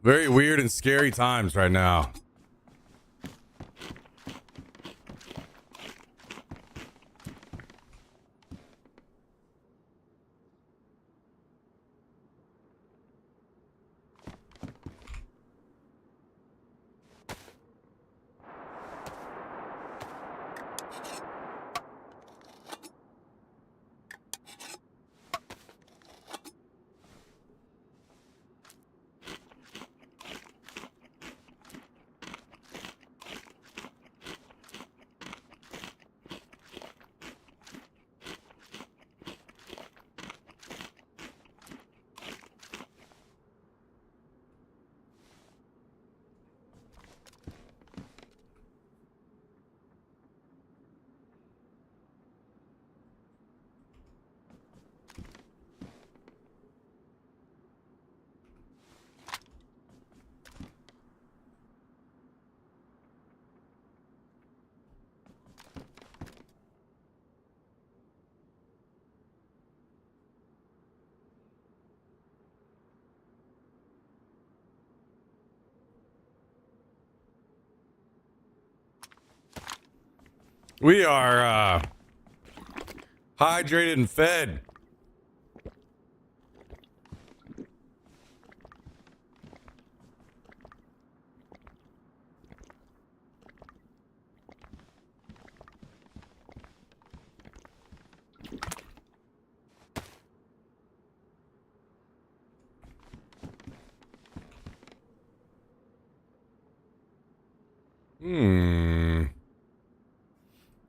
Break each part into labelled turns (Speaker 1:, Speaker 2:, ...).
Speaker 1: Very weird and scary times right now. We are hydrated and fed.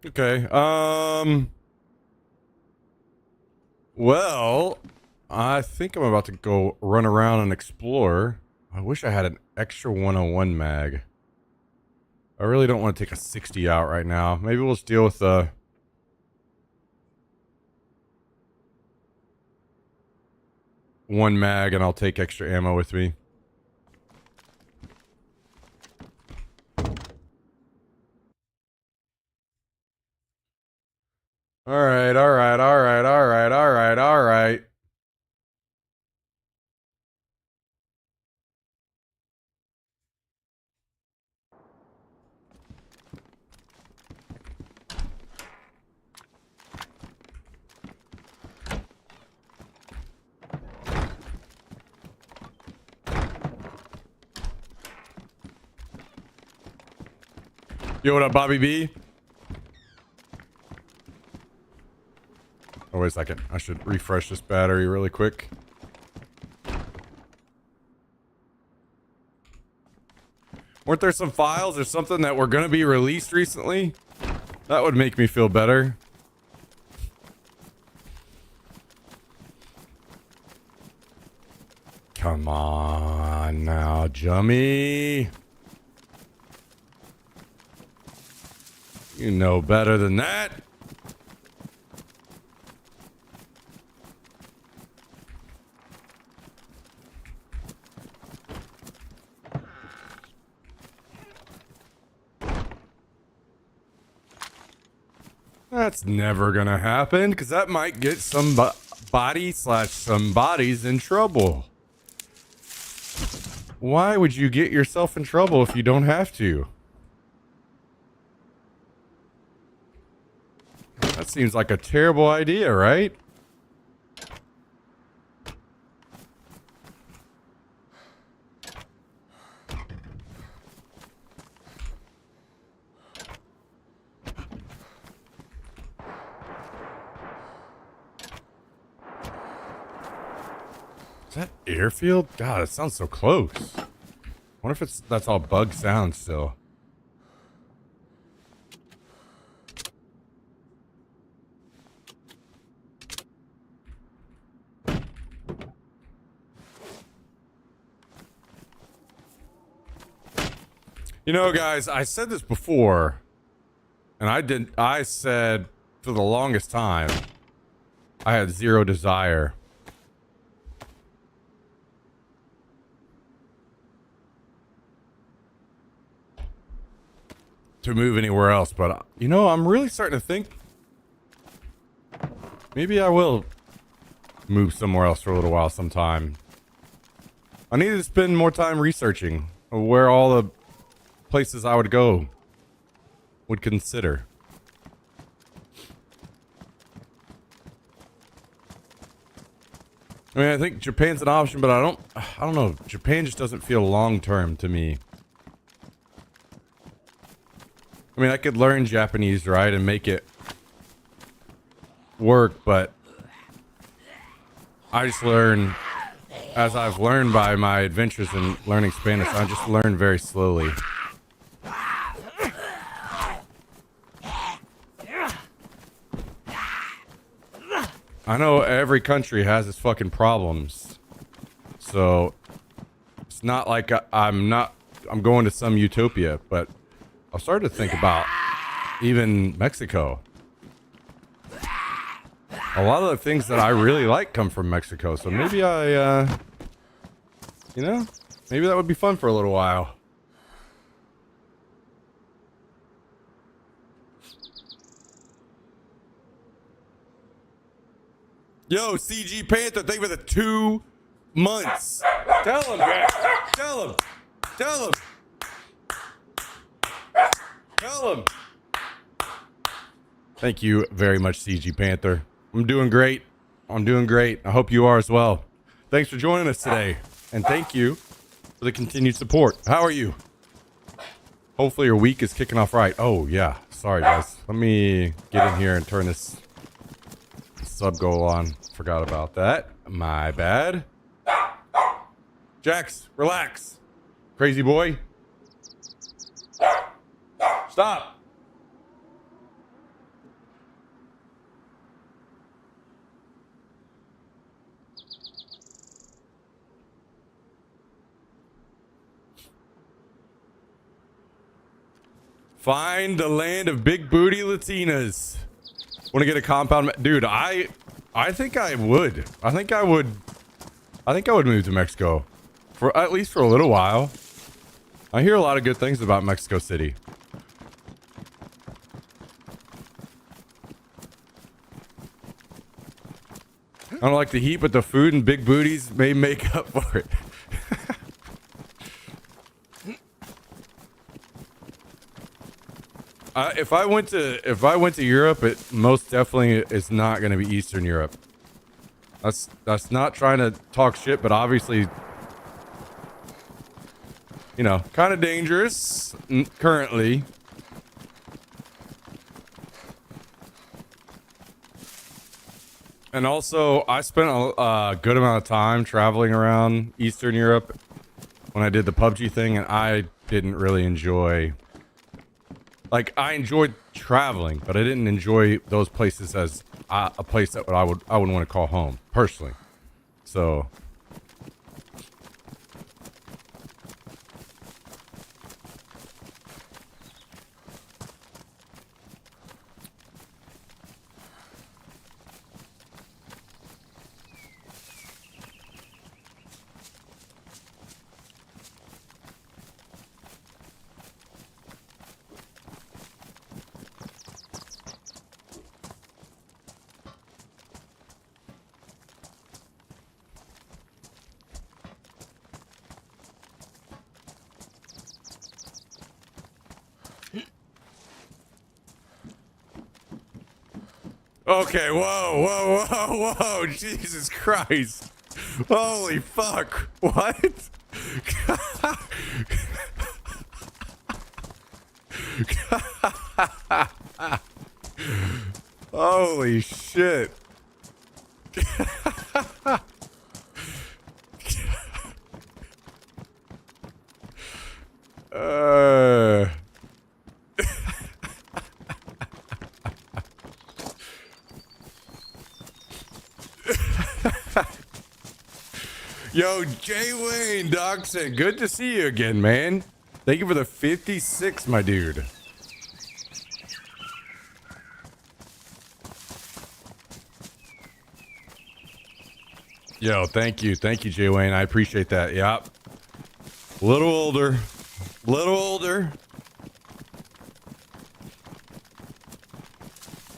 Speaker 1: Okay. Well, I think I'm about to go run around and explore. I wish I had an extra 101 mag. I really don't want to take a 60 out right now. Maybe we'll just deal with the one mag and I'll take extra ammo with me. All right. Yo, what up, Bobby B? Oh, wait a second. I should refresh this battery really quick. Weren't there some files or something that were going to be released recently? That would make me feel better. Come on now, Jummy. You know better than that. That's never gonna happen, because that might get some bodies in trouble. Why would you get yourself in trouble if you don't have to? That seems like a terrible idea, right? Is that airfield? God, it sounds so close. I wonder if that's all bug sound still. You know, guys, I said this before, and I said for the longest time, I had zero desire to move anywhere else, but you know, I'm really starting to think maybe I will move somewhere else for a little while sometime. I need to spend more time researching where all the places I would go would consider. I mean, I think Japan's an option, but I don't know. Japan just doesn't feel long-term to me. I mean, I could learn Japanese, right, and make it work, but I just learn, as I've learned by my adventures in learning Spanish, I just learn very slowly. I know every country has its fucking problems, so it's not like I'm going to some utopia, but I've started to think about even Mexico. A lot of the things that I really like come from Mexico, so maybe you know, maybe that would be fun for a little while. Yo, CG Panther, thank you for the 2 months. Tell him, guys. Tell him. Tell him. Tell him. Thank you very much, CG Panther. I'm doing great. I'm doing great. I hope you are as well. Thanks for joining us today. And thank you for the continued support. How are you? Hopefully your week is kicking off right. Oh, yeah. Sorry, guys. Let me get in here and turn this sub goal on. Forgot about that. My bad. Jax, relax. Crazy boy. Stop. Find the land of big booty Latinas. Want to get a compound? Dude, I think I would. I think I would move to Mexico. For at least for a little while. I hear a lot of good things about Mexico City. I don't like the heat, but the food and big booties may make up for it. If I went to Europe, it most definitely is not going to be Eastern Europe. That's not trying to talk shit, but obviously, you know, kind of dangerous currently. And also, I spent a good amount of time traveling around Eastern Europe when I did the PUBG thing, and I didn't really enjoy. Like, I enjoyed traveling, but I didn't enjoy those places as a place that I wouldn't want to call home, personally. So, okay, whoa, Jesus Christ. Holy fuck. What? Holy shit. Yo, Jay Wayne, Doc said, good to see you again, man. Thank you for the 56, my dude. Yo, thank you, Jay Wayne. I appreciate that. Yep. Little older.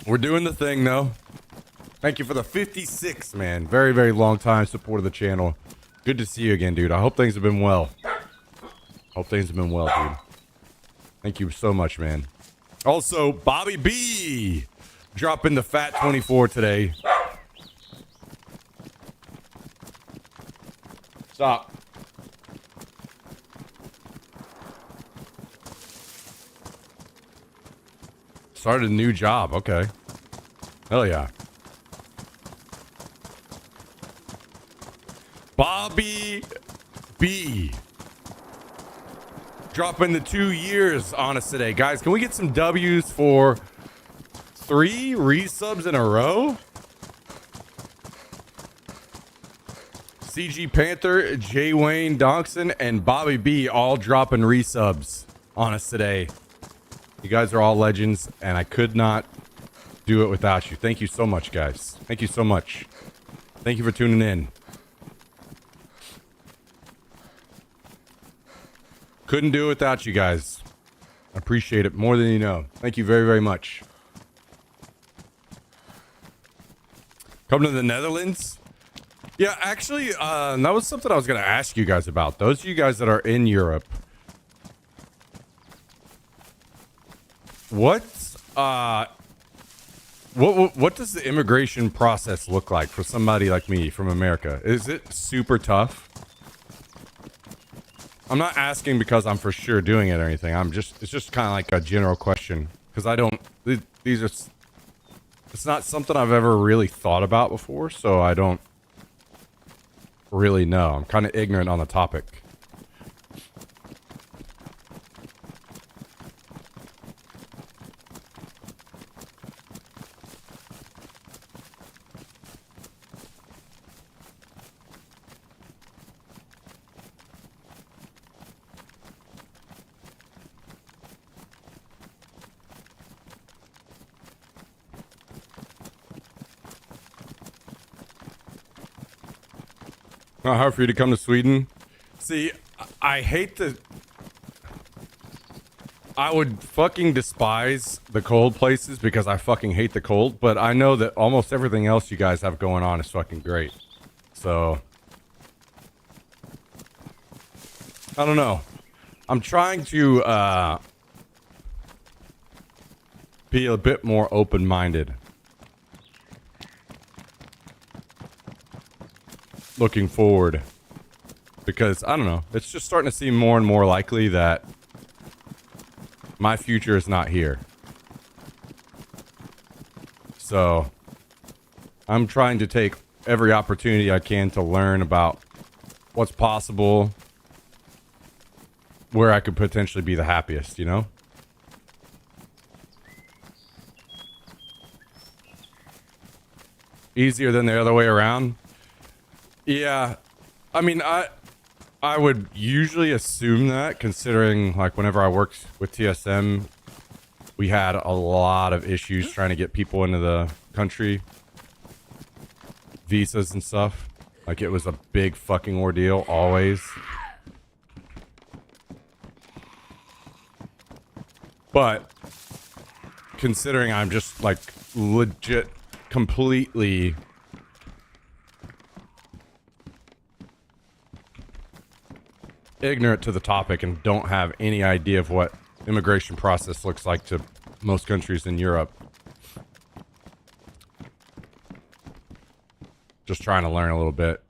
Speaker 1: We're doing the thing, though. Thank you for the 56, man. Very, very long time support of the channel. Good to see you again, dude. I hope things have been well. Hope things have been well, dude. Thank you so much, man. Also, Bobby B dropping the fat 24 today. Stop. Started a new job. Okay. Hell yeah. Bobby B dropping the 2 years on us today. Guys, can we get some W's for 3 resubs in a row? CG Panther, J. Wayne Donkson, and Bobby B all dropping resubs on us today. You guys are all legends, and I could not do it without you. Thank you so much, guys. Thank you so much. Thank you for tuning in. Couldn't do it without you guys. I appreciate it more than you know. Thank you very, very much. Come to the Netherlands? Yeah, actually, that was something I was going to ask you guys about. Those of you guys that are in Europe, what does the immigration process look like for somebody like me from America? Is it super tough? I'm not asking because I'm for sure doing it or anything. It's just kind of like a general question because it's not something I've ever really thought about before, so I don't really know. I'm kind of ignorant on the topic. Not hard for you to come to Sweden. See, I would fucking despise the cold places because I fucking hate the cold, but I know that almost everything else you guys have going on is fucking great. So, I don't know. I'm trying to be a bit more open-minded. Looking forward, because I don't know, it's just starting to seem more and more likely that my future is not here. So I'm trying to take every opportunity I can to learn about what's possible, where I could potentially be the happiest, you know? Easier than the other way around. Yeah, I mean, I would usually assume that, considering, like, whenever I worked with TSM, we had a lot of issues trying to get people into the country. Visas and stuff. Like, it was a big fucking ordeal, always. But, considering I'm just, like, legit, completely ignorant to the topic and don't have any idea of what immigration process looks like to most countries in Europe. Just trying to learn a little bit.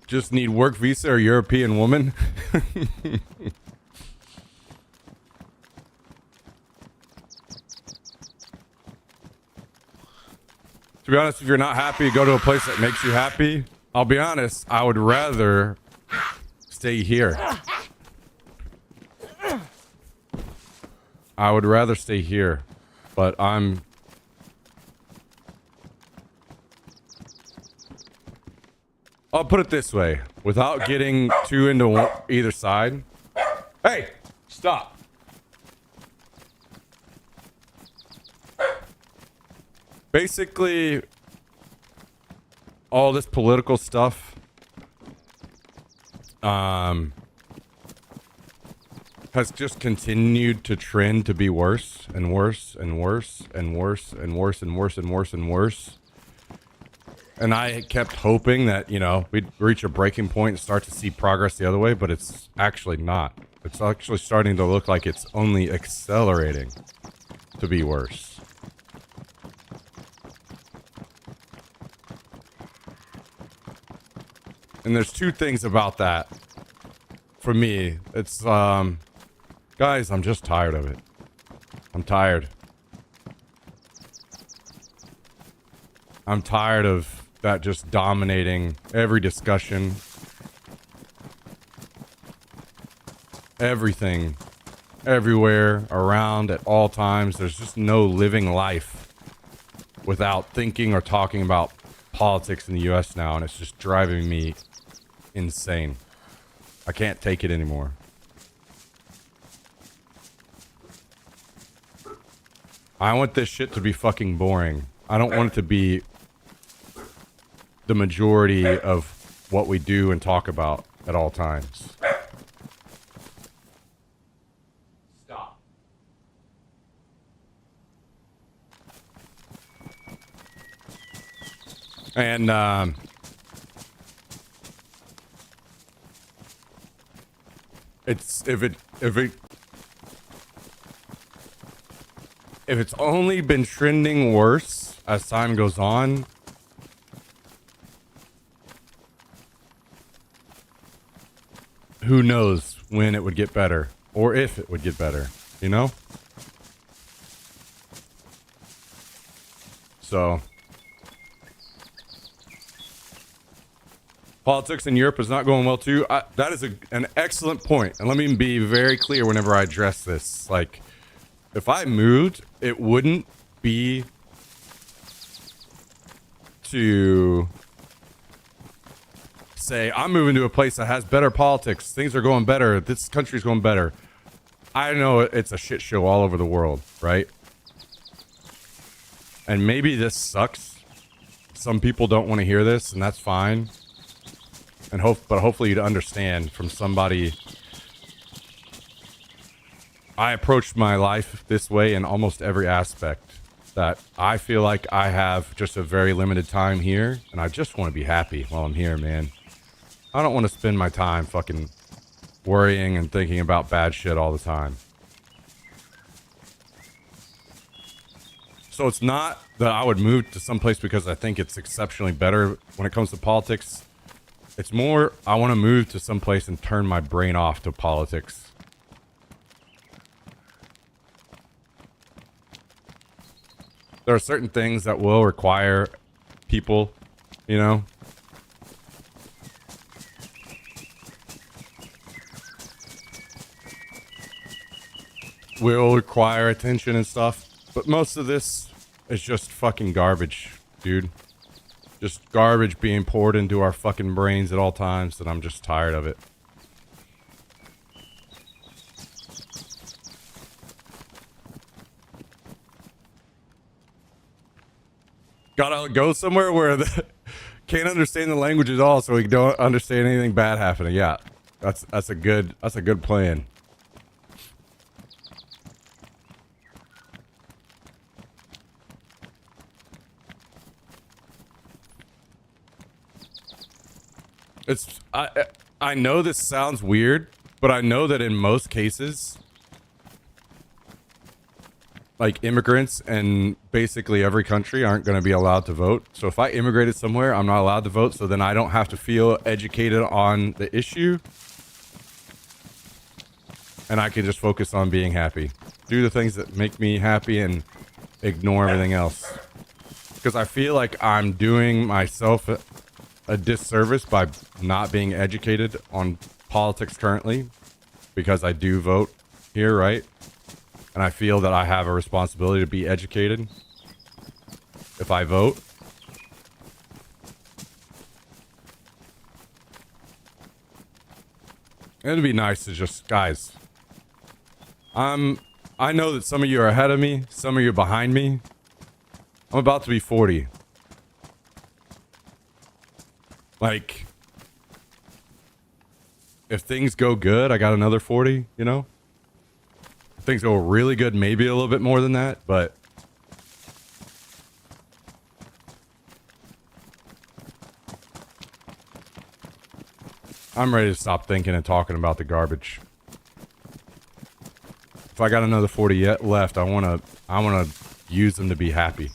Speaker 1: Just need work visa or European woman. To be honest, if you're not happy, go to a place that makes you happy. I'll be honest, I would rather stay here. I would rather stay here, but I'll put it this way, without getting too into either side. Hey, stop. Basically, all this political stuff has just continued to trend to be worse and worse and worse and worse and worse and worse and worse and worse. And I kept hoping that, you know, we'd reach a breaking point and start to see progress the other way, but it's actually not. It's actually starting to look like it's only accelerating to be worse. And there's two things about that. For me, it's, guys, I'm just tired of it. I'm tired. I'm tired of that just dominating every discussion. Everything. Everywhere, around, at all times. There's just no living life without thinking or talking about politics in the US now, and it's just driving me insane. I can't take it anymore. I want this shit to be fucking boring. I don't want it to be the majority of what we do and talk about at all times. Stop. And it's if it's only been trending worse as time goes on, who knows when it would get better or if it would get better, you know? So politics in Europe is not going well too. That is an excellent point. And let me be very clear whenever I address this. Like, if I moved, it wouldn't be to say, I'm moving to a place that has better politics. Things are going better. This country's going better. I know it's a shit show all over the world, right? And maybe this sucks. Some people don't want to hear this, and that's fine. But hopefully you'd understand from somebody. I approached my life this way in almost every aspect, that I feel like I have just a very limited time here, and I just want to be happy while I'm here, man. I don't want to spend my time fucking worrying and thinking about bad shit all the time. So it's not that I would move to someplace because I think it's exceptionally better when it comes to politics. It's more, I want to move to someplace and turn my brain off to politics. There are certain things that will require people, you know? Will require attention and stuff. But most of this is just fucking garbage, dude. Just garbage being poured into our fucking brains at all times, and I'm just tired of it. Gotta go somewhere where can't understand the language at all, so we don't understand anything bad happening. Yeah, that's a good plan. I know this sounds weird, but I know that in most cases, like, immigrants and basically every country aren't going to be allowed to vote. So if I immigrated somewhere, I'm not allowed to vote, so then I don't have to feel educated on the issue. And I can just focus on being happy. Do the things that make me happy and ignore everything else. Because I feel like I'm doing myself a disservice by not being educated on politics currently. Because I do vote here, right? And I feel that I have a responsibility to be educated if I vote. It'd be nice to just, guys, I know that some of you are ahead of me, some of you are behind me. I'm about to be 40. Like, if things go good, I got another 40, you know? If things go really good, maybe a little bit more than that, but I'm ready to stop thinking and talking about the garbage. If I got another 40 yet left, I wanna use them to be happy.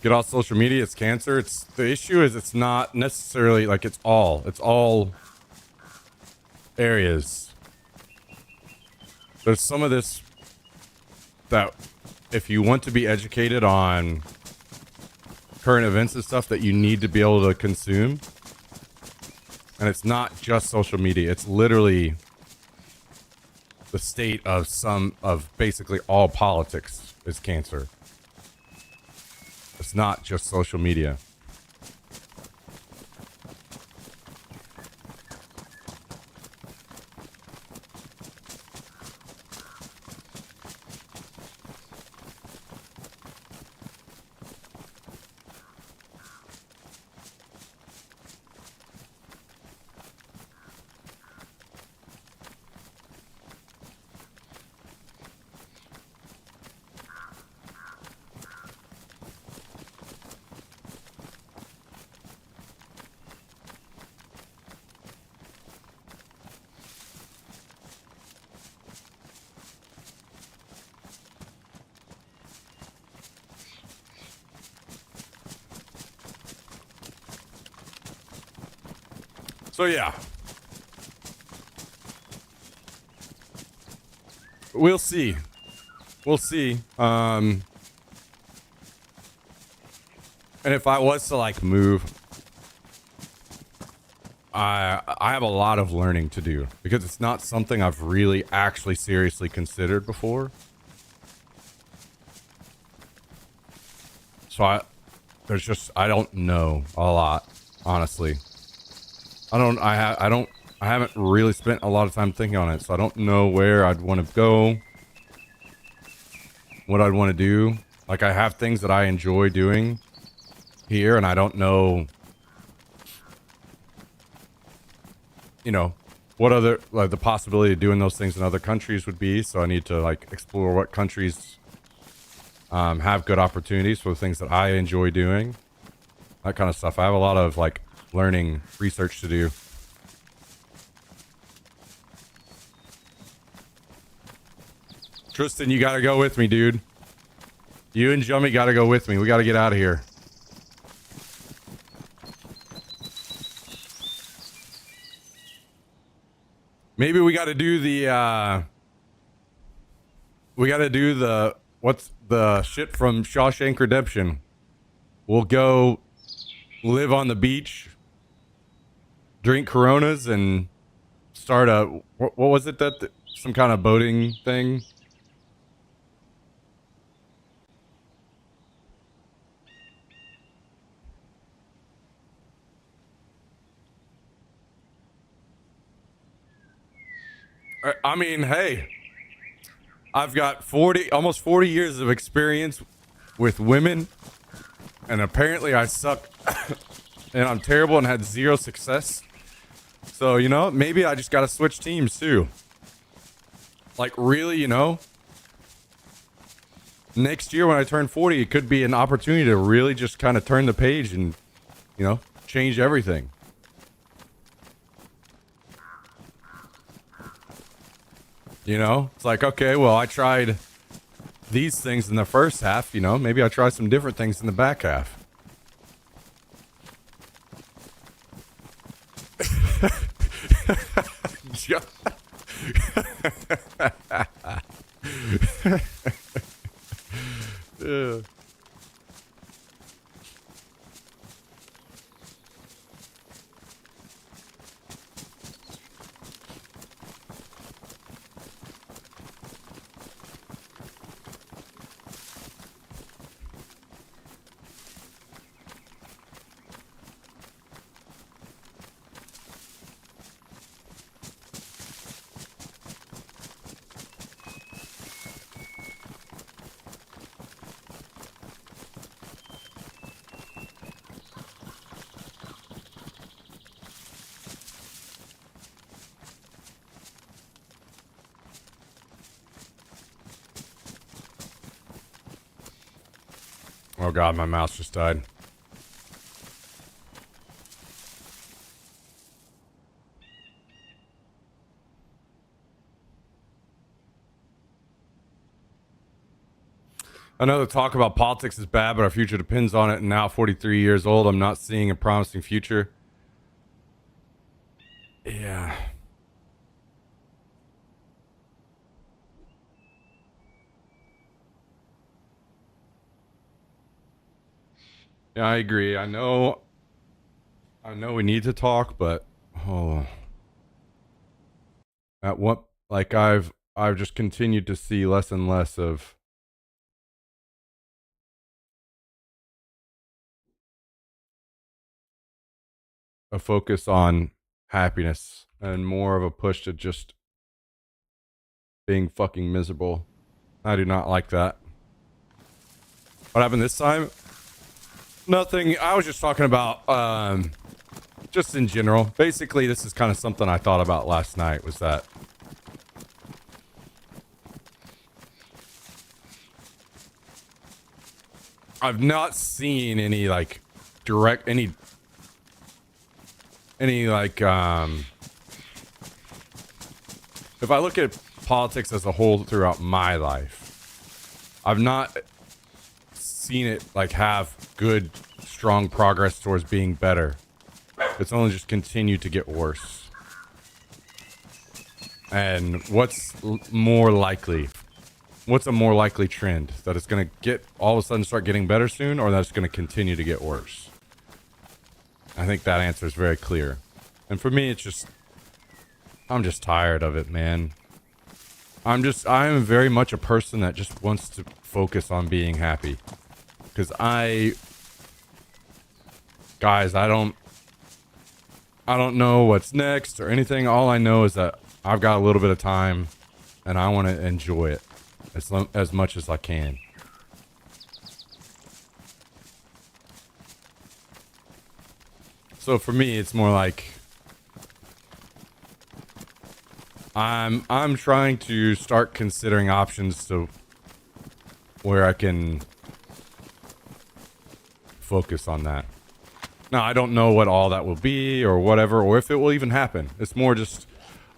Speaker 1: Get off social media, it's cancer. It's the issue is it's not necessarily like it's all areas. There's some of this that if you want to be educated on current events and stuff that you need to be able to consume. And it's not just social media, it's literally the state of basically all politics is cancer. It's not just social media. So yeah, we'll see. We'll see. And if I was to like move, I have a lot of learning to do because it's not something I've really actually seriously considered before. So I don't know a lot, honestly. I haven't really spent a lot of time thinking on it, so I don't know where I'd want to go, what I'd want to do. Like, I have things that I enjoy doing here, and I don't know, you know, what other, like, the possibility of doing those things in other countries would be, so I need to, like, explore what countries have good opportunities for the things that I enjoy doing. That kind of stuff. I have a lot of, like, learning research to do. Tristan, you gotta go with me, dude. You and Jummy gotta go with me. We gotta get out of here. Maybe we gotta do the what's the shit from Shawshank Redemption. We'll go live on the beach, drink Coronas, and start a what was it that some kind of boating thing? I mean, hey, I've got almost 40 years of experience with women, and apparently I suck, and I'm terrible and had zero success. So, you know, maybe I just gotta switch teams too. Like, really, you know? Next year when I turn 40, it could be an opportunity to really just kind of turn the page and, you know, change everything. You know? It's like, okay, well, I tried these things in the first half, you know? Maybe I try some different things in the back half. Yeah. Oh god, my mouse just died. I know the talk about politics is bad, but our future depends on it. And now, 43 years old, I'm not seeing a promising future. Yeah. Yeah, I agree. I know we need to talk, but oh, at what, like, I've just continued to see less and less of a focus on happiness and more of a push to just being fucking miserable. I do not like that. What happened this time? Nothing. I was just talking about just in general. Basically, this is kind of something I thought about last night, was that I've not seen any like direct any like if I look at politics as a whole throughout my life, I've not seen it like have good strong progress towards being better. It's only just continued to get worse. And what's more likely? What's a more likely trend? That it's going to get all of a sudden start getting better soon, or that it's going to continue to get worse? I think that answer is very clear. And for me, it's just, I'm just tired of it, man. I am very much a person that just wants to focus on being happy. Because guys, I don't know what's next or anything. All I know is that I've got a little bit of time and I want to enjoy it as much as I can. So for me, it's more like I'm trying to start considering options to where I can focus on that. Now, I don't know what all that will be or whatever, or if it will even happen. It's more just,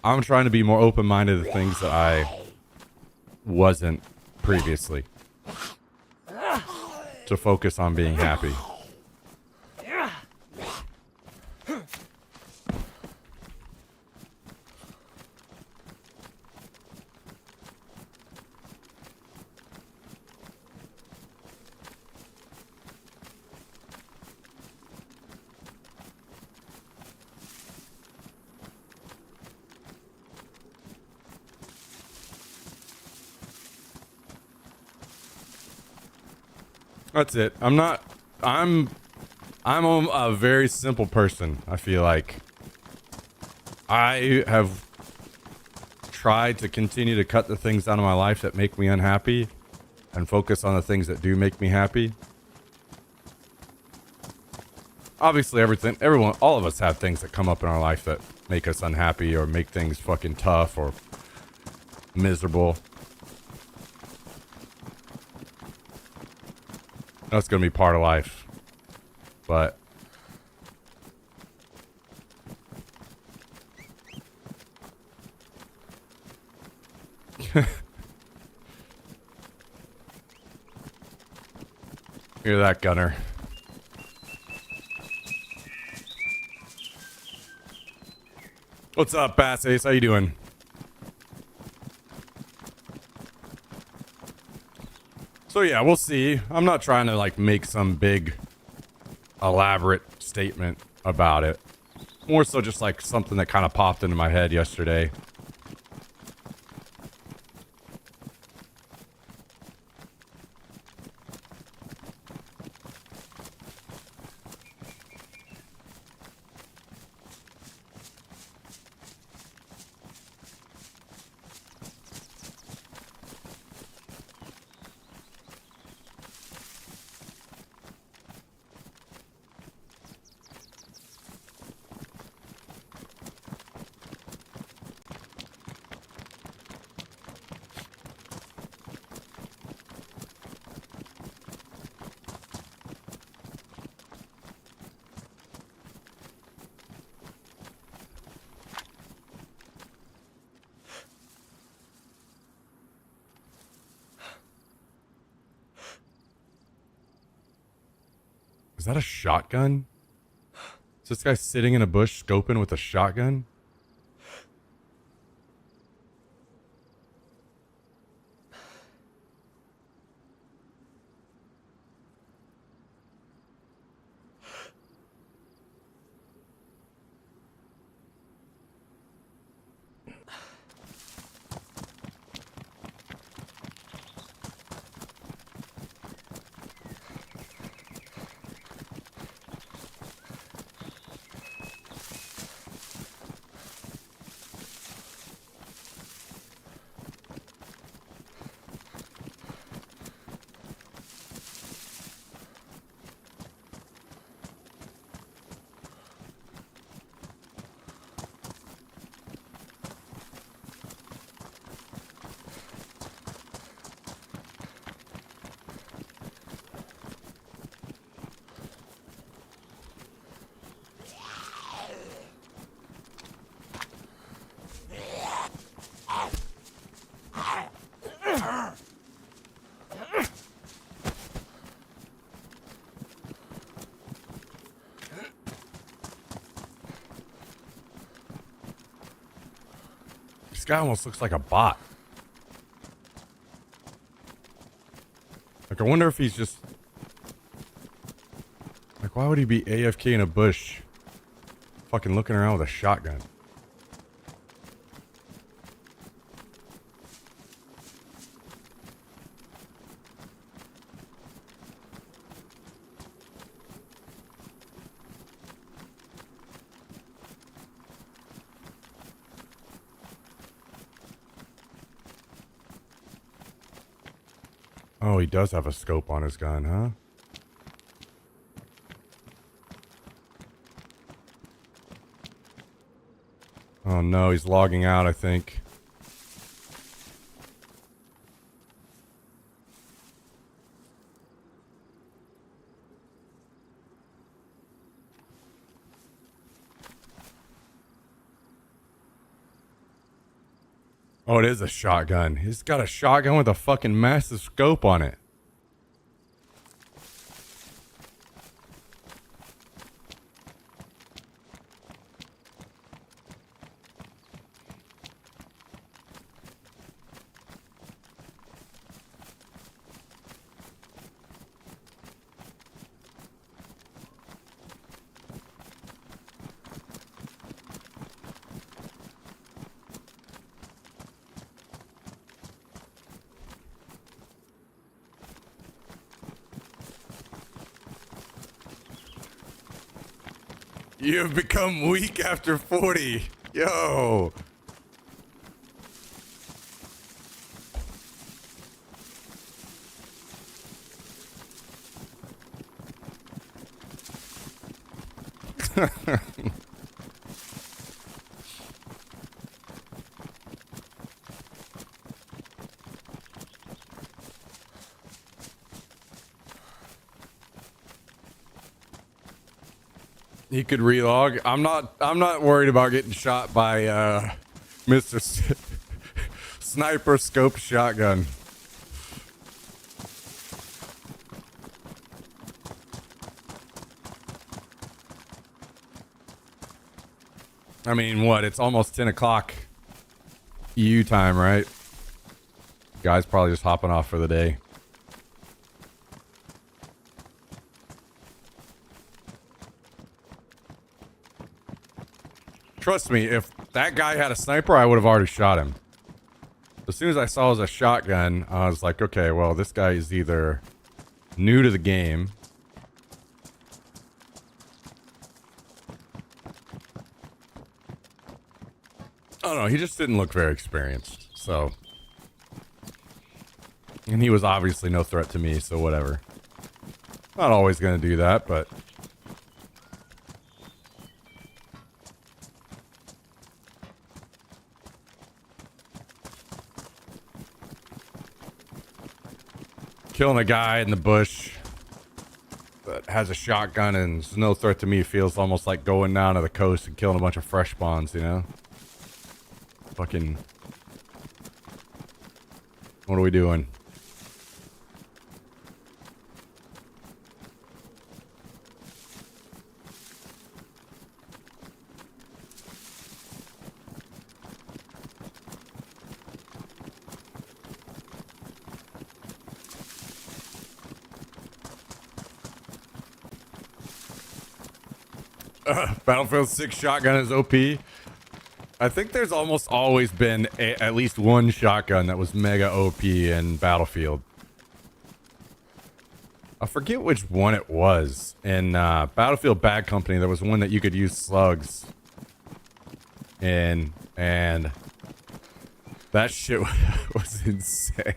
Speaker 1: I'm trying to be more open-minded to things that I wasn't previously. To focus on being happy. That's it. I'm a very simple person. I feel like I have tried to continue to cut the things out of my life that make me unhappy and focus on the things that do make me happy. Obviously, all of us have things that come up in our life that make us unhappy or make things fucking tough or miserable. That's gonna be part of life. But hear that, Gunner? What's up, Bass Ace? How you doing? So yeah, we'll see. I'm not trying to like make some big elaborate statement about it. More so just like something that kind of popped into my head yesterday. Is that a shotgun? Is this guy sitting in a bush scoping with a shotgun? This guy almost looks like a bot. Like, I wonder if he's just... Like, why would he be AFK in a bush? Fucking looking around with a shotgun. Oh, he does have a scope on his gun, huh? Oh no, he's logging out, I think. Oh, it is a shotgun. He's got a shotgun with a fucking massive scope on it. You have become weak after 40. Yo. He could relog. I'm not worried about getting shot by Mr. Sniper Scope Shotgun. I mean, what? It's almost 10 o'clock EU time, right? Guy's probably just hopping off for the day. Trust me, if that guy had a sniper, I would have already shot him. As soon as I saw it was a shotgun, I was like, okay, well, this guy is either new to the game. I don't know, he just didn't look very experienced, so. And he was obviously no threat to me, so whatever. Not always gonna do that, but... Killing a guy in the bush that has a shotgun and is no threat to me feels almost like going down to the coast and killing a bunch of fresh spawns, you know? Fucking... What are we doing? Battlefield 6 shotgun is OP. I think there's almost always been at least one shotgun that was mega OP in Battlefield. I forget which one it was. In Battlefield Bad Company, there was one that you could use slugs in, and that shit was insane.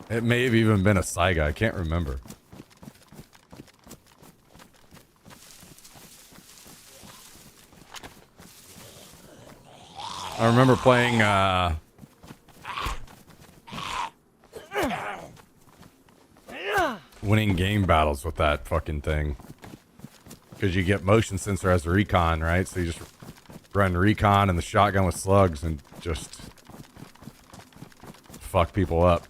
Speaker 1: It may have even been a Saiga. I can't remember. I remember playing winning game battles with that fucking thing. Because you get motion sensor as a recon, right? So you just run recon and the shotgun with slugs and just fuck people up.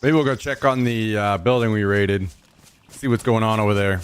Speaker 1: Maybe we'll go check on the building we raided. See what's going on over there.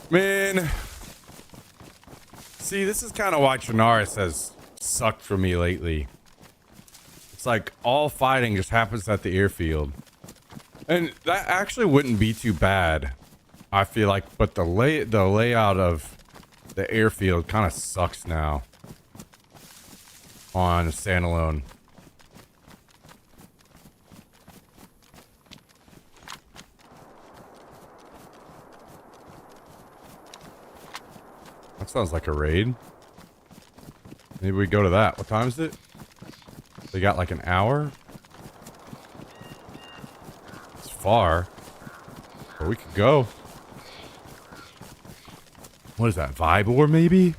Speaker 1: Man, see, this is kind of why Chernarus has sucked for me lately. It's like all fighting just happens at the airfield. And that actually wouldn't be too bad, I feel like, but the layout of the airfield kind of sucks now on standalone. That sounds like a raid. Maybe we go to that. What time is it? They got like an hour? It's far. But we could go. What is that? Vibor maybe?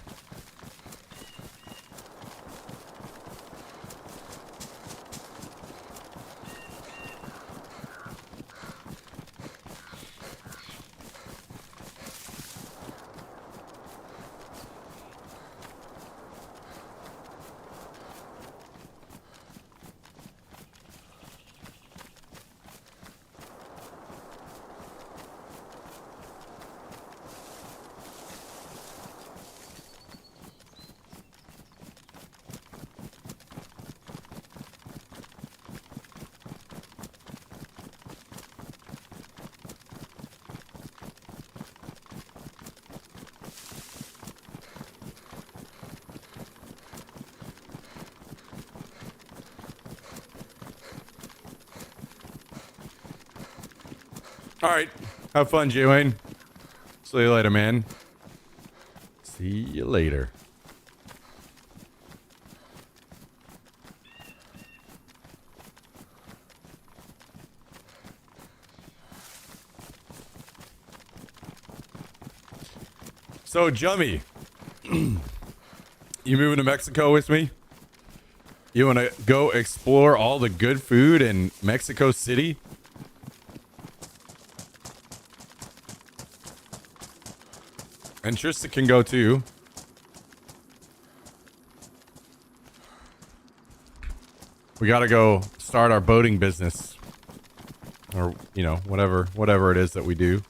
Speaker 1: All right. Have fun, J Wayne. See you later, man. See you later. So, Jummy, you moving to Mexico with me? You want to go explore all the good food in Mexico City? And Trista can go too. We got to go start our boating business. Or, you know, whatever it is that we do.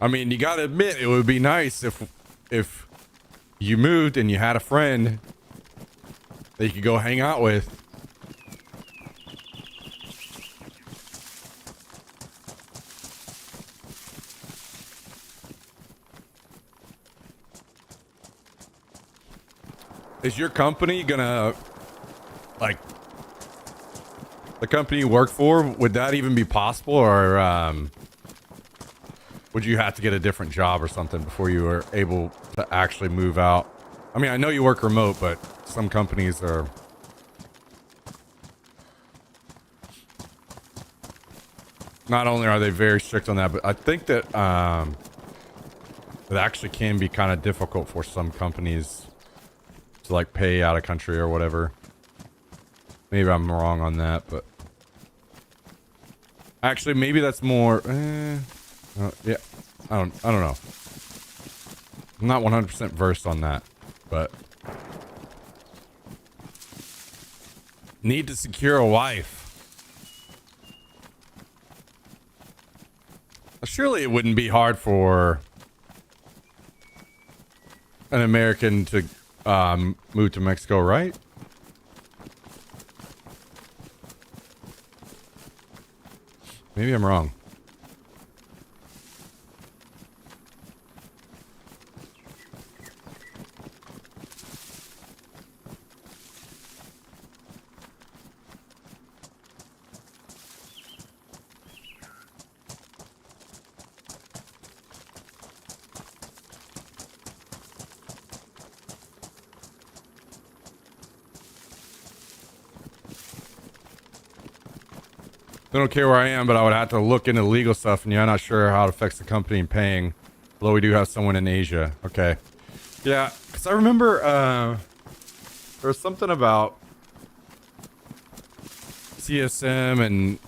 Speaker 1: I mean, you got to admit, it would be nice if you moved and you had a friend that you could go hang out with. Is your company gonna, like, the company you work for, would that even be possible? Or would you have to get a different job or something before you were able to actually move out? I mean, I know you work remote, but some companies are... Not only are they very strict on that, but I think that it actually can be kind of difficult for some companies to, like, pay out of country or whatever. Maybe I'm wrong on that, but... Actually, maybe that's more... yeah, I don't know. I'm not 100% versed on that, but... Need to secure a wife. Surely it wouldn't be hard for an American to move to Mexico, right? Maybe I'm wrong. I don't care where I am, but I would have to look into legal stuff, and yeah, I'm not sure how it affects the company in paying. Although we do have someone in Asia. Okay. Yeah, because I remember there was something about CSM and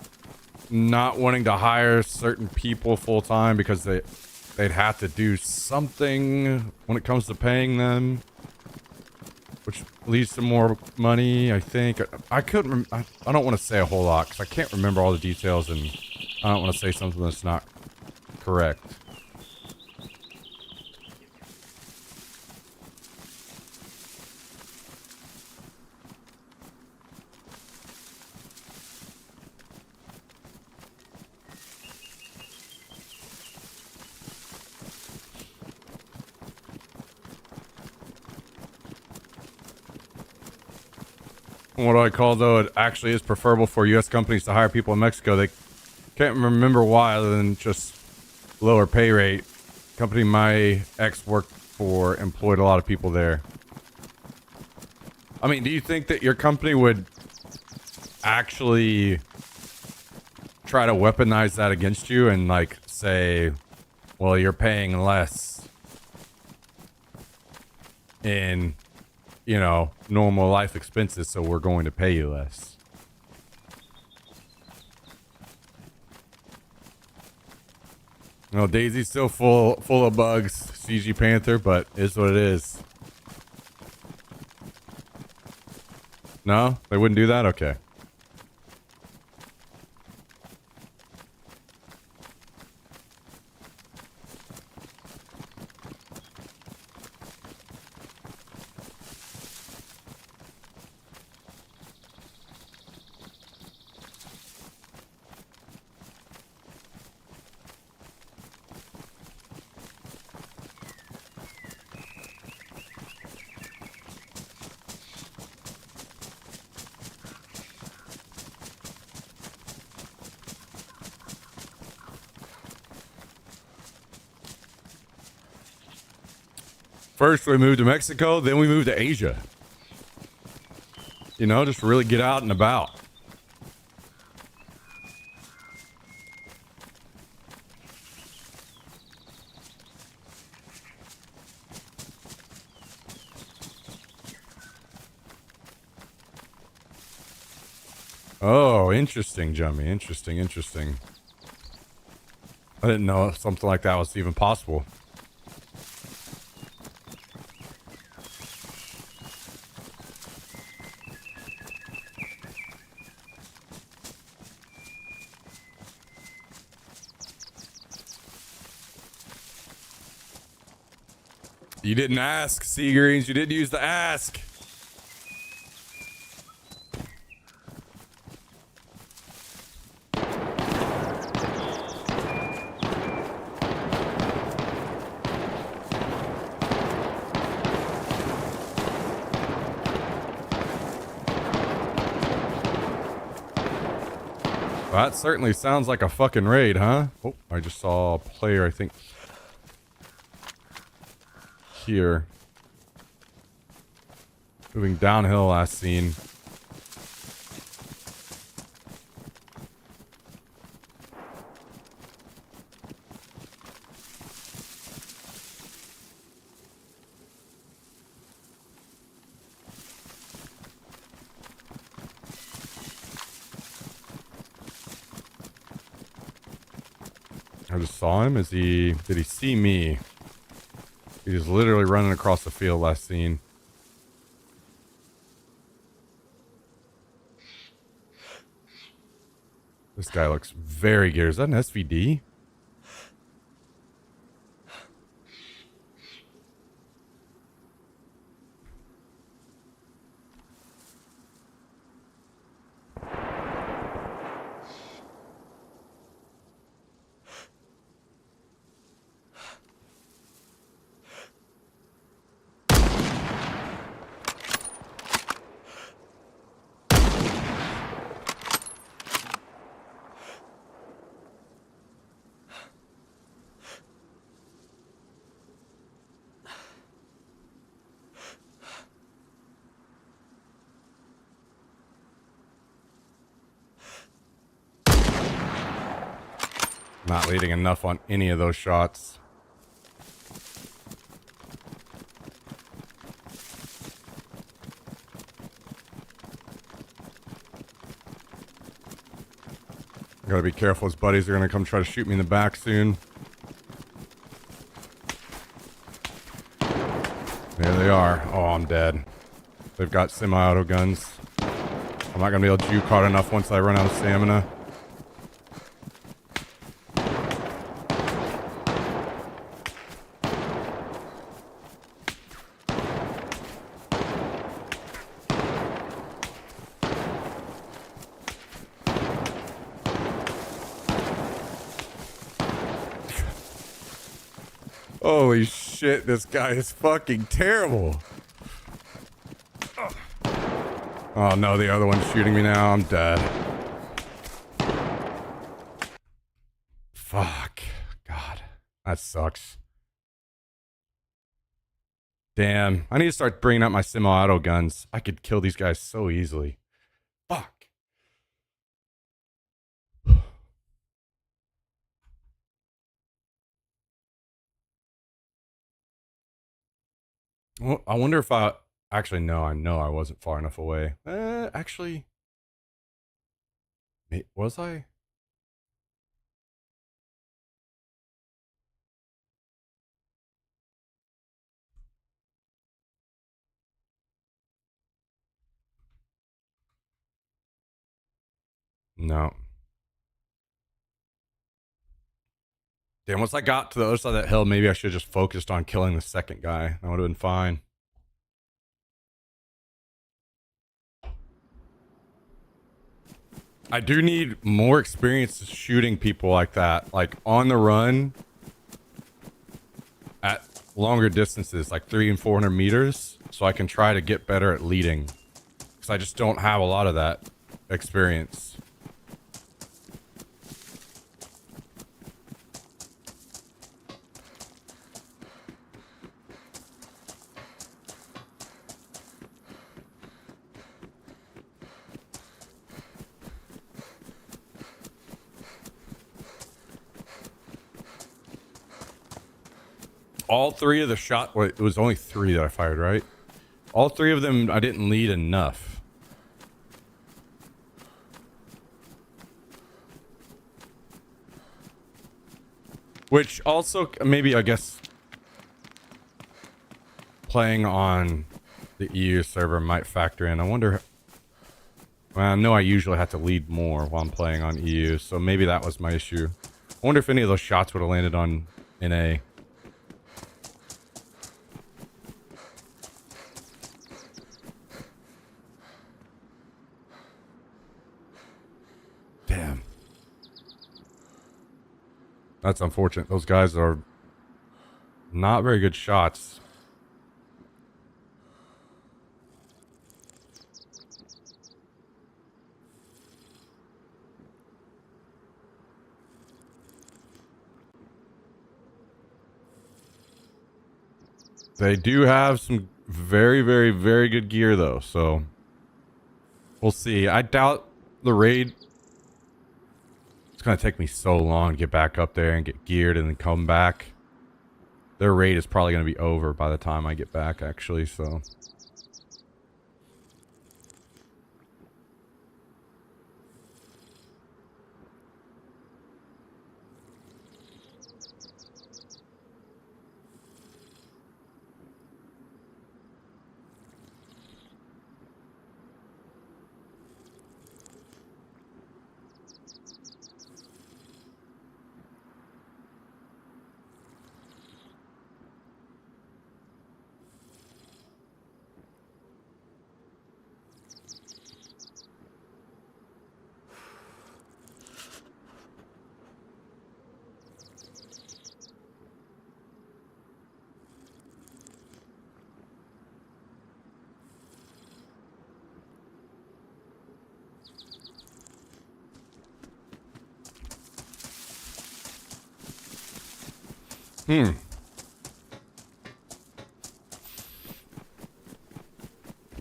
Speaker 1: not wanting to hire certain people full time because they'd have to do something when it comes to paying them, which leads to more money, I think. I couldn't. I don't want to say a whole lot because I can't remember all the details, and I don't want to say something that's not correct. What do I call, though? It actually is preferable for U.S. companies to hire people in Mexico. They can't remember why, other than just lower pay rate. Company my ex worked for employed a lot of people there. I mean, do you think that your company would actually try to weaponize that against you and, like, say, well, you're paying less in, you know, normal life expenses, so we're going to pay you less? No, Daisy's still full of bugs, CG Panther, but is what it is. No? They wouldn't do that? Okay. First we moved to Mexico, then we moved to Asia. You know, just really get out and about. Oh, interesting, Jummy. Interesting, interesting. I didn't know something like that was even possible. You didn't ask, Seagreens. You didn't use the ask. That certainly sounds like a fucking raid, huh? Oh, I just saw a player, I think, here. Moving downhill last scene. I just saw him. Did he see me? He was literally running across the field last scene. This guy looks very geared. Is that an SVD? Not leading enough on any of those shots. Gotta be careful. His buddies are gonna come try to shoot me in the back soon. There they are. Oh, I'm dead. They've got semi-auto guns. I'm not gonna be able to juke hard enough once I run out of stamina. Holy shit, this guy is fucking terrible. Oh no, the other one's shooting me now. I'm dead. Fuck. God. That sucks. Damn. I need to start bringing up my semi-auto guns. I could kill these guys so easily. Fuck. Well, I wonder if I... Actually, no, I know I wasn't far enough away. Actually... Was I? No. Damn, once I got to the other side of that hill, maybe I should have just focused on killing the second guy. That would have been fine. I do need more experience shooting people like that. Like, on the run at longer distances, like 300 and 400 meters, so I can try to get better at leading. Because I just don't have a lot of that experience. all three of the shot, well, it was only three that I fired, right? All three of them, I didn't lead enough. Which also, maybe, I guess, playing on the EU server might factor in. I wonder, well, I know I usually have to lead more while I'm playing on EU, so maybe that was my issue. I wonder if any of those shots would have landed on NA. Damn. That's unfortunate. Those guys are not very good shots. They do have some very, very, very good gear, though, so we'll see. I doubt the raid. It's going to take me so long to get back up there and get geared and then come back. Their raid is probably going to be over by the time I get back, actually, so.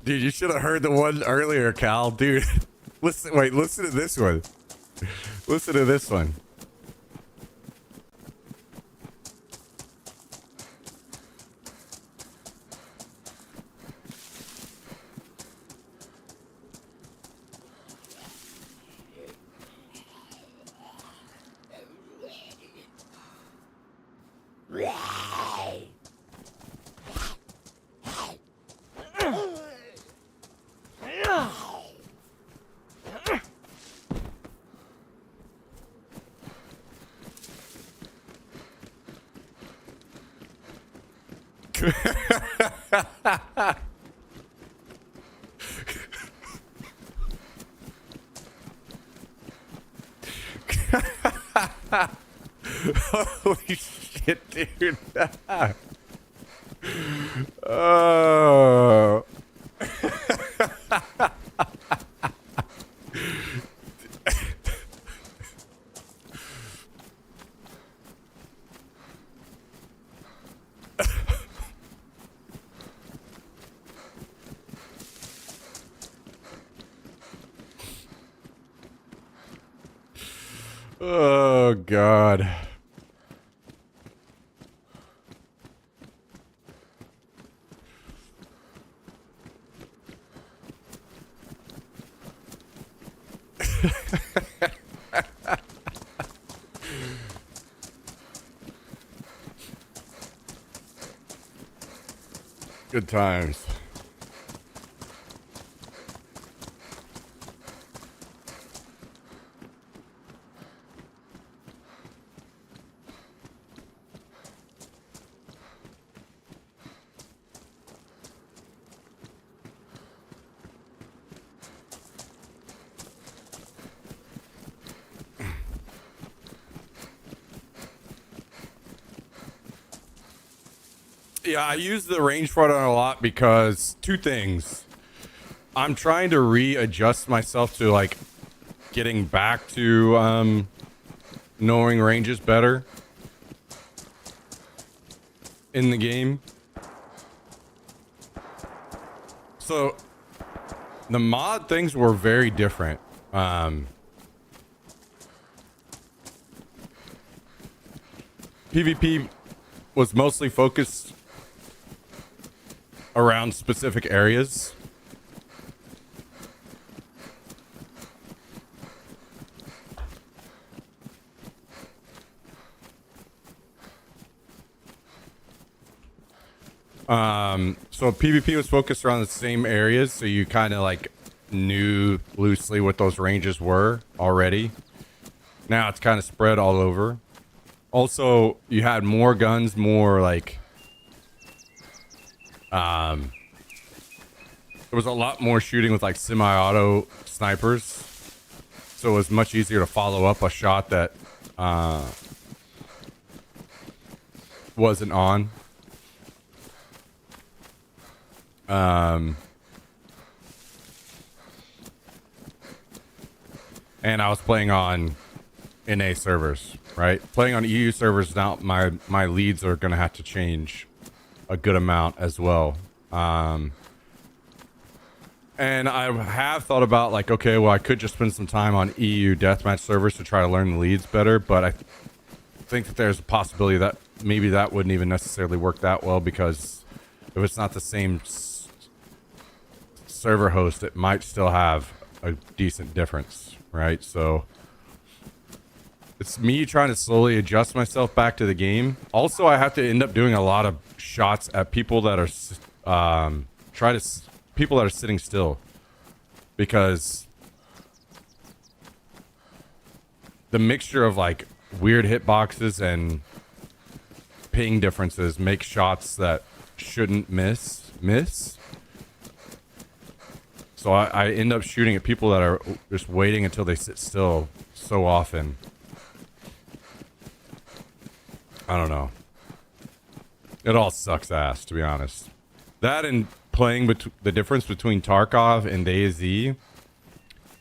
Speaker 1: Dude, you should have heard the one earlier, Cal. Dude, listen to this one. Listen to this one. Holy shit, dude. Oh. Oh, God. Good times. Yeah, I use the rangefinder a lot because two things. I'm trying to readjust myself to like getting back to knowing ranges better in the game. So the mod things were very different. PvP was mostly focused around specific areas. So PvP was focused around the same areas, so you kind of like knew loosely what those ranges were already. Now it's kind of spread all over. Also, you had more guns, more like there was a lot more shooting with like semi-auto snipers, so it was much easier to follow up a shot that wasn't on. And I was playing on NA servers, right? Playing on EU servers now, my leads are gonna have to change a good amount as well. And I have thought about like, okay, well, I could just spend some time on EU deathmatch servers to try to learn the leads better, but I think that there's a possibility that maybe that wouldn't even necessarily work that well, because if it's not the same server host, it might still have a decent difference, right? So it's me trying to slowly adjust myself back to the game. Also, I have to end up doing a lot of shots at people that are people that are sitting still, because the mixture of like weird hitboxes and ping differences make shots that shouldn't miss. So I end up shooting at people that are just waiting until they sit still so often. I don't know. It all sucks ass, to be honest. That and playing the difference between Tarkov and DayZ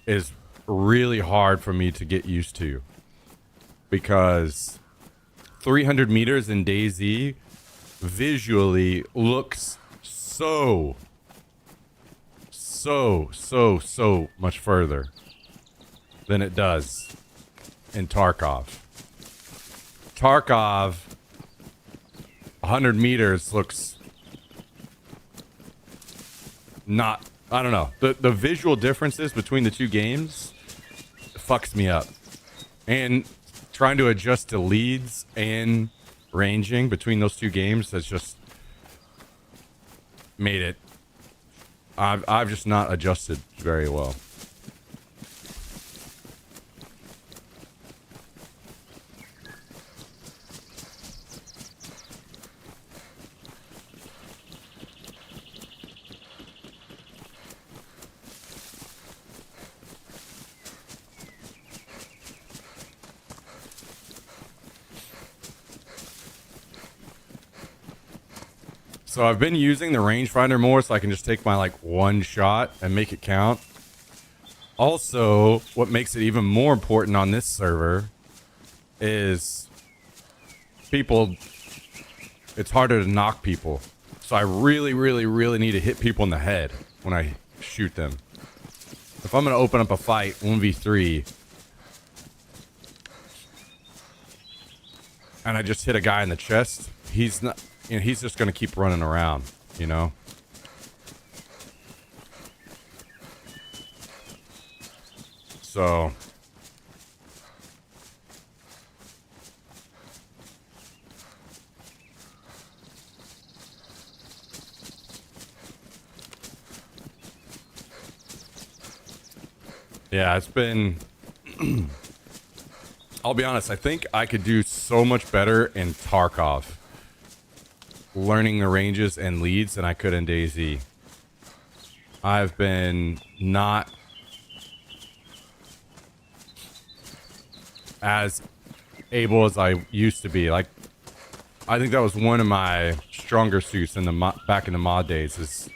Speaker 1: is really hard for me to get used to, because 300 meters in DayZ visually looks so much further than it does in Tarkov. Tarkov, 100 meters looks not, I don't know. The visual differences between the two games fucks me up. And trying to adjust to leads and ranging between those two games has just made it, I've just not adjusted very well. So I've been using the rangefinder more so I can just take my like one shot and make it count. Also, what makes it even more important on this server is people, it's harder to knock people. So I really need to hit people in the head when I shoot them. If I'm going to open up a fight 1v3 and I just hit a guy in the chest, he's not, you know, he's just going to keep running around, you know? So yeah, it's been I'll be honest, I think I could do so much better in Tarkov, learning the ranges and leads, than I could in DayZ. I've been not as able as I used to be. Like, I think that was one of my stronger suits in the back in the mod days, is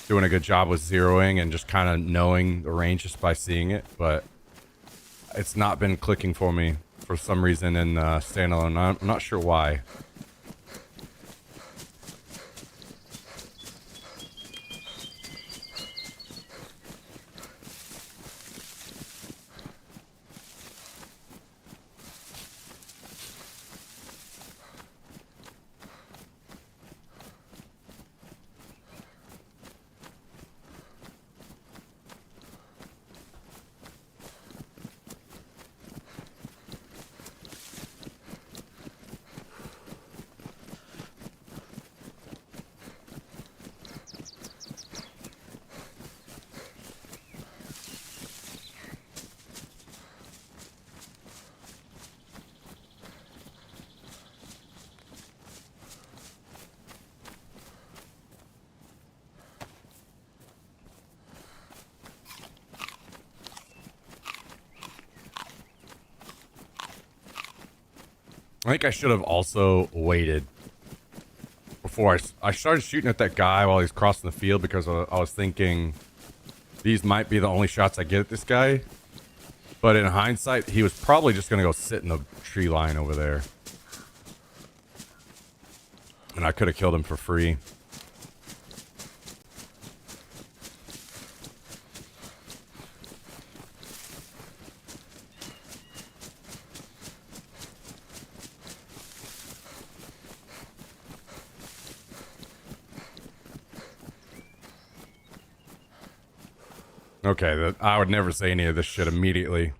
Speaker 1: doing a good job with zeroing and just kind of knowing the range just by seeing it. But it's not been clicking for me for some reason in standalone. I'm not sure why. I think I should have also waited before I started shooting at that guy while he's crossing the field, because I was thinking these might be the only shots I get at this guy. But in hindsight, he was probably just going to go sit in the tree line over there. And I could have killed him for free. Okay, I would never say any of this shit immediately.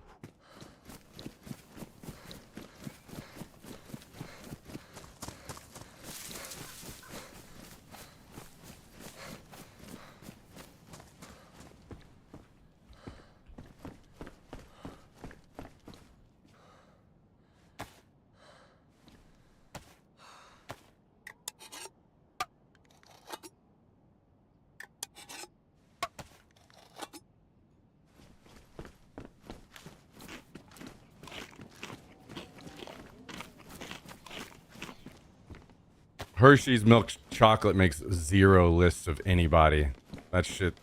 Speaker 1: Hershey's milk chocolate makes zero lists of anybody. That shit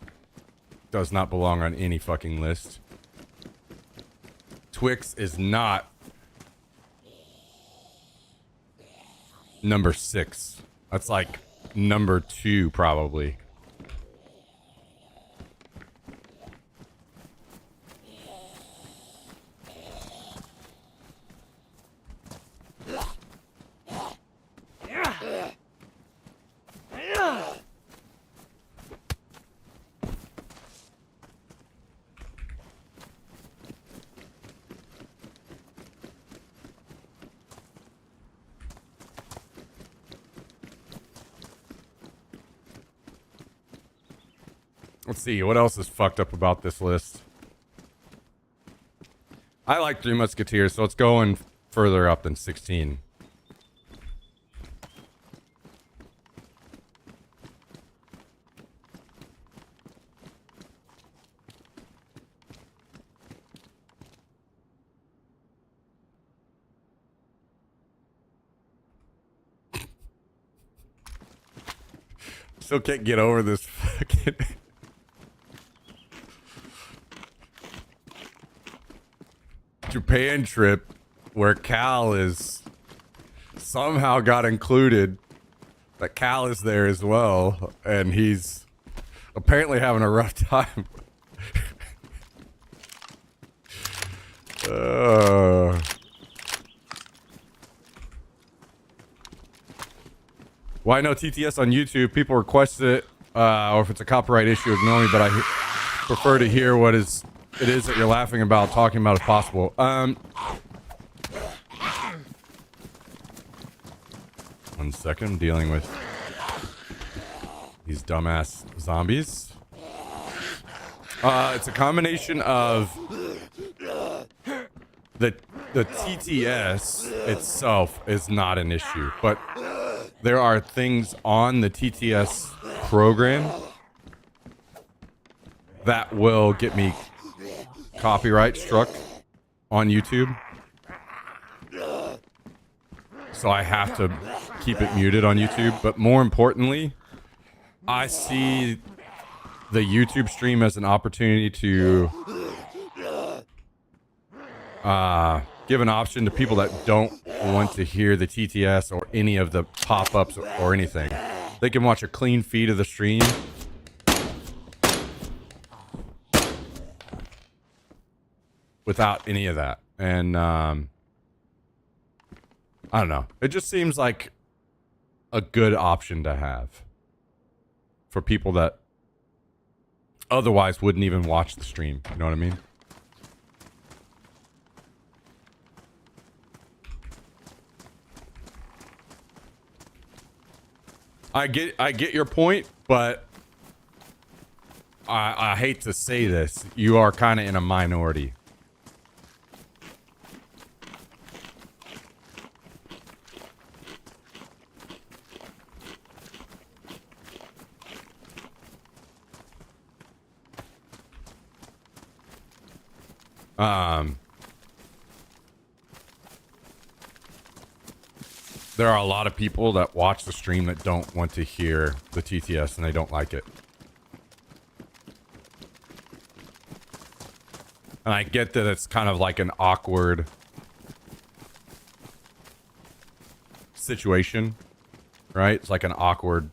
Speaker 1: does not belong on any fucking list. Twix is not number 6. That's like number 2 probably. Let's see, what else is fucked up about this list? I like Three Musketeers, so it's going further up than 16. Still can't get over this fucking... Japan trip where Cal is somehow got included, but Cal is there as well, and he's apparently having a rough time. Well, I know TTS on YouTube, people requested it, or if it's a copyright issue, ignore me, but I prefer to hear what it is that you're laughing about, talking about if possible. 1 second, I'm dealing with these dumbass zombies. It's a combination of the TTS itself is not an issue, but there are things on the TTS program that will get me copyright struck on YouTube. So I have to keep it muted on YouTube. But more importantly, I see the YouTube stream as an opportunity to give an option to people that don't want to hear the TTS or any of the pop-ups or anything. They can watch a clean feed of the stream. Without any of that. And I don't know. It just seems like a good option to have for people that otherwise wouldn't even watch the stream. You know what I mean? I get your point, but I hate to say this. You are kind of in a minority. there are a lot of people that watch the stream that don't want to hear the TTS and they don't like it. And I get that it's kind of like an awkward situation, right? It's like an awkward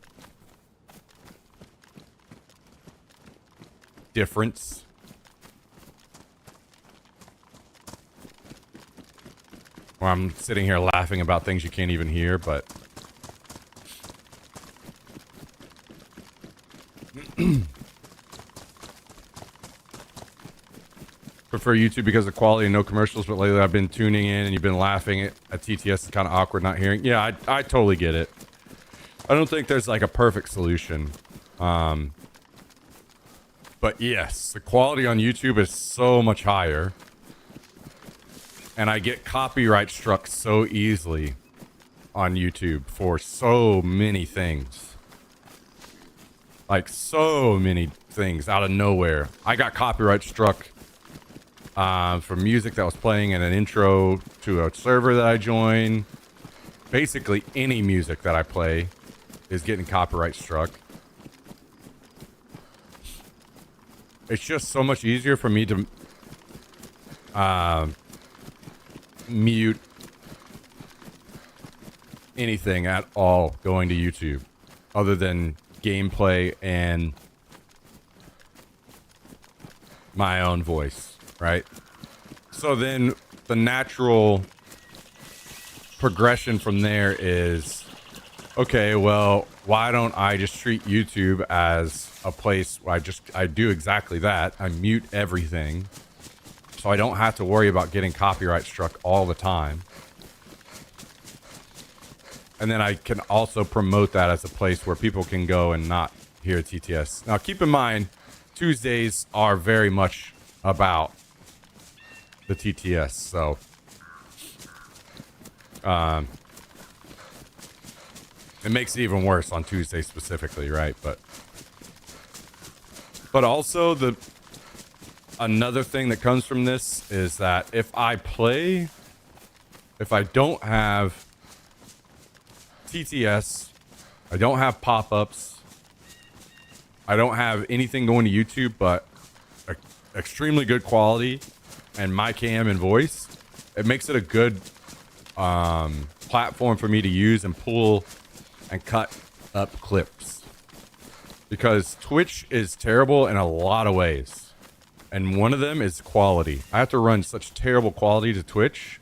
Speaker 1: difference. Where I'm sitting here laughing about things you can't even hear, but prefer YouTube because of quality and no commercials, but lately I've been tuning in and you've been laughing at TTS. It's kind of awkward not hearing. Yeah, I totally get it. I don't think there's like a perfect solution. But yes, the quality on YouTube is so much higher. And I get copyright struck so easily on YouTube for so many things. Like so many things out of nowhere. I got copyright struck for music that was playing in an intro to a server that I joined. Basically any music that I play is getting copyright struck. It's just so much easier for me to mute anything at all going to YouTube other than gameplay and my own voice, right? So then the natural progression from there is, okay, well, why don't I just treat YouTube as a place where I do exactly that. I mute everything. So I don't have to worry about getting copyright struck all the time. And then I can also promote that as a place where people can go and not hear TTS. Now, keep in mind, Tuesdays are very much about the TTS. So, it makes it even worse on Tuesday specifically, right? But also another thing that comes from this is that if I don't have TTS, I don't have pop-ups, I don't have anything going to YouTube but extremely good quality and my cam and voice, it makes it a good platform for me to use and pull and cut up clips. Because Twitch is terrible in a lot of ways. And one of them is quality. I have to run such terrible quality to Twitch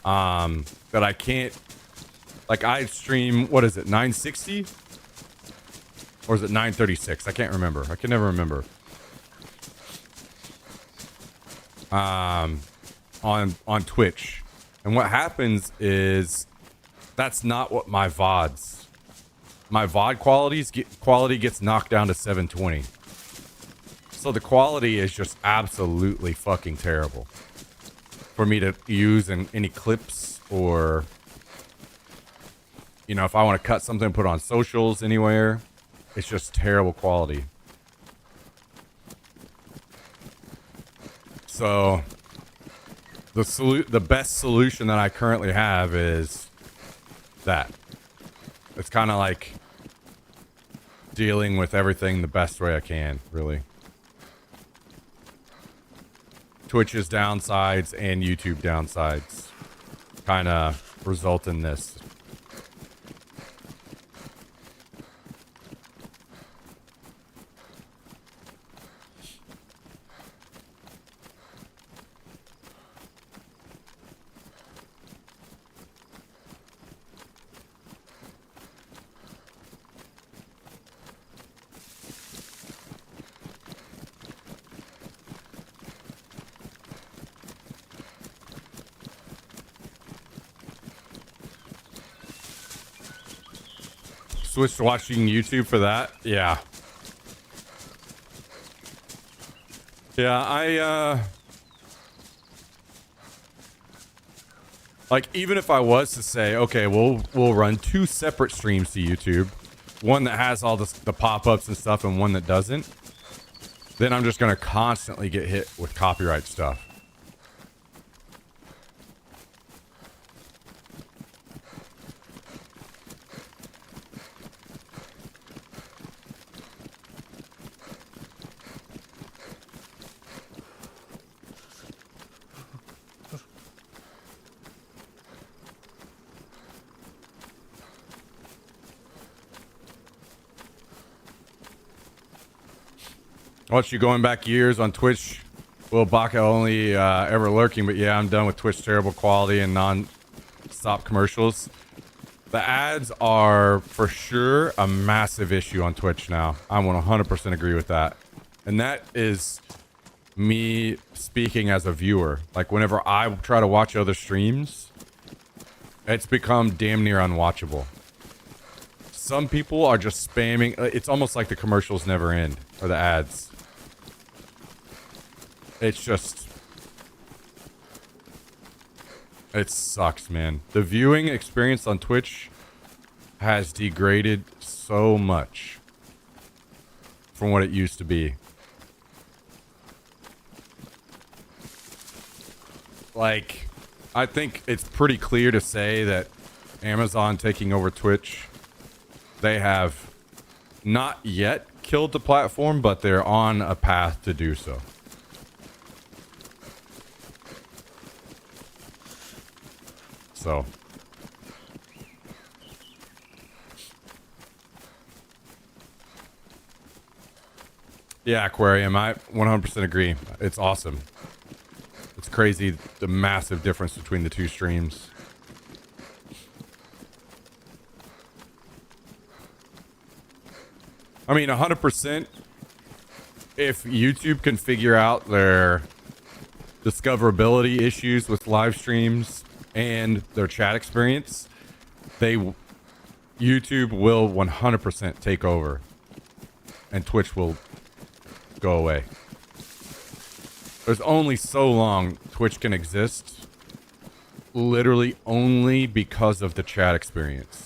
Speaker 1: that I can't, like I stream, what is it, 960? Or is it 936? I can't remember. I can never remember. On Twitch. And what happens is that's not what my VODs. My VOD quality gets knocked down to 720. So the quality is just absolutely fucking terrible for me to use in any clips or, you know, if I want to cut something and put it on socials anywhere, it's just terrible quality. So the best solution that I currently have is that. It's kind of like dealing with everything the best way I can, really. Twitch's downsides and YouTube downsides kind of result in this. Switched to watching YouTube for that. Yeah. Yeah, like, even if I was to say, okay, we'll run 2 separate streams to YouTube, one that has all the pop-ups and stuff and one that doesn't, then I'm just going to constantly get hit with copyright stuff. Watch you going back years on Twitch. Will Baka only ever lurking, but yeah, I'm done with Twitch terrible quality and non-stop commercials. The ads are for sure a massive issue on Twitch now. I 100% agree with that. And that is me speaking as a viewer. Like whenever I try to watch other streams, it's become damn near unwatchable. Some people are just spamming. It's almost like the commercials never end, or the ads. It's just... It sucks, man. The viewing experience on Twitch has degraded so much from what it used to be. Like, I think it's pretty clear to say that Amazon taking over Twitch, they have not yet killed the platform, but they're on a path to do so. So, yeah, Aquarium, I 100% agree. It's awesome. It's crazy the massive difference between the two streams. I mean, 100%. If YouTube can figure out their discoverability issues with live streams and their chat experience, YouTube will 100% take over, and Twitch will go away. There's only so long Twitch can exist, literally only because of the chat experience.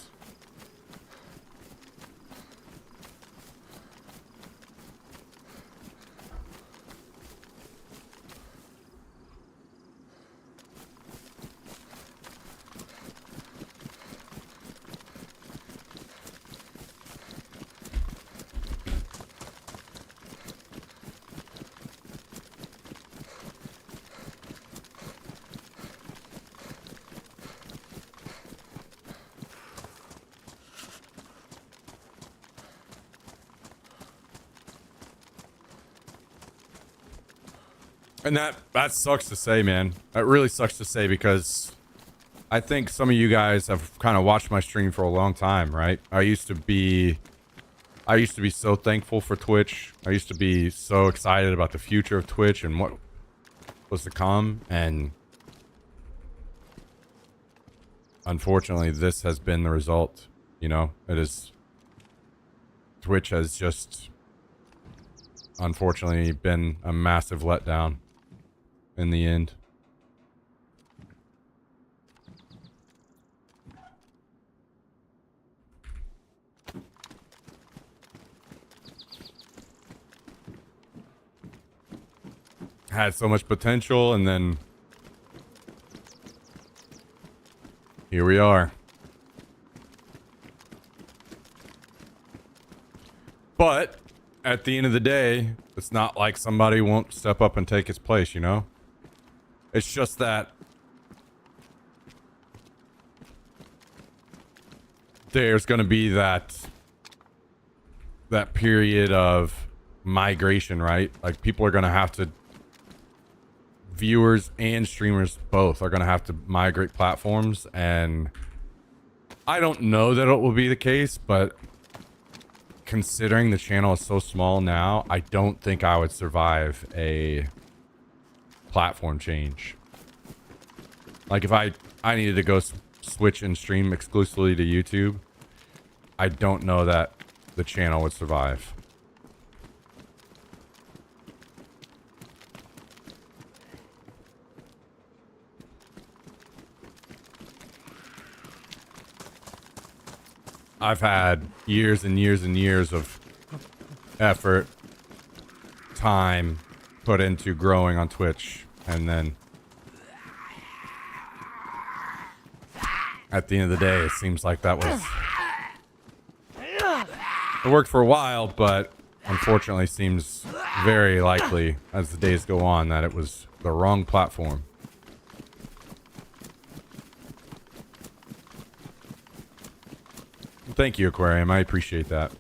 Speaker 1: And that sucks to say, man. That really sucks to say, because I think some of you guys have kind of watched my stream for a long time, right? I used to be so thankful for Twitch. I used to be so excited about the future of Twitch and what was to come. And unfortunately, this has been the result. You know, Twitch has just unfortunately been a massive letdown in the end. Had so much potential, and then here we are. But at the end of the day, it's not like somebody won't step up and take its place, you know? It's just that there's going to be that period of migration, right? Like, people are going to have to, viewers and streamers both are going to have to migrate platforms, and I don't know that it will be the case, but considering the channel is so small now, I don't think I would survive a platform change. Like, if I needed to go switch and stream exclusively to YouTube, I don't know that the channel would survive. I've had years and years and years of effort, time put into growing on Twitch, and then at the end of the day, it seems like that was... It worked for a while, but unfortunately seems very likely as the days go on that it was the wrong platform. Thank you, Aquarium. I appreciate that.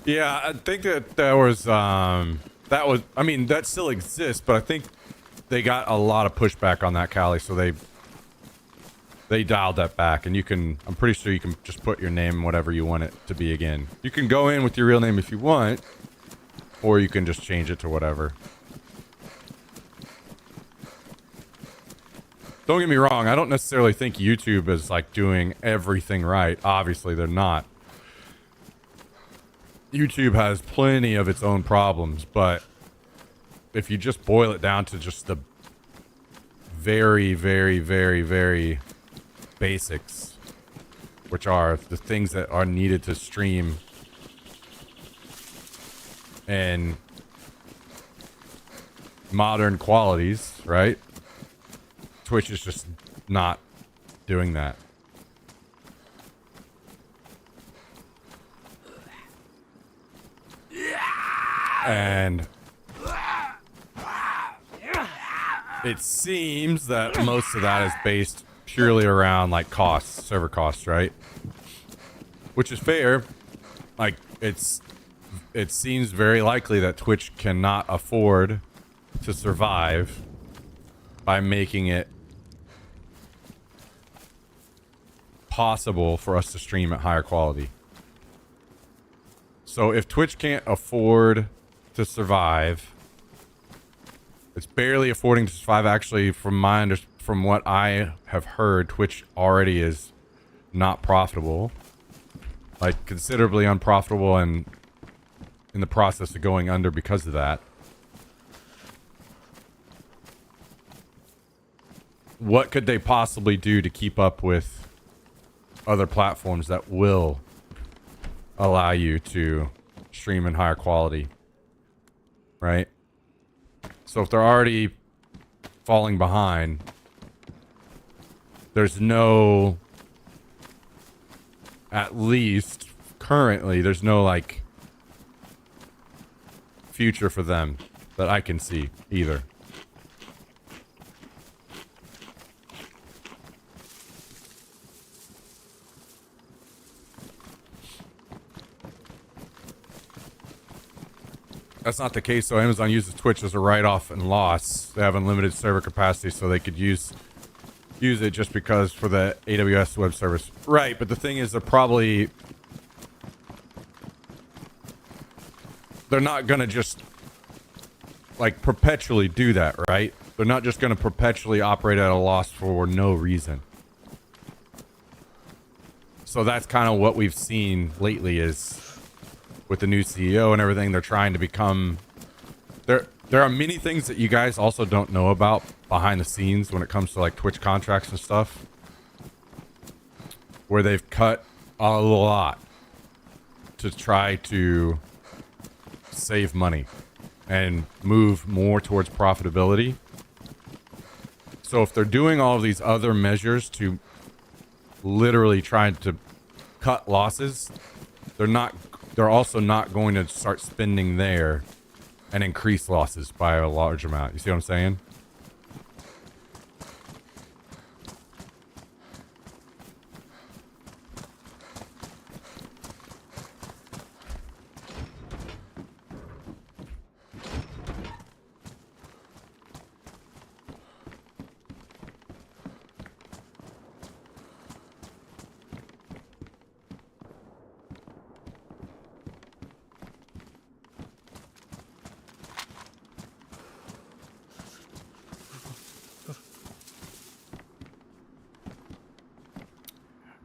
Speaker 1: Yeah, I think that was, I mean, that still exists, but I think they got a lot of pushback on that, Callie, so they dialed that back, and I'm pretty sure you can just put your name whatever you want it to be again. You can go in with your real name if you want, or you can just change it to whatever. Don't get me wrong, I don't necessarily think YouTube is like doing everything right. Obviously, they're not. YouTube has plenty of its own problems, but if you just boil it down to just the very, very, very, very basics, which are the things that are needed to stream and modern qualities, right? Twitch is just not doing that. And it seems that most of that is based purely around like costs, server costs, right? Which is fair. Like it seems very likely that Twitch cannot afford to survive by making it possible for us to stream at higher quality. So if Twitch can't afford to survive, it's barely affording to survive. Actually, from what I have heard, Twitch already is not profitable, like considerably unprofitable, and in the process of going under because of that. What could they possibly do to keep up with other platforms that will allow you to stream in higher quality, right? So if they're already falling behind, there's no, at least currently, there's no like future for them that I can see either. That's not the case, so Amazon uses Twitch as a write-off and loss. They have unlimited server capacity, so they could use it just because for the AWS web service. Right, but the thing is, they're not gonna just like perpetually do that, right? They're not just gonna perpetually operate at a loss for no reason. So that's kind of what we've seen lately is with the new CEO and everything. They're trying to become there are many things that you guys also don't know about behind the scenes when it comes to like Twitch contracts and stuff, where they've cut a lot to try to save money and move more towards profitability. So if they're doing all of these other measures to literally trying to cut losses, they're also not going to start spending there and increase losses by a large amount. You see what I'm saying?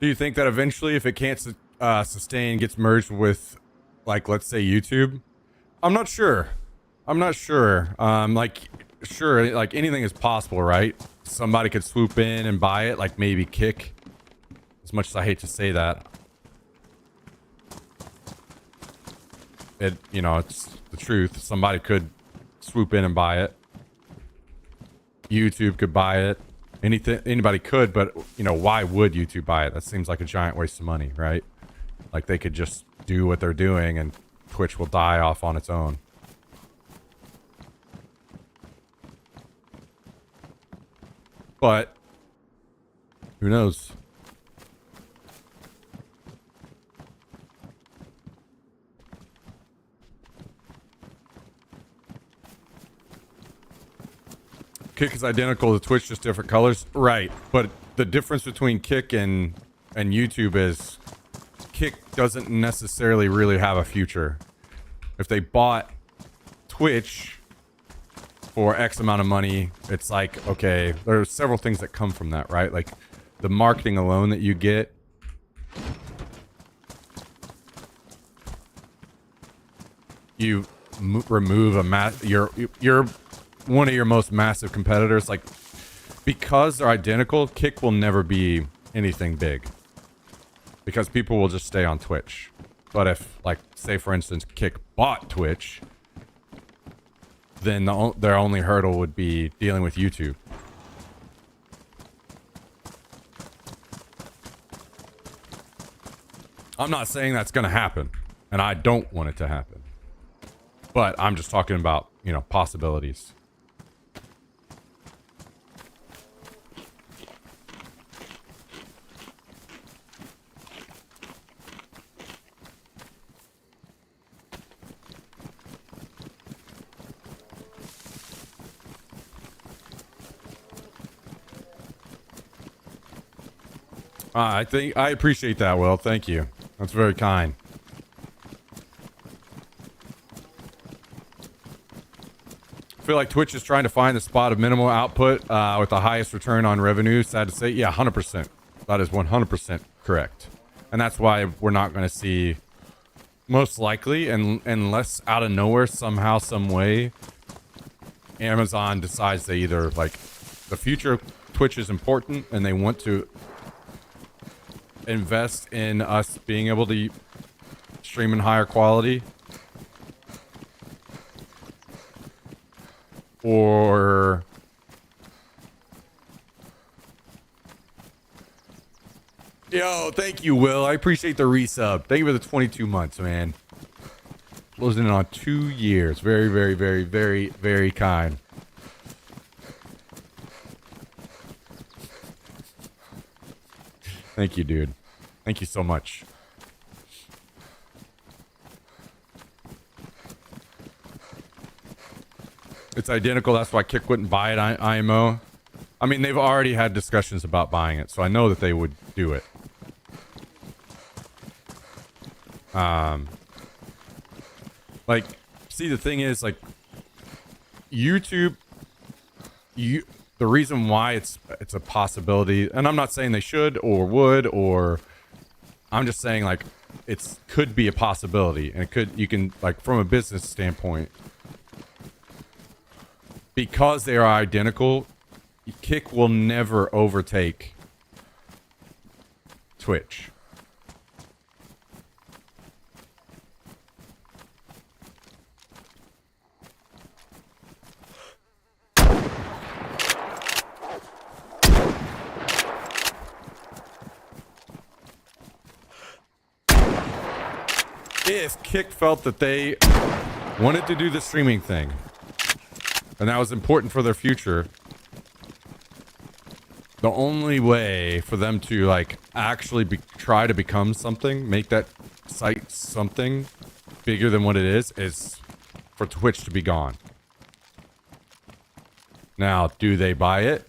Speaker 1: Do you think that eventually, if it can't sustain, gets merged with, like, let's say YouTube? I'm not sure. Sure, like anything is possible, right? Somebody could swoop in and buy it, like maybe Kick. As much as I hate to say that, it's the truth. Somebody could swoop in and buy it. YouTube could buy it. Anybody could, but why would YouTube buy it? That seems like a giant waste of money, right? Like they could just do what they're doing and Twitch will die off on its own. But who knows? Kick is identical to Twitch, just different colors. Right. But the difference between Kick and YouTube is Kick doesn't necessarily really have a future. If they bought Twitch for X amount of money, it's like, okay, there's several things that come from that, right? Like the marketing alone that you get. You remove you're one of your most massive competitors. Like, because they're identical, Kick will never be anything big because people will just stay on Twitch. But if, like, say for instance, Kick bought Twitch, then their only hurdle would be dealing with YouTube. I'm not saying that's going to happen, and I don't want it to happen. But I'm just talking about, you know, possibilities. I appreciate that, Will. Thank you. That's very kind. I feel like Twitch is trying to find the spot of minimal output with the highest return on revenue. Sad to say. Yeah, 100%. That is 100% correct. And that's why we're not going to see, most likely, unless out of nowhere, somehow, some way, Amazon decides they either, like, the future of Twitch is important and they want to invest in us being able to stream in higher quality, or yo, thank you, Will. I appreciate the resub. Thank you for the 22 months, man. Closing in on 2 years. Very, very, very, very, very kind. Thank you, dude. Thank you so much. It's identical. That's why Kick wouldn't buy it, IMO. I mean, they've already had discussions about buying it, so I know that they would do it. Like, see, the thing is, like, YouTube, the reason why it's a possibility, and I'm not saying they should or would, or I'm just saying, like, it could be a possibility, and you can, like, from a business standpoint, because they are identical, Kick will never overtake Twitch. If Kick felt that they wanted to do the streaming thing, and that was important for their future, the only way for them to, like, actually try to become something, make that site something bigger than what it is for Twitch to be gone. Now, do they buy it?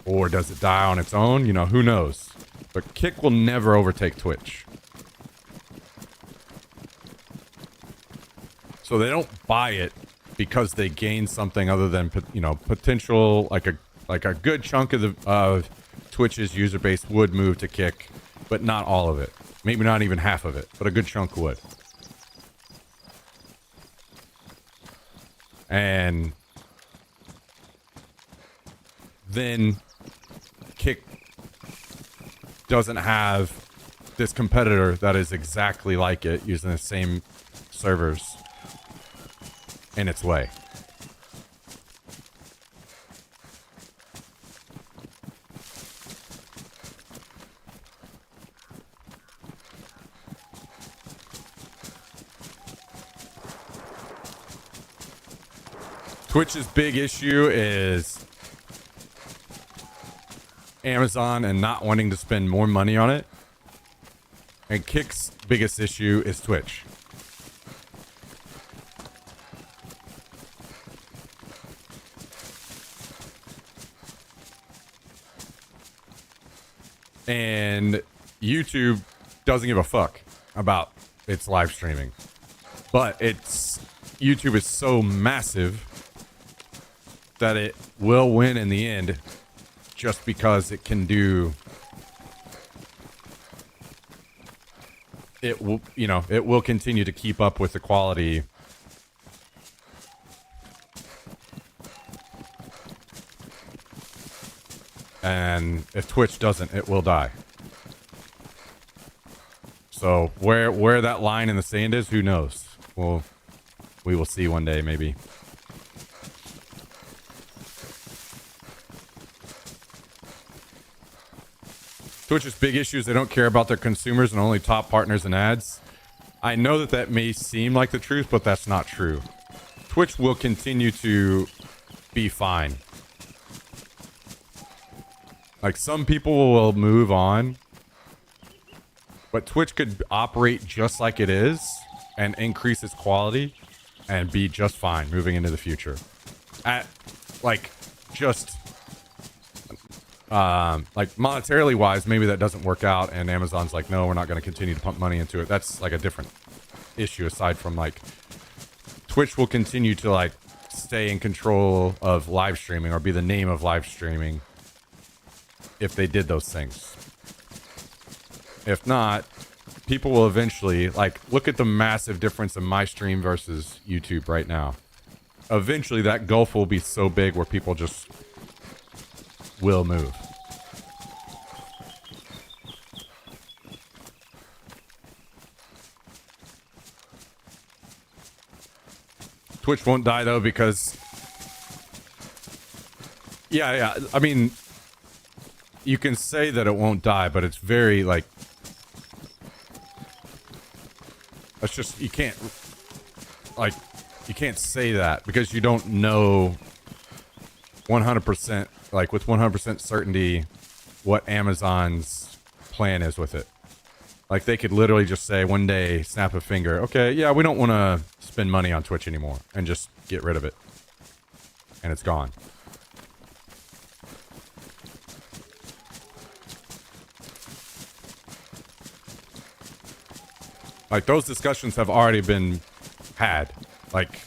Speaker 1: Or does it die on its own? You know, who knows? But Kick will never overtake Twitch. So they don't buy it because they gain something other than, you know, potential, like a good chunk of Twitch's user base would move to Kick, but not all of it. Maybe not even half of it, but a good chunk would. And then Kick doesn't have this competitor that is exactly like it using the same servers in its way. Twitch's big issue is Amazon and not wanting to spend more money on it. And Kick's biggest issue is Twitch. And YouTube doesn't give a fuck about its live streaming. But YouTube is so massive that it will win in the end just because it can do it will, it will continue to keep up with the quality. And if Twitch doesn't, it will die. So where that line in the sand is, who knows? Well, we will see one day, maybe. Twitch's big issue is they don't care about their consumers and only top partners and ads. I know that may seem like the truth, but that's not true. Twitch will continue to be fine. Like, some people will move on, but Twitch could operate just like it is and increase its quality and be just fine moving into the future. Like monetarily wise, maybe that doesn't work out and Amazon's like, no, we're not going to continue to pump money into it. That's like a different issue aside from like Twitch will continue to like stay in control of live streaming or be the name of live streaming if they did those things. If not, people will eventually, like, look at the massive difference in my stream versus YouTube right now. Eventually that gulf will be so big where people just will move. Twitch won't die though because yeah, I mean, you can say that it won't die, but it's very like, it's just, you can't say that because you don't know 100%, like with 100% certainty what Amazon's plan is with it. Like, they could literally just say one day, snap a finger, okay, yeah, we don't want to spend money on Twitch anymore, and just get rid of it. And it's gone. Like, those discussions have already been had. Like,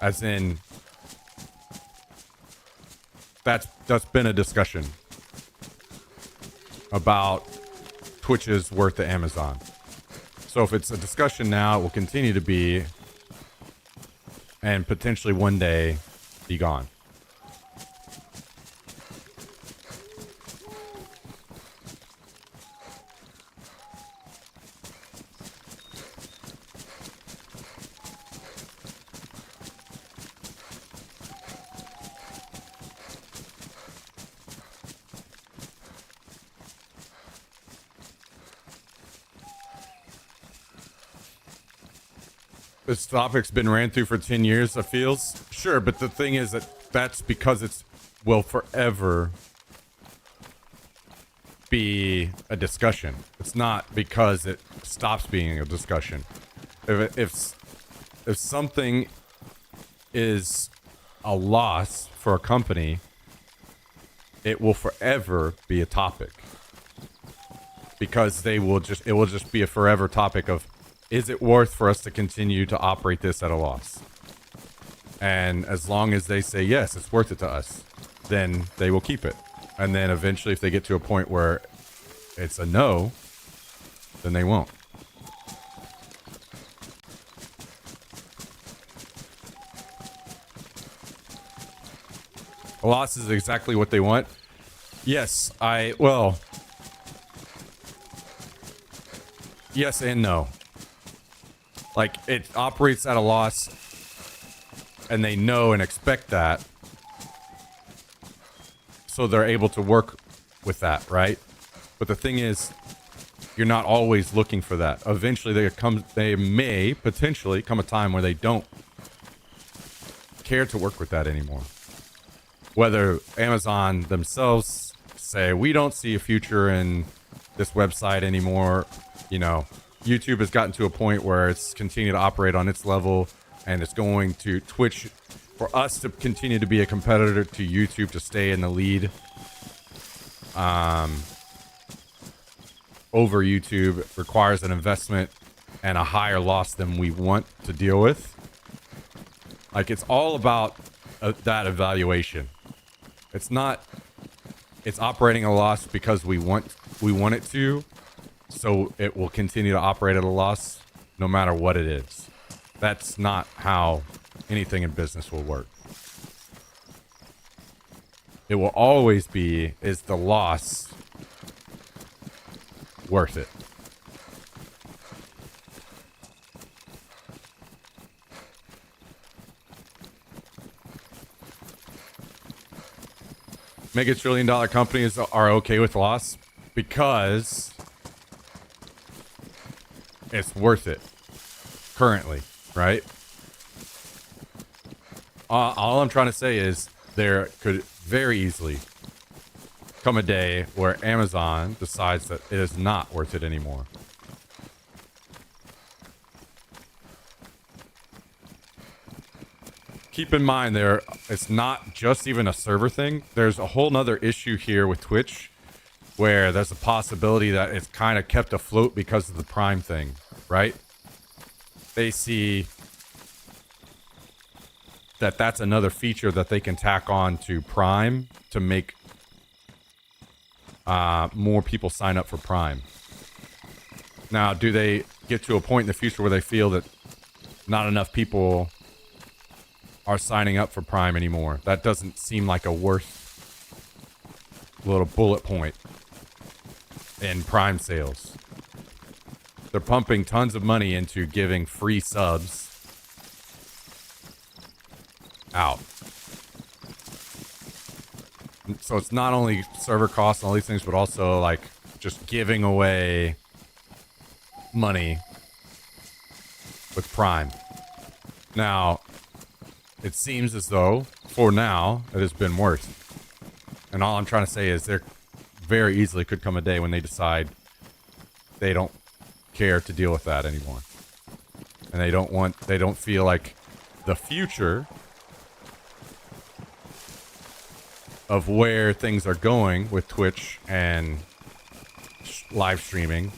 Speaker 1: as in, that's been a discussion about Twitch's worth to Amazon. So if it's a discussion now, it will continue to be, and potentially one day be gone. This topic's been ran through for 10 years, it feels. Sure, but the thing is that that's because it will forever be a discussion. It's not because it stops being a discussion. If something is a loss for a company, it will forever be a topic. Because it will just be a forever topic of, is it worth for us to continue to operate this at a loss? And as long as they say, yes, it's worth it to us, then they will keep it. And then eventually, if they get to a point where it's a no, then they won't. A loss is exactly what they want. Yes, yes and no. Like, it operates at a loss, and they know and expect that, so they're able to work with that, right? But the thing is, you're not always looking for that. Eventually, they may potentially come a time where they don't care to work with that anymore. Whether Amazon themselves say, we don't see a future in this website anymore, YouTube has gotten to a point where it's continued to operate on its level, and it's going to Twitch for us to continue to be a competitor to YouTube to stay in the lead. over YouTube requires an investment and a higher loss than we want to deal with. Like, it's all about that evaluation. It's not, it's operating a loss because we want it to, so it will continue to operate at a loss no matter what it is. That's not how anything in business will work. It will always be, is the loss worth it? Mega trillion-dollar companies are okay with loss because it's worth it currently, right? All I'm trying to say is there could very easily come a day where Amazon decides that it is not worth it anymore. Keep in mind it's not just even a server thing. There's a whole nother issue here with Twitch where there's a possibility that it's kind of kept afloat because of the Prime thing, right? They see that that's another feature that they can tack on to Prime to make more people sign up for Prime. Now, do they get to a point in the future where they feel that not enough people are signing up for Prime anymore? That doesn't seem like a worth little bullet point in Prime sales. They're pumping tons of money into giving free subs out. So it's not only server costs and all these things, but also like just giving away money with Prime. Now, it seems as though, for now, it has been worth. And all I'm trying to say is there very easily could come a day when they decide they don't care to deal with that anymore. And they don't feel like the future of where things are going with Twitch and live streaming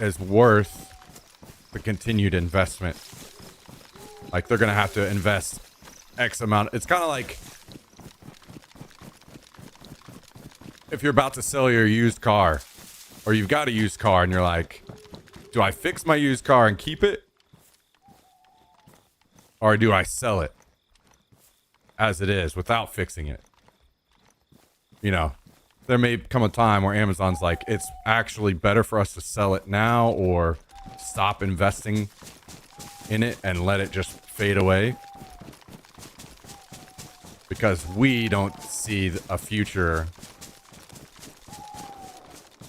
Speaker 1: is worth the continued investment. Like, they're going to have to invest X amount. It's kind of like if you're about to sell your used car, or you've got a used car and you're like, do I fix my used car and keep it? Or do I sell it as it is without fixing it? You know, there may come a time where Amazon's like, it's actually better for us to sell it now or stop investing in it and let it just fade away, because we don't see a future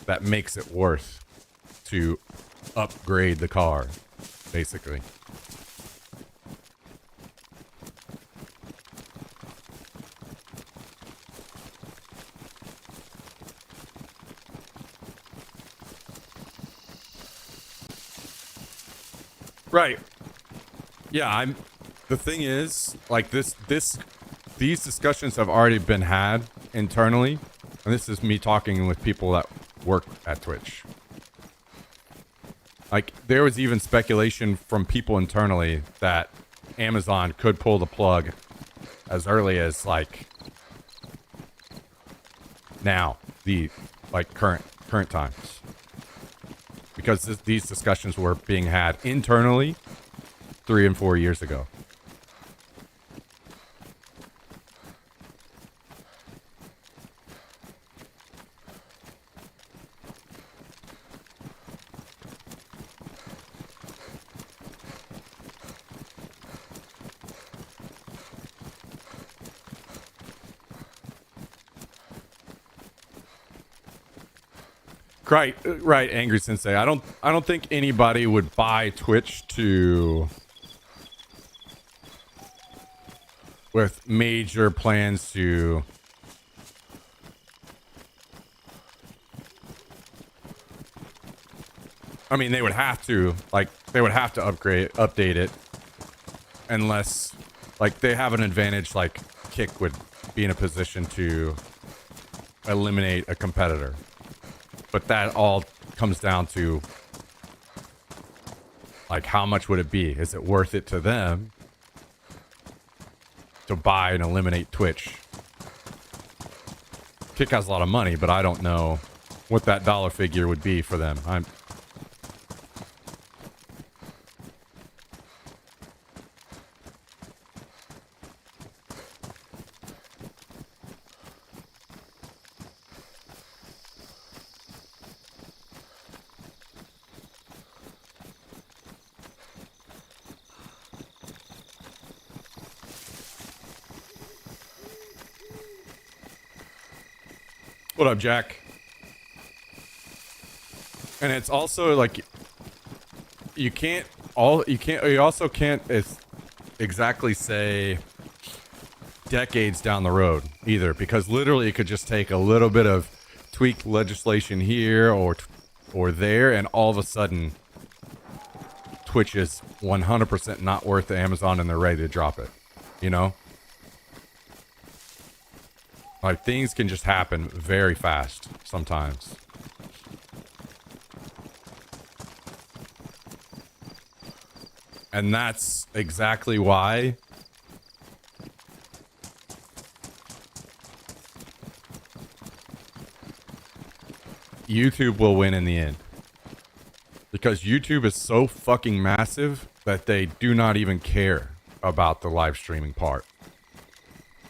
Speaker 1: that makes it worth to upgrade the car, basically. Right. Yeah, the thing is, like, these discussions have already been had internally, and this is me talking with people that work at Twitch. Like, there was even speculation from people internally that Amazon could pull the plug as early as, like, now, current times. Because these discussions were being had internally 3 and 4 years ago. Right, Angry Sensei. I don't think anybody would buy Twitch with major plans to I mean, they would have to update it unless, like, they have an advantage, like Kick would be in a position to eliminate a competitor. But that all comes down to, like, how much would it be? Is it worth it to them to buy and eliminate Twitch? Kick has a lot of money, but I don't know what that dollar figure would be for them. What up, Jack? And it's also like you also can't exactly say decades down the road either, because literally it could just take a little bit of tweaked legislation here or there, and all of a sudden Twitch is 100% not worth Amazon and they're ready to drop it, you know? Like, things can just happen very fast sometimes. And that's exactly why YouTube will win in the end. Because YouTube is so fucking massive that they do not even care about the live streaming part.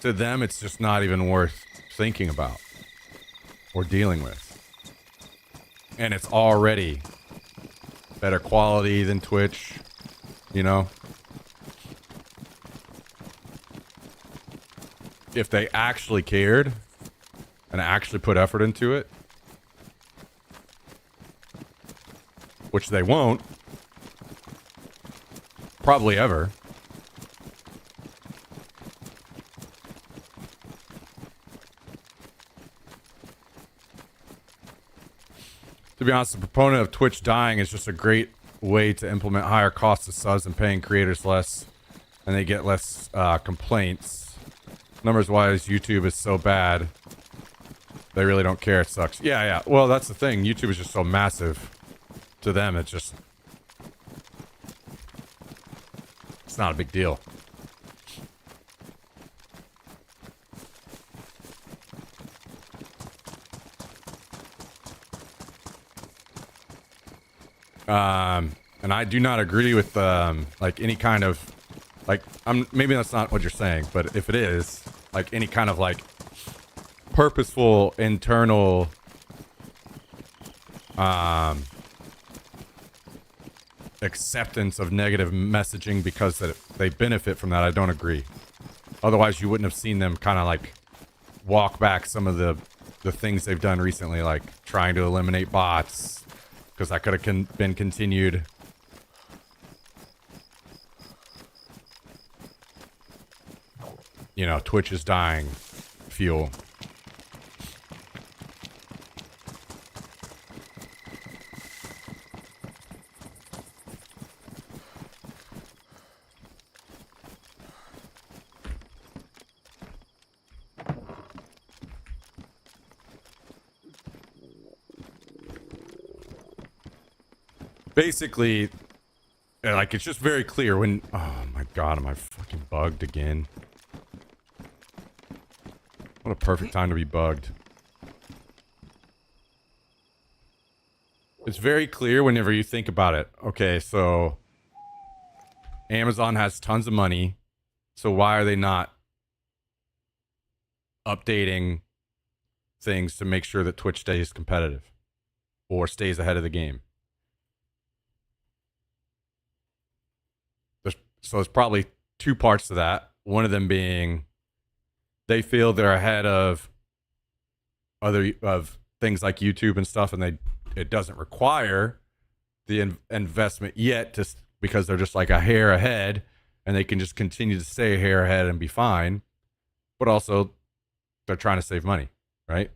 Speaker 1: To them, it's just not even worth thinking about or dealing with. And it's already better quality than Twitch, you know? If they actually cared and actually put effort into it, which they won't, probably ever. To be honest, the proponent of Twitch dying is just a great way to implement higher costs of subs and paying creators less, and they get less complaints. Numbers-wise, YouTube is so bad. They really don't care. It sucks. Yeah. Well, that's the thing. YouTube is just so massive. To them, it's not a big deal. And I do not agree with like any kind of like maybe that's not what you're saying, but if it is, like any kind of like purposeful internal acceptance of negative messaging because that they benefit from that, I don't agree. Otherwise, you wouldn't have seen them kind of like walk back some of the things they've done recently, like trying to eliminate bots, because that could have been continued. You know, Twitch is dying fuel. Basically, like, it's just very clear when... Oh my god, am I fucking bugged again? What a perfect time to be bugged. It's very clear whenever you think about it. Okay, so... Amazon has tons of money, so why are they not updating things to make sure that Twitch stays competitive? Or stays ahead of the game? So there's probably two parts to that. One of them being they feel they're ahead of things like YouTube and stuff, and it doesn't require the investment yet because they're just like a hair ahead, and they can just continue to stay a hair ahead and be fine. But also, they're trying to save money, right?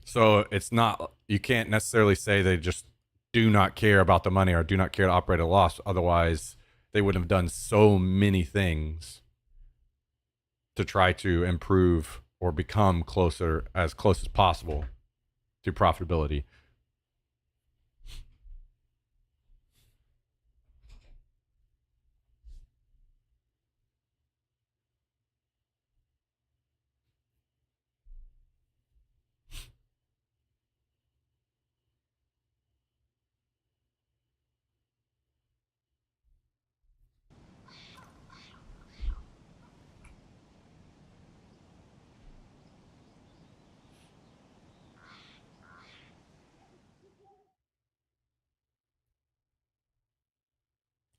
Speaker 1: So it's not, you can't necessarily say they just do not care about the money or do not care to operate at a loss. Otherwise, they would have done so many things to try to improve or become closer, as close as possible to profitability.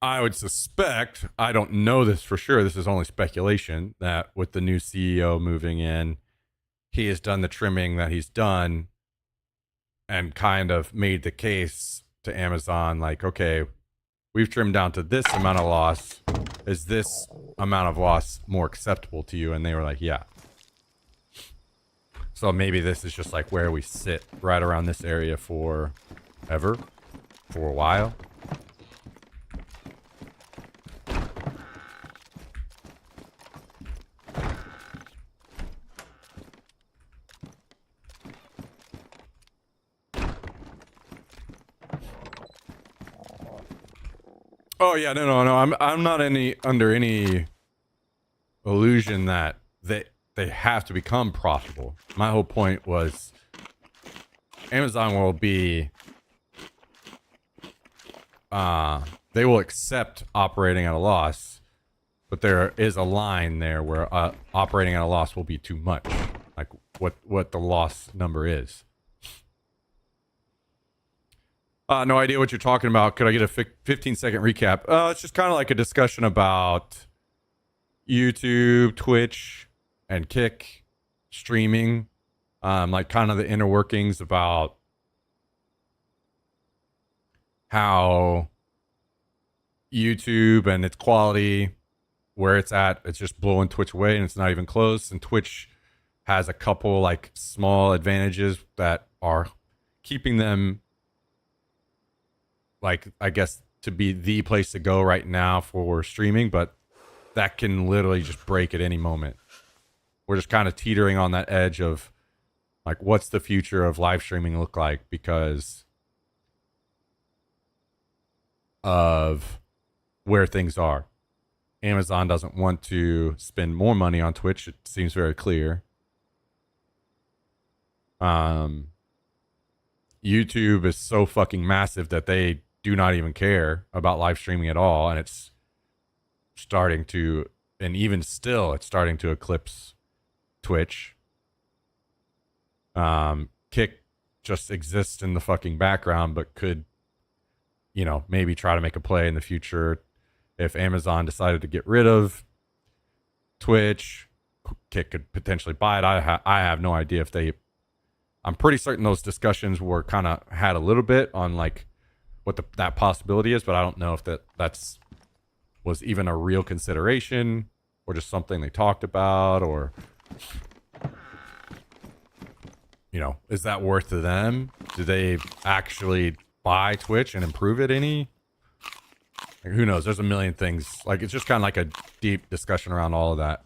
Speaker 1: I would suspect, I don't know this for sure, this is only speculation, that with the new CEO moving in, he has done the trimming that he's done and kind of made the case to Amazon like, okay, we've trimmed down to this amount of loss. Is this amount of loss more acceptable to you? And they were like, yeah. So maybe this is just like where we sit right around this area for a while. Oh yeah, no. I'm not under any illusion that they have to become profitable. My whole point was Amazon will be they will accept operating at a loss, but there is a line there where operating at a loss will be too much. Like what the loss number is. No idea what you're talking about. Could I get a 15-second recap? It's just kind of like a discussion about YouTube, Twitch, and Kick streaming. Like kind of the inner workings about how YouTube and its quality, where it's at, it's just blowing Twitch away and it's not even close. And Twitch has a couple like small advantages that are keeping them, like, I guess, to be the place to go right now for streaming, but that can literally just break at any moment. We're just kind of teetering on that edge of like, what's the future of live streaming look like because of where things are. Amazon doesn't want to spend more money on Twitch. It seems very clear. YouTube is so fucking massive that they do not even care about live streaming at all. And it's starting to, and even still, it's starting to eclipse Twitch. Kick just exists in the fucking background, but could, maybe try to make a play in the future. If Amazon decided to get rid of Twitch, Kick could potentially buy it. I have no idea if they, I'm pretty certain those discussions were kind of had a little bit on like what that possibility is, but I don't know if that's was even a real consideration or just something they talked about, or is that worth to them? Do they actually buy Twitch and improve it any? Like, who knows? There's a million things. Like, it's just kind of like a deep discussion around all of that.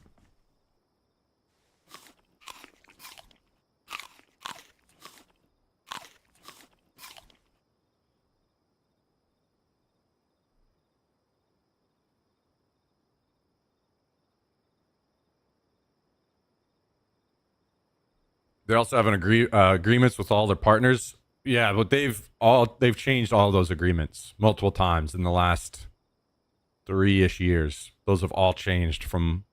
Speaker 1: They also have an agreements with all their partners. Yeah, but they've changed all those agreements multiple times in the last 3-ish years. Those have all changed from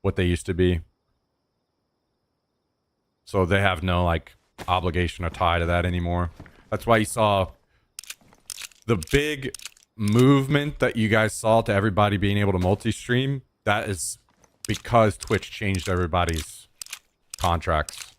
Speaker 1: what they used to be. So they have no like obligation or tie to that anymore. That's why you saw the big movement that you guys saw to everybody being able to multi-stream. That is because Twitch changed everybody's contracts.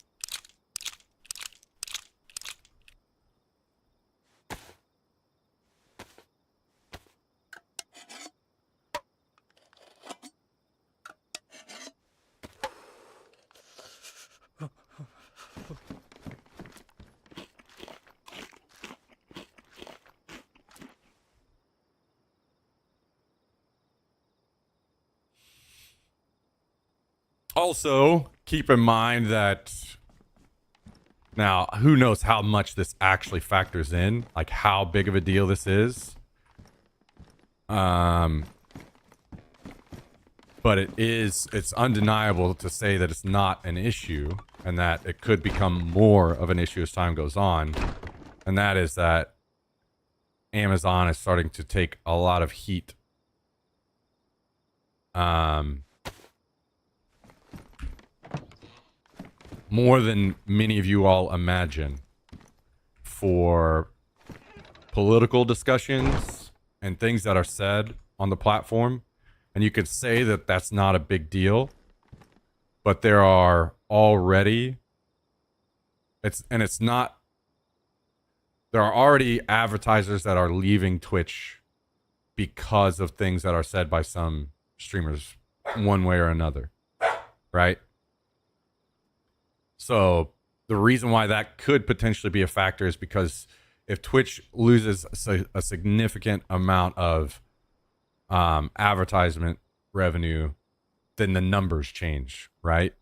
Speaker 1: Also, keep in mind that now, who knows how much this actually factors in, like how big of a deal this is. But it's undeniable to say that it's not an issue and that it could become more of an issue as time goes on. And that is that Amazon is starting to take a lot of heat. More than many of you all imagine for political discussions and things that are said on the platform. And you could say that that's not a big deal, but there are already there are already advertisers that are leaving Twitch because of things that are said by some streamers one way or another, right? So the reason why that could potentially be a factor is because if Twitch loses a significant amount of advertisement revenue, then the numbers change, right?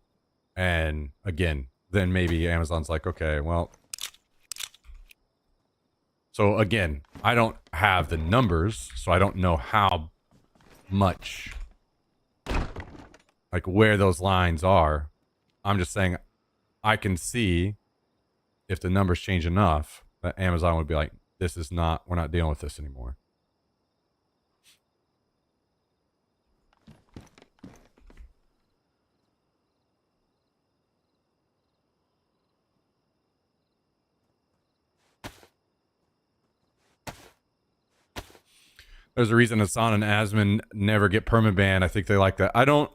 Speaker 1: And again, then maybe Amazon's like, okay, well. So again, I don't have the numbers, so I don't know how much, like where those lines are. I'm just saying I can see if the numbers change enough that Amazon would be like, this is not, we're not dealing with this anymore. There's a reason Hassan and Asman never get permabanned. I think they like that. I don't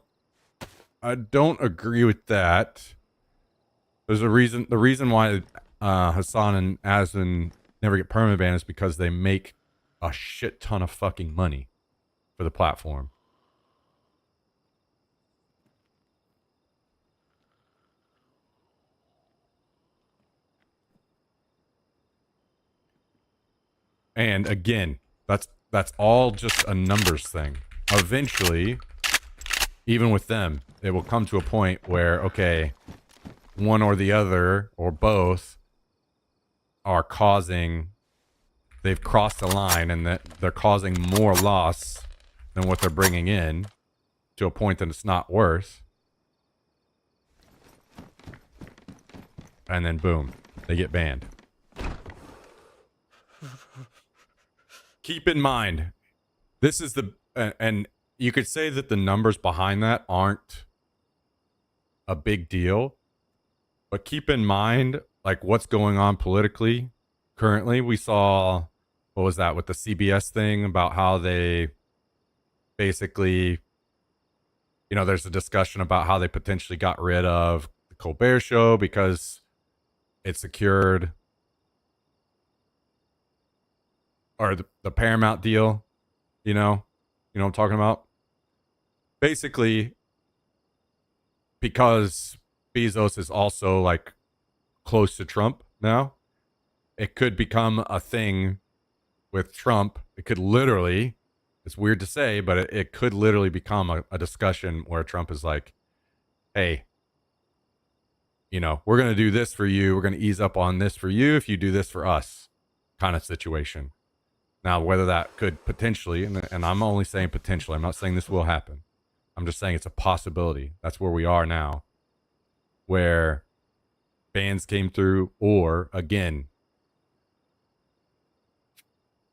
Speaker 1: agree with that. There's a reason. The reason why Hassan and Asman never get permabanned is because they make a shit ton of fucking money for the platform. And again, that's all just a numbers thing. Eventually, even with them, it will come to a point where, okay, one or the other or both are they've crossed the line and that they're causing more loss than what they're bringing in to a point that it's not worth. And then boom, they get banned. Keep in mind, this is and you could say that the numbers behind that aren't a big deal, but keep in mind, like what's going on politically currently. We saw, what was that with the CBS thing about how they basically, there's a discussion about how they potentially got rid of the Colbert Show because it secured, or the Paramount deal, you know what I'm talking about? Basically, because Bezos is also like close to Trump now, it could become a thing with Trump. It could literally, it's weird to say, but it could literally become a discussion where Trump is like, hey, we're going to do this for you. We're going to ease up on this for you if you do this for us, kind of situation. Now, whether that could potentially, and I'm only saying potentially, I'm not saying this will happen. I'm just saying it's a possibility. That's where we are now, where bans came through, or again,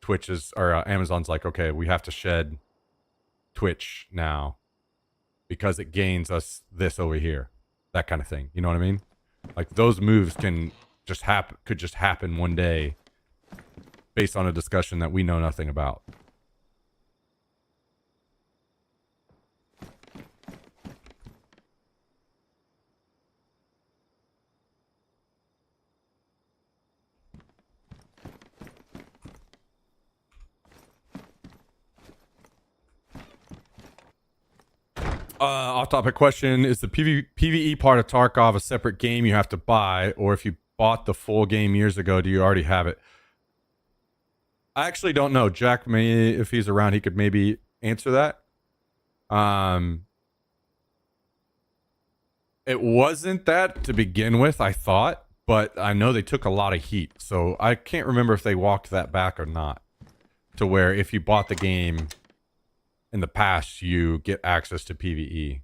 Speaker 1: Amazon's like, okay, we have to shed Twitch now because it gains us this over here, that kind of thing. You know what I mean? Like those moves could just happen one day based on a discussion that we know nothing about. Off-topic question: is the PvE part of Tarkov a separate game you have to buy, or if you bought the full game years ago, do you already have it? I actually don't know. Jack, if he's around, he could maybe answer that. It wasn't that to begin with, I thought, but I know they took a lot of heat, so I can't remember if they walked that back or not. To where if you bought the game in the past, you get access to PvE.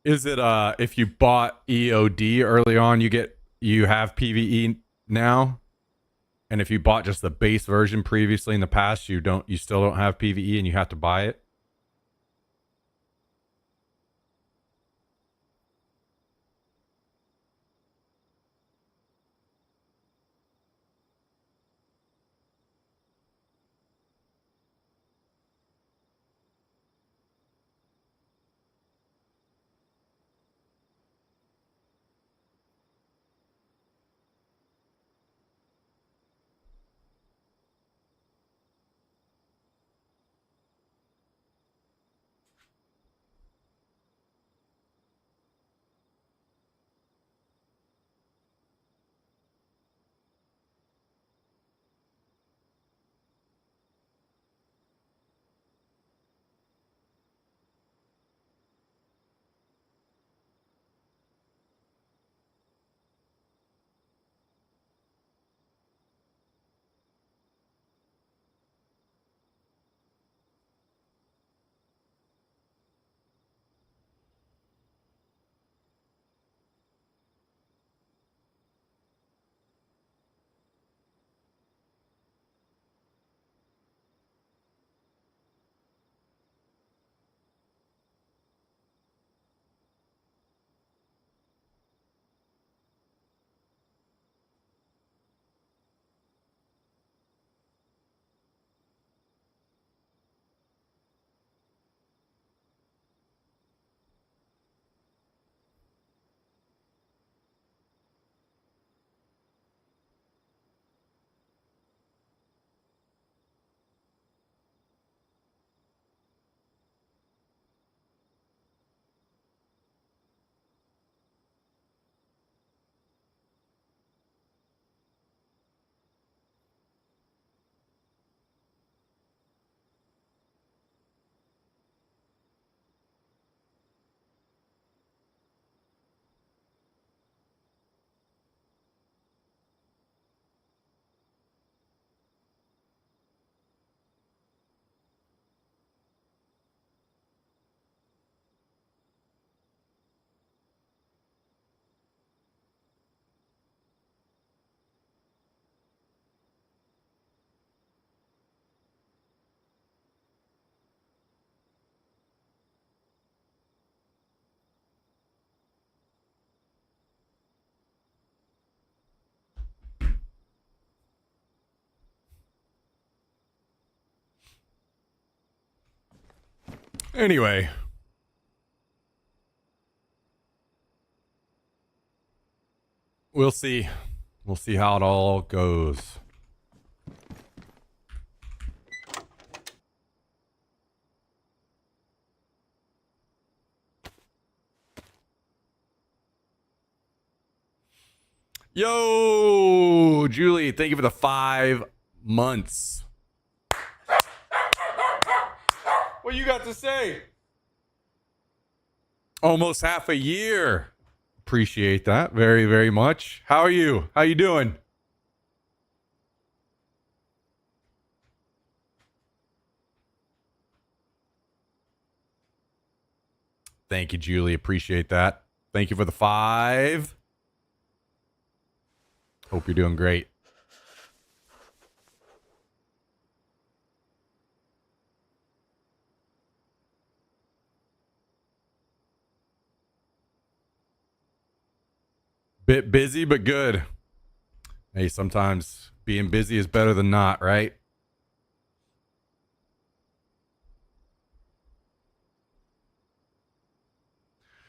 Speaker 1: Is it if you bought EOD early on, you have PvE now? And if you bought just the base version previously in the past, you still don't have PvE and you have to buy it? Anyway, we'll see. We'll see how it all goes. Yo, Julie, thank you for the 5 months. What you got to say? Almost half a year. Appreciate that very, very much. How are you? How you doing? Thank you, Julie. Appreciate that. Thank you for the 5. Hope you're doing great. Bit busy, but good. Hey, sometimes being busy is better than not, right?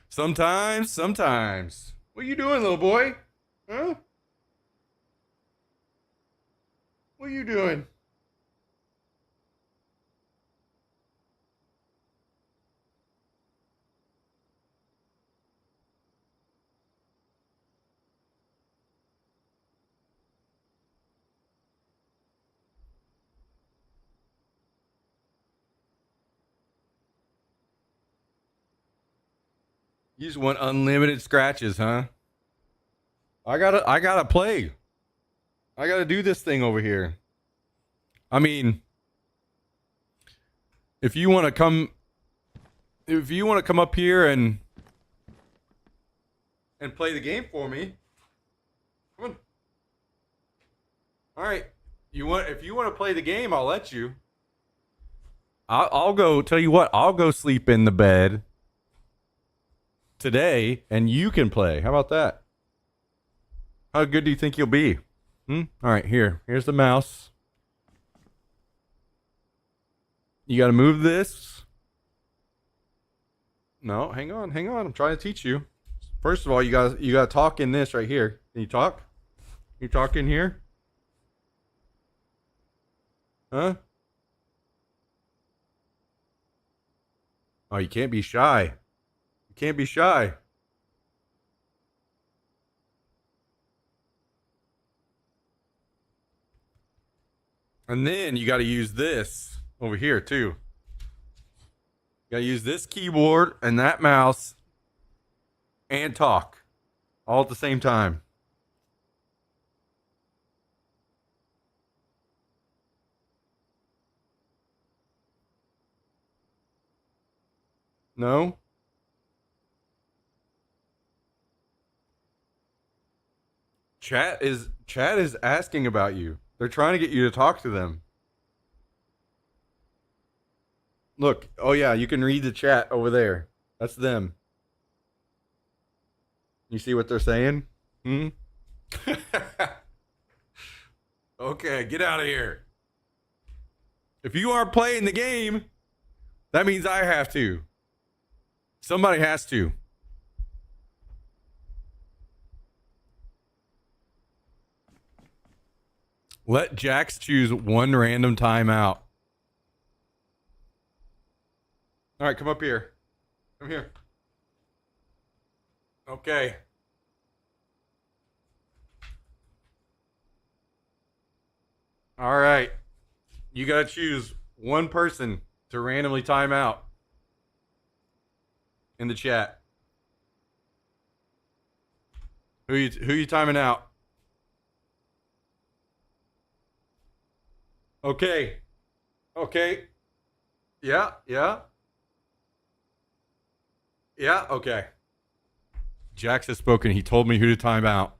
Speaker 1: Sometimes. What you doing, little boy? Huh? What you doing? You just want unlimited scratches, huh? I gotta play. I gotta do this thing over here. I mean, if you want to come, up here and play the game for me, come on. All right, if you want to play the game, I'll let you. I'll go. Tell you what, I'll go sleep in the bed today, and you can play. How about that? How good do you think you'll be? All right, here's the mouse. You got to move this. No, hang on. I'm trying to teach you. First of all, you got to talk in this right here. Can you talk? Can you talk in here? Huh? Oh, you can't be shy. You can't be shy. And then you got to use this over here too. You got to use this keyboard and that mouse and talk all at the same time. No? Chat is asking about you. They're trying to get you to talk to them. Look, oh yeah, you can read the chat over there. That's them. You see what they're saying? Okay, get out of here. If you aren't playing the game, that means I have to. Somebody has to. Let Jax choose one random timeout. All right, come up here. Come here. Okay. All right. You got to choose one person to randomly time out in the chat. Who you timing out? Okay. Yeah. Okay. Jax has spoken. He told me who to time out.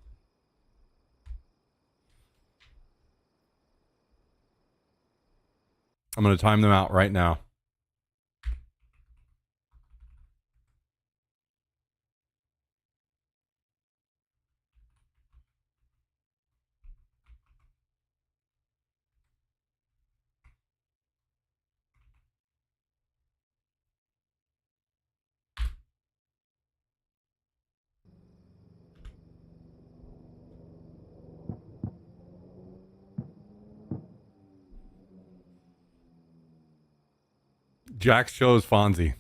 Speaker 1: I'm going to time them out right now. Jax chose Fonzie.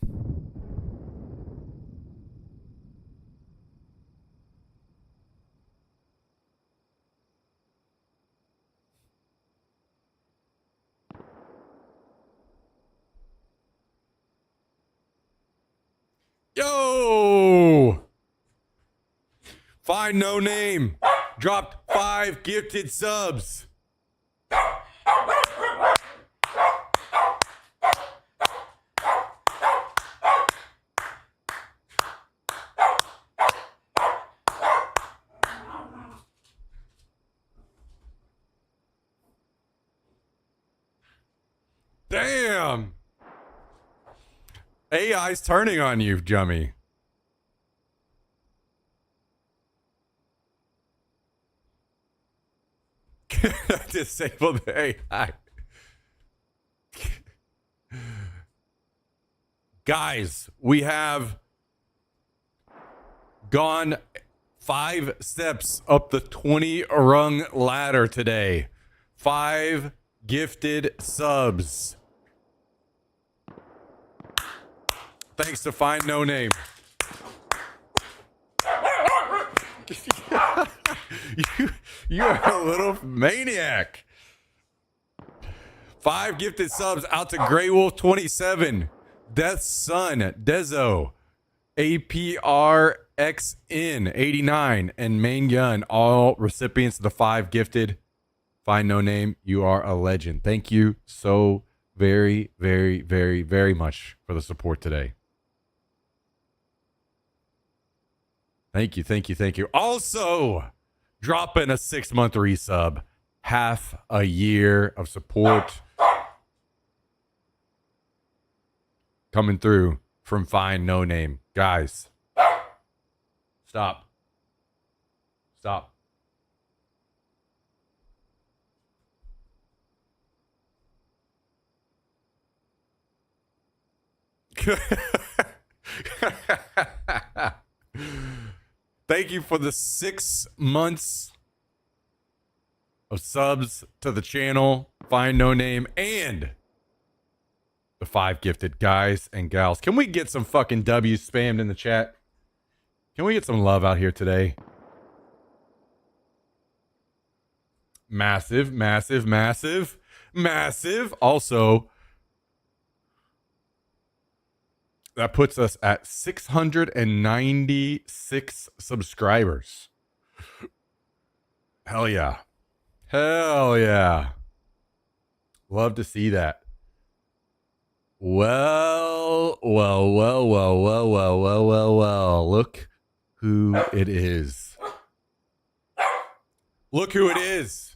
Speaker 1: Yo! Find no name. Dropped 5 gifted subs. Damn. AI's turning on you, Jummy. Disable the AI. Guys, we have gone 5 steps up the 20 rung ladder today. 5 gifted subs. Thanks to Find No Name. You are a little maniac. 5 gifted subs out to Grey Wolf 27, Death's Son, Dezo, APRXN89 and Main Gun, all recipients of the 5 gifted. Find No Name, you are a legend. Thank you so very, very, very, very much for the support today. Thank you, thank you, thank you. Also, dropping a 6-month resub, half a year of support coming through from Find No Name. Guys, stop. Stop. Thank you for the 6 months of subs to the channel, Find No Name, and the 5 gifted guys and gals. Can we get some fucking W's spammed in the chat? Can we get some love out here today? Massive, massive, massive, massive. Also, that puts us at 696 subscribers. Hell yeah. Hell yeah. Love to see that. Well. Look who it is. Look who it is.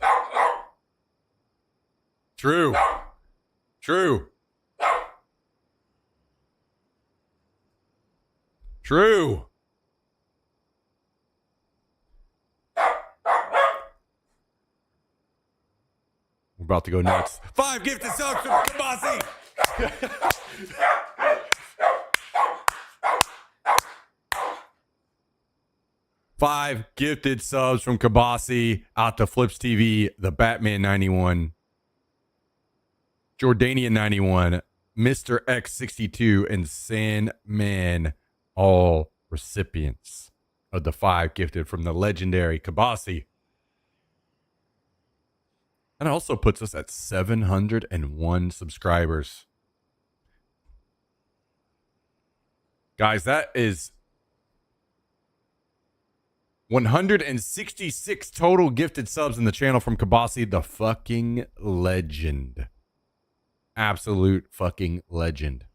Speaker 1: True. True. True. We're about to go nuts. 5 gifted subs from Kabasi. 5 gifted subs from Kabasi out to Flips TV, the Batman 91, Jordanian 91, Mr. X62, and Sandman, all recipients of the 5 gifted from the legendary Kabasi. And it also puts us at 701 subscribers. Guys, that is 166 total gifted subs in the channel from Kabasi, the fucking legend. Absolute fucking legend.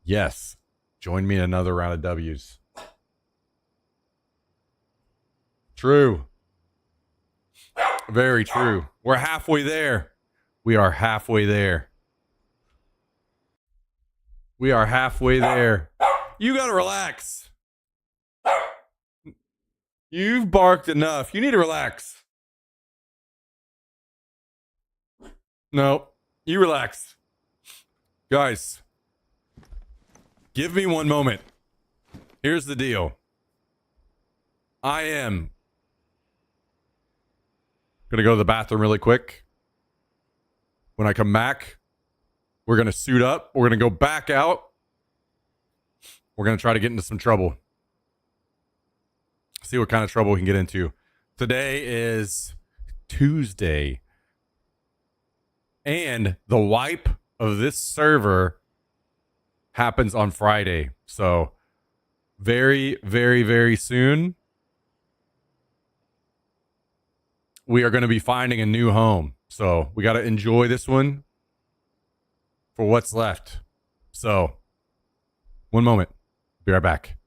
Speaker 1: Yes. Join me in another round of W's. True. Very true. We're halfway there. We are halfway there. We are halfway there. You gotta relax. You've barked enough. You need to relax. No, you relax. Guys, give me one moment. Here's the deal. I am going to go to the bathroom really quick. When I come back, we're going to suit up. We're going to go back out. We're going to try to get into some trouble. See what kind of trouble we can get into. Today is Tuesday. And the wipe of this server happens on Friday. So very, very, very soon, we are going to be finding a new home. So we got to enjoy this one for what's left. So one moment. Be right back.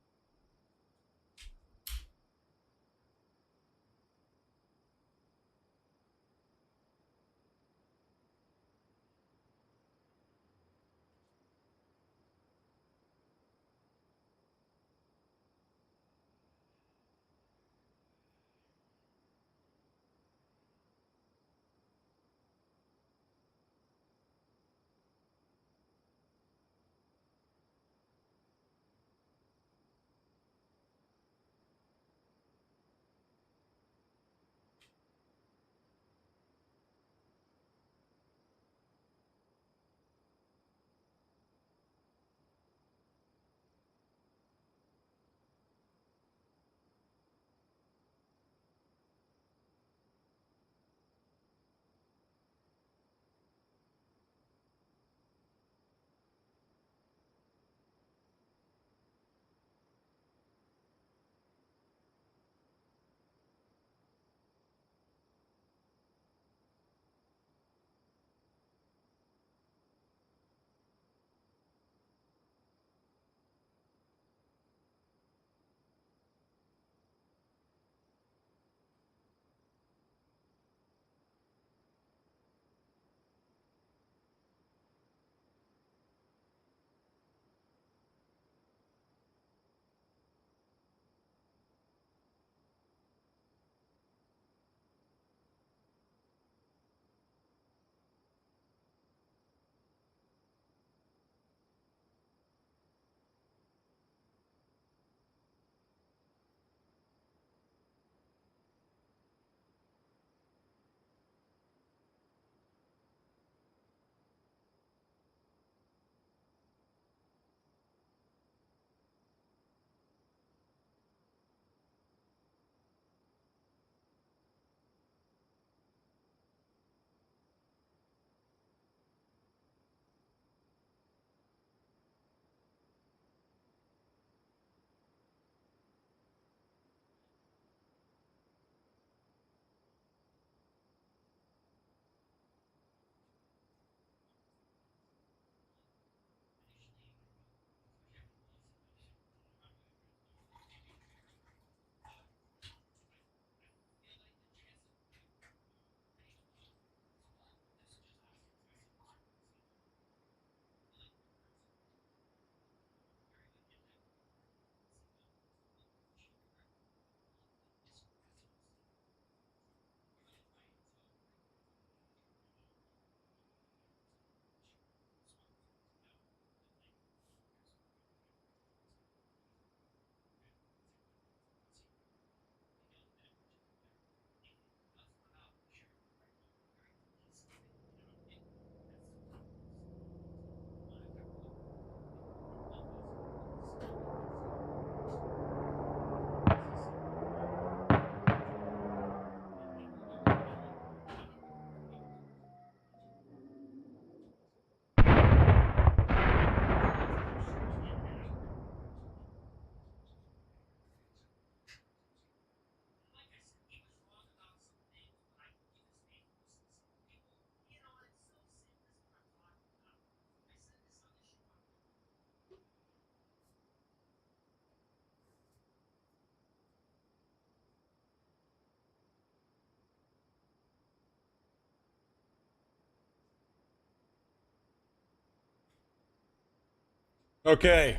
Speaker 1: Okay.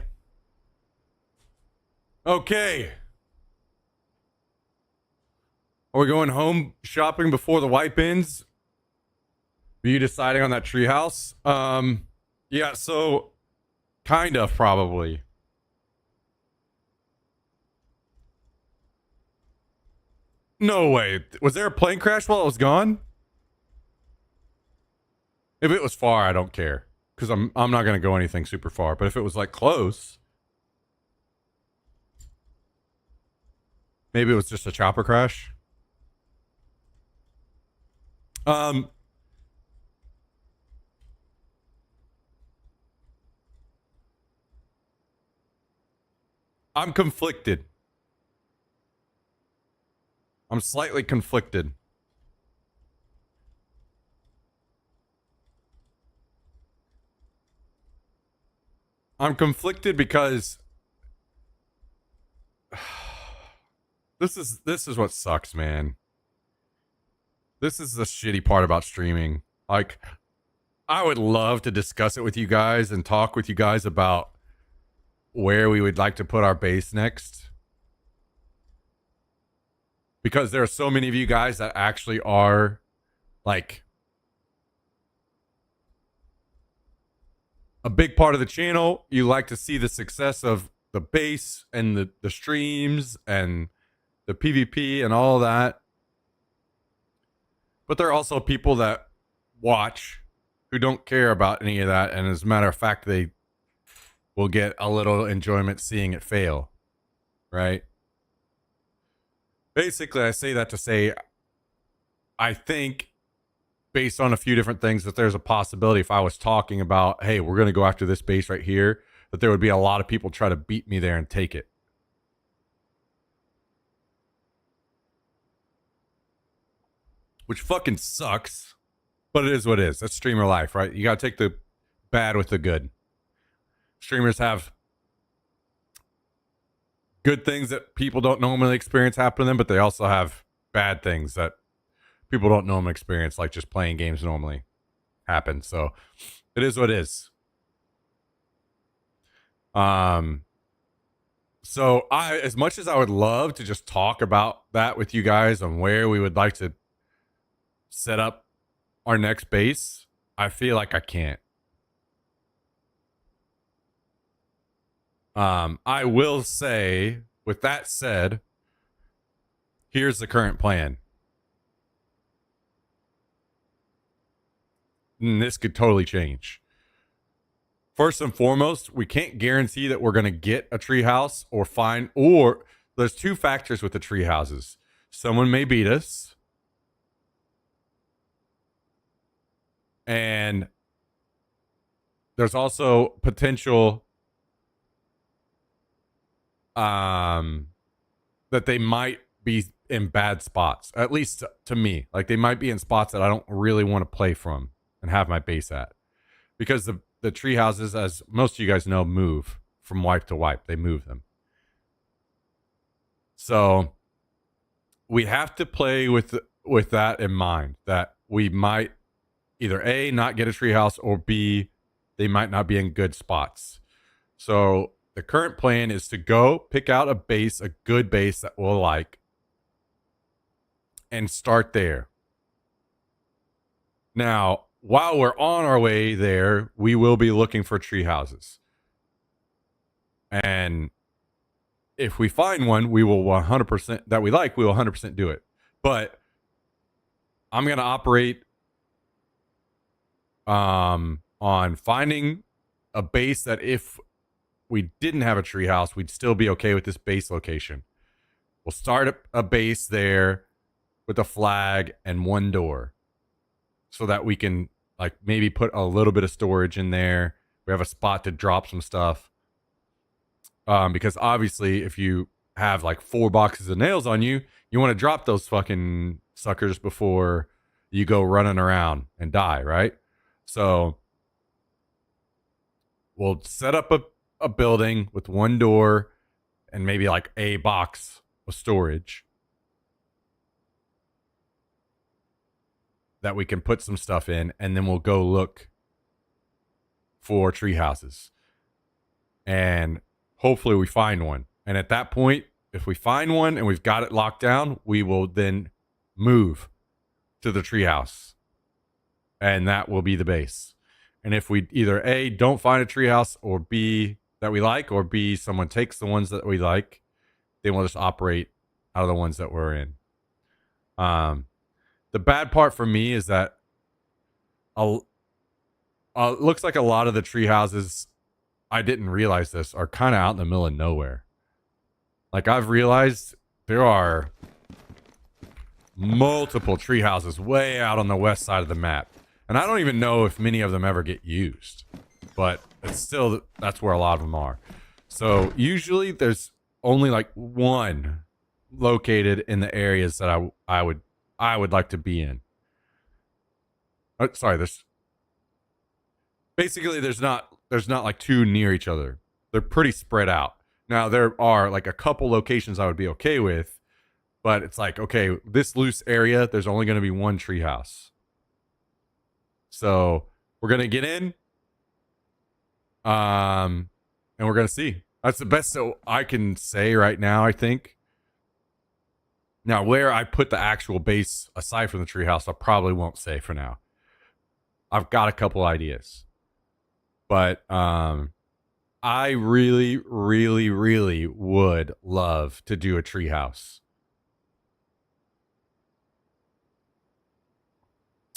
Speaker 1: Okay. Are we going home shopping before the wipe ends? Are you deciding on that treehouse? Yeah, so kind of probably. No way. Was there a plane crash while it was gone? If it was far, I don't care. Because I'm not gonna go anything super far. But if it was like close, maybe it was just a chopper crash. Um, I'm conflicted. I'm slightly conflicted. I'm conflicted because this is what sucks, man. This is the shitty part about streaming. Like, I would love to discuss it with you guys and talk with you guys about where we would like to put our base next. Because there are so many of you guys that actually are like a big part of the channel. You like to see the success of the base and the streams and the PvP and all that. But there are also people that watch who don't care about any of that. And as a matter of fact, they will get a little enjoyment seeing it fail. Right? Basically, I say that to say, I think based on a few different things that there's a possibility if I was talking about, hey, we're going to go after this base right here, that there would be a lot of people try to beat me there and take it. Which fucking sucks, but it is what it is. That's streamer life, right? You got to take the bad with the good. Streamers have good things that people don't normally experience happen to them, but they also have bad things that people don't normally experience, like just playing games normally happen. So it is what it is. So as much as I would love to just talk about that with you guys on where we would like to set up our next base, I feel like I can't. I will say, with that said, here's the current plan. And this could totally change. First and foremost, we can't guarantee that we're going to get a treehouse or there's two factors with the tree houses. Someone may beat us, and there's also potential that they might be in bad spots, at least to me. Like, they might be in spots that I don't really want to play from and have my base at, because the tree houses, as most of you guys know, move from wipe to wipe. They move them. So we have to play with that in mind, that we might either A, not get a treehouse, or B, they might not be in good spots. So the current plan is to go pick out a base, a good base that we'll like, and start there. Now, while we're on our way there, we will be looking for tree houses. And if we find one, we will 100% that we like, we will 100% do it. But I'm going to operate on finding a base that if we didn't have a treehouse, we'd still be okay with this base location. We'll start a base there with a flag and one door, so that we can like maybe put a little bit of storage in there. We have a spot to drop some stuff. Because obviously, if you have like 4 boxes of nails on you, you want to drop those fucking suckers before you go running around and die, right? So we'll set up a building with one door and maybe like a box of storage that we can put some stuff in, and then we'll go look for tree houses. and hopefully we find one. And at that point, if we find one and we've got it locked down, we will then move to the treehouse, and that will be the base. And if we either A, don't find a treehouse, or B, that we like, or B, someone takes the ones that we like, then we'll just operate out of the ones that we're in. The bad part for me is that looks like a lot of the tree houses, I didn't realize this, are kind of out in the middle of nowhere. Like, I've realized there are multiple tree houses way out on the west side of the map. And I don't even know if many of them ever get used. But it's still, that's where a lot of them are. So usually there's only like one located in the areas that I would like to be in. Sorry, there's not like two near each other. They're pretty spread out. Now there are like a couple locations I would be okay with, but it's like, okay, this loose area, there's only going to be one treehouse. So we're going to get in, and we're going to see. That's the best that I can say right now, I think. Now, where I put the actual base aside from the treehouse, I probably won't say for now. I've got a couple ideas. But I really, really, really would love to do a treehouse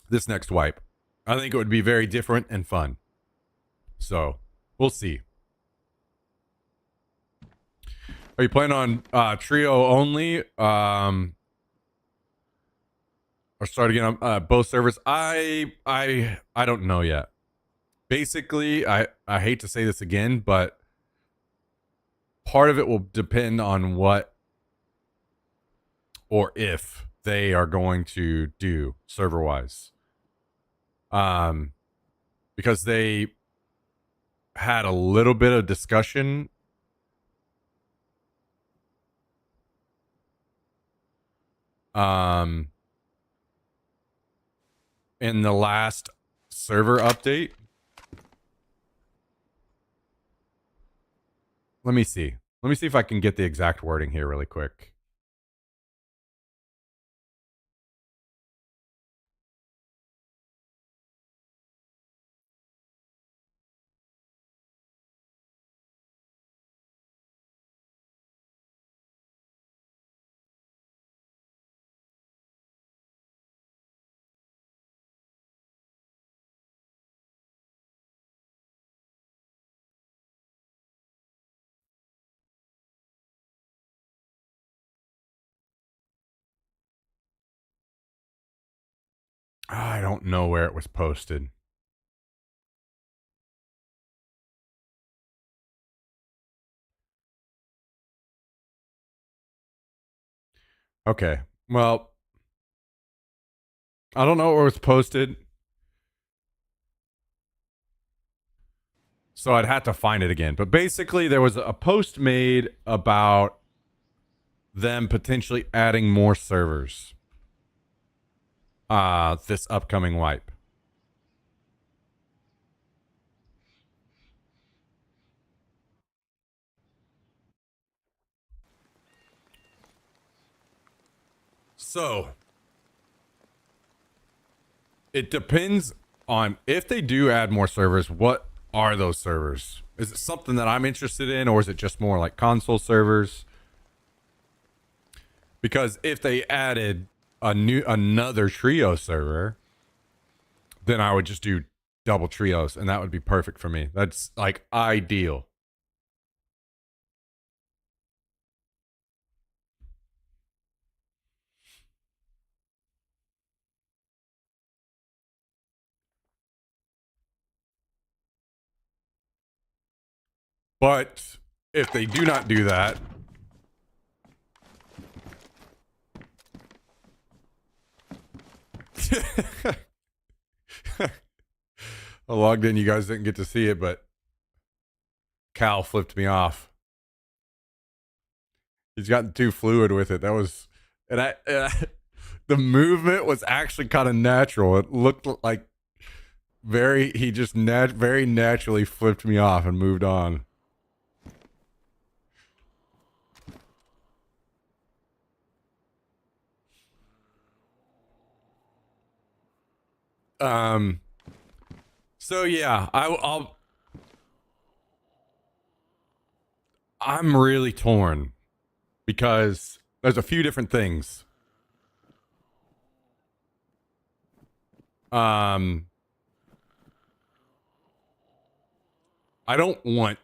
Speaker 1: this next wipe. I think it would be very different and fun. So, we'll see. Are you planning on trio only? Or start again on both servers? I don't know yet. Basically, I hate to say this again, but part of it will depend on what or if they are going to do server-wise. Because they had a little bit of discussion in the last server update. Let me see if I can get the exact wording here really quick. I don't know where it was posted. Okay. Well, I don't know where it was posted. So I'd have to find it again. But basically, there was a post made about them potentially adding more servers this upcoming wipe. So it depends on if they do add more servers, what are those servers? Is it something that I'm interested in, or is it just more like console servers? Because if they added another trio server, then I would just do double trios, and that would be perfect for me. That's like ideal. But if they do not do that, I logged in. You guys didn't get to see it, but Cal flipped me off. He's gotten too fluid with it. That was, and the movement was actually kind of natural. It looked like he just very naturally flipped me off and moved on. So yeah, I'm really torn because there's a few different things. I don't want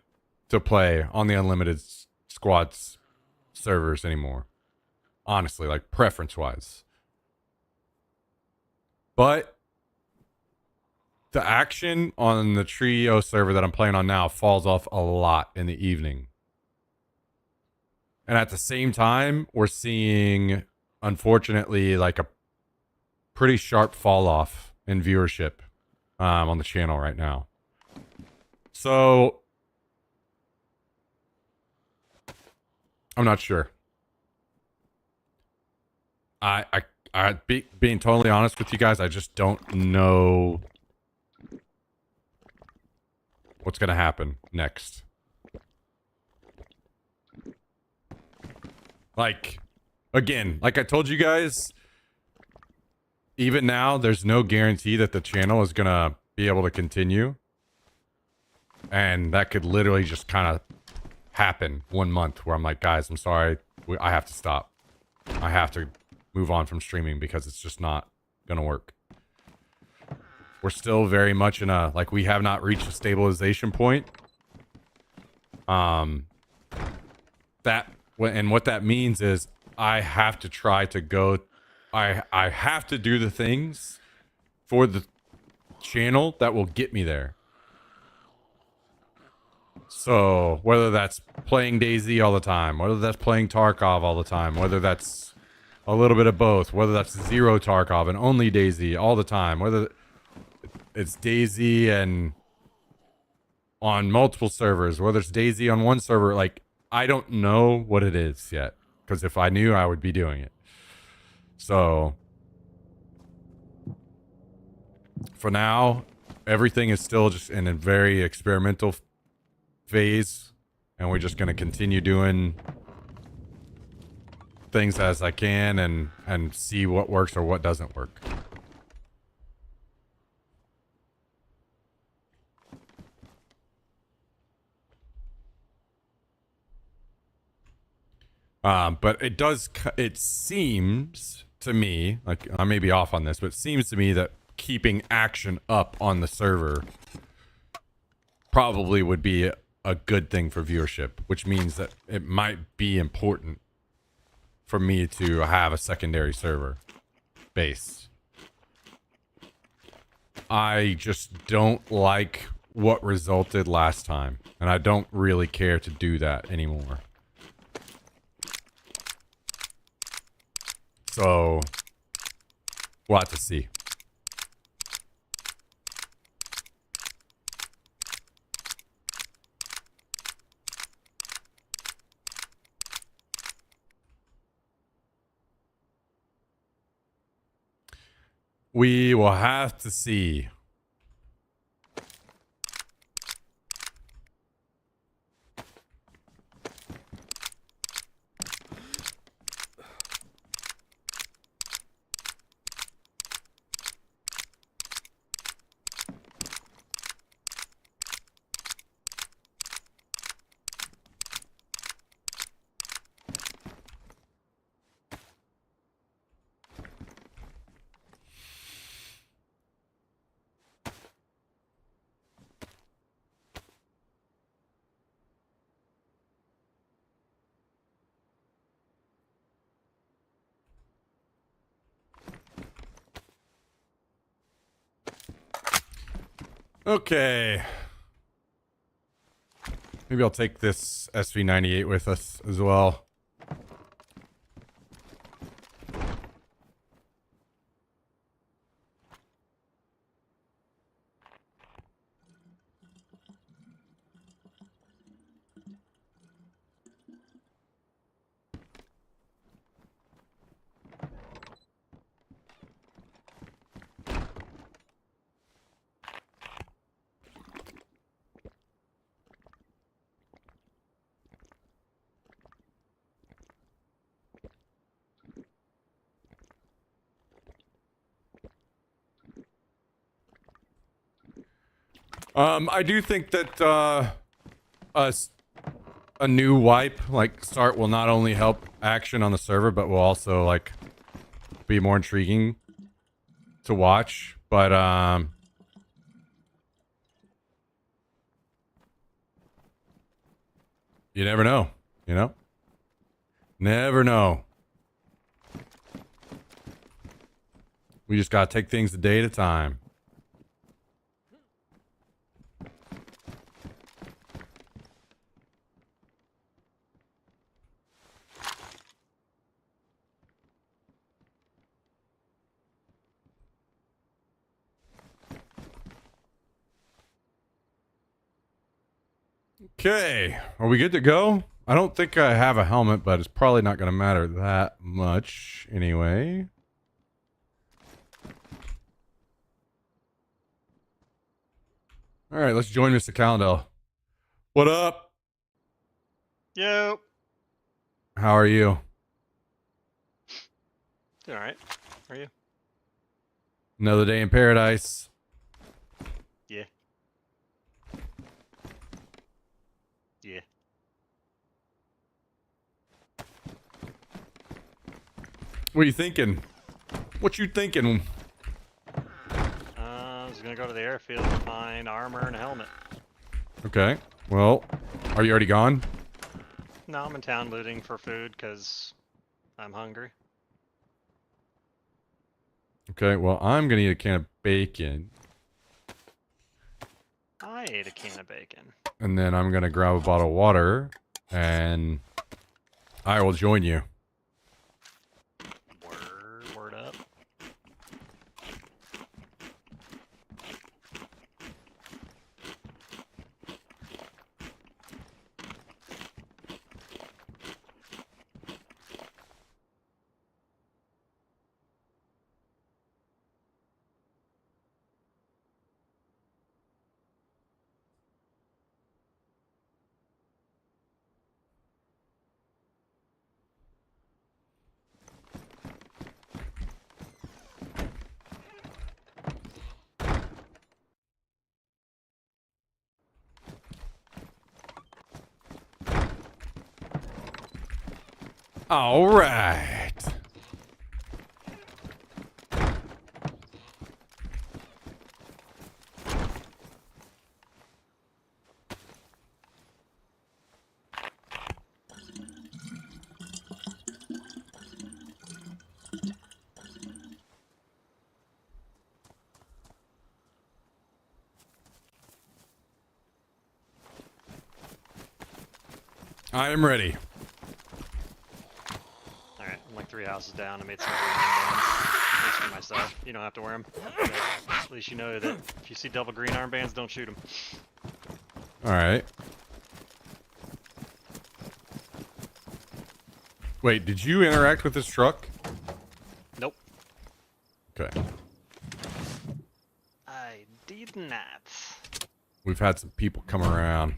Speaker 1: to play on the unlimited squads servers anymore. Honestly, like preference wise. But the action on the trio server that I'm playing on now falls off a lot in the evening. And at the same time, we're seeing, unfortunately, like a pretty sharp fall off in viewership on the channel right now. So I'm not sure. Being totally honest with you guys, I just don't know what's gonna happen next. Like, again, like I told you guys, even now, there's no guarantee that the channel is gonna be able to continue, and that could literally just kind of happen 1 month where I'm like, guys, I'm sorry, I have to stop. I have to move on from streaming because it's just not gonna work. We're still very much in a, like, we have not reached a stabilization point. And what that means is I have to try to go, I have to do the things for the channel that will get me there. So whether that's playing Daisy all the time, whether that's playing Tarkov all the time, whether that's a little bit of both, whether that's zero Tarkov and only Daisy all the time, whether it's Daisy and on multiple servers, whether it's Daisy on one server, like, I don't know what it is yet, because if I knew, I would be doing it. So for now, everything is still just in a very experimental phase, and we're just going to continue doing things as I can and see what works or what doesn't work. But it seems to me, like, I may be off on this, but it seems to me that keeping action up on the server probably would be a good thing for viewership, which means that it might be important for me to have a secondary server base. I just don't like what resulted last time, and I don't really care to do that anymore. So we'll have to see. We will have to see. Okay. Maybe I'll take this SV98 with us as well. I do think that a, a new wipe like start will not only help action on the server, but will also like be more intriguing to watch. But you never know. You know, never know. We just gotta take things a day at a time. Okay, are we good to go? I don't think I have a helmet, but it's probably not gonna matter that much anyway. All right, let's join Mr. Callendale. What up?
Speaker 2: Yo.
Speaker 1: How are you?
Speaker 2: Doing all right. How are you?
Speaker 1: Another day in paradise.
Speaker 2: Yeah. Yeah.
Speaker 1: What are you thinking? What you thinking?
Speaker 2: I was gonna go to the airfield to find armor and a helmet.
Speaker 1: Okay. Well, are you already gone?
Speaker 2: No, I'm in town looting for food because I'm hungry.
Speaker 1: Okay. Well, I'm gonna eat a can of bacon,
Speaker 2: I ate a can of bacon.
Speaker 1: and then I'm gonna grab a bottle of water, and I will join you.
Speaker 2: Word up.
Speaker 1: All right. I am ready.
Speaker 2: All right, I'm like 3 houses down. I made some green armbands. At least for myself. You don't have to wear them. But at least you know that if you see double green armbands, don't shoot them.
Speaker 1: All right. Wait, did you interact with this truck?
Speaker 2: Nope.
Speaker 1: Okay.
Speaker 2: I did not.
Speaker 1: We've had some people come around.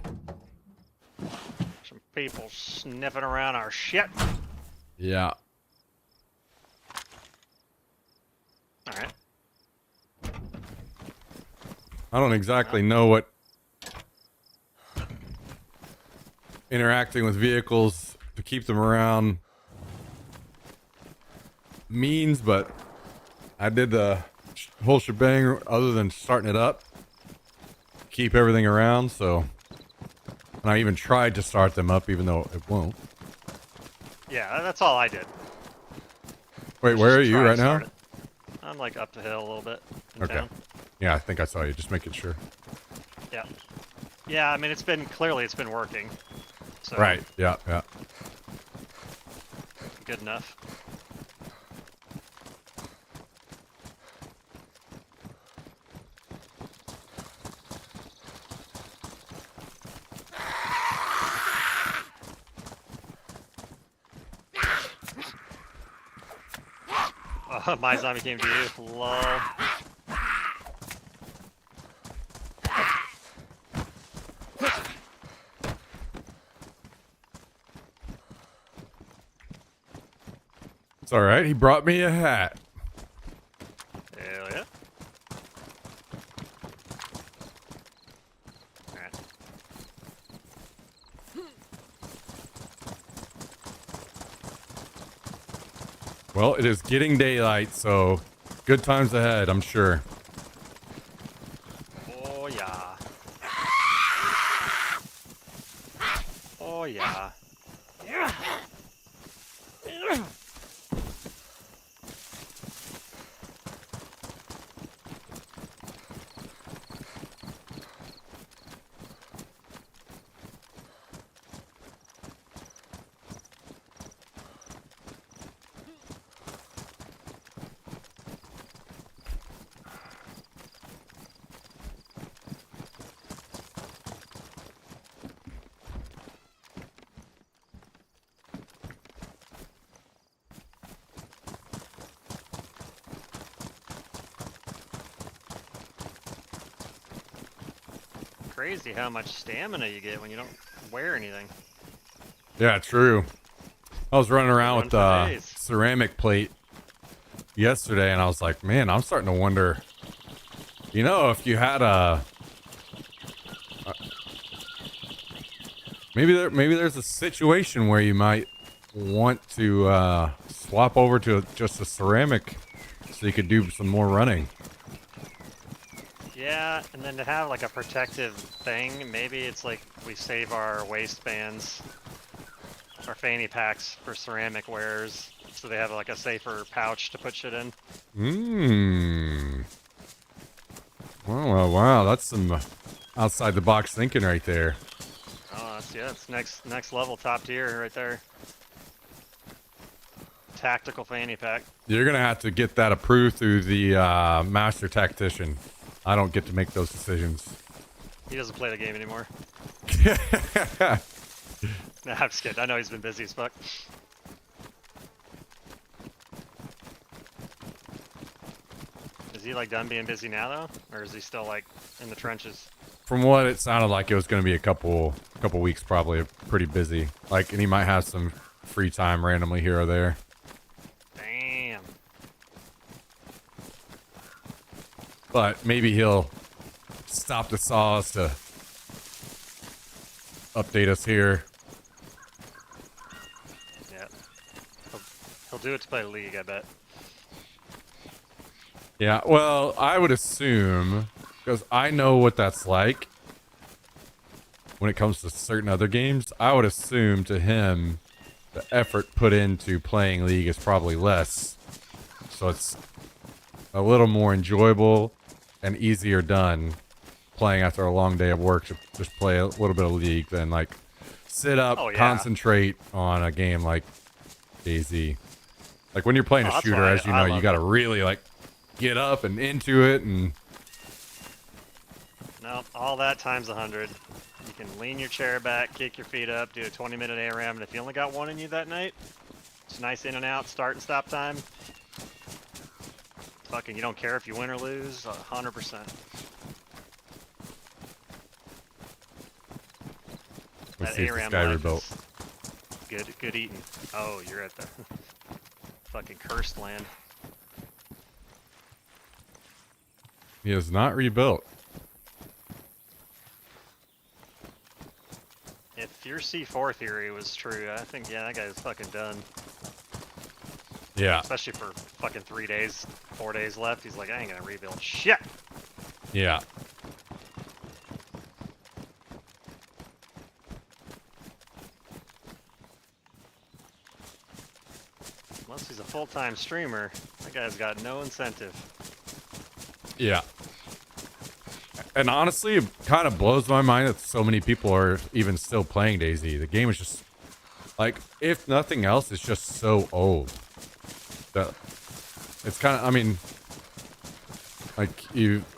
Speaker 2: Some people sniffing around our shit.
Speaker 1: Yeah.
Speaker 2: All right.
Speaker 1: I don't exactly know what interacting with vehicles to keep them around means, but I did the whole shebang other than starting it up. Keep everything around, so... And I even tried to start them up, even though it won't.
Speaker 2: Yeah, that's all I did.
Speaker 1: Wait, where are you right now?
Speaker 2: I'm like up the hill a little bit in
Speaker 1: Okay.
Speaker 2: town.
Speaker 1: Yeah, I think I saw you. Just making sure.
Speaker 2: Yeah. Yeah, I mean, it's been working. So
Speaker 1: Right. Yeah, yeah.
Speaker 2: good enough. My zombie came to you. Lol.
Speaker 1: It's alright. He brought me a hat.
Speaker 2: Hell yeah.
Speaker 1: Well, it is getting daylight, so good times ahead, I'm sure.
Speaker 2: Oh yeah. Oh yeah. Crazy how much stamina you get when you don't wear anything.
Speaker 1: Yeah, true. I was running around
Speaker 2: Run
Speaker 1: with
Speaker 2: for
Speaker 1: the
Speaker 2: days.
Speaker 1: ceramic plate yesterday, and I was like, man, I'm starting to wonder, if you had maybe there's a situation where you might want to swap over to just a ceramic so you could do some more running.
Speaker 2: Yeah, and then to have like a protective thing, maybe it's like we save our waistbands, our fanny packs for ceramic wearers, so they have like a safer pouch to put shit in.
Speaker 1: Mmm. Wow, that's some outside the box thinking right there.
Speaker 2: Oh, it's next level, top tier right there. Tactical fanny pack.
Speaker 1: You're gonna have to get that approved through the master tactician. I don't get to make those decisions.
Speaker 2: He doesn't play the game anymore. Nah, I'm just kidding. I know he's been busy as fuck. Is he like done being busy now though, or is he still like in the trenches?
Speaker 1: From what it sounded like, it was going to be a couple weeks, probably pretty busy. Like, and he might have some free time randomly here or there.
Speaker 2: Damn.
Speaker 1: But maybe he'll stop the saws to update us here.
Speaker 2: Yeah. He'll do it to play League, I bet.
Speaker 1: Yeah, well, I would assume, because I know what that's like when it comes to certain other games, I would assume to him the effort put into playing League is probably less. So it's a little more enjoyable and easier done playing after a long day of work to just play a little bit of League than like sit up,
Speaker 2: Oh, yeah.
Speaker 1: concentrate on a game like DayZ. Like when you're playing a
Speaker 2: that's
Speaker 1: shooter,
Speaker 2: why
Speaker 1: as you
Speaker 2: I
Speaker 1: know, you
Speaker 2: love
Speaker 1: got to
Speaker 2: it.
Speaker 1: really like get up and into it, and
Speaker 2: No, all that times 100. You can lean your chair back, kick your feet up, do a 20-minute ARAM, and if you only got one in you that night, it's nice in and out, start and stop time. Fucking, you don't care if you win or lose, 100%.
Speaker 1: let's
Speaker 2: That
Speaker 1: see if this
Speaker 2: ARAM
Speaker 1: guy
Speaker 2: life
Speaker 1: rebuilt.
Speaker 2: is good eating. Oh, you're at the fucking cursed land.
Speaker 1: He is not rebuilt.
Speaker 2: If your C4 theory was true, I think, yeah, that guy's fucking done.
Speaker 1: Yeah,
Speaker 2: Especially for fucking 3 days, 4 days left. He's like, I ain't gonna rebuild shit.
Speaker 1: yeah.
Speaker 2: Unless he's a full-time streamer, that guy's got no incentive.
Speaker 1: Yeah. And honestly, it kind of blows my mind that so many people are even still playing DayZ. The game is just, like, if nothing else, it's just so old. That it's kind of, I mean, like,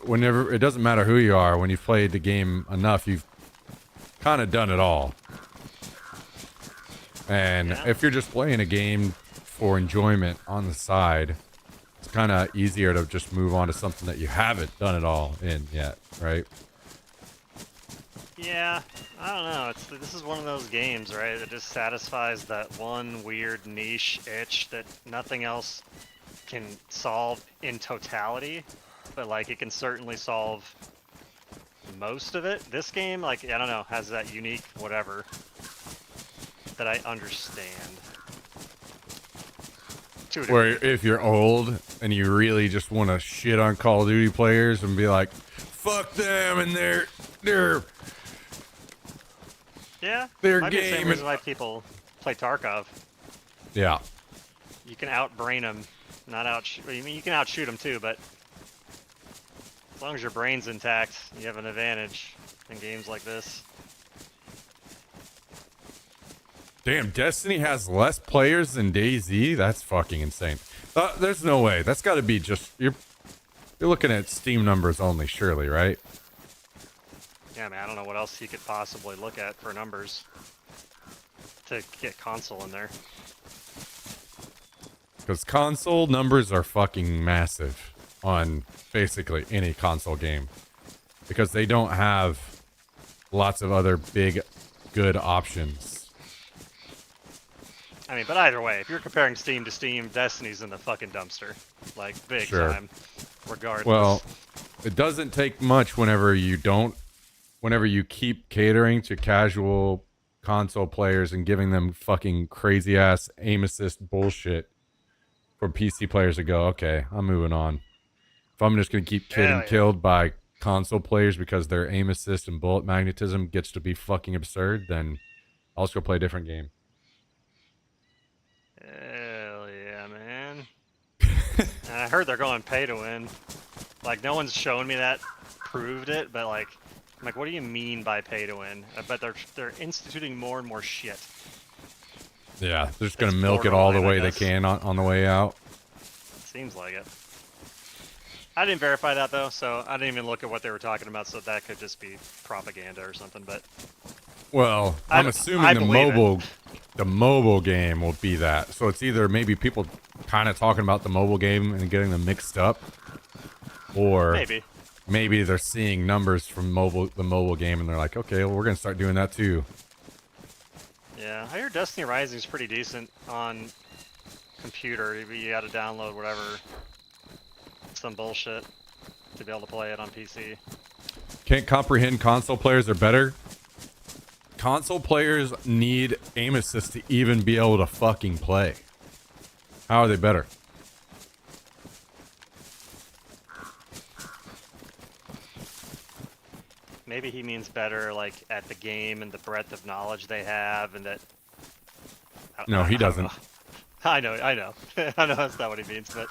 Speaker 1: whenever, it doesn't matter who you are, when you've played the game enough, you've kind of done it all. And
Speaker 2: Yeah.
Speaker 1: if you're just playing a game for enjoyment on the side, it's kind of easier to just move on to something that you haven't done it all in yet, right?
Speaker 2: Yeah, I don't know. This is one of those games, right? That just satisfies that one weird niche itch that nothing else can solve in totality, but like it can certainly solve most of it. This game, like, I don't know, has that unique whatever that I understand. To a
Speaker 1: Where
Speaker 2: degree.
Speaker 1: if you're old and you really just want to shit on Call of Duty players and be like, fuck them and their
Speaker 2: Yeah,
Speaker 1: their
Speaker 2: might be the same
Speaker 1: game.
Speaker 2: reason why people play Tarkov.
Speaker 1: Yeah.
Speaker 2: You can outbrain them, not out. I mean, you can outshoot them too, but as long as your brain's intact, you have an advantage in games like this.
Speaker 1: Damn, Destiny has less players than DayZ? That's fucking insane. There's no way. That's got to be just you're looking at Steam numbers only, surely, right?
Speaker 2: Yeah, man, I don't know what else you could possibly look at for numbers to get console in there.
Speaker 1: Because console numbers are fucking massive on basically any console game. Because they don't have lots of other big, good options.
Speaker 2: I mean, but either way, if you're comparing Steam to Steam, Destiny's in the fucking dumpster. Like, big
Speaker 1: Sure.
Speaker 2: time. Regardless.
Speaker 1: Well, it doesn't take much whenever you keep catering to casual console players and giving them fucking crazy ass aim assist bullshit for PC players to go, okay, I'm moving on. If I'm just going to keep getting killed by console players because their aim assist and bullet magnetism gets to be fucking absurd, then I'll just go play a different game.
Speaker 2: Hell yeah, man. And I heard they're going pay to win. Like, no one's shown me that proved it, but like, I'm like, what do you mean by pay to win? I bet they're instituting more and more shit.
Speaker 1: Yeah, they're just going to milk it all the way they can on the way out.
Speaker 2: Seems like it. I didn't verify that though, so I didn't even look at what they were talking about, so that could just be propaganda or something, but...
Speaker 1: Well, I'm assuming the mobile game will be that. So it's either maybe people kind of talking about the mobile game and getting them mixed up, or maybe they're seeing numbers from the mobile game and they're like, okay, well, we're gonna start doing that too.
Speaker 2: Yeah, I hear Destiny Rising is pretty decent on computer. You got to download whatever, some bullshit to be able to play it on PC.
Speaker 1: Can't comprehend console players are better. Console players need aim assist to even be able to fucking play. How are they better?
Speaker 2: Maybe he means better, like, at the game and the breadth of knowledge they have, and that...
Speaker 1: No, he doesn't.
Speaker 2: I know. I know that's not what he means, but...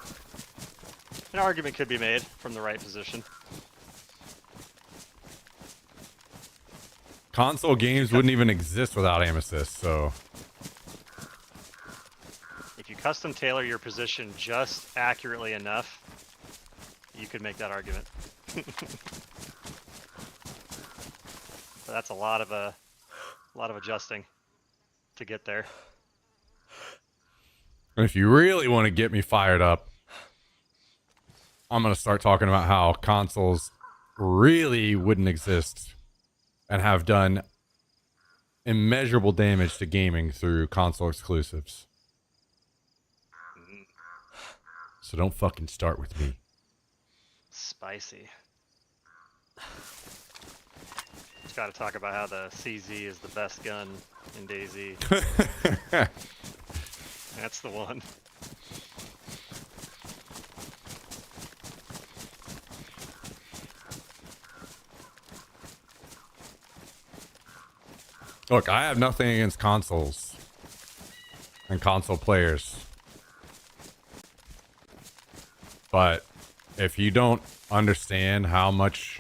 Speaker 2: An argument could be made from the right position.
Speaker 1: Console games wouldn't even exist without aim assist, so...
Speaker 2: If you custom tailor your position just accurately enough, you could make that argument. But that's a lot of adjusting to get there.
Speaker 1: And if you really want to get me fired up, I'm going to start talking about how consoles really wouldn't exist and have done immeasurable damage to gaming through console exclusives. So don't fucking start with me.
Speaker 2: Spicy. Just got to talk about how the CZ is the best gun in DayZ. That's the one.
Speaker 1: Look, I have nothing against consoles and console players. But if you don't understand how much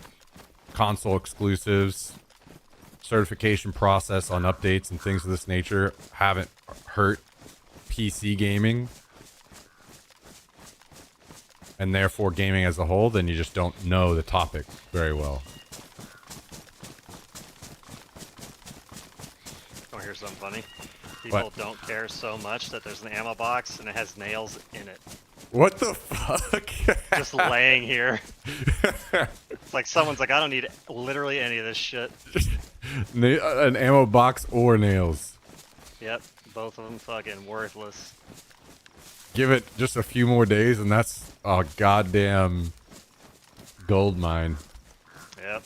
Speaker 1: console exclusives, certification process on updates and things of this nature haven't hurt PC gaming, and therefore gaming as a whole, then you just don't know the topic very well.
Speaker 2: Oh, here's something funny. People don't care so much that there's an ammo box and it has nails in it.
Speaker 1: What the fuck?
Speaker 2: Just laying here. It's like someone's like, I don't need literally any of this shit.
Speaker 1: An ammo box or nails.
Speaker 2: Yep, both of them fucking worthless.
Speaker 1: Give it just a few more days and that's a goddamn gold mine.
Speaker 2: Yep.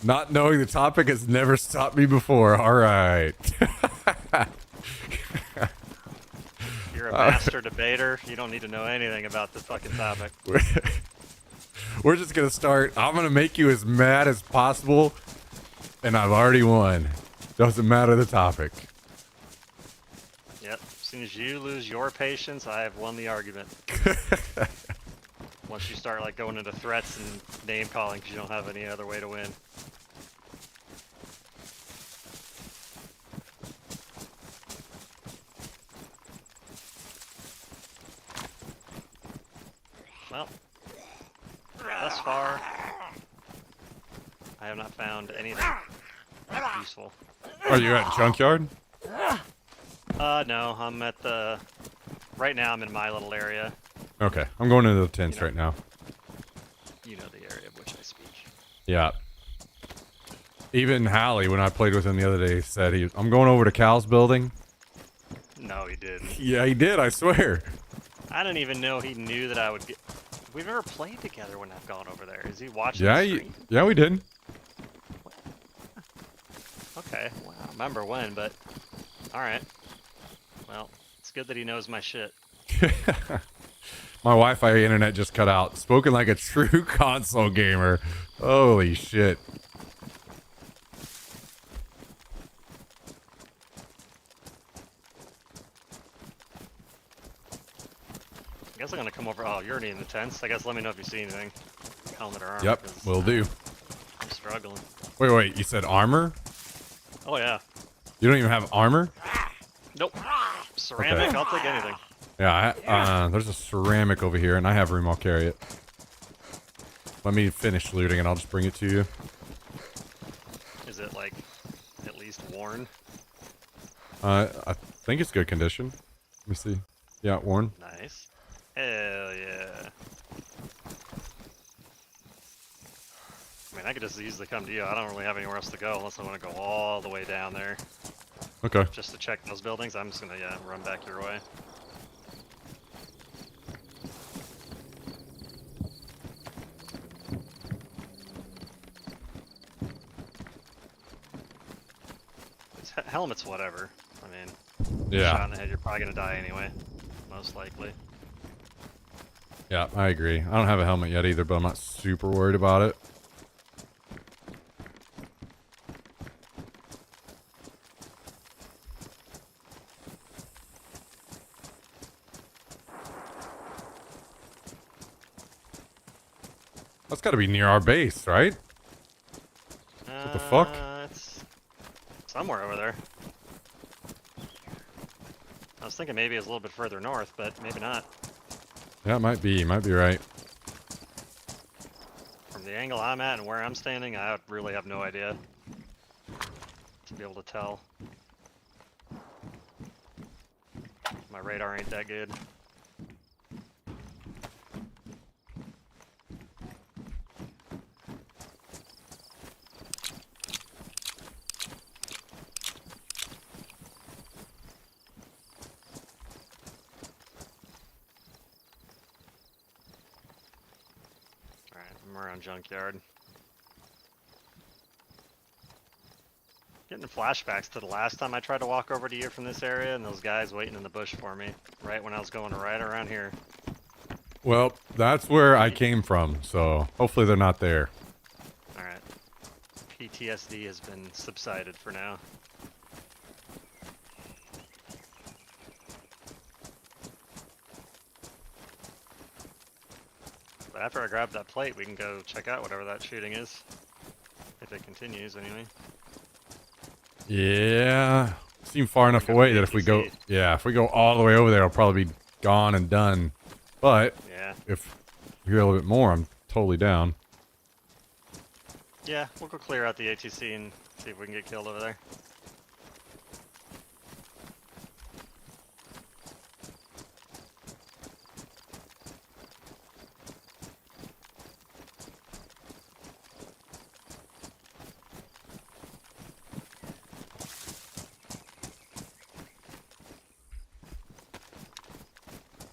Speaker 1: Not knowing the topic has never stopped me before. All right.
Speaker 2: You're You're a master debater. You don't need to know anything about this fucking topic.
Speaker 1: We're just gonna start. I'm gonna make you as mad as possible, and I've already won. Doesn't matter the topic.
Speaker 2: Yep. As soon as you lose your patience, I have won the argument. Once you start like going into threats and name calling, because you don't have any other way to win. Well, thus far, I have not found anything useful.
Speaker 1: Are you at junkyard?
Speaker 2: No, I'm at the... Right now, I'm in my little area.
Speaker 1: Okay, I'm going into the tents right now.
Speaker 2: You know the area of which I speak.
Speaker 1: Yeah. Even Hallie, when I played with him the other day, said I'm going over to Cal's building.
Speaker 2: No, he didn't.
Speaker 1: Yeah, he did, I swear.
Speaker 2: I didn't even know he knew that I would get... We've never played together when I've gone over there. Is he watching
Speaker 1: Yeah,
Speaker 2: the stream?
Speaker 1: yeah, we did.
Speaker 2: Okay, well, I don't remember when, but... Alright. Well, it's good that he knows my shit.
Speaker 1: My Wi-Fi internet just cut out. Spoken like a true console gamer. Holy shit.
Speaker 2: I guess I'm gonna come over... Oh, you're already in the tents. I guess let me know if you see anything. Helmet or armor.
Speaker 1: Yep, will do.
Speaker 2: I'm struggling.
Speaker 1: Wait, you said armor?
Speaker 2: Oh, yeah.
Speaker 1: You don't even have armor?
Speaker 2: Nope. Ceramic,
Speaker 1: Okay.
Speaker 2: I'll take anything.
Speaker 1: Yeah, there's a ceramic over here, and I have room. I'll carry it. Let me finish looting, and I'll just bring it to you.
Speaker 2: Is it, like, at least worn?
Speaker 1: I think it's good condition. Let me see. Yeah, worn.
Speaker 2: Nice. Hell yeah. I mean, I could just easily come to you. I don't really have anywhere else to go unless I want to go all the way down there
Speaker 1: Okay.
Speaker 2: just to check those buildings. I'm just gonna, yeah, run back your way. Helmet's whatever. I mean,
Speaker 1: Yeah.
Speaker 2: shot in the head, you're probably gonna die anyway, most likely.
Speaker 1: Yeah, I agree. I don't have a helmet yet either, but I'm not super worried about it. That's got to be near our base, right? What the fuck?
Speaker 2: It's somewhere over there. I was thinking maybe it's a little bit further north, but maybe not.
Speaker 1: Yeah, it might be. You might be right.
Speaker 2: From the angle I'm at and where I'm standing, I really have no idea to be able to tell. My radar ain't that good. Alright, I'm around junkyard. Getting flashbacks to the last time I tried to walk over to you from this area and those guys waiting in the bush for me, right when I was going right around here.
Speaker 1: Well, that's where I came from, so hopefully they're not there.
Speaker 2: Alright. PTSD has been subsided for now. But after I grab that plate, we can go check out whatever that shooting is. If it continues, anyway.
Speaker 1: Yeah. Seem far enough
Speaker 2: Go
Speaker 1: away
Speaker 2: to
Speaker 1: that if we go...
Speaker 2: ATC.
Speaker 1: Yeah, if we go all the way over there, it'll probably be gone and done. But
Speaker 2: Yeah.
Speaker 1: if we hear a little bit more, I'm totally down.
Speaker 2: Yeah, we'll go clear out the ATC and see if we can get killed over there.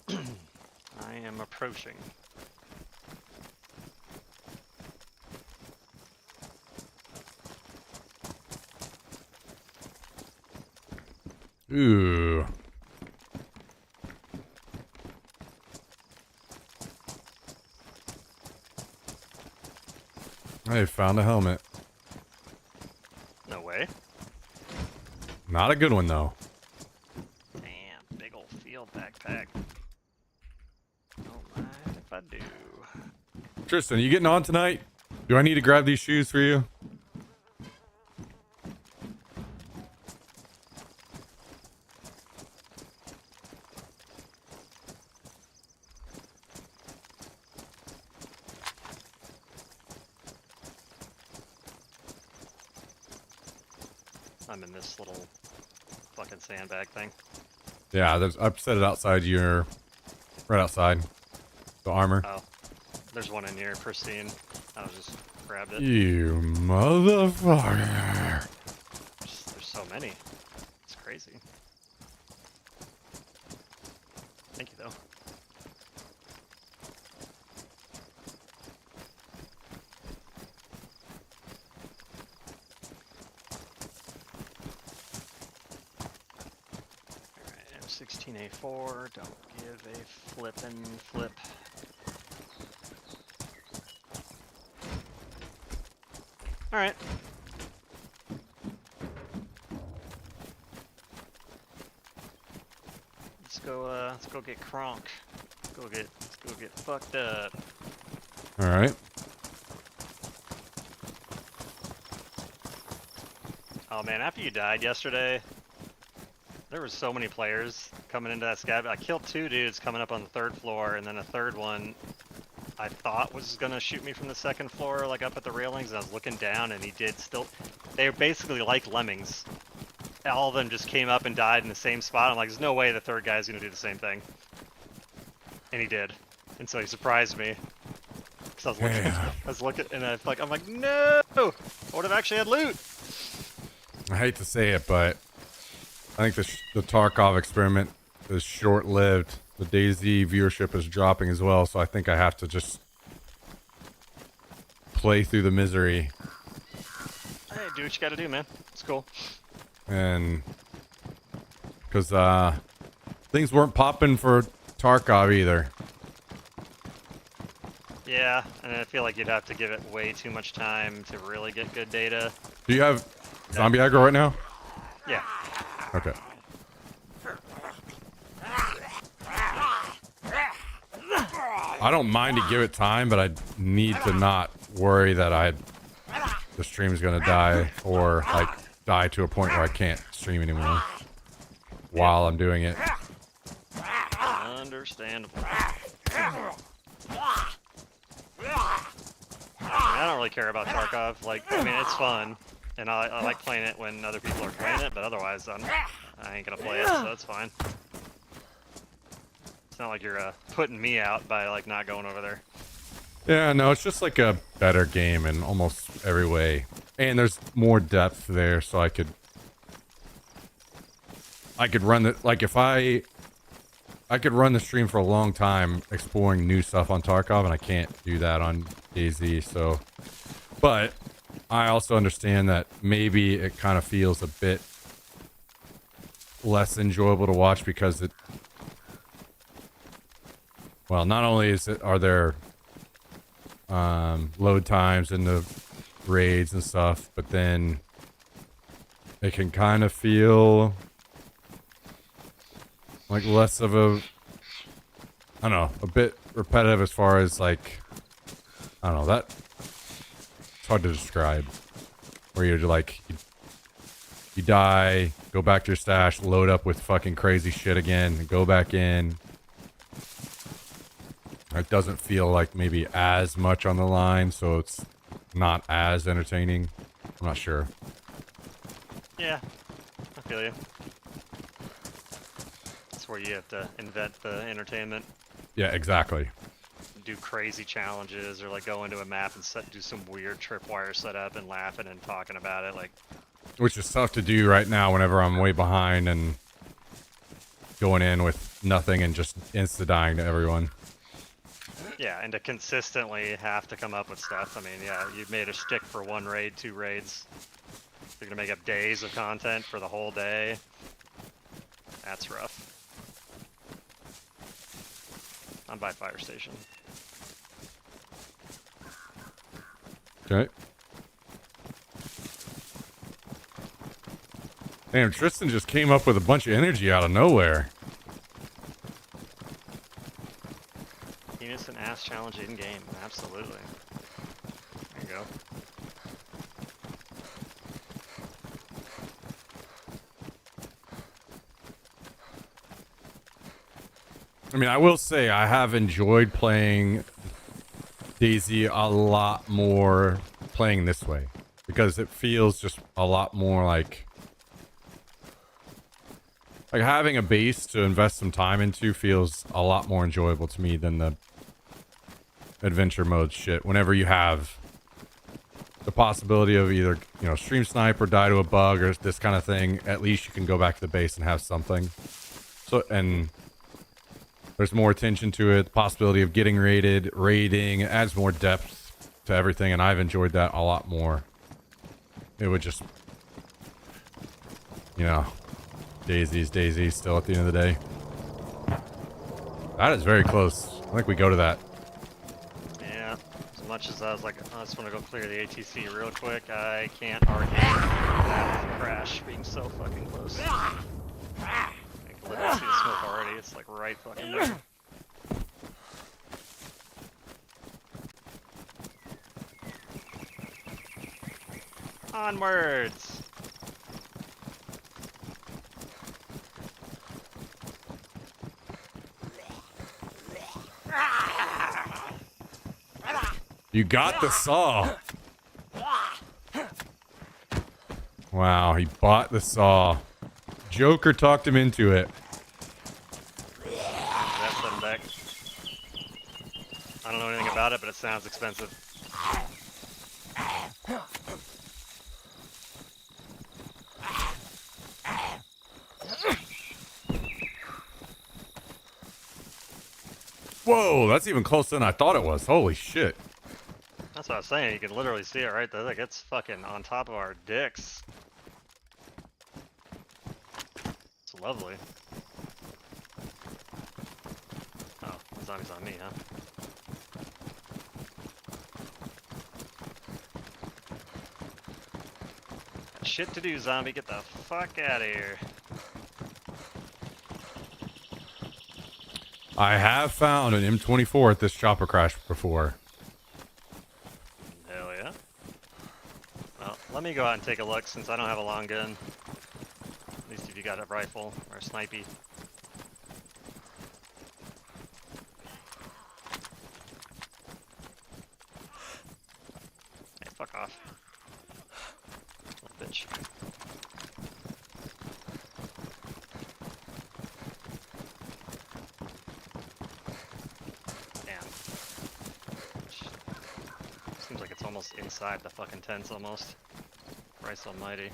Speaker 2: I am approaching.
Speaker 1: Ooh. I found a helmet.
Speaker 2: No way.
Speaker 1: Not a good one though.
Speaker 2: Damn, big old field backpack. Don't mind if I do.
Speaker 1: Tristan, you getting on tonight? Do I need to grab these shoes for you?
Speaker 2: I'm in this little fucking sandbag thing.
Speaker 1: Yeah, I've set it outside your, right outside the armor.
Speaker 2: Oh, there's one in here, pristine. I was just grabbed it.
Speaker 1: You motherfucker.
Speaker 2: There's so many. It's crazy. Thank you, though. Alright, M16A4. Don't give a flippin' flip. Alright. Let's go get crunk. Let's go get fucked up.
Speaker 1: All right.
Speaker 2: Oh man, after you died yesterday, there were so many players coming into that sky. I killed 2 dudes coming up on the 3rd floor, and then a 3rd one I thought was gonna shoot me from the 2nd floor, like up at the railings, and I was looking down, and he did still. They were basically like lemmings. All of them just came up and died in the same spot. I'm like, there's no way the 3rd guy's gonna do the same thing. And he did. And so he surprised me. Cause I was looking, and I'm like, no! I would have actually had loot!
Speaker 1: I hate to say it, but I think the Tarkov experiment is short-lived. The DayZ viewership is dropping as well, so I think I have to just play through the misery.
Speaker 2: Hey, do what you gotta do, man. It's cool.
Speaker 1: And because things weren't popping for Tarkov either.
Speaker 2: Yeah, and I feel like you'd have to give it way too much time to really get good data.
Speaker 1: Do you have zombie aggro right now?
Speaker 2: Yeah.
Speaker 1: Okay. I don't mind to give it time, but I need to not worry that the stream's gonna die or like die to a point where I can't stream anymore while I'm doing it.
Speaker 2: Understandable. I don't really care about Tarkov. Like, I mean, it's fun, and I like playing it when other people are playing it, but otherwise, I ain't gonna play it, so that's fine. It's not like you're putting me out by like not going over there.
Speaker 1: Yeah, no, it's just like a better game in almost every way, and there's more depth there, so I could run the if I could run the stream for a long time exploring new stuff on Tarkov, and I can't do that on DayZ. So, but I also understand that maybe it kind of feels a bit less enjoyable to watch because it. Well, not only are there load times in the raids and stuff, but then it can kind of feel like less of a, I don't know, a bit repetitive as far as like, I don't know, that it's hard to describe. Where you're like, you die, go back to your stash, load up with fucking crazy shit again, and go back in. It doesn't feel like maybe as much on the line, so it's not as entertaining. I'm not sure.
Speaker 2: Yeah, I feel you. That's where you have to invent the entertainment.
Speaker 1: Yeah, exactly.
Speaker 2: Do crazy challenges, or like go into a map and do some weird tripwire setup and laughing and talking about it. Like,
Speaker 1: which is tough to do right now whenever I'm way behind and going in with nothing and just insta-dying to everyone.
Speaker 2: yeah, and to consistently have to come up with stuff. I mean, yeah, you made a stick for 1 raid, 2 raids. You're gonna make up days of content for the whole day. That's rough. I'm by fire station.
Speaker 1: Okay. Damn, Tristan just came up with a bunch of energy out of nowhere.
Speaker 2: Penis and ass challenge in game. Absolutely. There you go.
Speaker 1: I mean, I will say I have enjoyed playing Daisy a lot more playing this way because it feels just a lot more like having a base to invest some time into feels a lot more enjoyable to me than the adventure mode shit. Whenever you have the possibility of either, you know, stream snipe or die to a bug or this kind of thing, at least you can go back to the base and have something. So, and there's more attention to it, the possibility of getting raided, raiding, it adds more depth to everything, and I've enjoyed that a lot more. It would just, you know, Daisy's still at the end of the day. That is very close. I think we go to that.
Speaker 2: Yeah. As much as I was like, I just want to go clear the ATC real quick, I can't argue that crash being so fucking close. I can literally see the smoke already. It's like right fucking there. Onwards!
Speaker 1: You got the saw. Wow, he bought the saw. Joker talked him into it.
Speaker 2: That's them back. I don't know anything about it, but it sounds expensive.
Speaker 1: Whoa, that's even closer than I thought it was. Holy shit.
Speaker 2: That's what I was saying. You can literally see it right there. Like, it's fucking on top of our dicks. It's lovely. Oh, the zombie's on me, huh? Got shit to do, zombie. Get the fuck out of here.
Speaker 1: I have found an M24 at this chopper crash before.
Speaker 2: Hell yeah. Well, let me go out and take a look since I don't have a long gun. At least if you got a rifle or a snipey. Hey, fuck off. Little bitch. Damn. Seems like it's almost inside the fucking tents almost. Christ almighty.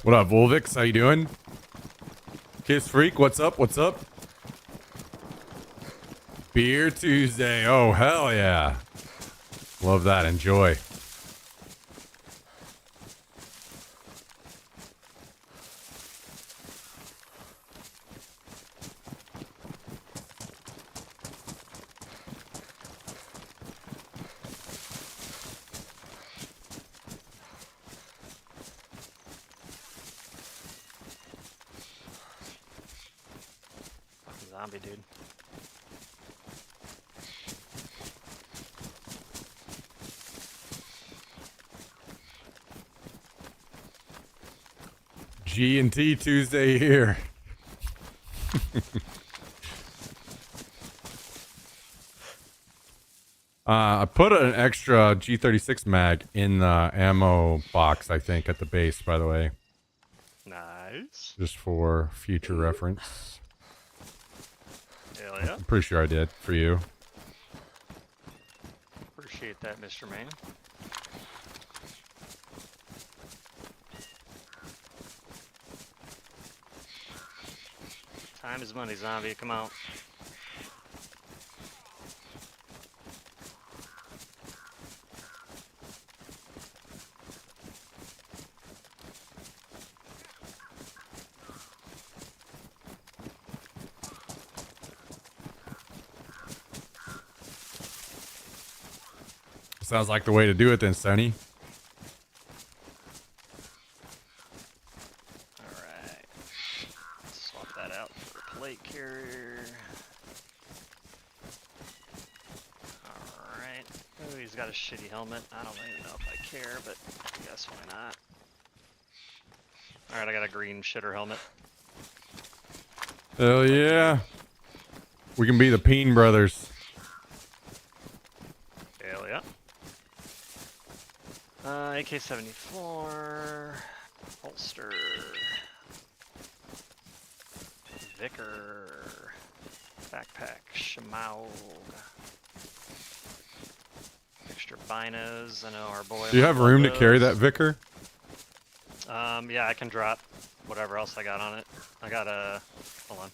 Speaker 1: What up, Volvix? How you doing? Kiss Freak, what's up? What's up? Beer Tuesday. Oh, hell yeah. Love that. Enjoy.
Speaker 2: Fucking zombie, dude.
Speaker 1: G&T Tuesday here. I put an extra G36 mag in the ammo box, I think, at the base, by the way.
Speaker 2: Nice.
Speaker 1: Just for future reference.
Speaker 2: Hell yeah.
Speaker 1: I'm pretty sure I did for you.
Speaker 2: Appreciate that, Mr. Man. Time is money, zombie. Come on.
Speaker 1: Sounds like the way to do it then, Sonny.
Speaker 2: Alright. Swap that out for a plate carrier. Alright. Oh, he's got a shitty helmet. I don't even know if I care, but I guess why not. Alright, I got a green shitter helmet.
Speaker 1: Hell yeah. We can be the Peen brothers.
Speaker 2: Hell yeah. AK-74. Holster. Vicar. Backpack. Shemaug. Extra binos. I know our boy.
Speaker 1: Do you have room to carry that Vicar?
Speaker 2: Yeah, I can drop whatever else I got on it. I got a. Hold on.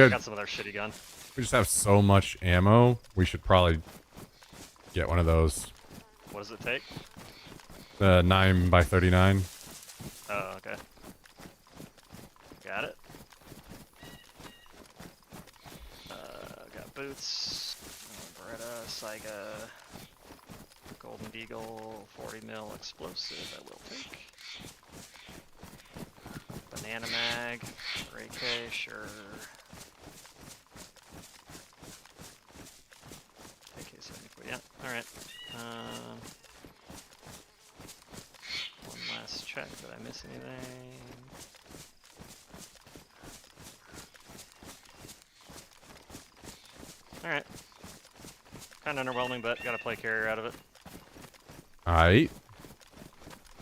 Speaker 2: I got some other shitty gun.
Speaker 1: We just have so much ammo. We should probably get one of those.
Speaker 2: What does it take?
Speaker 1: The 9x39.
Speaker 2: Oh, okay. Got it. Got boots. Beretta, Saiga. Golden Deagle, 40 mil explosive. I will take. Banana mag. AK, sure. AK-74, yeah. Alright. One last check. Did I miss anything? Alright. Kinda underwhelming, but gotta play carrier out of it.
Speaker 1: Alright.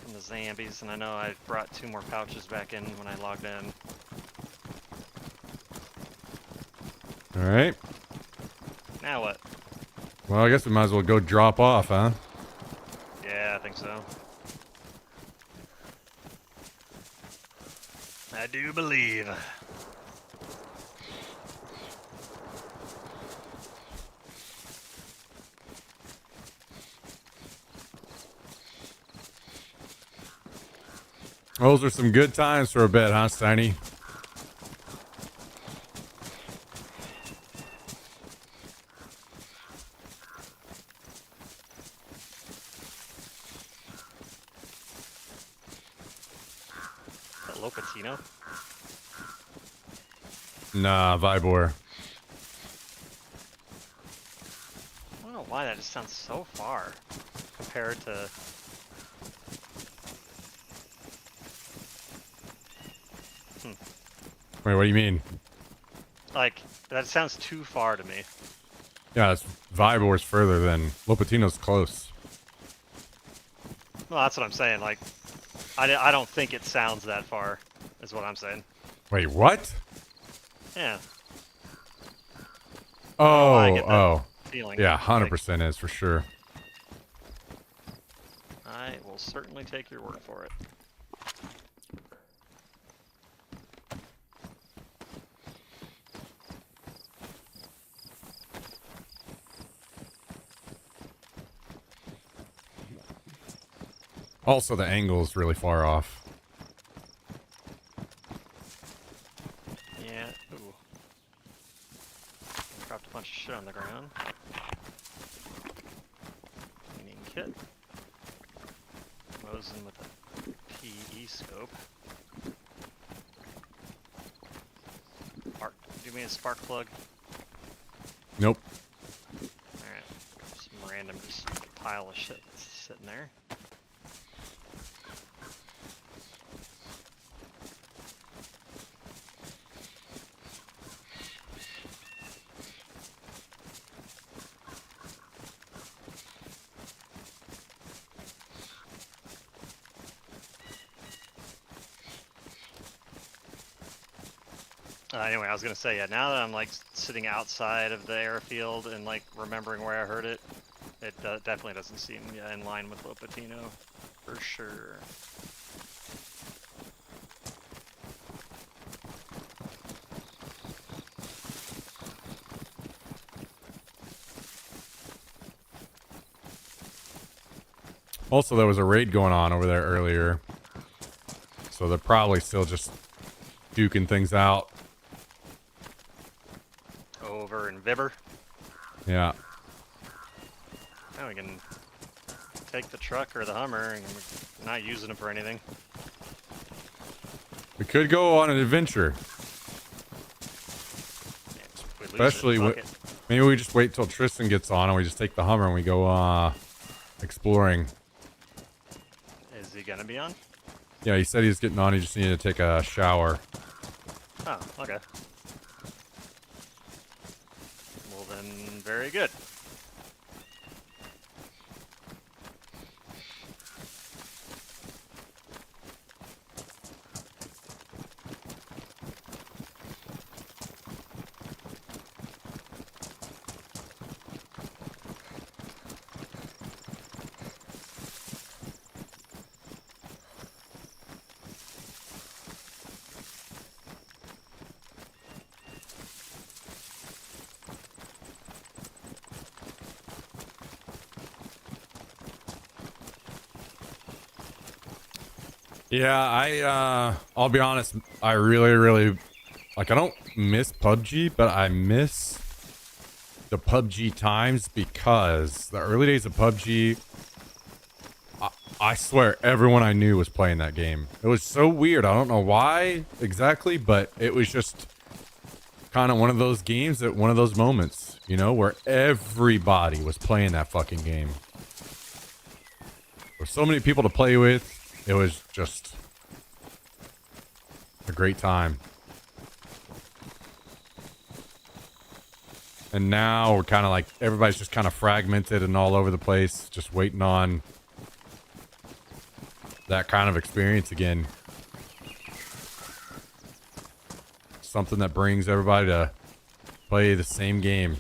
Speaker 2: From the zombies, and I know I brought 2 more pouches back in when I logged in.
Speaker 1: Alright.
Speaker 2: Now what?
Speaker 1: Well, I guess we might as well go drop off, huh?
Speaker 2: Yeah, I think so. I do believe.
Speaker 1: Those are some good times for a bit, huh, Steiny?
Speaker 2: That Locatino?
Speaker 1: Nah, Vibor.
Speaker 2: I don't know why that just sounds so far compared to.
Speaker 1: Wait, what do you mean?
Speaker 2: Like, that sounds too far to me.
Speaker 1: Yeah, it's Vibor's further than Lopatino's close.
Speaker 2: Well, that's what I'm saying. Like, I don't think it sounds that far, is what I'm saying.
Speaker 1: Wait, what?
Speaker 2: Yeah.
Speaker 1: Oh,
Speaker 2: I get that
Speaker 1: oh.
Speaker 2: feeling.
Speaker 1: Yeah, 100% is for sure.
Speaker 2: I will certainly take your word for it.
Speaker 1: Also, the angle is really far off.
Speaker 2: Yeah. Ooh. Dropped a bunch of shit on the ground. Cleaning kit. Mosin with a PE scope. Do me a spark plug.
Speaker 1: Nope.
Speaker 2: Alright. Some random just pile of shit that's sitting there. Anyway, I was gonna say, yeah, now that I'm like sitting outside of the airfield and like remembering where I heard it, it definitely doesn't seem in line with Lopatino, for sure.
Speaker 1: Also, there was a raid going on over there earlier. So they're probably still just duking things out.
Speaker 2: Over in Vibber.
Speaker 1: Yeah.
Speaker 2: Now we can take the truck or the Hummer, and we're not using it for anything.
Speaker 1: We could go on an adventure.
Speaker 2: If we lose
Speaker 1: Especially,
Speaker 2: it, fuck it.
Speaker 1: maybe we just wait till Tristan gets on and we just take the Hummer and we go exploring.
Speaker 2: Is he gonna be on?
Speaker 1: Yeah, he said he was getting on. He just needed to take a shower.
Speaker 2: Oh, okay. Well then, very good.
Speaker 1: Yeah, I'll be honest. I really, like, I don't miss PUBG, but I miss the PUBG times because the early days of PUBG, I swear everyone I knew was playing that game. It was so weird. I don't know why exactly, but it was just kind of one of those games at one of those moments, you know, where everybody was playing that fucking game. There were so many people to play with. It was just a great time. And now we're kind of like, everybody's just kind of fragmented and all over the place, just waiting on that kind of experience again. Something that brings everybody to play the same game.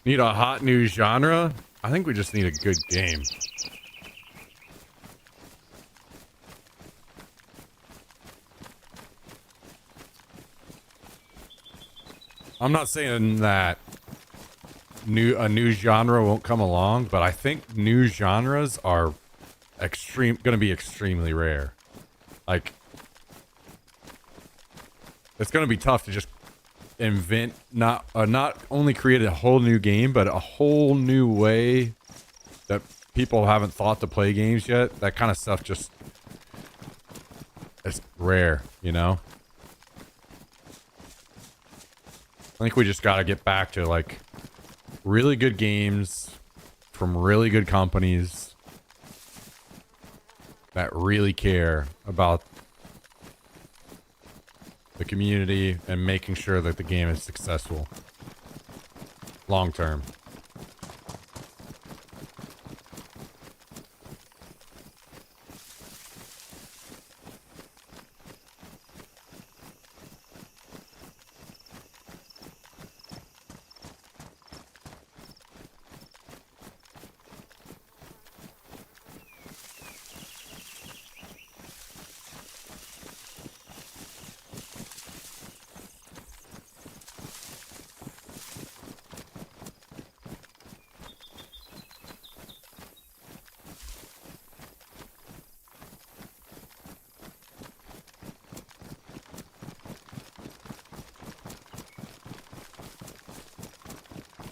Speaker 1: Need a hot new genre? I think we just need a good game. I'm not saying that a new genre won't come along, but I think new genres are going to be extremely rare. Like, it's going to be tough to just invent, not only create a whole new game, but a whole new way that people haven't thought to play games yet. That kind of stuff just, it's rare, you know? I think we just got to get back to like really good games from really good companies that really care about the community and making sure that the game is successful long term.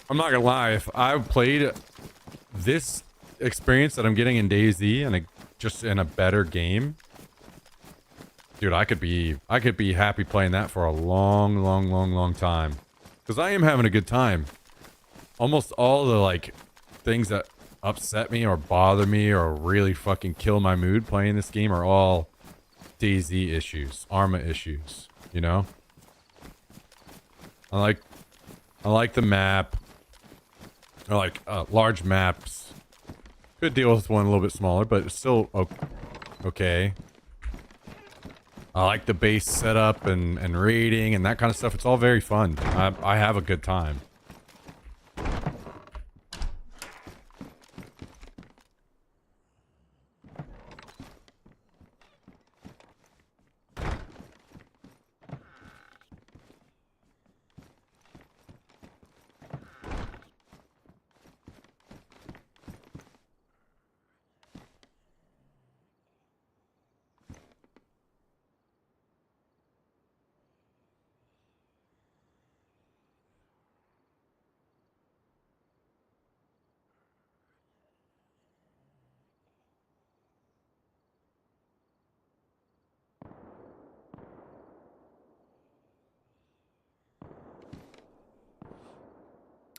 Speaker 1: I'm not gonna lie, if I played this experience that I'm getting in DayZ and just in a better game, dude, I could be happy playing that for a long time. Because I am having a good time. Almost all the like things that upset me or bother me or really fucking kill my mood playing this game are all DayZ issues, Arma issues, you know? I like the map. I like large maps. Could deal with one a little bit smaller, but it's still okay. I like the base setup and raiding and that kind of stuff. It's all very fun. I have a good time.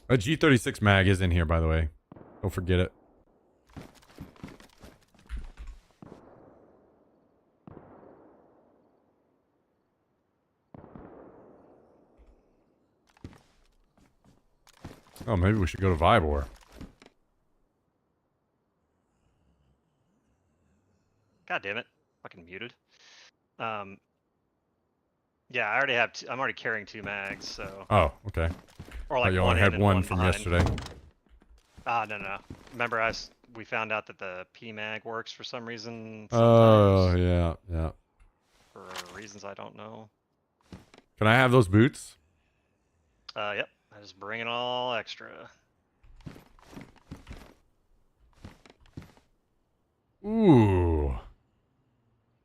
Speaker 1: A G36 mag is in here, by the way. Don't forget it. Oh, maybe we should go to Vibor.
Speaker 2: God damn it. Fucking muted. Yeah, I already have. I'm already carrying 2 mags, so.
Speaker 1: Oh, okay.
Speaker 2: Or like
Speaker 1: You
Speaker 2: one
Speaker 1: only
Speaker 2: in
Speaker 1: had
Speaker 2: and
Speaker 1: one
Speaker 2: one
Speaker 1: from
Speaker 2: behind.
Speaker 1: yesterday.
Speaker 2: No. Remember, we found out that the P mag works for some reason.
Speaker 1: Oh,
Speaker 2: Sometimes.
Speaker 1: yeah.
Speaker 2: For reasons I don't know.
Speaker 1: Can I have those boots?
Speaker 2: Yep. I just bring it all extra.
Speaker 1: Ooh.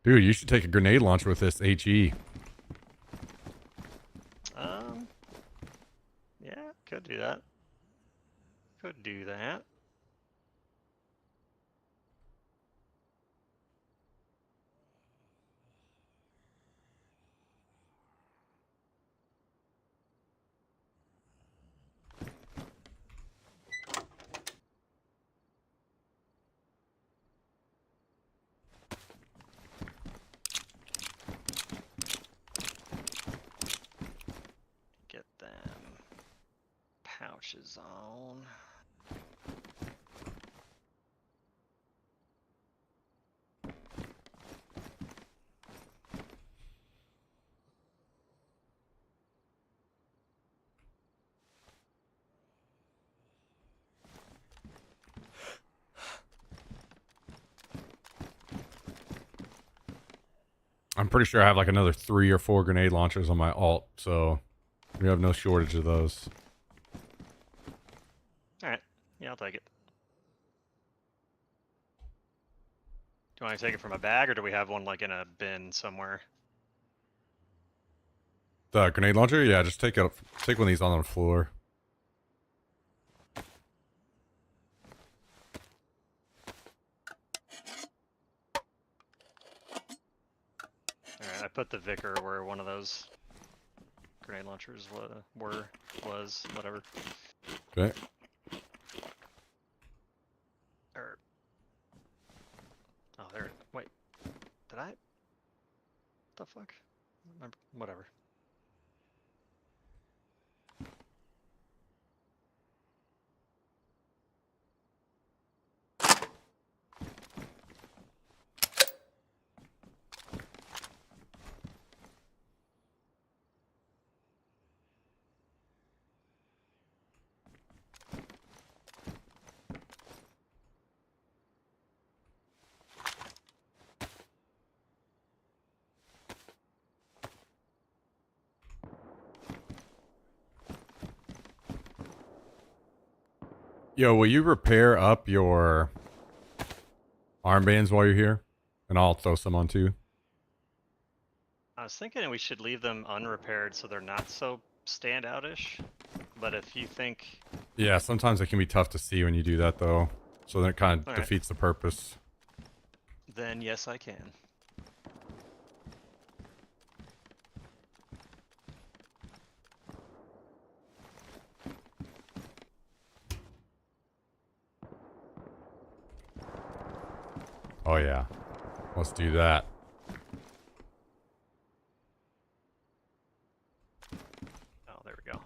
Speaker 1: Dude, you should take a grenade launcher with this HE.
Speaker 2: Yeah, could do that. Could do that. Get them pouches on.
Speaker 1: I'm pretty sure I have like another 3 or 4 grenade launchers on my alt, so we have no shortage of those.
Speaker 2: Alright. Yeah, I'll take it. Do you want to take it from a bag, or do we have one like in a bin somewhere?
Speaker 1: The grenade launcher? Yeah, just take one of these on the floor.
Speaker 2: Alright, I put the Vicar where one of those grenade launchers was, whatever.
Speaker 1: Okay.
Speaker 2: Oh, there. Wait. Did I? What the fuck? Remember, whatever.
Speaker 1: Yo, will you repair up your armbands while you're here? And I'll throw some on too.
Speaker 2: I was thinking we should leave them unrepaired so they're not so standout-ish. But if you think...
Speaker 1: Yeah, sometimes it can be tough to see when you do that though. So then it kind of defeats the purpose.
Speaker 2: Then yes, I can.
Speaker 1: Oh yeah. Let's do that.
Speaker 2: Oh, there we go.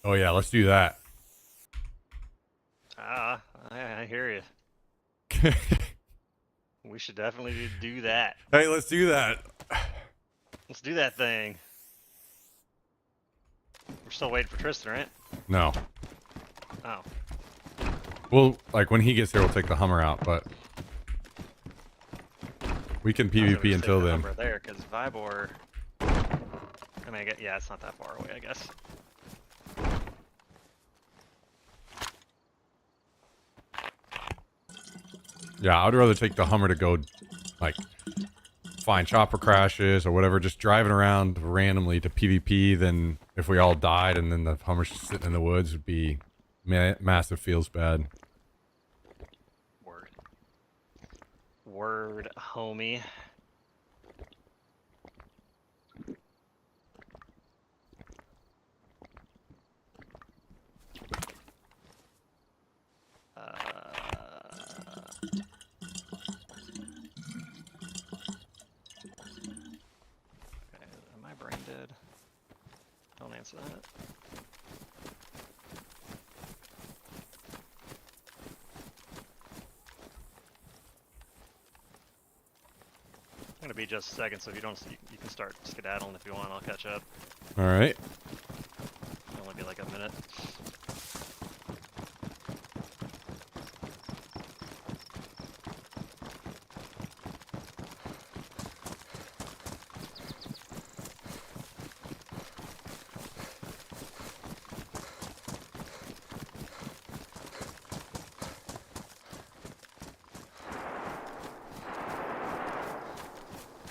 Speaker 1: Oh yeah, let's do that.
Speaker 2: Ah, I hear you. We should definitely do that.
Speaker 1: Hey, let's do that.
Speaker 2: Let's do that thing. We're still waiting for Tristan, right?
Speaker 1: No.
Speaker 2: Oh.
Speaker 1: Well, like when he gets here, we'll take the Hummer out, but we can PvP until then.
Speaker 2: Number there, because Vybor. I mean, yeah, it's not that far away, I guess.
Speaker 1: Yeah, I'd rather take the Hummer to go, like, find chopper crashes or whatever, just driving around randomly to PvP than if we all died and then the Hummer's just sitting in the woods would be massive feels bad.
Speaker 2: Word. Word, homie. Okay, am I brain dead? Don't answer that. I'm gonna be just a second, so if you don't, you can start skedaddling if you want. I'll catch up.
Speaker 1: All right.
Speaker 2: It'll only be like a minute.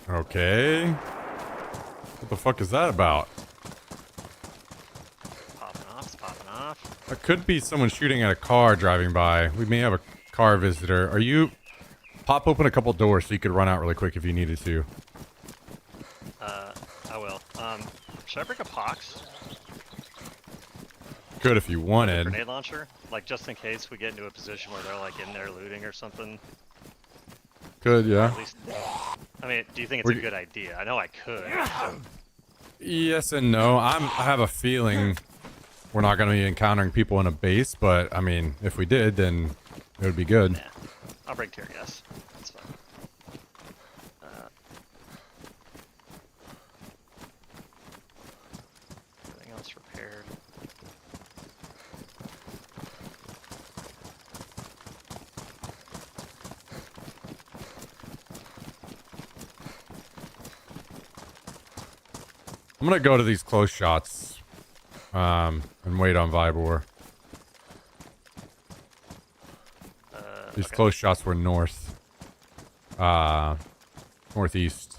Speaker 1: Okay. What the fuck is that about?
Speaker 2: Popping off, it's popping off.
Speaker 1: That could be someone shooting at a car driving by. We may have a car visitor. Are you... Pop open a couple doors so you could run out really quick if you needed to.
Speaker 2: I will. Should I bring a pox?
Speaker 1: Good if you wanted.
Speaker 2: Grenade launcher? Like, just in case we get into a position where they're, like, in there looting or something.
Speaker 1: Good,
Speaker 2: Or
Speaker 1: yeah.
Speaker 2: at least, I mean, do you think it's a good idea? I know I could.
Speaker 1: Yes and no. I have a feeling we're not going to be encountering people in a base, but I mean, if we did, then it would be good.
Speaker 2: Nah. I'll bring tear gas. That's fine. Everything else repaired.
Speaker 1: I'm going to go to these close shots and wait on Vybor. These
Speaker 2: Okay.
Speaker 1: close shots were north. Northeast.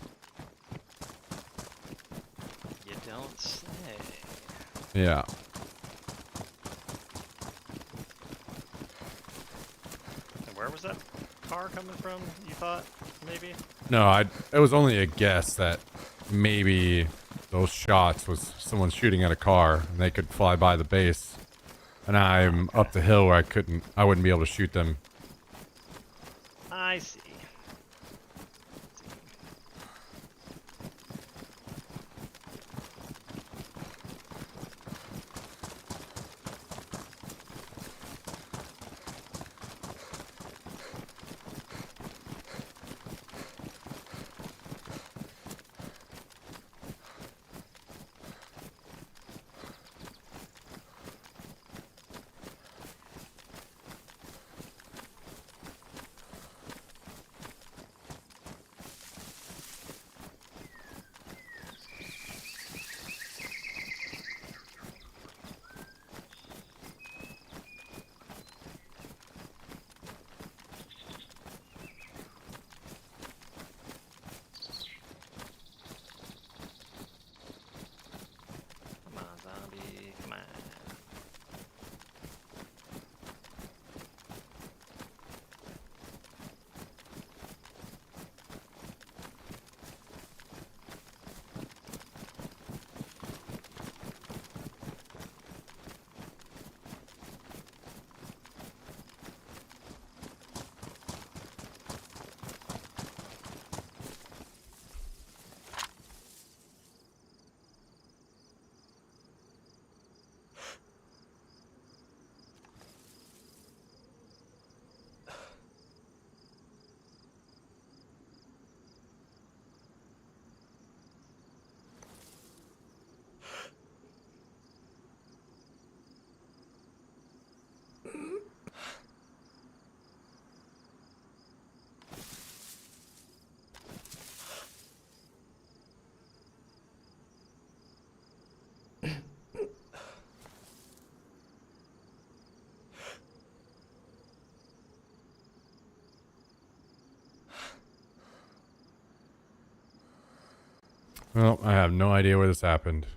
Speaker 2: You don't say.
Speaker 1: Yeah.
Speaker 2: And where was that car coming from, you thought, maybe?
Speaker 1: No, it was only a guess that maybe those shots was someone shooting at a car and they could fly by the base. And I'm up the hill where I wouldn't be able to shoot them.
Speaker 2: I see.
Speaker 1: Well, I have no idea where this happened.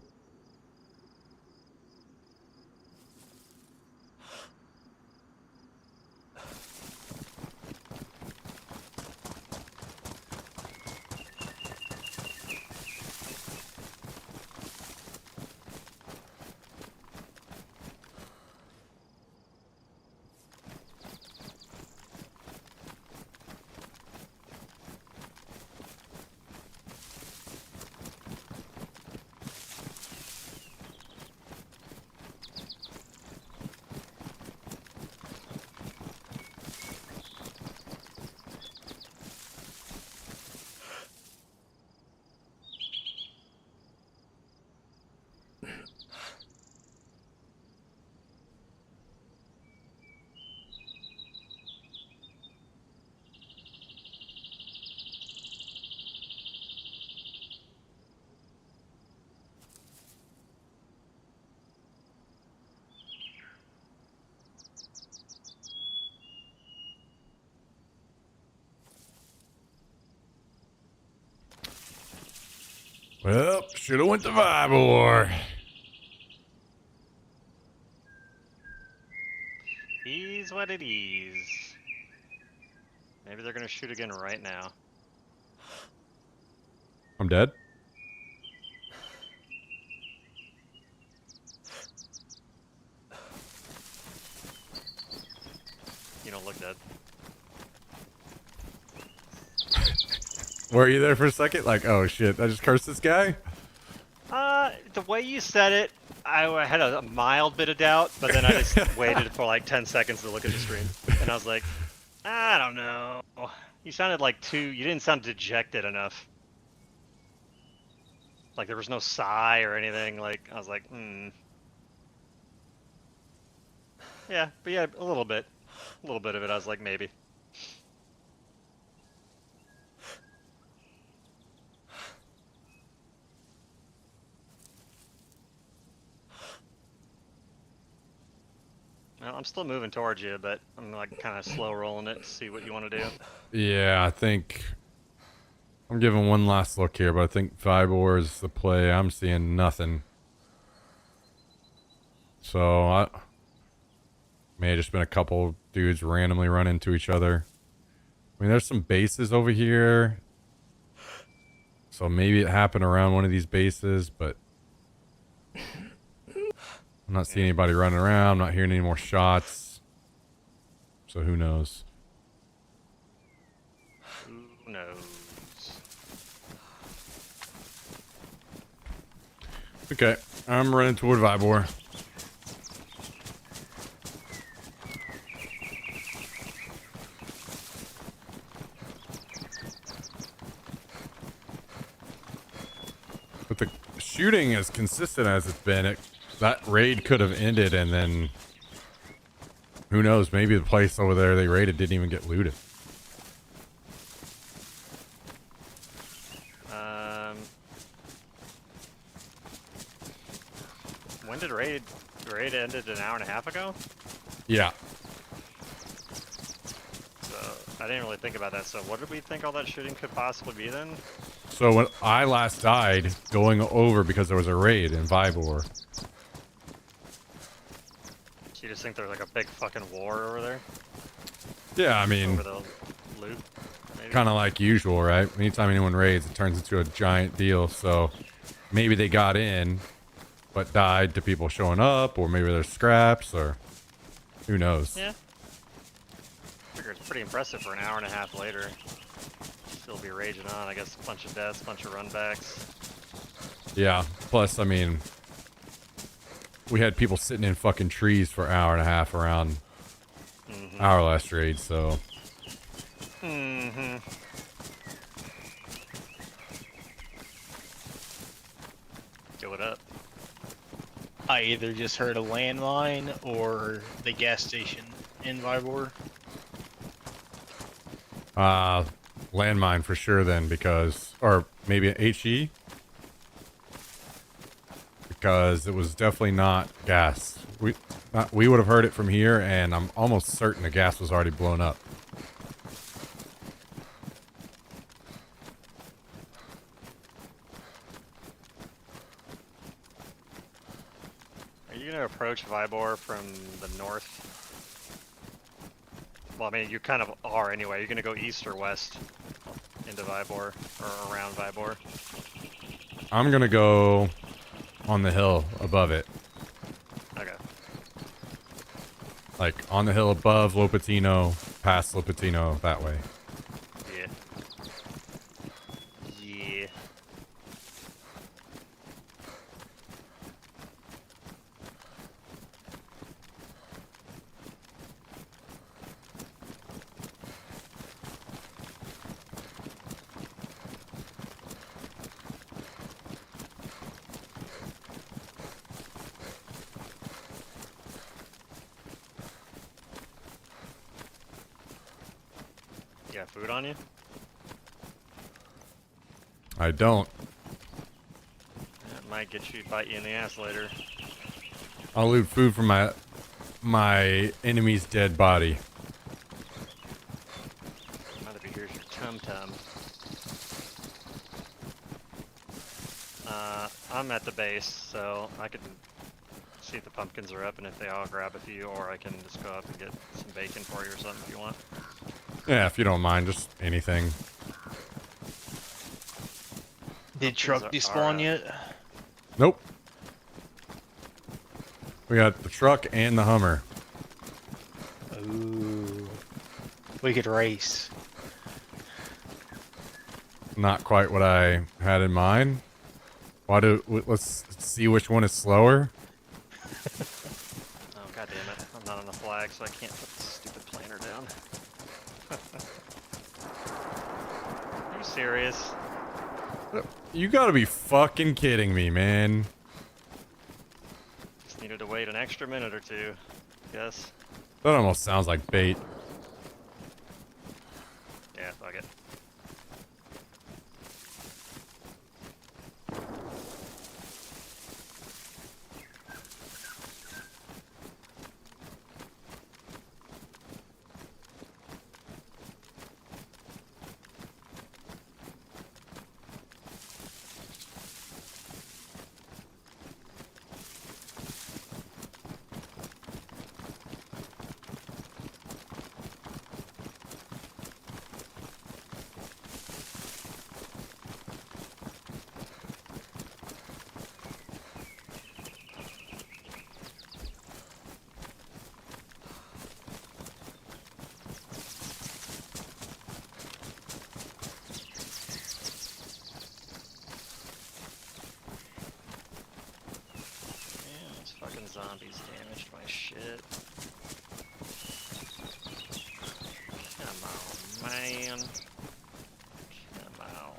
Speaker 1: Well, should have went to Vibor.
Speaker 2: He's what it is. Maybe they're gonna shoot again right now.
Speaker 1: I'm dead.
Speaker 2: You don't look dead.
Speaker 1: Were you there for a second? Like, oh shit, I just cursed this guy?
Speaker 2: The way you said it, I had a mild bit of doubt, but then I just waited for like 10 seconds to look at the screen. And I was like, I don't know. You sounded like you didn't sound dejected enough. Like there was no sigh or anything. Like, I was like, Yeah, but yeah, a little bit. A little bit of it, I was like, maybe. Well, I'm still moving towards you, but I'm like kind of slow rolling it to see what you want to do.
Speaker 1: Yeah, I think I'm giving one last look here, but I think Vibor is the play. I'm seeing nothing. So I may have just been a couple dudes randomly run into each other. I mean, there's some bases over here. So maybe it happened around one of these bases, but I'm not seeing anybody running around. I'm not hearing any more shots. So who knows?
Speaker 2: Who knows?
Speaker 1: Okay, I'm running toward Vibor. But the shooting, as consistent as it's been, that raid could have ended, and then who knows? Maybe the place over there they raided didn't even get looted.
Speaker 2: When did raid ended an hour and a half ago?
Speaker 1: Yeah.
Speaker 2: So I didn't really think about that. So what did we think all that shooting could possibly be then?
Speaker 1: So when I last died, going over because there was a raid in Vibor.
Speaker 2: So you just think there's like a big fucking war over there?
Speaker 1: Yeah, I mean,
Speaker 2: Over the loot?
Speaker 1: kind of like usual, right? Anytime anyone raids, it turns into a giant deal. So maybe they got in, but died to people showing up, or maybe there's scraps, or who knows?
Speaker 2: Yeah. I figure it's pretty impressive for an hour and a half later. Still be raging on. I guess a bunch of deaths, bunch of runbacks.
Speaker 1: Yeah. Plus, I mean, we had people sitting in fucking trees for an hour and a half around our last raid, so.
Speaker 2: Give it up.
Speaker 3: I either just heard a landmine or the gas station in Vibor.
Speaker 1: Landmine for sure then, because, or maybe an HE, because it was definitely not gas. We would have heard it from here, and I'm almost certain the gas was already blown up.
Speaker 2: approach Vybor from the north? Well, I mean, you kind of are anyway. You're gonna go east or west into Vybor, or around Vybor.
Speaker 1: I'm gonna go on the hill above it.
Speaker 2: Okay.
Speaker 1: Like, on the hill above Lopatino, past Lopatino, that way.
Speaker 2: Yeah. Yeah. You got food on you?
Speaker 1: I don't.
Speaker 2: That might bite you in the ass later.
Speaker 1: I'll loot food from my enemy's dead body.
Speaker 2: Might be here's your tum-tum. I'm at the base, so I can see if the pumpkins are up, and if they all grab a few, or I can just go up and get some bacon for you or something if you want.
Speaker 1: Yeah, if you don't mind, just anything.
Speaker 3: Did truck despawn yet?
Speaker 1: Nope. We got the truck and the Hummer.
Speaker 3: Ooh. We could race.
Speaker 1: Not quite what I had in mind. Let's see which one is slower.
Speaker 2: Oh, god damn it. I'm not on the flag, so I can't put this stupid planter down. Are you serious?
Speaker 1: You gotta be fucking kidding me, man.
Speaker 2: Just needed to wait an extra minute or two. Yes.
Speaker 1: That almost sounds like bait.
Speaker 2: Yeah, fuck it. Fucking zombies damaged my shit. Come on, man. Come on.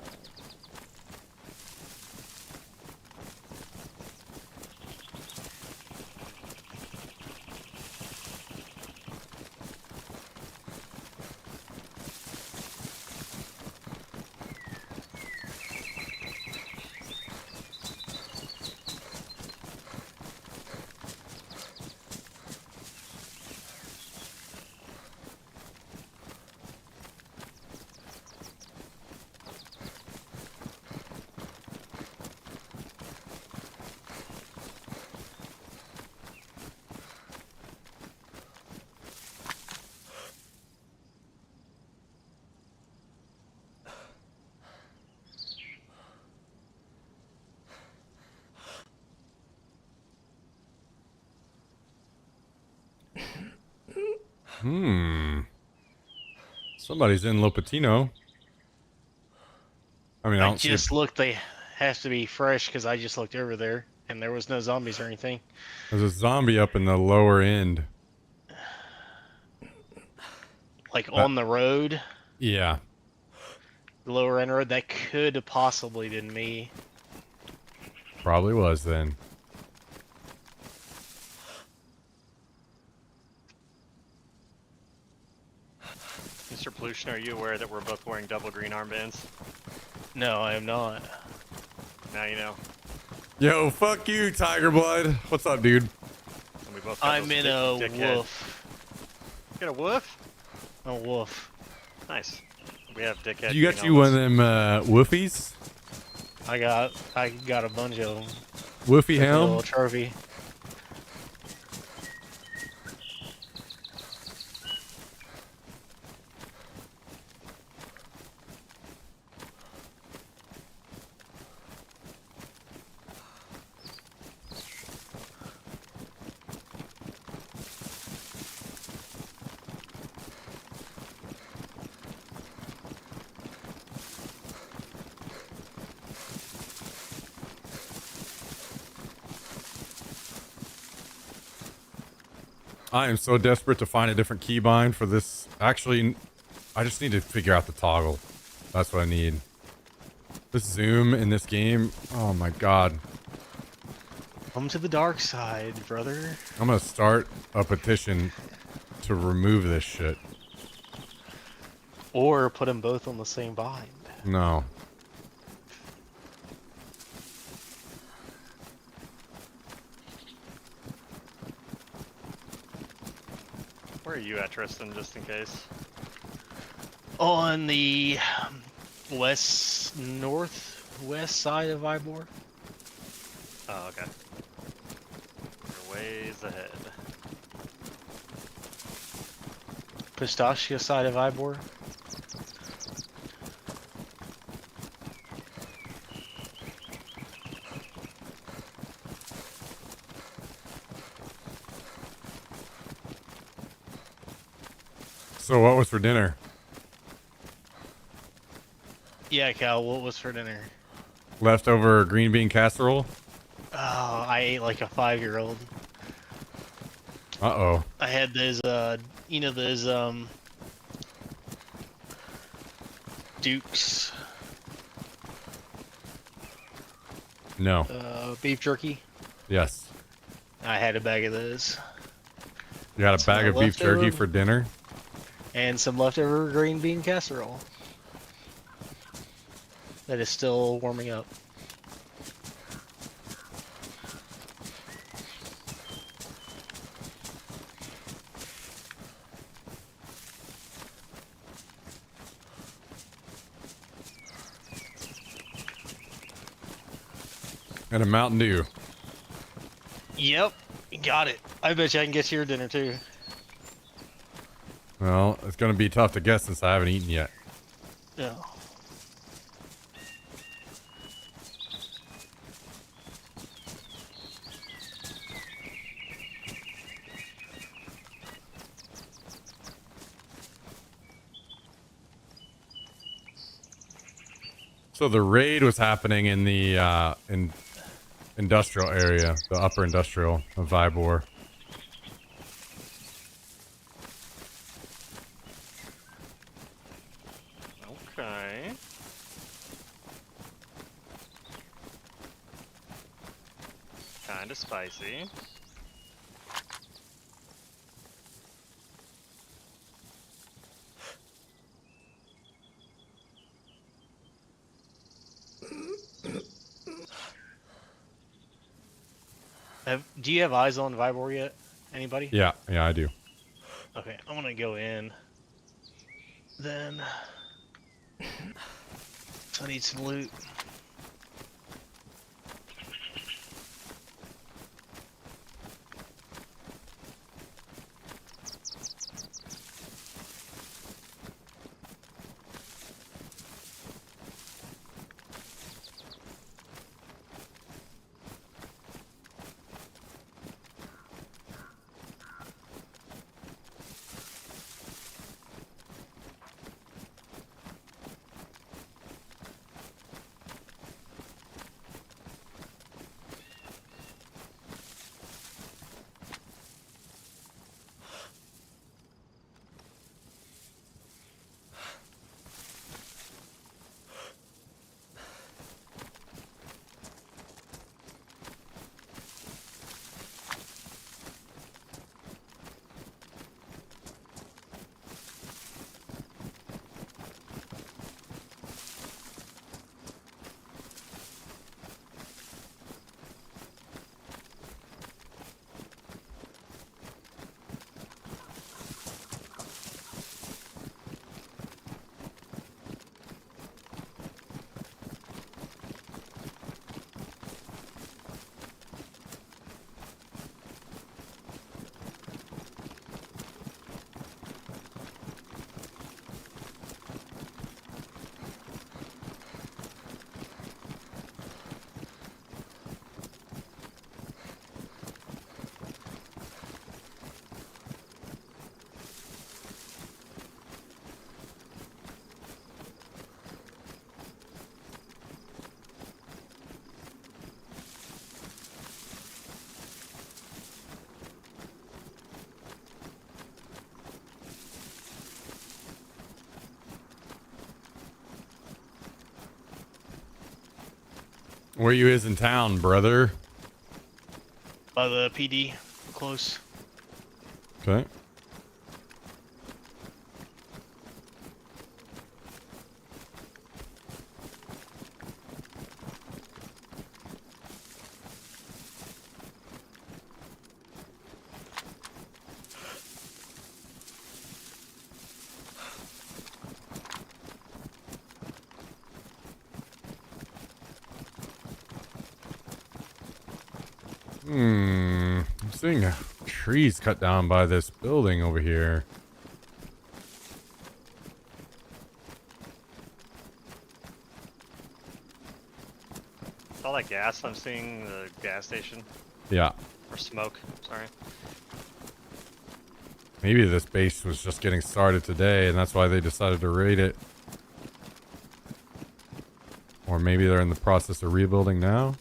Speaker 1: Somebody's in Lopatino. I mean, I
Speaker 3: I
Speaker 1: don't see
Speaker 3: just looked. They has to be fresh because I just looked over there and there was no zombies or anything.
Speaker 1: there's a zombie up in the lower end.
Speaker 3: Like on the road,
Speaker 1: Yeah.
Speaker 3: the lower end road. That could have possibly been me.
Speaker 1: Probably was then.
Speaker 2: Mr. Pollution, are you aware that we're both wearing double green armbands?
Speaker 3: No, I am not.
Speaker 2: Now you know.
Speaker 1: Yo, fuck you, Tiger Blood. What's up, dude?
Speaker 2: And we both got
Speaker 3: I'm
Speaker 2: those
Speaker 3: in a
Speaker 2: dickhead-
Speaker 3: wolf.
Speaker 2: You got a wolf?
Speaker 3: A wolf.
Speaker 2: Nice. We have dickhead.
Speaker 1: You got
Speaker 2: green
Speaker 1: you one of
Speaker 2: helmets.
Speaker 1: them woofies?
Speaker 3: I got a bunch of them.
Speaker 1: Woofy
Speaker 3: Like a little
Speaker 1: helm?
Speaker 3: trophy.
Speaker 1: I am so desperate to find a different keybind for this. Actually, I just need to figure out the toggle. That's what I need. This zoom in this game. Oh my god.
Speaker 3: Come to the dark side, brother.
Speaker 1: I'm gonna start a petition to remove this shit.
Speaker 3: Or put them both on the same bind.
Speaker 1: No.
Speaker 2: Where are you at, Tristan, just in case?
Speaker 3: On the northwest side of Ybor.
Speaker 2: Oh, okay. You're ways ahead.
Speaker 3: Pistachio side of Ybor.
Speaker 1: So what was for dinner?
Speaker 3: Yeah, Cal, what was for dinner?
Speaker 1: Leftover green bean casserole?
Speaker 3: Oh, I ate like a 5-year-old.
Speaker 1: Uh-oh.
Speaker 3: I had those, you know, those, Duke's,
Speaker 1: No.
Speaker 3: beef jerky.
Speaker 1: Yes.
Speaker 3: I had a bag of those.
Speaker 1: You got a
Speaker 3: Some
Speaker 1: bag of beef jerky
Speaker 3: leftover-
Speaker 1: for dinner?
Speaker 3: And some leftover green bean casserole. That is still warming up.
Speaker 1: And a Mountain Dew.
Speaker 3: Yep, got it. I bet you I can get your dinner too.
Speaker 1: Well, it's gonna be tough to guess since I haven't eaten yet.
Speaker 3: Yeah.
Speaker 1: So the raid was happening in the industrial area, the upper industrial of Vybor.
Speaker 2: Okay. Kinda spicy.
Speaker 3: Do you have eyes on Vybor yet? Anybody?
Speaker 1: Yeah, I do.
Speaker 3: Okay, I'm gonna go in. Then. So I need some loot.
Speaker 1: Where you is in town, brother?
Speaker 3: By the PD, close.
Speaker 1: Okay. I'm seeing trees cut down by this building over here.
Speaker 2: All that gas I'm seeing, the gas station.
Speaker 1: Yeah.
Speaker 2: Or smoke, sorry.
Speaker 1: Maybe this base was just getting started today, and that's why they decided to raid it. Or maybe they're in the process of rebuilding now.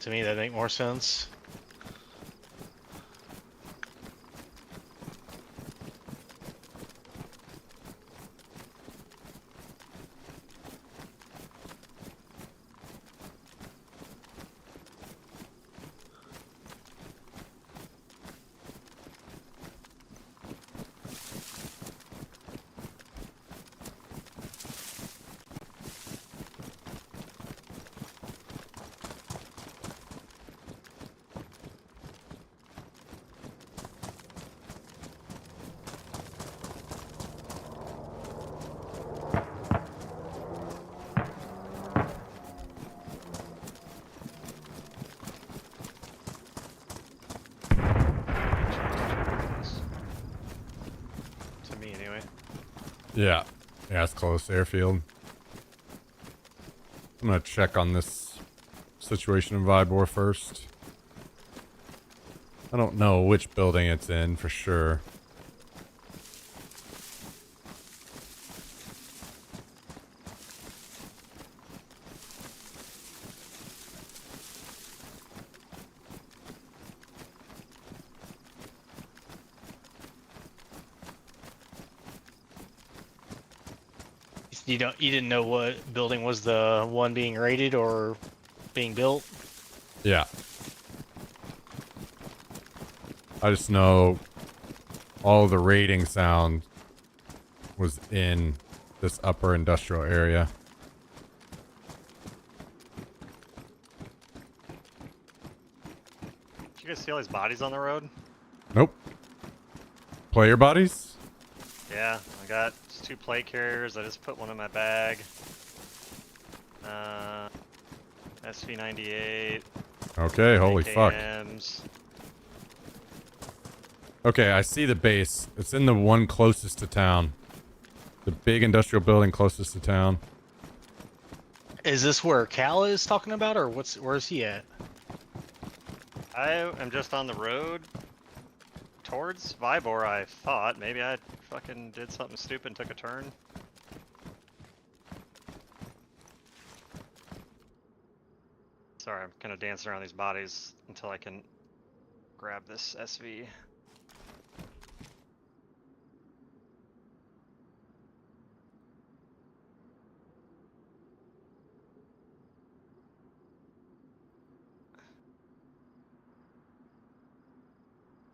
Speaker 3: To me, that make more sense.
Speaker 2: To me, anyway.
Speaker 1: Yeah. Yeah, it's close. Airfield. I'm gonna check on this situation in Vybor first. I don't know which building it's in for sure.
Speaker 3: You didn't know what building was the one being raided or being built?
Speaker 1: Yeah. I just know all the raiding sound was in this upper industrial area.
Speaker 2: Did you guys see all these bodies on the road?
Speaker 1: Nope. Player bodies?
Speaker 2: Yeah, I got just 2 plate carriers. I just put one in my bag. SV98.
Speaker 1: Okay, holy fuck.
Speaker 2: AKMs.
Speaker 1: Okay, I see the base. It's in the one closest to town. The big industrial building closest to town.
Speaker 3: Is this where Cal is talking about, or where's he at?
Speaker 2: I am just on the road towards Vybor, I thought. Maybe I fucking did something stupid and took a turn. Sorry, I'm kind of dancing around these bodies until I can grab this SV.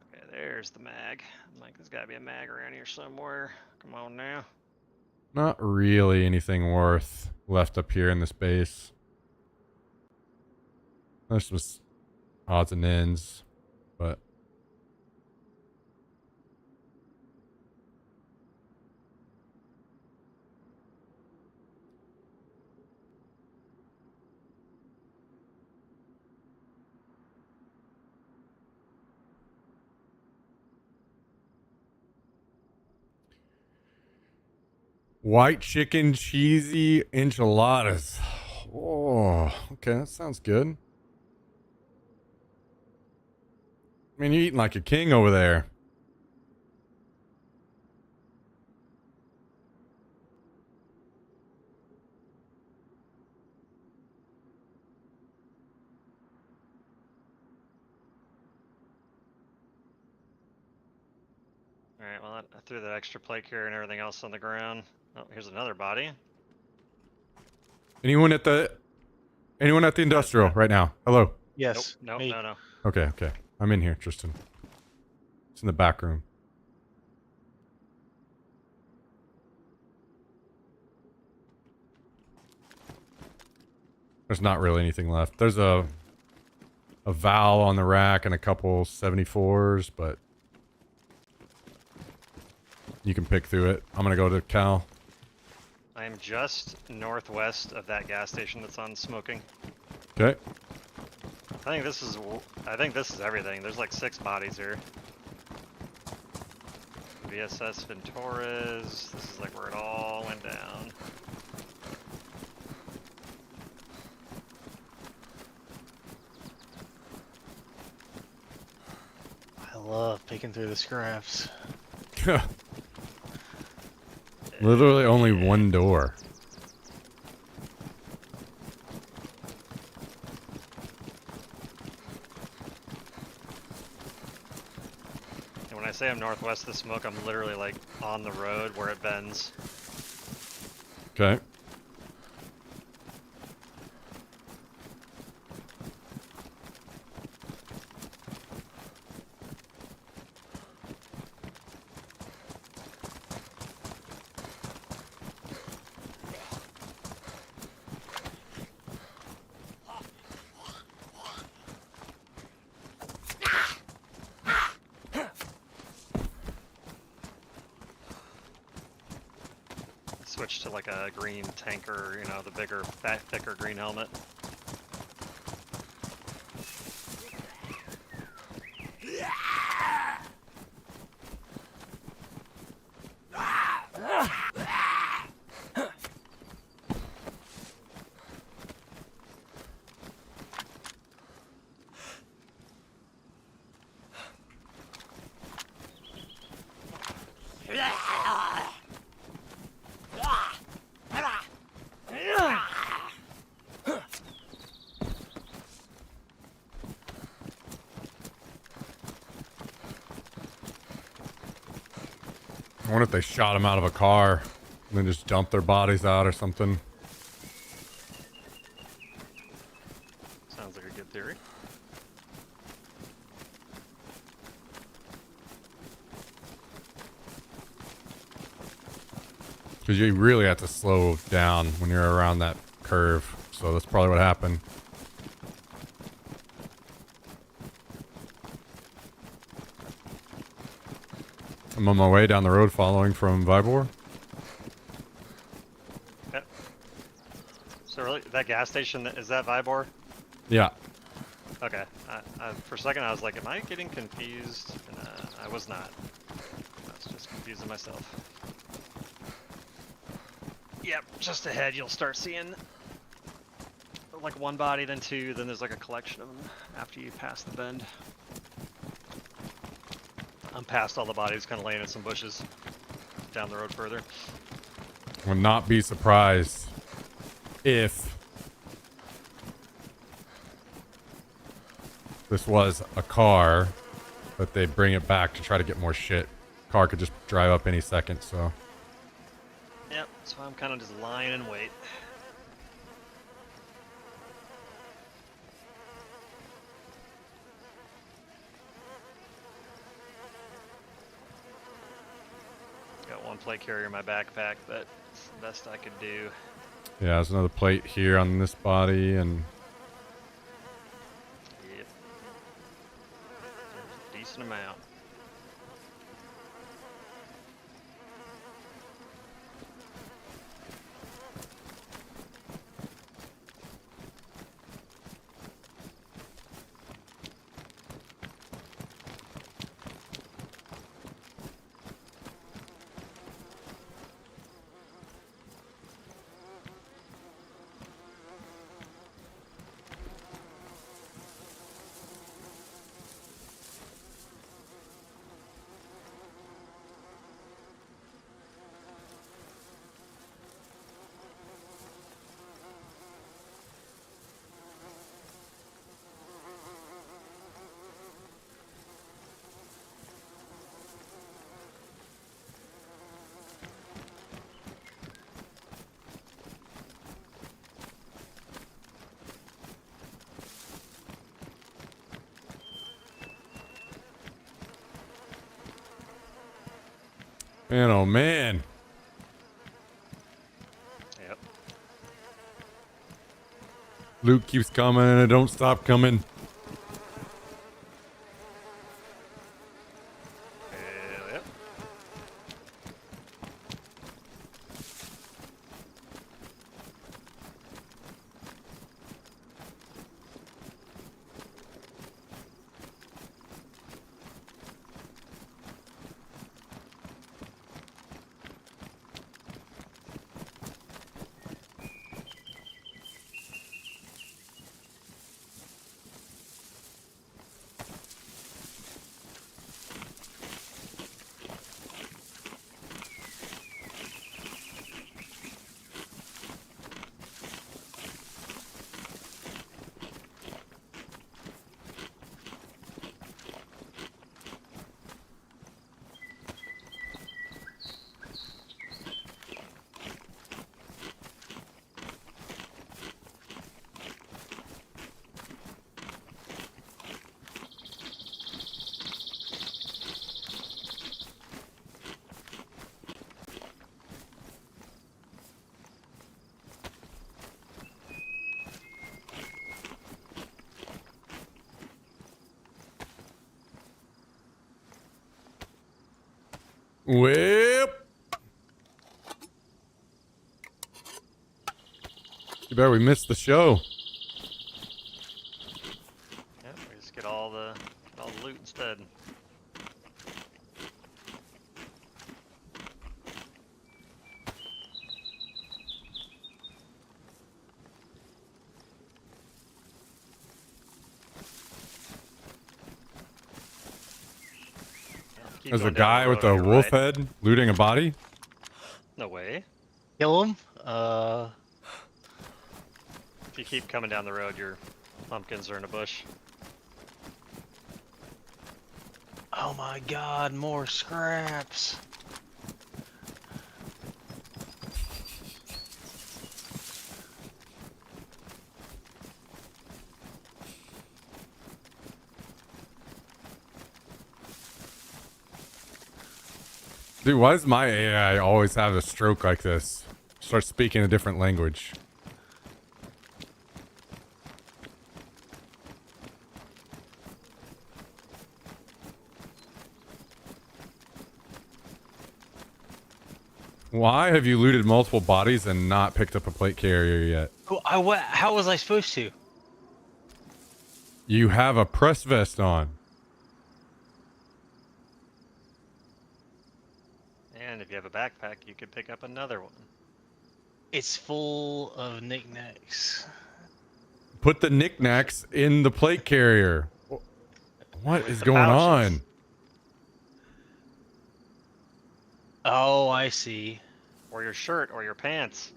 Speaker 2: Okay, there's the mag. I'm like, there's gotta be a mag around here somewhere. Come on now.
Speaker 1: Not really anything worth left up here in this base. There's just odds and ends, but white chicken cheesy enchiladas. Oh, okay, that sounds good. I mean, you're eating like a king over there.
Speaker 2: Alright, well, I threw that extra plate carrier and everything else on the ground. Oh, here's another body.
Speaker 1: Anyone at the Anyone at the industrial right now? Hello.
Speaker 3: Yes.
Speaker 2: Nope.
Speaker 3: me.
Speaker 2: No.
Speaker 1: Okay, okay. I'm in here, Tristan. It's in the back room. There's not really anything left. There's a Val on the rack and a couple 74s, but you can pick through it. I'm gonna go to Cal.
Speaker 2: I am just northwest of that gas station that's on smoking.
Speaker 1: Okay.
Speaker 2: I think this is everything. There's like 6 bodies here. VSS Ventores. This is like where it all went down.
Speaker 3: I love picking through the scraps.
Speaker 1: Literally only one door.
Speaker 2: And when I say I'm northwest of the smoke, I'm literally like on the road where it bends.
Speaker 1: Okay.
Speaker 2: Switch to like a green tanker, you know, the bigger, thicker green helmet.
Speaker 1: I wonder if they shot them out of a car and then just dumped their bodies out or something.
Speaker 2: Sounds like a good theory.
Speaker 1: Because you really have to slow down when you're around that curve. So that's probably what happened. I'm on my way down the road following from Vibor.
Speaker 2: Yep. So really, that gas station, is that Vibor?
Speaker 1: Yeah.
Speaker 2: Okay. For a second I was like, am I getting confused? And, I was not. I was just confusing myself. Yep, just ahead you'll start seeing like one body, then 2, then there's like a collection of them after you pass the bend. I'm past all the bodies, kind of laying in some bushes down the road further.
Speaker 1: Would not be surprised if this was a car, but they bring it back to try to get more shit. Car could just drive up any second, so.
Speaker 2: Yep, so I'm kind of just lying in wait. Got one plate carrier in my backpack, but it's the best I could do.
Speaker 1: Yeah, there's another plate here on this body, and
Speaker 2: Yep. There's a decent amount.
Speaker 1: Man, oh man.
Speaker 2: Yep.
Speaker 1: Loot keeps coming and it don't stop coming.
Speaker 2: Yep.
Speaker 1: Whip. You better we missed the show.
Speaker 2: Yep. We just get all the loot instead. Keep
Speaker 1: There's a
Speaker 2: going down
Speaker 1: guy
Speaker 2: the
Speaker 1: with
Speaker 2: road
Speaker 1: a
Speaker 2: on your
Speaker 1: wolf
Speaker 2: right.
Speaker 1: head looting a body.
Speaker 2: No way.
Speaker 3: Kill him?
Speaker 2: If you keep coming down the road, your pumpkins are in a bush.
Speaker 3: Oh my god, more scraps.
Speaker 1: Dude, why does my AI always have a stroke like this? Start speaking a different language. Why have you looted multiple bodies and not picked up a plate carrier yet?
Speaker 3: How was I supposed to?
Speaker 1: You have a press vest on.
Speaker 2: And if you have a backpack, you could pick up another one.
Speaker 3: It's full of knickknacks.
Speaker 1: Put the knickknacks in the plate carrier. What is
Speaker 2: the
Speaker 1: going
Speaker 2: pouches.
Speaker 1: on?
Speaker 3: Oh, I see.
Speaker 2: Or your shirt or your pants.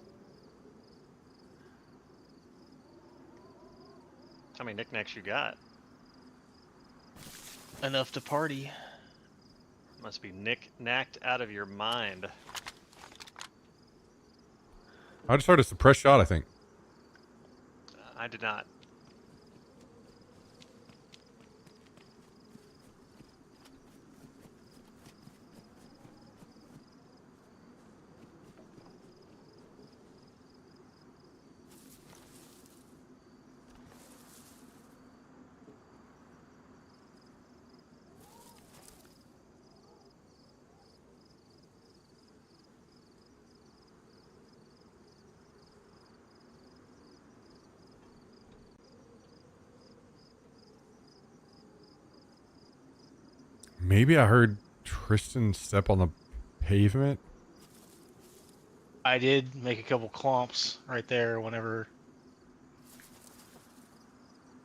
Speaker 2: How many knickknacks you got?
Speaker 3: Enough to party.
Speaker 2: Must be knick-knacked out of your mind.
Speaker 1: I just heard a suppressed shot, I think.
Speaker 2: I did not.
Speaker 1: Maybe I heard Tristan step on the pavement.
Speaker 3: I did make a couple clomps right there whenever.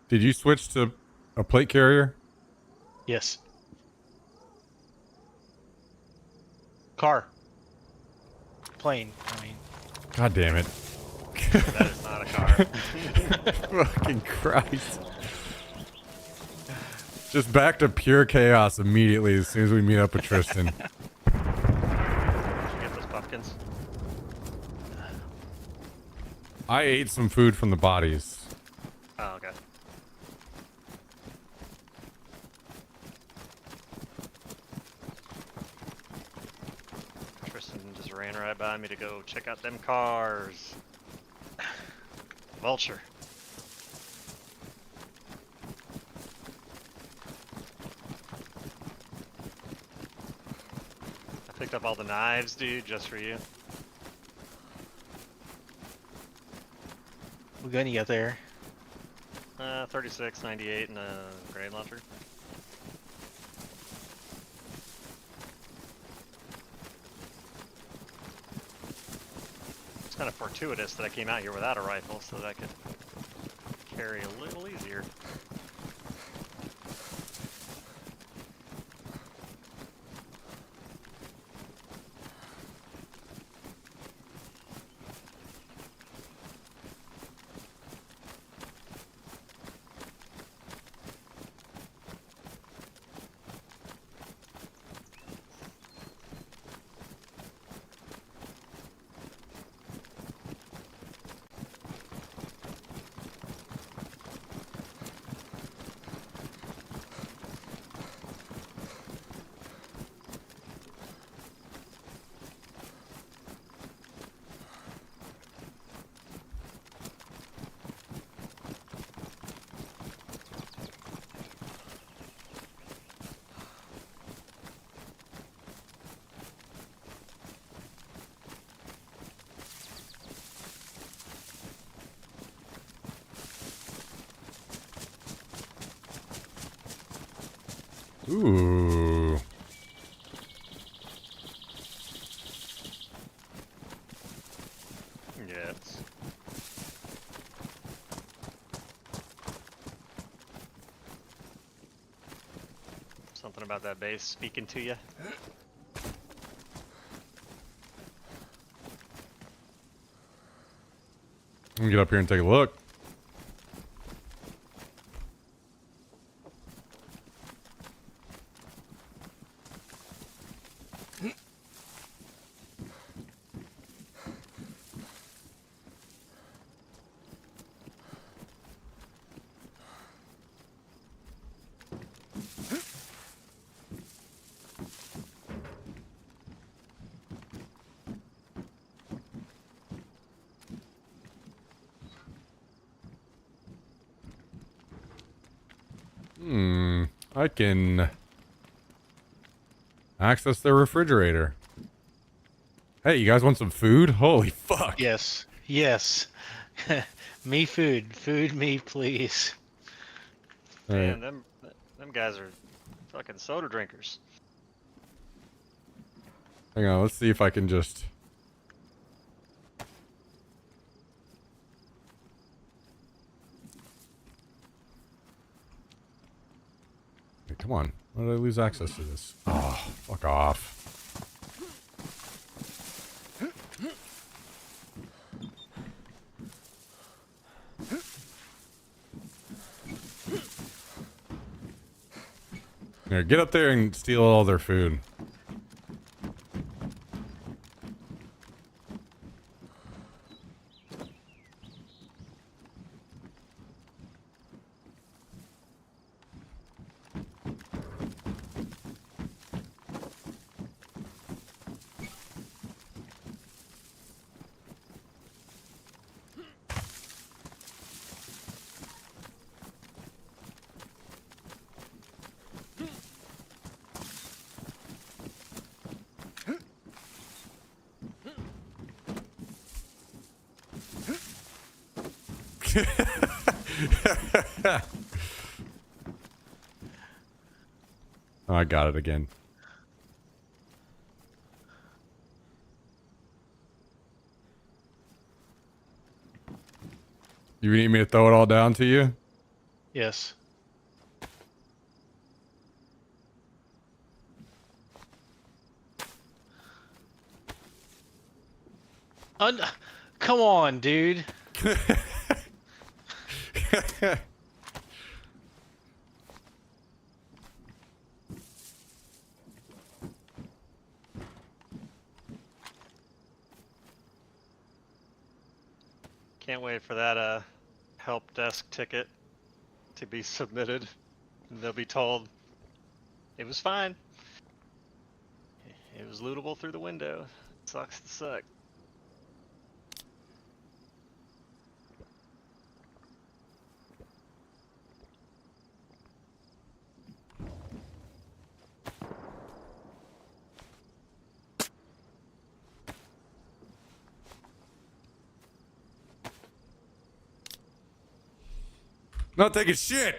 Speaker 1: Did you switch to a plate carrier?
Speaker 3: Yes. Car. Plane, I mean.
Speaker 1: God damn it.
Speaker 2: That is not a car.
Speaker 1: Fucking Christ. Just back to pure chaos immediately as soon as we meet up with Tristan.
Speaker 2: Did you get those pumpkins?
Speaker 1: I ate some food from the bodies.
Speaker 2: Oh, okay. ran right by me to go check out them cars. Vulture. I picked up all the knives, dude, just for you.
Speaker 3: What gun you got there?
Speaker 2: 36, 98, and a grenade launcher. It's kind of fortuitous that I came out here without a rifle so that I could carry a little easier.
Speaker 1: Ooh.
Speaker 2: Yes. Something about that base speaking to you.
Speaker 1: Let me get up here and take a look. I can access the refrigerator. Hey, you guys want some food? Holy fuck.
Speaker 3: Yes. Yes. Me food. Food me, please.
Speaker 1: All right.
Speaker 2: Man, them guys are fucking soda drinkers.
Speaker 1: Hang on, let's see if I can just... Hey, come on. Why did I lose access to this? Oh, fuck off. Here, get up there and steal all their food. Oh, I got it again. You need me to throw it all down to you?
Speaker 3: Yes. Come on, dude.
Speaker 2: Can't wait for that help desk ticket to be submitted. And they'll be told it was fine. It was lootable through the window. Sucks to suck.
Speaker 1: Not taking shit.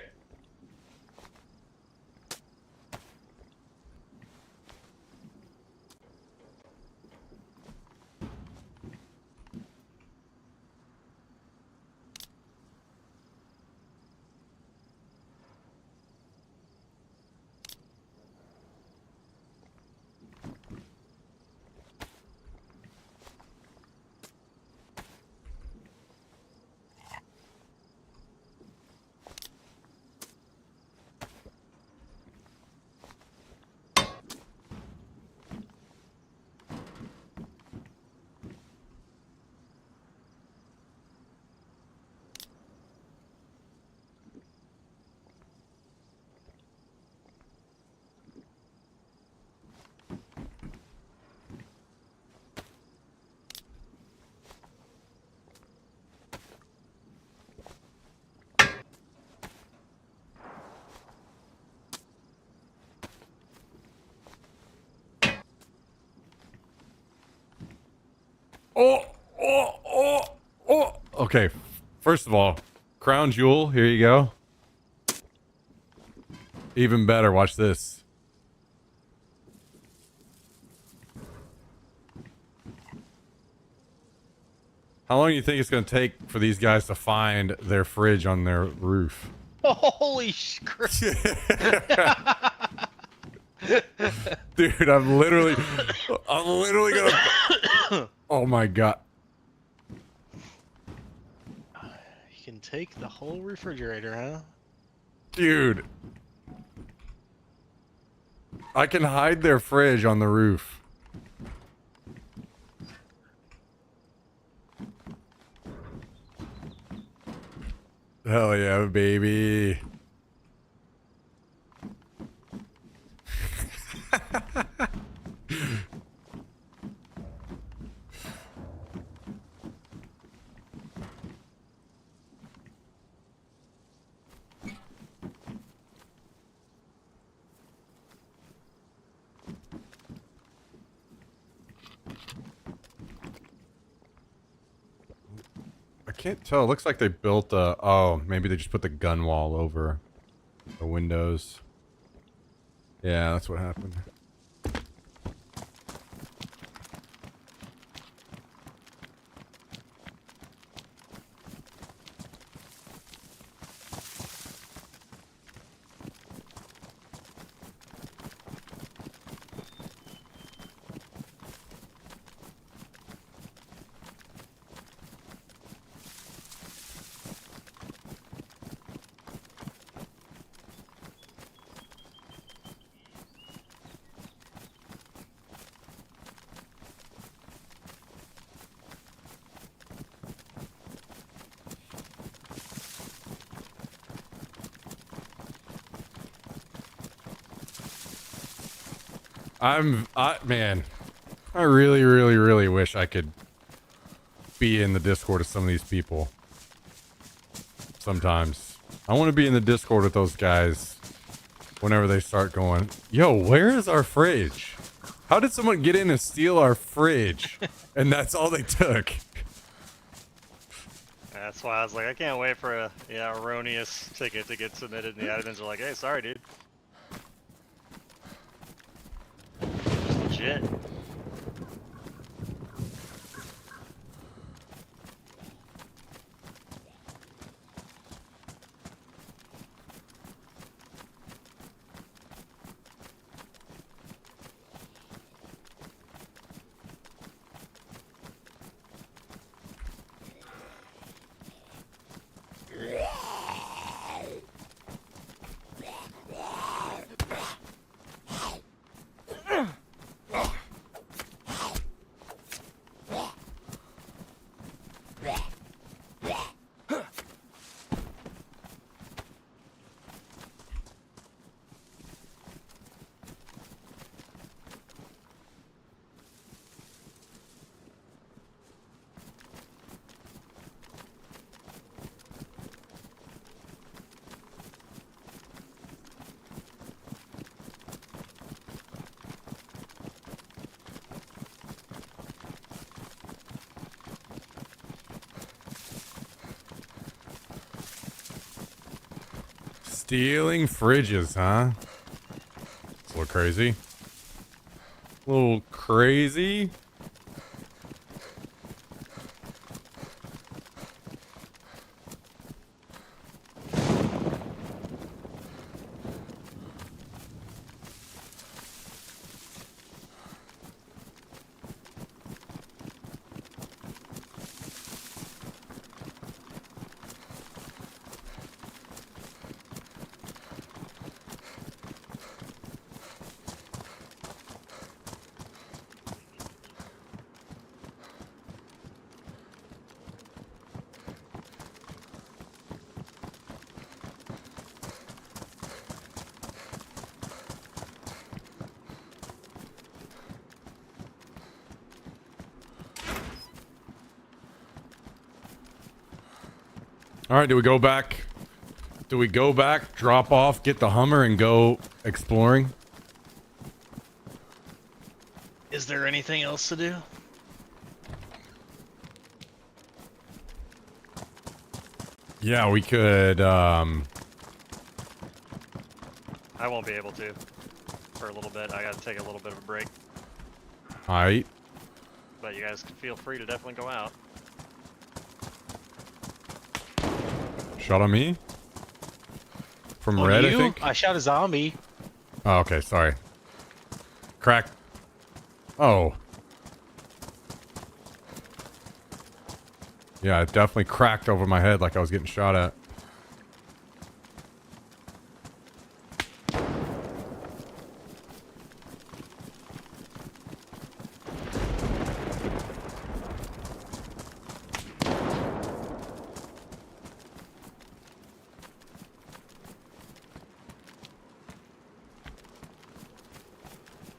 Speaker 1: Oh, oh, oh, oh. Okay, first of all, crown jewel. Here you go. Even better. Watch this. How long do you think it's going to take for these guys to find their fridge on their roof?
Speaker 3: Holy crap.
Speaker 1: Dude, I'm literally gonna. Oh my god.
Speaker 3: You can take the whole refrigerator, huh?
Speaker 1: Dude. I can hide their fridge on the roof. Hell yeah, baby. I can't tell. It looks like they built a... Oh, maybe they just put the gun wall over the windows. Yeah, that's what happened. Man, I really, really, really wish I could be in the Discord of some of these people. Sometimes. I want to be in the Discord with those guys whenever they start going, yo, where is our fridge? How did someone get in and steal our fridge? And that's all they took.
Speaker 2: That's why I was like, I can't wait for a erroneous ticket to get submitted, and the admins are like, hey, sorry, dude. Legit.
Speaker 1: Stealing fridges, huh? It's a little crazy. A little crazy. All right, do we go back? Do we go back, drop off, get the Hummer, and go exploring?
Speaker 3: Is there anything else to do?
Speaker 1: Yeah, we could,
Speaker 2: I won't be able to for a little bit. I gotta take a little bit of a break.
Speaker 1: Alright.
Speaker 2: But you guys can feel free to definitely go out.
Speaker 1: Shot on me? From
Speaker 3: On
Speaker 1: red,
Speaker 3: you?
Speaker 1: I think?
Speaker 3: I shot a zombie.
Speaker 1: Oh, okay, sorry. Crack. Oh. Yeah, it definitely cracked over my head like I was getting shot at.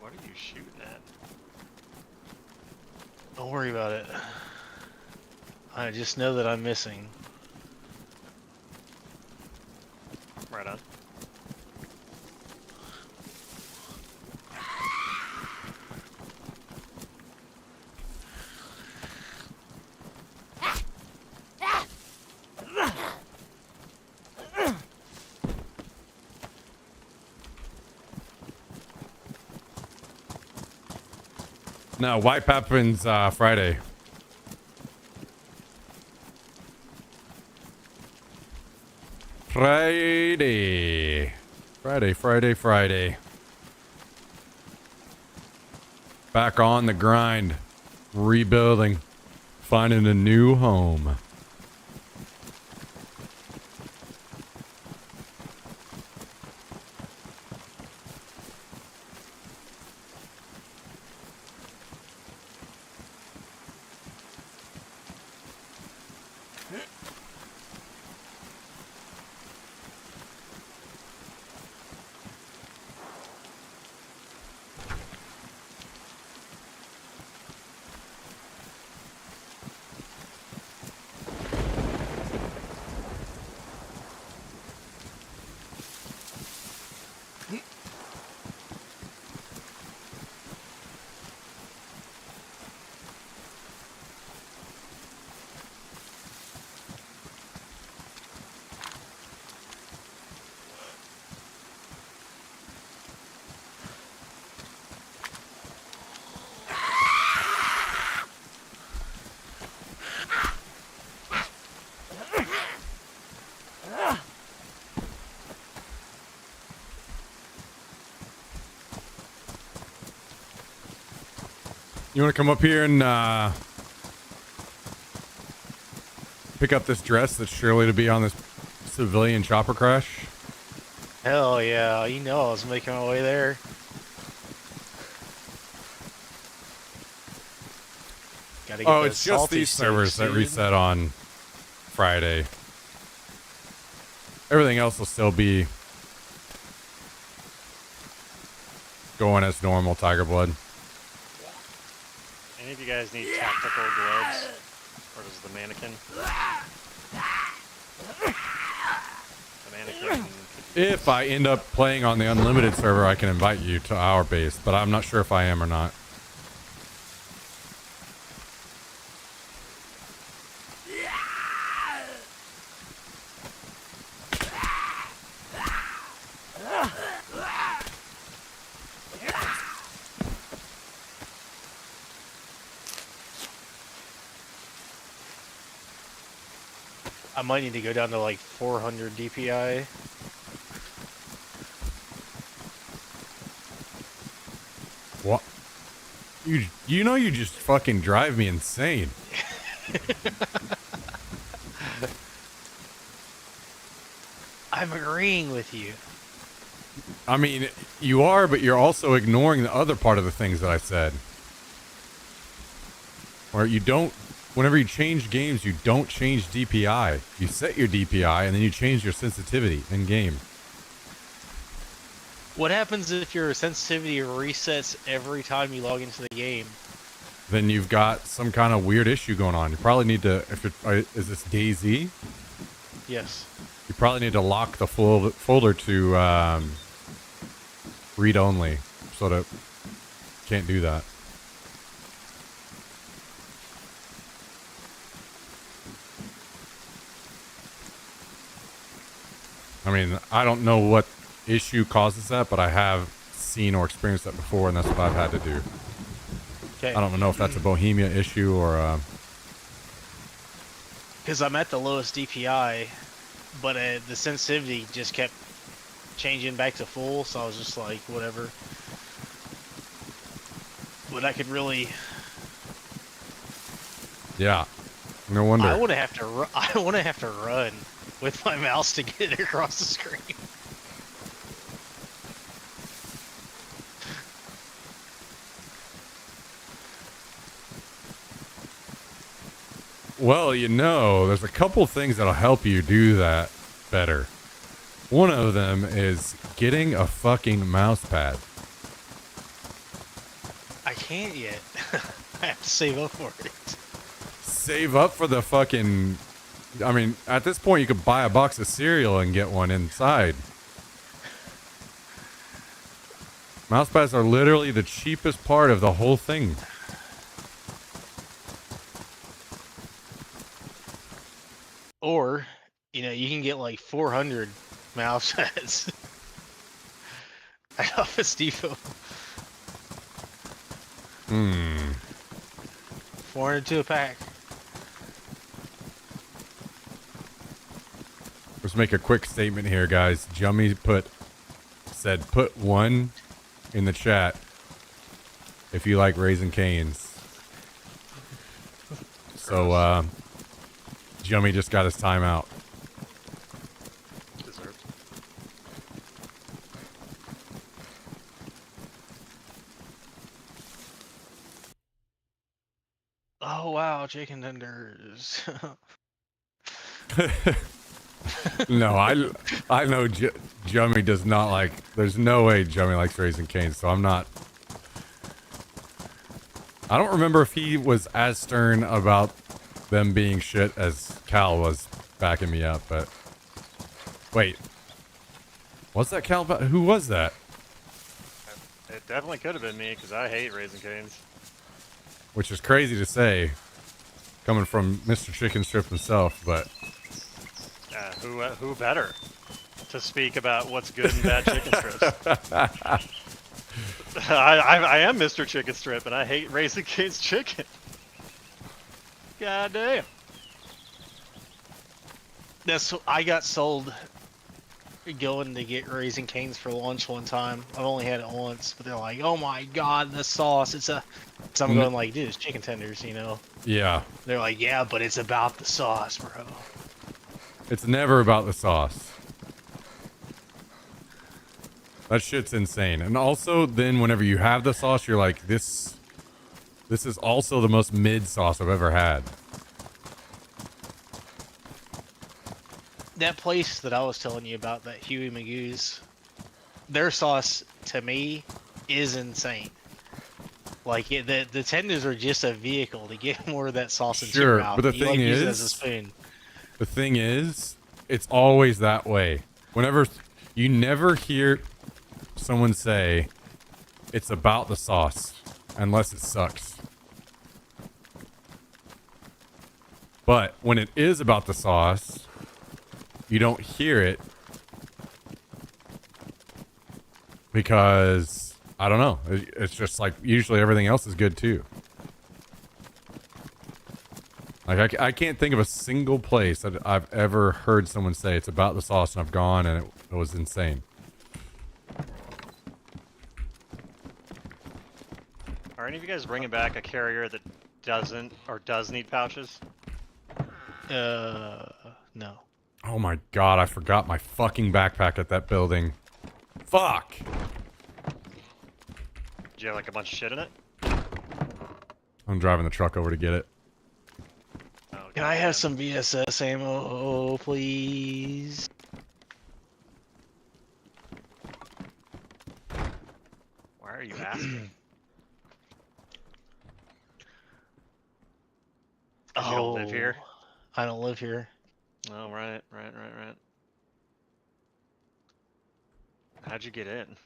Speaker 2: What are you shooting at?
Speaker 3: Don't worry about it. I just know that I'm missing.
Speaker 2: Right on.
Speaker 1: No, White happens Friday. Friday. Back on the grind. Rebuilding. Finding a new home. You want to come up here and pick up this dress that's surely to be on this civilian chopper crash?
Speaker 3: Hell yeah, you know I was making my way there. Gotta get
Speaker 1: Oh,
Speaker 3: those
Speaker 1: it's just
Speaker 3: salty
Speaker 1: these servers
Speaker 3: steaks,
Speaker 1: that
Speaker 3: dude.
Speaker 1: reset on Friday. Everything else will still be going as normal, Tiger Blood.
Speaker 2: Any of you guys need tactical gloves? Or does the mannequin? The mannequin.
Speaker 1: If I end up playing on the unlimited server, I can invite you to our base, but I'm not sure if I am or not.
Speaker 3: I might need to go down to like 400 DPI.
Speaker 1: What? You know you just fucking drive me insane.
Speaker 3: I'm agreeing with you.
Speaker 1: I mean, you are, but you're also ignoring the other part of the things that I said. Where you don't, whenever you change games, you don't change DPI. You set your DPI and then you change your sensitivity in game.
Speaker 3: What happens if your sensitivity resets every time you log into the game?
Speaker 1: Then you've got some kind of weird issue going on. You probably need to, if it is this DayZ?
Speaker 3: Yes.
Speaker 1: You probably need to lock the folder to read only, so that you can't do that. I mean, I don't know what issue causes that, but I have seen or experienced that before, and that's what I've had to do.
Speaker 3: Okay.
Speaker 1: I don't know if that's a Bohemia issue or
Speaker 3: Because I'm at the lowest DPI, but the sensitivity just kept changing back to full, so I was just like, whatever. But I could really...
Speaker 1: yeah. No wonder.
Speaker 3: I want to have to. I want to have to run with my mouse to get it across the screen.
Speaker 1: Well, you know, there's a couple things that'll help you do that better. One of them is getting a fucking mouse pad.
Speaker 3: I can't yet. I have to save up for it.
Speaker 1: Save up for the fucking... I mean, at this point, you could buy a box of cereal and get one inside. Mouse pads are literally the cheapest part of the whole thing.
Speaker 3: Or, you know, you can get like 400 mouse pads at Office Depot. 400 to a pack.
Speaker 1: Let's make a quick statement here, guys. Jummy said put one in the chat if you like Raisin Canes. So, Jummy just got his time out.
Speaker 2: Deserved.
Speaker 3: Oh wow, chicken tenders.
Speaker 1: No, I know Jummy does not like. There's no way Jummy likes Raisin Canes, so I'm not. I don't remember if he was as stern about them being shit as Cal was backing me up, but wait, was that Cal? Who was that?
Speaker 2: It definitely could have been me because I hate Raisin Canes.
Speaker 1: Which is crazy to say, coming from Mr. Chicken Strip himself, but
Speaker 2: Who better to speak about what's good and bad chicken strips? I am Mr. Chicken Strip, and I hate Raisin Cane's chicken. God damn.
Speaker 3: I got sold going to get Raisin Canes for lunch one time. I've only had it once, but they're like, "Oh my god, the sauce! It's a." So I'm going like, "Dude, it's chicken tenders, you know."
Speaker 1: yeah,
Speaker 3: They're like, "Yeah, but it's about the sauce, bro."
Speaker 1: it's never about the sauce. That shit's insane. And also, then whenever you have the sauce, you're like, this is also the most mid sauce I've ever had.
Speaker 3: That place that I was telling you about, that Huey Magoo's, their sauce to me is insane. Like the tenders are just a vehicle to get more of that sauce into your
Speaker 1: Sure,
Speaker 3: mouth.
Speaker 1: but the
Speaker 3: You,
Speaker 1: thing
Speaker 3: use it as a
Speaker 1: is,
Speaker 3: spoon.
Speaker 1: the thing is, it's always that way. Whenever you never hear someone say it's about the sauce unless it sucks. But when it is about the sauce, you don't hear it because I don't know. It's just like usually everything else is good too. Like I can't think of a single place that I've ever heard someone say it's about the sauce, and I've gone and it was insane.
Speaker 2: Are any of you guys bringing back a carrier that doesn't or does need pouches?
Speaker 3: No.
Speaker 1: Oh my god, I forgot my fucking backpack at that building. Fuck!
Speaker 2: Do you have like a bunch of shit in it?
Speaker 1: I'm driving the truck over to get it.
Speaker 2: Oh,
Speaker 3: Can I have
Speaker 2: goddamn.
Speaker 3: some VSS ammo, please?
Speaker 2: Why are you asking? 'Cause you don't live here?
Speaker 3: I don't live here.
Speaker 2: Oh, right. How'd you get in?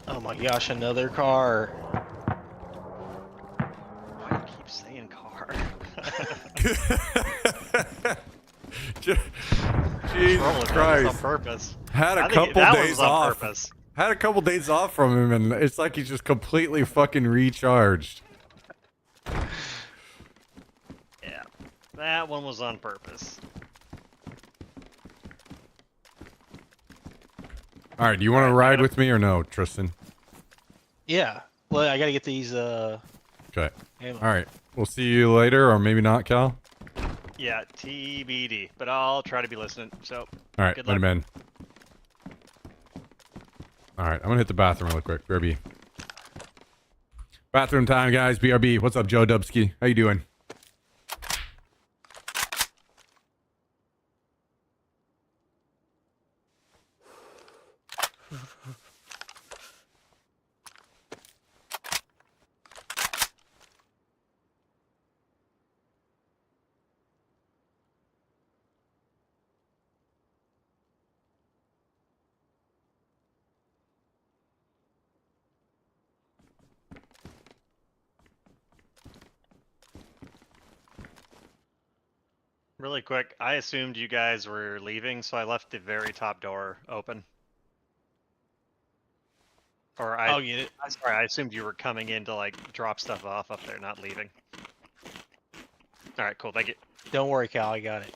Speaker 3: Oh my gosh, another car.
Speaker 2: Why do you keep saying car?
Speaker 1: Jesus
Speaker 2: Rolling, bro. That's
Speaker 1: Christ.
Speaker 2: on purpose.
Speaker 1: Had a
Speaker 2: I think
Speaker 1: couple
Speaker 2: that
Speaker 1: days
Speaker 2: was on
Speaker 1: off.
Speaker 2: purpose.
Speaker 1: Had a couple days off from him, and it's like he's just completely fucking recharged.
Speaker 2: Yeah, that one was on purpose.
Speaker 1: All right, do you want to
Speaker 2: Alright, I
Speaker 1: ride
Speaker 2: gotta-
Speaker 1: with me or no, Tristan?
Speaker 3: Yeah. Well, I gotta get these,
Speaker 1: Okay.
Speaker 3: ammo.
Speaker 1: All right. We'll see you later, or maybe not, Cal.
Speaker 2: Yeah, TBD. But I'll try to be listening. So,
Speaker 1: All right,
Speaker 2: Good
Speaker 1: wait a
Speaker 2: luck.
Speaker 1: minute. All right, I'm gonna hit the bathroom real quick. BRB. Bathroom time, guys. BRB. What's up, Joe Dubsky? How you doing?
Speaker 2: really quick, I assumed you guys were leaving, so I left the very top door open. Or
Speaker 3: I'll get it.
Speaker 2: I'm sorry, I assumed you were coming in to like drop stuff off up there, not leaving. All right, cool. Thank you.
Speaker 3: Don't worry, Cal, I got it.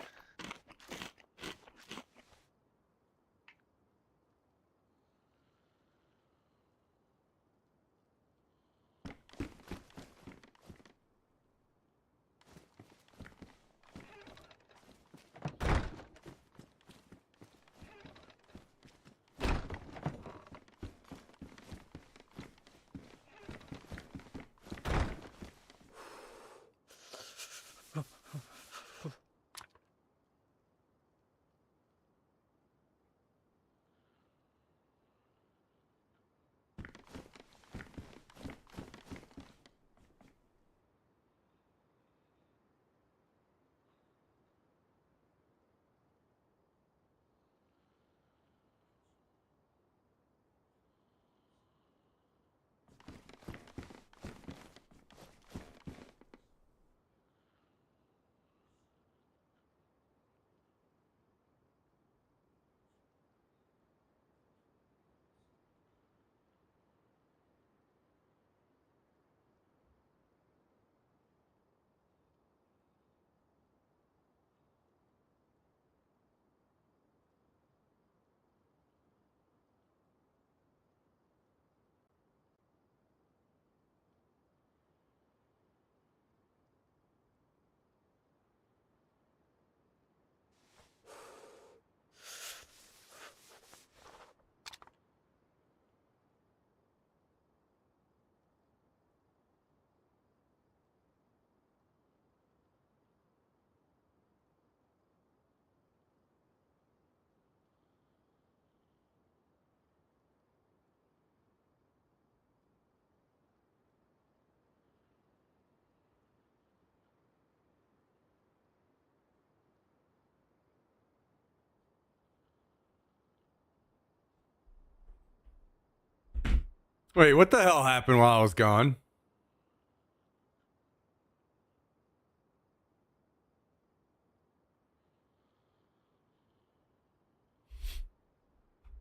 Speaker 1: Wait, what the hell happened while I was gone?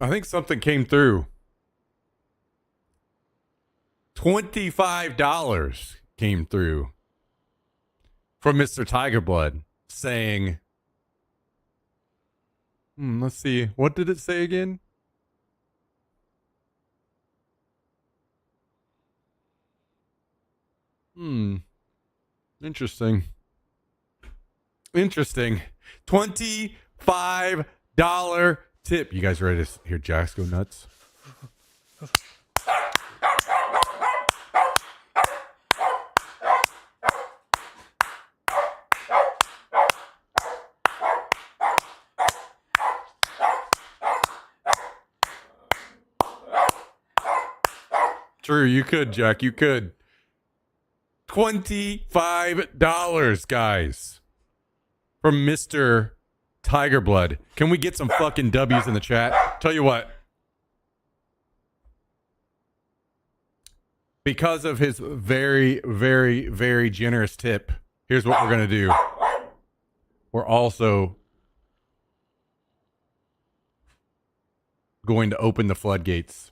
Speaker 1: I think something came through. $25 came through from Mr. Tiger Blood saying, let's see. What did it say again? Interesting. Interesting. $25 tip. You guys ready to hear Jax go nuts? True, you could, Jack. You could. $25, guys. From Mr. Tiger Blood. Can we get some fucking W's in the chat? Tell you what. Because of his very, very, very generous tip, here's what we're going to do. We're also going to open the floodgates.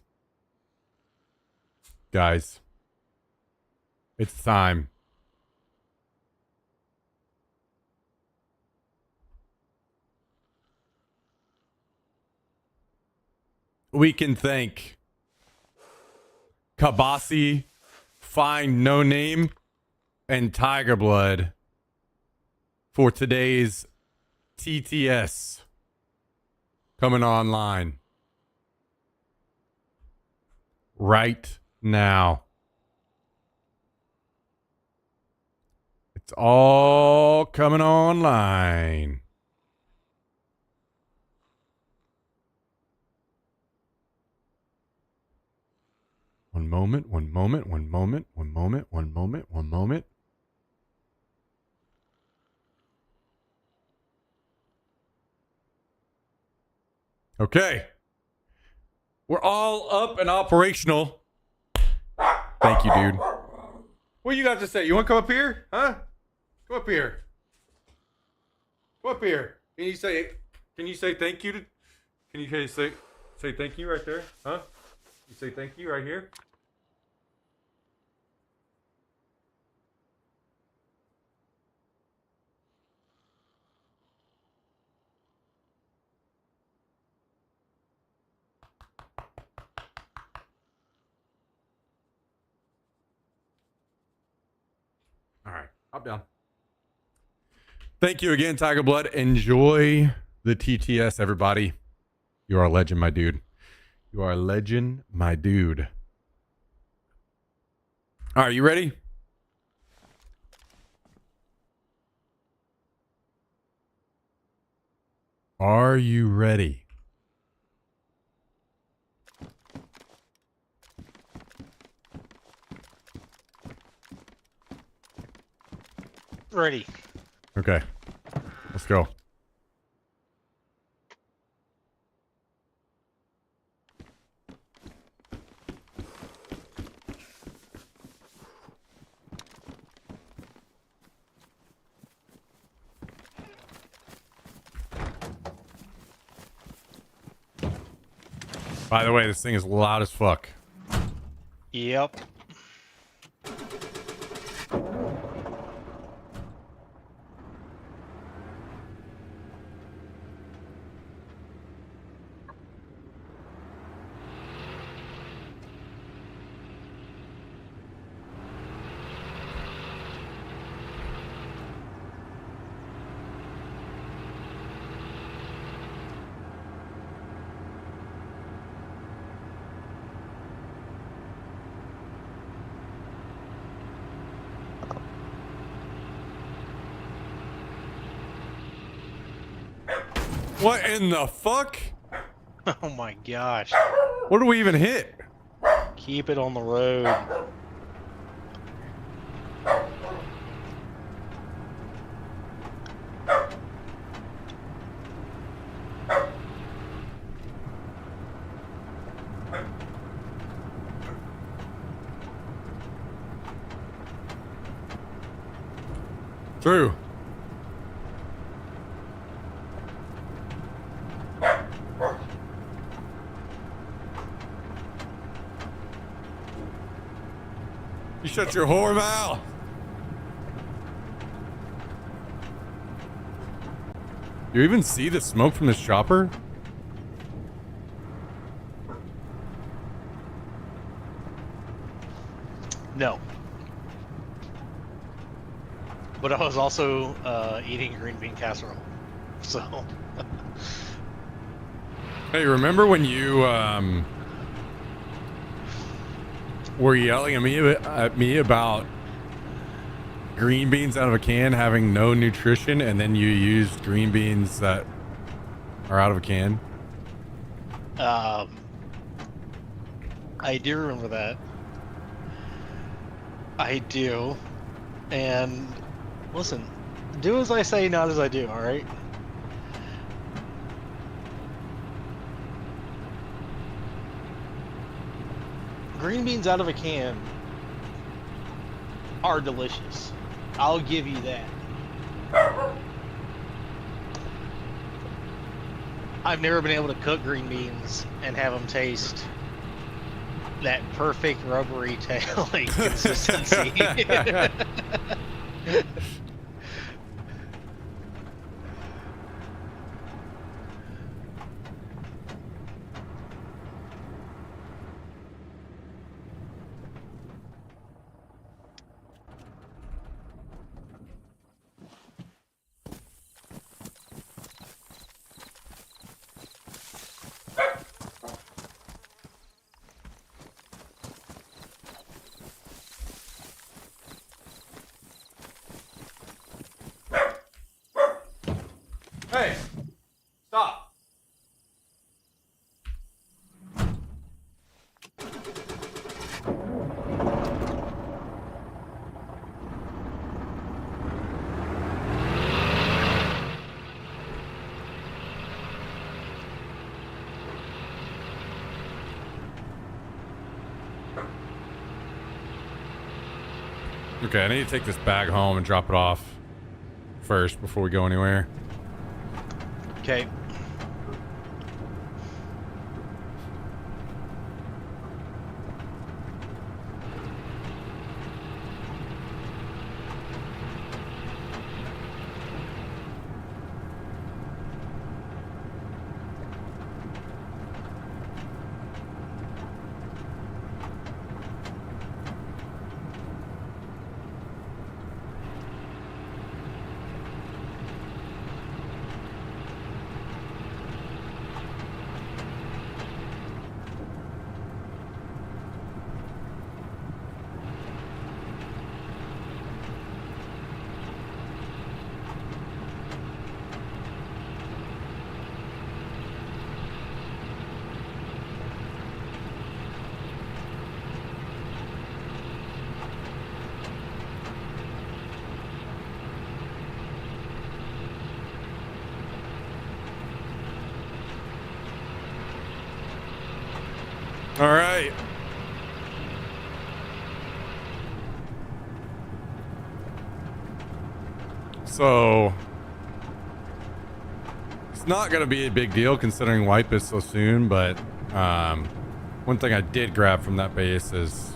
Speaker 1: Guys, it's time. We can thank Kabasi, Find No Name, and Tiger Blood for today's TTS coming online right now. It's all coming online. One moment. Okay. We're all up and operational. Thank you, dude. What you got to say? You want to come up here? Huh? Come up here. Come up here. Can you say thank you to, can you say thank you right there? Huh? You say thank you right here? All right, hop down. Thank you again, Tiger Blood. Enjoy the TTS, everybody. You are a legend, my dude. You are a legend, my dude. All right, you ready? Are you ready?
Speaker 3: Ready.
Speaker 1: Okay, let's go. By the way, this thing is loud as fuck.
Speaker 3: Yep.
Speaker 1: What in the fuck?
Speaker 3: Oh my gosh.
Speaker 1: What do we even hit?
Speaker 3: Keep it on the road.
Speaker 1: True. You shut your whore mouth. You even see the smoke from this chopper?
Speaker 3: No. But I was also eating green bean casserole. So.
Speaker 1: Hey, remember when you were yelling at me about green beans out of a can having no nutrition, and then you used green beans that are out of a can?
Speaker 3: I do remember that. I do. And listen, do as I say, not as I do, alright? Green beans out of a can are delicious. I'll give you that. I've never been able to cook green beans and have them taste that perfect rubbery like consistency.
Speaker 1: Hey, stop. Okay, I need to take this bag home and drop it off first before we go anywhere.
Speaker 3: Okay.
Speaker 1: All right. So it's not going to be a big deal considering wipe is so soon, but one thing I did grab from that base is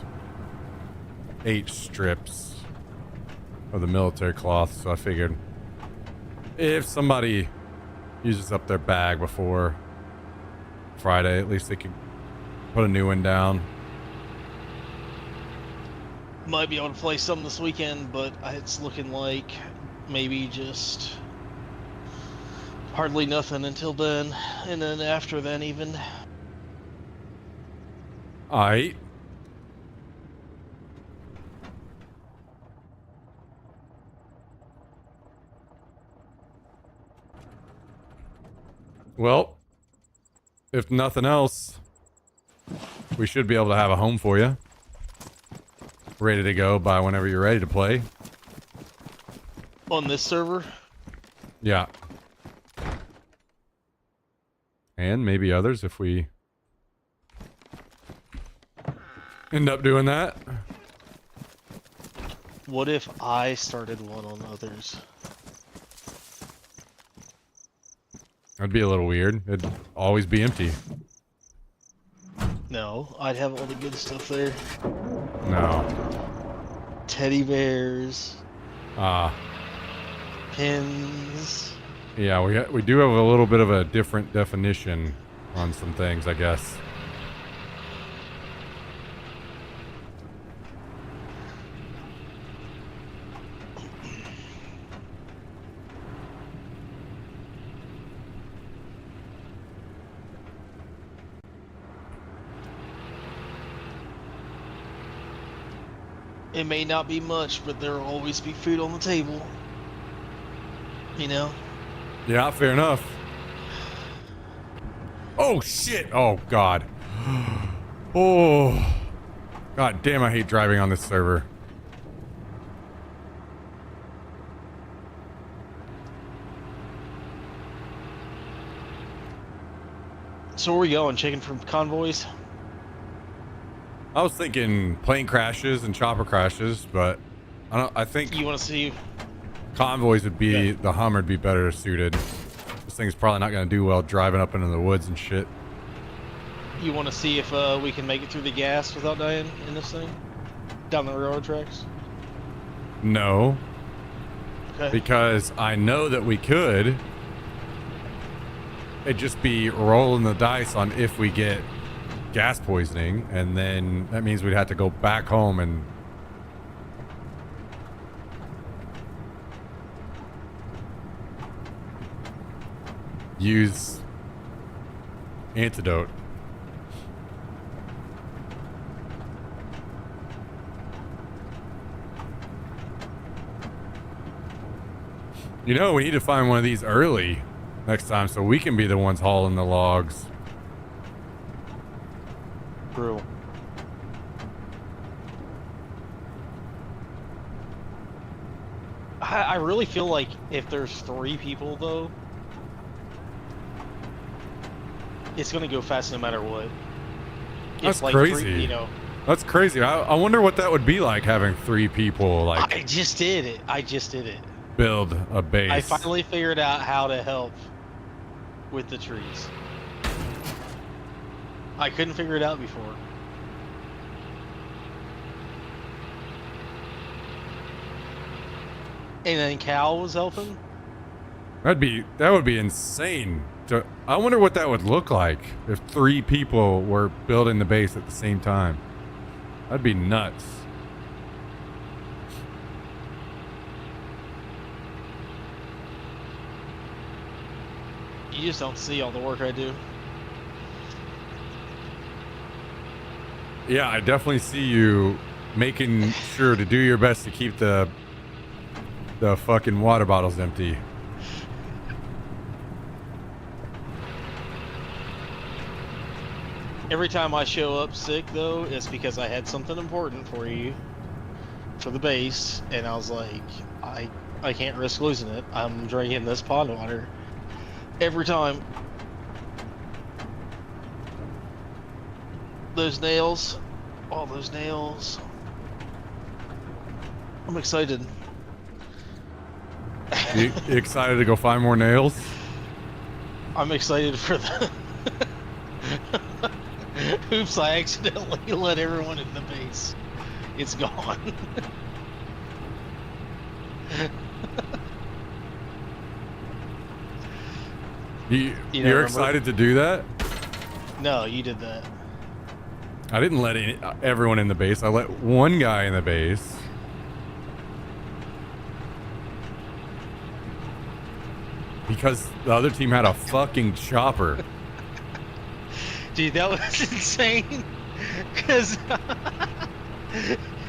Speaker 1: 8 strips of the military cloth, so I figured if somebody uses up their bag before Friday, at least they could put a new one down.
Speaker 3: Might be able to play some this weekend, but it's looking like maybe just hardly nothing until then, and then after then even.
Speaker 1: Alright. Well, if nothing else, we should be able to have a home for you. Ready to go by whenever you're ready to play.
Speaker 3: On this server?
Speaker 1: Yeah. And maybe others if we end up doing that.
Speaker 3: What if I started one on others?
Speaker 1: That'd be a little weird. It'd always be empty.
Speaker 3: No, I'd have all the good stuff there.
Speaker 1: No.
Speaker 3: teddy bears,
Speaker 1: Ah,
Speaker 3: pins.
Speaker 1: yeah, we do have a little bit of a different definition on some things, I guess.
Speaker 3: It may not be much, but there will always be food on the table. You know?
Speaker 1: Yeah, fair enough. Oh shit! Oh god. Oh. God damn, I hate driving on this server.
Speaker 3: So where we going? Checking for convoys?
Speaker 1: I was thinking plane crashes and chopper crashes, but I think
Speaker 3: You want to see?
Speaker 1: convoys would be,
Speaker 3: Yeah.
Speaker 1: the Hummer would be better suited. This thing's probably not going to do well driving up into the woods and shit.
Speaker 3: You want to see if we can make it through the gas without dying in this thing? Down the railroad tracks?
Speaker 1: No,
Speaker 3: Okay.
Speaker 1: because I know that we could. It'd just be rolling the dice on if we get gas poisoning, and then that means we'd have to go back home and use antidote. You know, we need to find one of these early next time so we can be the ones hauling the logs.
Speaker 3: True. I really feel like if there's 3 people though, it's gonna go fast no matter what.
Speaker 1: That's
Speaker 3: If, like,
Speaker 1: crazy.
Speaker 3: 3, you know,
Speaker 1: That's crazy. I wonder what that would be like having 3 people like
Speaker 3: I just did it. I just did it.
Speaker 1: build a base.
Speaker 3: I finally figured out how to help with the trees. I couldn't figure it out before. And then Cal was helping.
Speaker 1: That would be insane. I wonder what that would look like if 3 people were building the base at the same time. That'd be nuts.
Speaker 3: You just don't see all the work I do.
Speaker 1: Yeah, I definitely see you making sure to do your best to keep the fucking water bottles empty.
Speaker 3: Every time I show up sick, though, it's because I had something important for you, for the base, and I was like, I can't risk losing it. I'm drinking this pond water every time. Those nails, all those nails. I'm excited.
Speaker 1: You excited to go find more nails?
Speaker 3: I'm excited for the. Oops, I accidentally let everyone in the base. It's gone.
Speaker 1: You're
Speaker 3: remember?
Speaker 1: excited to do that?
Speaker 3: No, you did that.
Speaker 1: I didn't let everyone in the base. I let one guy in the base. Because the other team had a fucking chopper.
Speaker 3: Dude, that was insane. Cause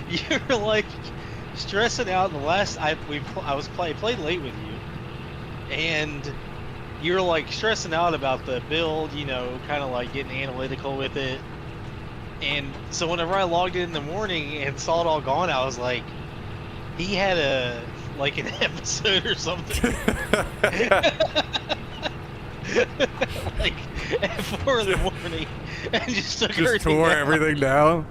Speaker 3: you were like stressing out. The last I played late with you, and you were like stressing out about the build. You know, kind of like getting analytical with it. And so whenever I logged in the morning and saw it all gone, I was like, he had an episode or something. Like at 4 in the morning, and just took
Speaker 1: Just tore everything down.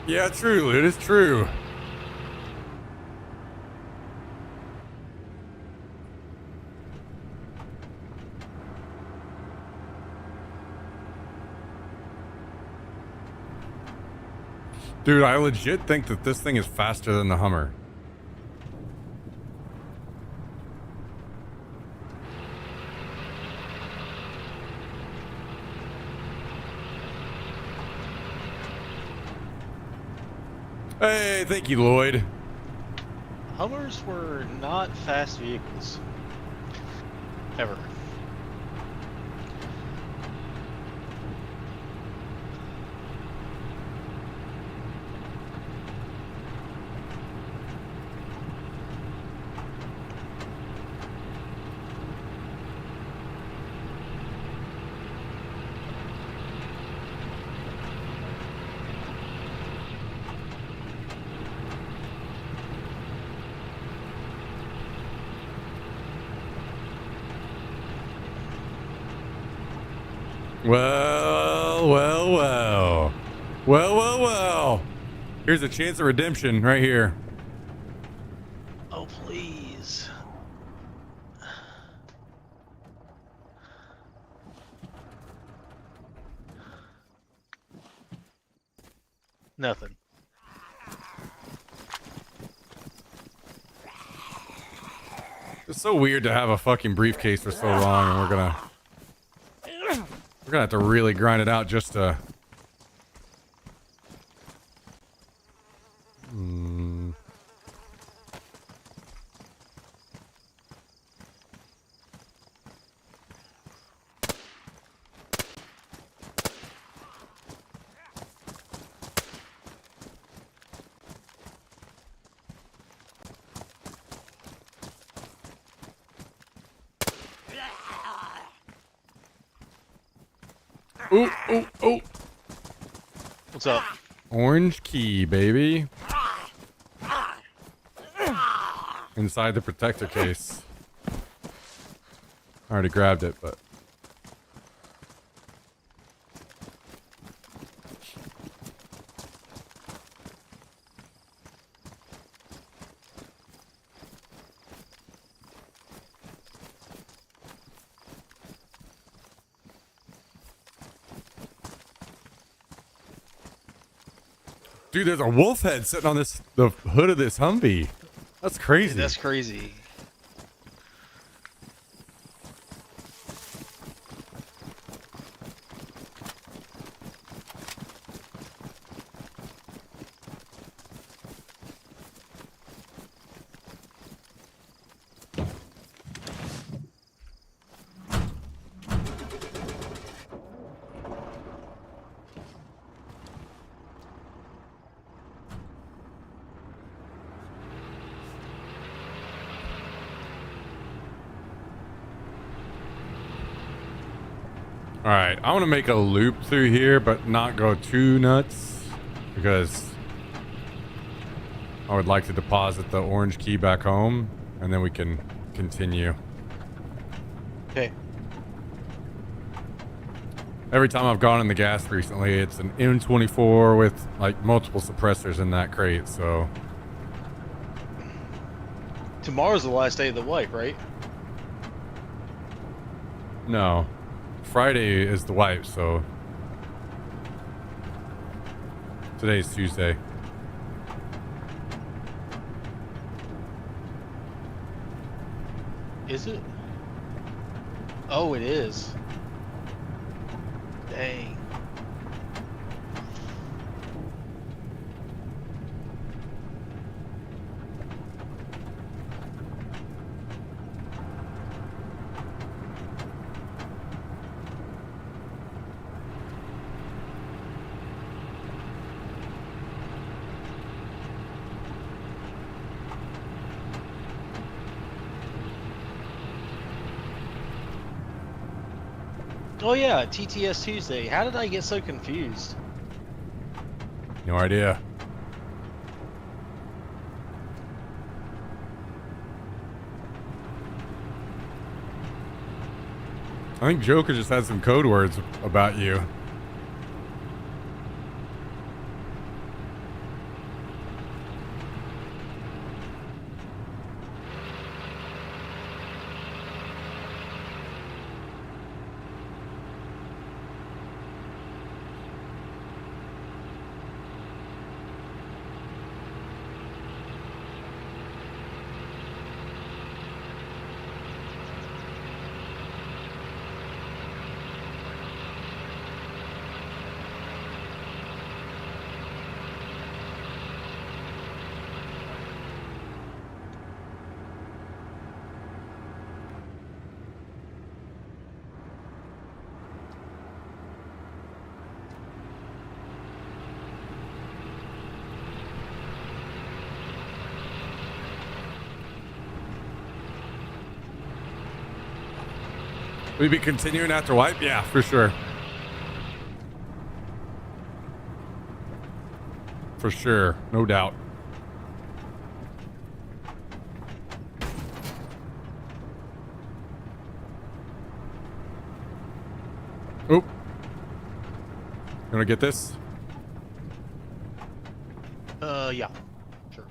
Speaker 1: Yeah, true. It is true. Dude, I legit think that this thing is faster than the Hummer. Hey, thank you, Lloyd.
Speaker 3: Hummers were not fast vehicles. Ever.
Speaker 1: Well, well, well. Well, well, well. Here's a chance of redemption right here.
Speaker 3: Oh, please. Nothing.
Speaker 1: It's so weird to have a fucking briefcase for so long, and we're gonna have to really grind it out just to. Ooh, ooh, ooh.
Speaker 3: What's up?
Speaker 1: Orange key, baby. Inside the protector case. I already grabbed it, but. Dude, there's a wolf head sitting on the hood of this Humvee. That's crazy.
Speaker 3: Dude, that's crazy.
Speaker 1: All right, I want to make a loop through here, but not go too nuts because I would like to deposit the orange key back home, and then we can continue.
Speaker 3: Okay.
Speaker 1: Every time I've gone in the gas recently, it's an M24 with like multiple suppressors in that crate, so.
Speaker 3: Tomorrow's the last day of the wipe, right?
Speaker 1: No. Friday is the wipe, so. Today's Tuesday.
Speaker 3: Is it? Oh, it is. Dang. Oh yeah, TTS Tuesday. How did I get so confused?
Speaker 1: No idea. I think Joker just had some code words about you. Will you be continuing after wipe? Yeah, for sure. For sure. No doubt. Oop. You want to get this?
Speaker 3: Yeah. Sure.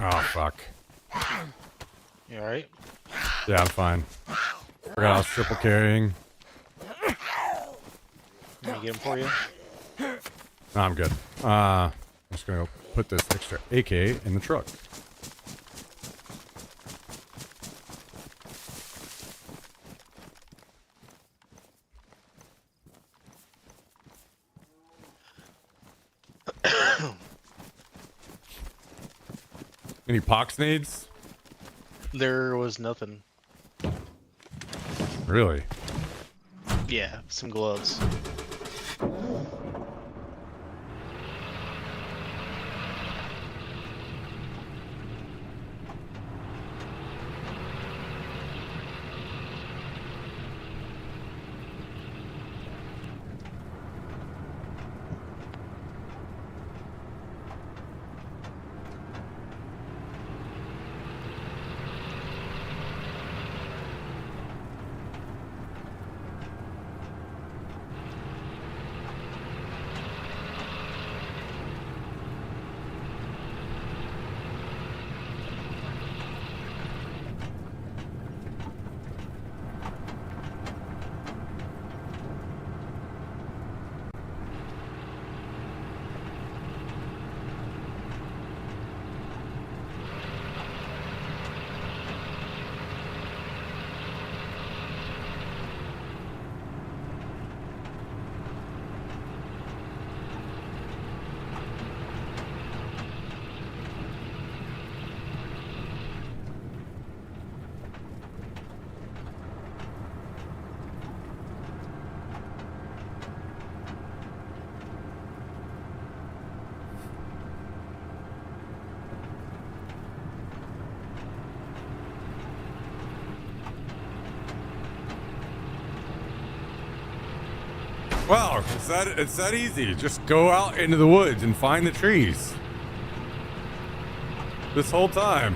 Speaker 1: Oh, fuck.
Speaker 3: You alright?
Speaker 1: Yeah, I'm fine. Forgot I was triple carrying.
Speaker 3: Let me get him for you.
Speaker 1: No, I'm good. I'm just gonna go put this extra AK in the truck. Any pox nades?
Speaker 3: There was nothing.
Speaker 1: Really?
Speaker 3: Yeah, some gloves.
Speaker 1: Wow, it's that easy. Just go out into the woods and find the trees. This whole time.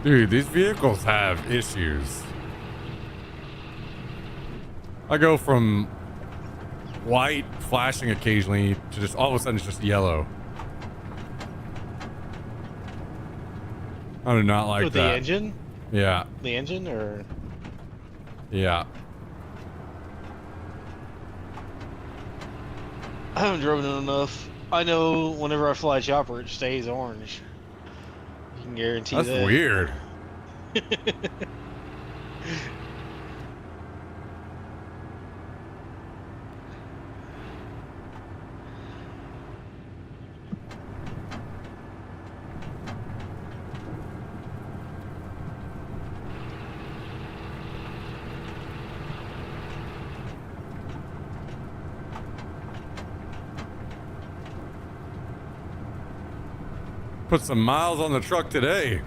Speaker 1: Dude, these vehicles have issues. I go from white flashing occasionally to just all of a sudden it's just yellow. I do not like
Speaker 3: With
Speaker 1: that.
Speaker 3: the engine?
Speaker 1: Yeah.
Speaker 3: The engine, or?
Speaker 1: Yeah.
Speaker 3: I haven't driven it enough. I know whenever I fly chopper, it stays orange. You can guarantee
Speaker 1: That's
Speaker 3: that.
Speaker 1: weird. Put some miles on the truck today.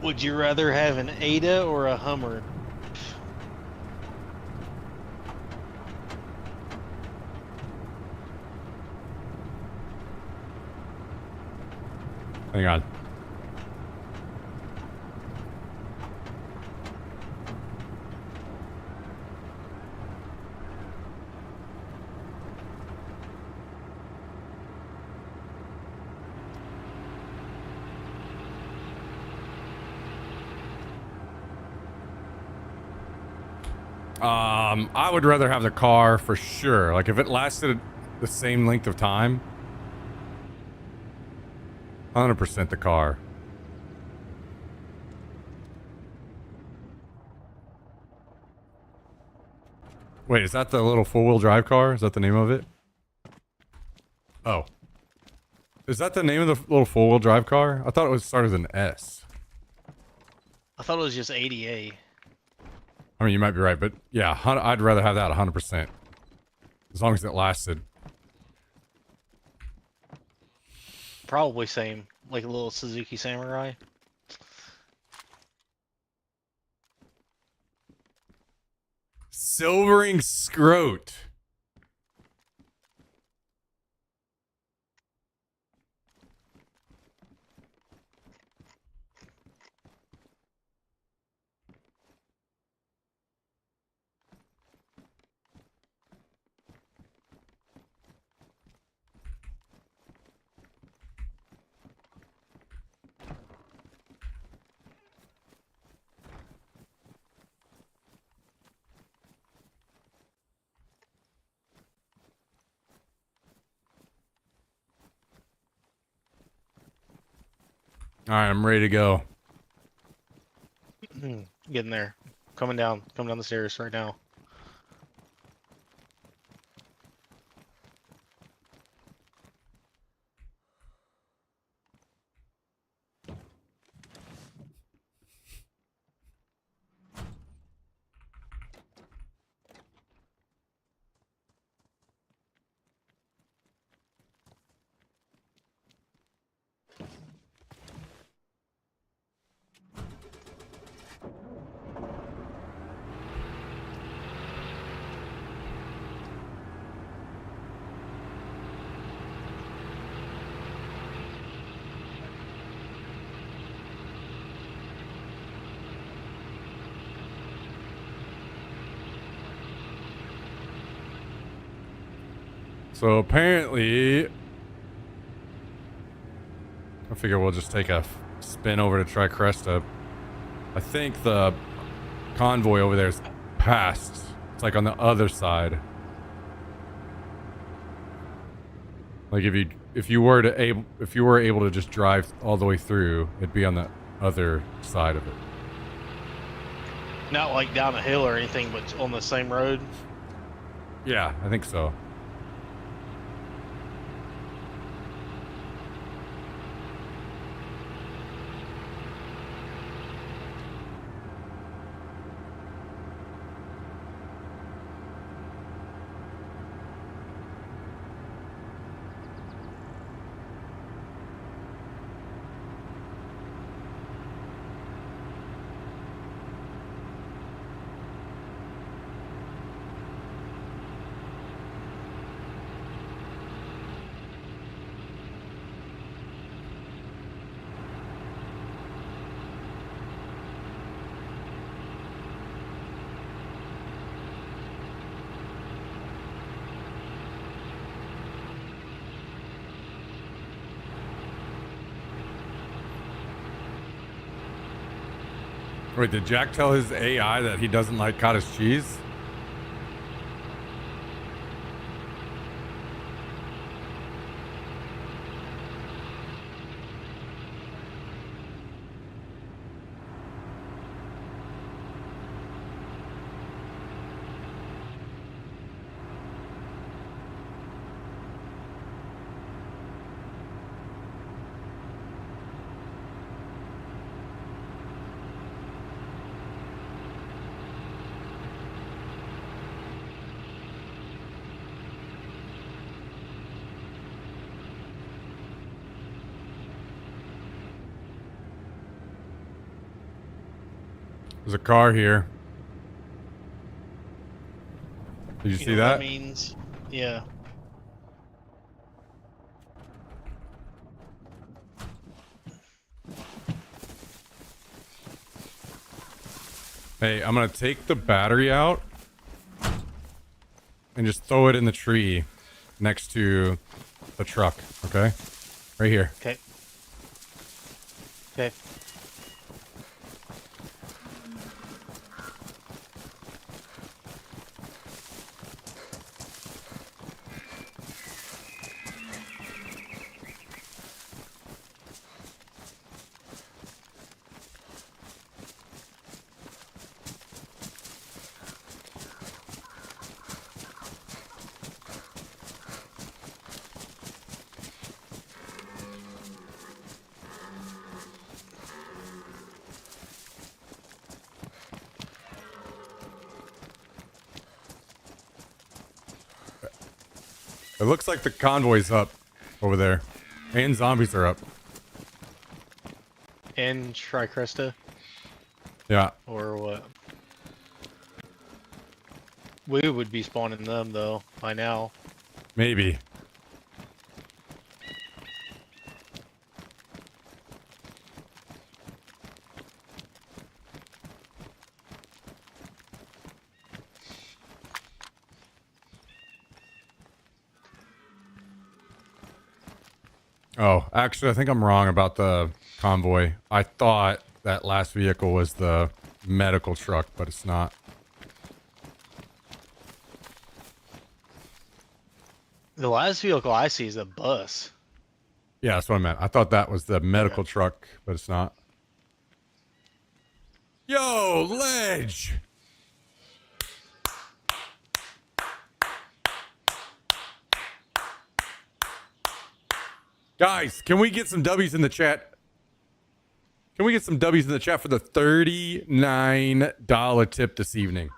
Speaker 3: Would you rather have an Ada or a Hummer?
Speaker 1: Hang on. I would rather have the car for sure. Like if it lasted the same length of time, 100% the car. Wait, is that the little four-wheel drive car? Is that the name of it? Oh. Is that the name of the little four-wheel drive car? I thought it was started with an S.
Speaker 3: I thought it was just ADA.
Speaker 1: I mean, you might be right, but yeah, I'd rather have that 100%. As long as it lasted.
Speaker 3: Probably same, like a little Suzuki Samurai.
Speaker 1: Silvering Scrote. All right, I'm ready to go.
Speaker 3: Getting there. Coming down the stairs right now.
Speaker 1: So apparently, I figure we'll just take a spin over to Tricresta. I think the convoy over there is past. It's like on the other side. Like if you were able to just drive all the way through, it'd be on the other side of it.
Speaker 3: Not like down a hill or anything, but on the same road.
Speaker 1: Yeah, I think so. Wait, did Jack tell his AI that he doesn't like cottage cheese? There's a car here. Did you see
Speaker 3: know what
Speaker 1: that?
Speaker 3: means? Yeah.
Speaker 1: Hey, I'm gonna take the battery out and just throw it in the tree next to the truck, okay? Right here.
Speaker 3: Okay. Okay.
Speaker 1: It looks like the convoy's up over there. And zombies are up.
Speaker 3: And Tricresta,
Speaker 1: Yeah.
Speaker 3: or what? We would be spawning them though by now.
Speaker 1: Maybe. Oh, actually, I think I'm wrong about the convoy. I thought that last vehicle was the medical truck, but it's not.
Speaker 3: The last vehicle I see is a bus.
Speaker 1: Yeah, that's what I meant. I thought that was the medical truck, but it's not. Yo, Ledge! Guys, can we get some W's in the chat? Can we get some W's in the chat for the $39 tip this evening?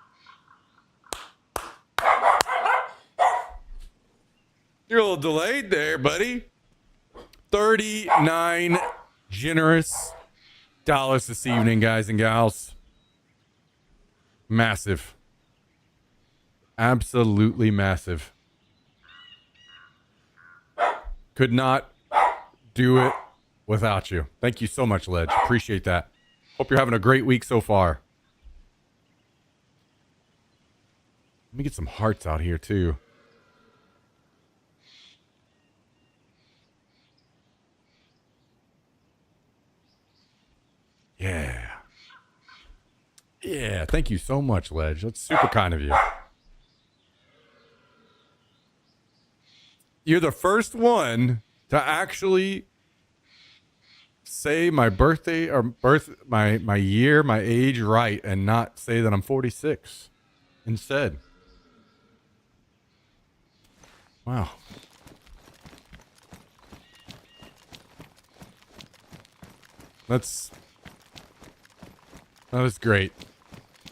Speaker 1: You're a little delayed there, buddy. 39 generous dollars this evening, guys and gals. Massive. Absolutely massive. Could not do it without you. Thank you so much, Ledge. Appreciate that. Hope you're having a great week so far. Let me get some hearts out here, too. Yeah. Yeah, thank you so much, Ledge. That's super kind of you. You're the first one to actually say my birthday or my year, my age right, and not say that I'm 46 instead. Wow. That is great.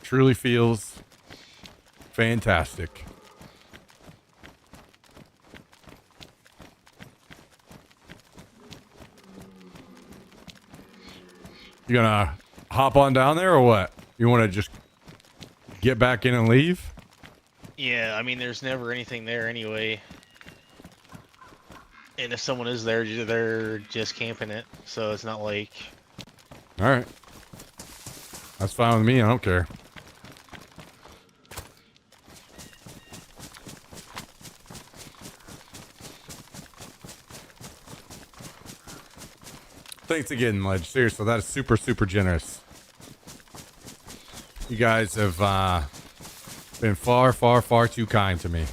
Speaker 1: Truly feels fantastic. You gonna hop on down there or what? You want to just get back in and leave?
Speaker 3: Yeah, I mean, there's never anything there anyway. And if someone is there, they're just camping it. So it's not like...
Speaker 1: All right. That's fine with me. I don't care. Thanks again, Ledge. Seriously, that is super, super generous. You guys have been far, far, far too kind to me.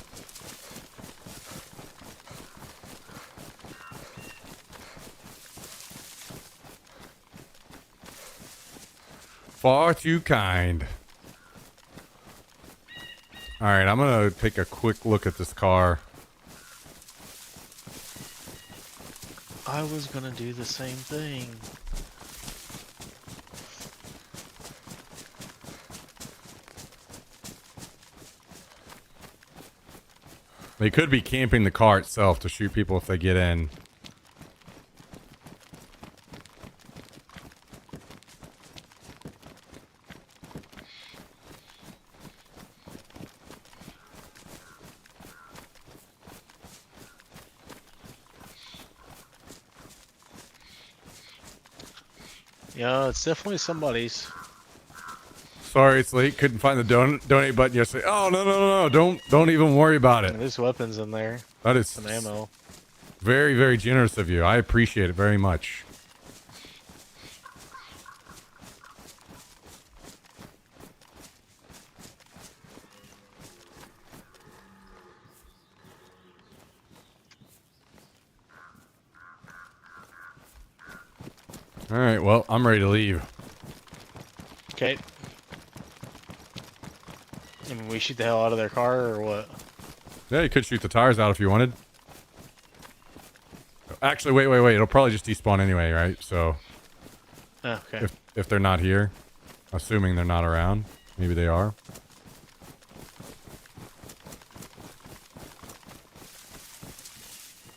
Speaker 1: Far too kind. All right, I'm going to take a quick look at this car.
Speaker 3: I was gonna do the same thing.
Speaker 1: They could be camping the car itself to shoot people if they get in.
Speaker 3: Yeah, it's definitely somebody's.
Speaker 1: Sorry, it's late. Couldn't find the donate button yesterday. Oh no! Don't even worry about it.
Speaker 3: There's weapons in there.
Speaker 1: That is
Speaker 3: Some ammo.
Speaker 1: very, very generous of you. I appreciate it very much. All right, well, I'm ready to leave.
Speaker 3: Okay. I mean, we shoot the hell out of their car or what?
Speaker 1: Yeah, you could shoot the tires out if you wanted. Actually, wait. It'll probably just despawn anyway, right? So
Speaker 3: Oh, okay.
Speaker 1: if they're not here, assuming they're not around, maybe they are.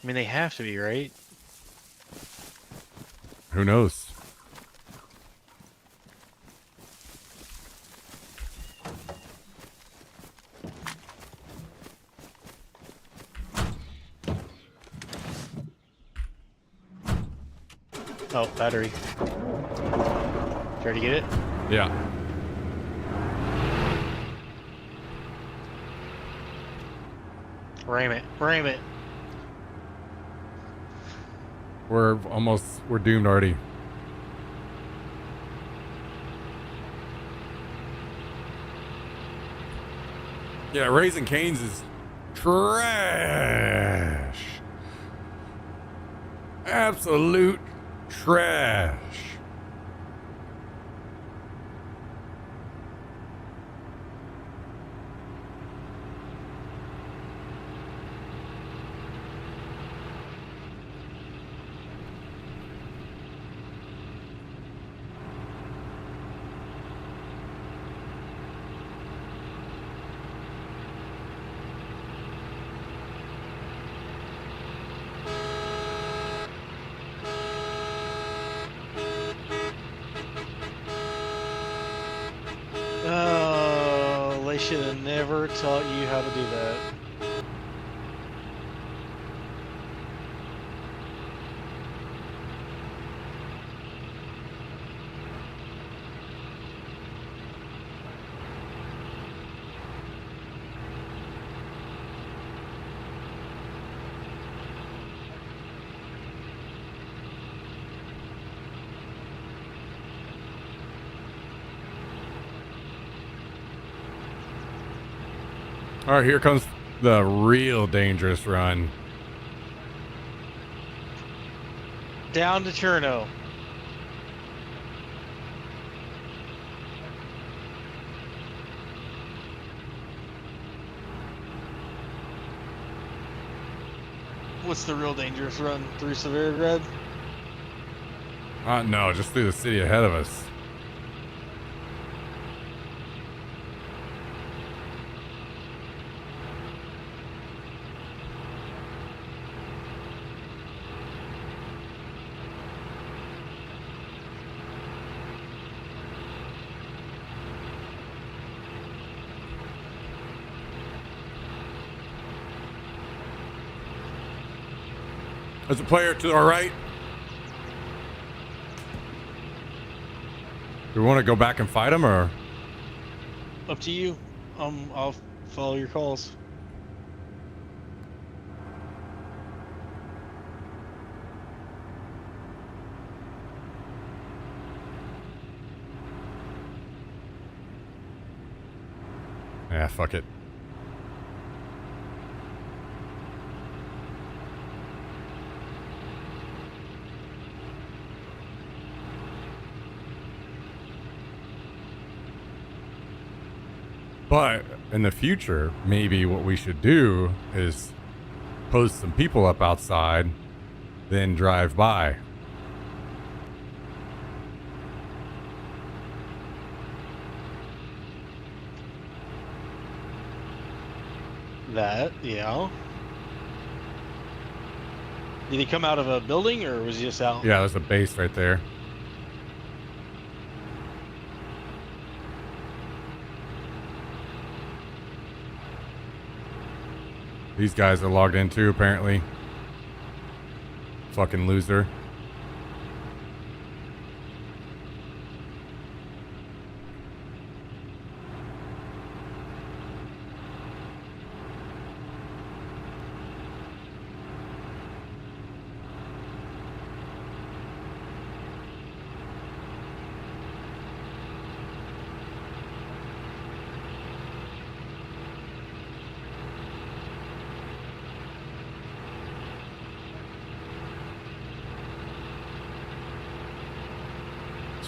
Speaker 3: I mean, they have to be, right?
Speaker 1: Who knows?
Speaker 3: Oh, battery. Did you already get it?
Speaker 1: Yeah.
Speaker 3: Ram it. Ram it.
Speaker 1: We're doomed already. Yeah, Raising Cane's is trash. Absolute trash.
Speaker 3: Oh, they should have never taught you how to do that.
Speaker 1: All right, here comes the real dangerous run.
Speaker 3: Down to Cherno. What's the real dangerous run through Severograd?
Speaker 1: No, just through the city ahead of us. There's a player to our right. Do we want to go back and fight him, or?
Speaker 3: Up to you. I'll follow your calls.
Speaker 1: Yeah, fuck it. But in the future, maybe what we should do is post some people up outside, then drive by.
Speaker 3: That, yeah. Did he come out of a building or was he just out?
Speaker 1: Yeah, there's a base right there. These guys are logged in too, apparently. Fucking loser.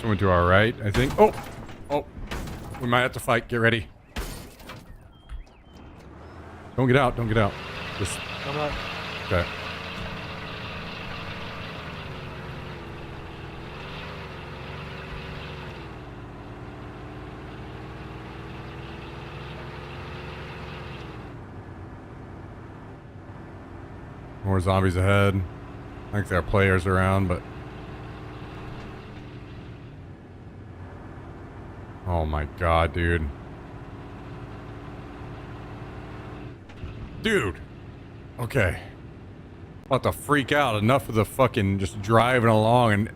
Speaker 1: Someone to our right, I think. Oh! Oh! We might have to fight. Get ready. Don't get out. Don't get out. Just...
Speaker 3: I'm not.
Speaker 1: Okay. More zombies ahead. I think there are players around, but... Oh my god, dude. Dude! Okay. About to freak out. Enough of the fucking just driving along and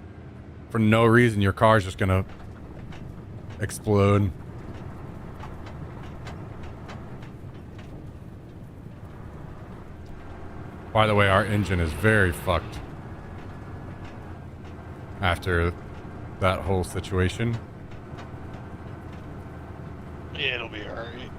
Speaker 1: for no reason your car's just gonna explode. By the way, our engine is very fucked after that whole situation.
Speaker 3: Yeah, it'll be alright.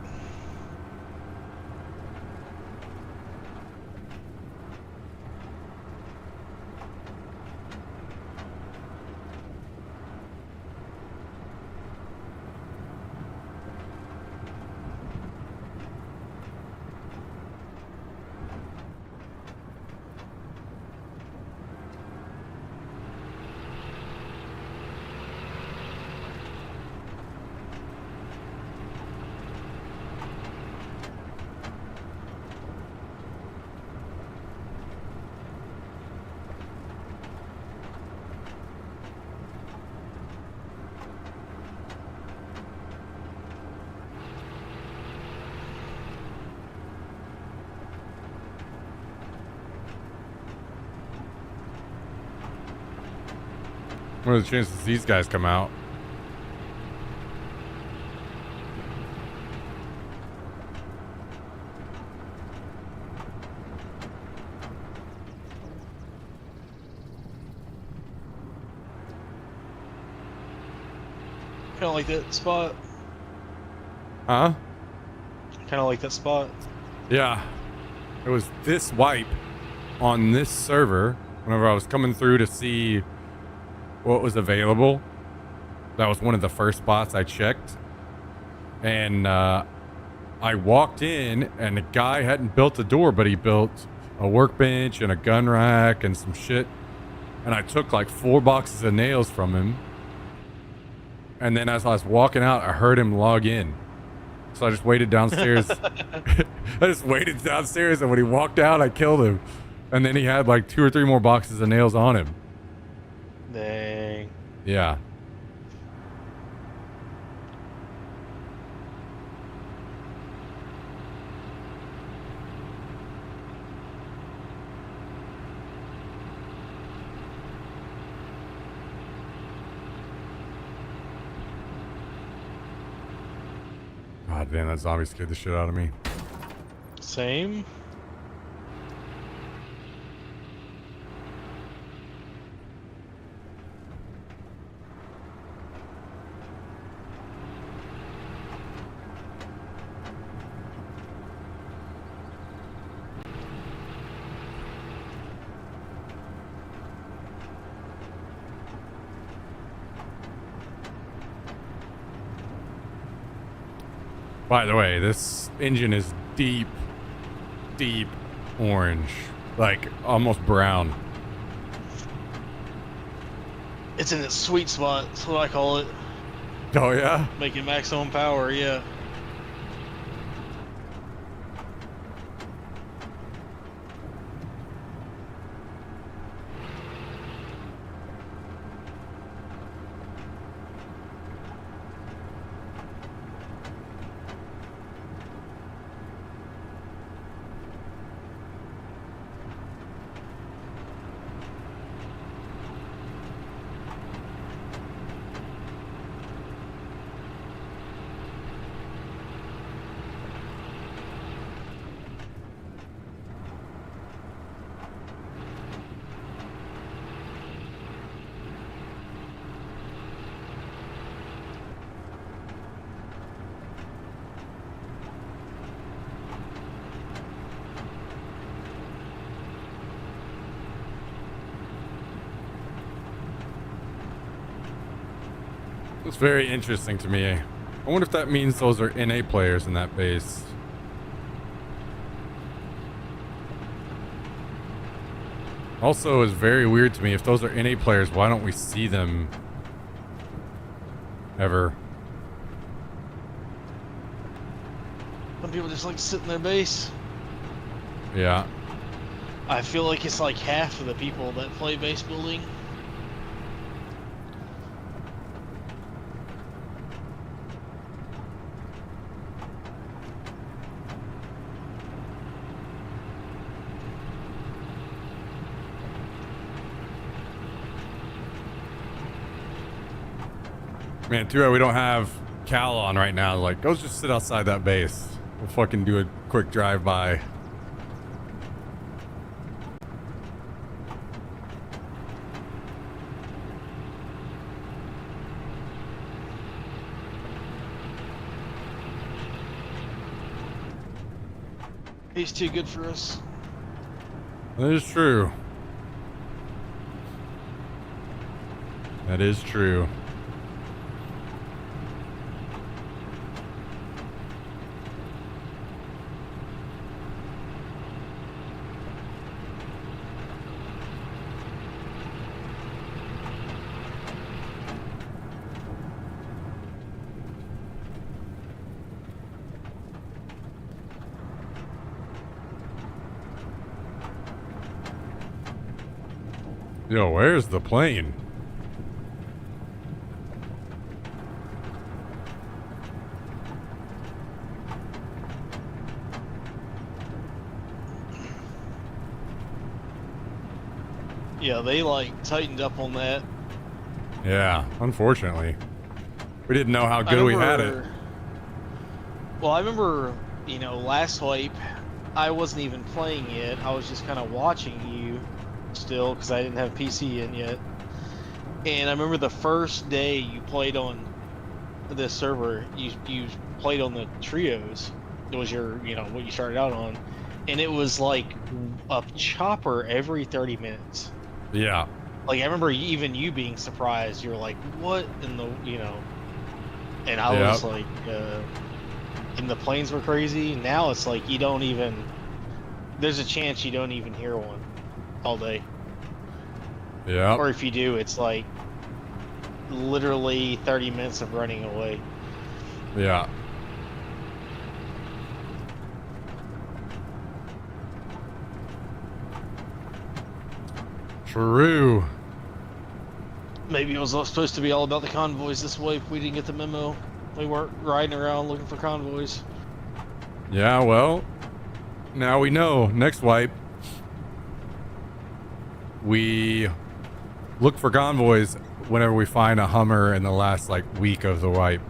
Speaker 1: What are the chances these guys come out?
Speaker 3: Kind of like that spot.
Speaker 1: Huh?
Speaker 3: Kind of like that spot.
Speaker 1: Yeah. It was this wipe on this server whenever I was coming through to see what was available. That was one of the first spots I checked. And I walked in and the guy hadn't built a door, but he built a workbench and a gun rack and some shit. And I took like 4 boxes of nails from him. And then as I was walking out, I heard him log in. So I just waited downstairs. I just waited downstairs, and when he walked out, I killed him. And then he had like 2 or 3 more boxes of nails on him.
Speaker 3: Dang.
Speaker 1: Yeah. God damn, that zombie scared the shit out of me.
Speaker 3: Same.
Speaker 1: By the way, this engine is deep, deep orange. Like, almost brown.
Speaker 3: It's in its sweet spot. That's what I call it.
Speaker 1: Oh, yeah?
Speaker 3: Making maximum power, yeah.
Speaker 1: It's very interesting to me. I wonder if that means those are NA players in that base. Also, is very weird to me. If those are NA players, why don't we see them ever?
Speaker 3: Some people just like sit in their base.
Speaker 1: Yeah.
Speaker 3: I feel like it's like half of the people that play base building.
Speaker 1: Man, too bad we don't have Cal on right now. Like, go just sit outside that base. We'll fucking do a quick drive-by.
Speaker 3: He's too good for us.
Speaker 1: That is true. That is true. Yo, where's the plane?
Speaker 3: Yeah, they like tightened up on that.
Speaker 1: Yeah, unfortunately. We didn't know how good we had it.
Speaker 3: Well, I remember, you know, last wipe, I wasn't even playing it. I was just kind of watching you still because I didn't have PC in yet. And I remember the first day you played on this server, you played on the trios. It was your, you know, what you started out on. And it was like a chopper every 30 minutes.
Speaker 1: Yeah.
Speaker 3: Like, I remember even you being surprised. You were like, what in the, you know. And I was like, and the planes were crazy. Now it's like you don't even, there's a chance you don't even hear one all day.
Speaker 1: Yeah.
Speaker 3: Or if you do, it's like literally 30 minutes of running away.
Speaker 1: Yeah. True.
Speaker 3: Maybe it was supposed to be all about the convoys this way. We didn't get the memo. We weren't riding around looking for convoys.
Speaker 1: Yeah, well, now we know. Next wipe, we look for convoys whenever we find a Hummer in the last, like, week of the wipe.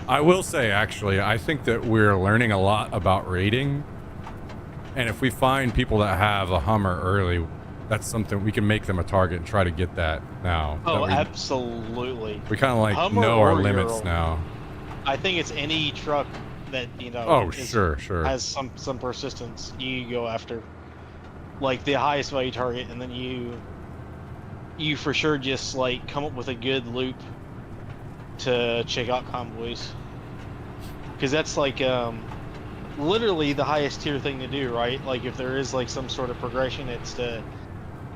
Speaker 1: I will say, actually, I think that we're learning a lot about raiding. And if we find people that have a Hummer early, that's something we can make them a target and try to get that now.
Speaker 3: Oh, absolutely.
Speaker 1: We kind of like
Speaker 3: Hummer
Speaker 1: know our
Speaker 3: or
Speaker 1: limits
Speaker 3: Euro.
Speaker 1: now.
Speaker 3: I think it's any truck that, you know,
Speaker 1: Oh, sure.
Speaker 3: has some persistence. You go after like the highest value target, and then you for sure just like come up with a good loop to check out convoys, because that's like literally the highest tier thing to do, right? Like if there is like some sort of progression, it's to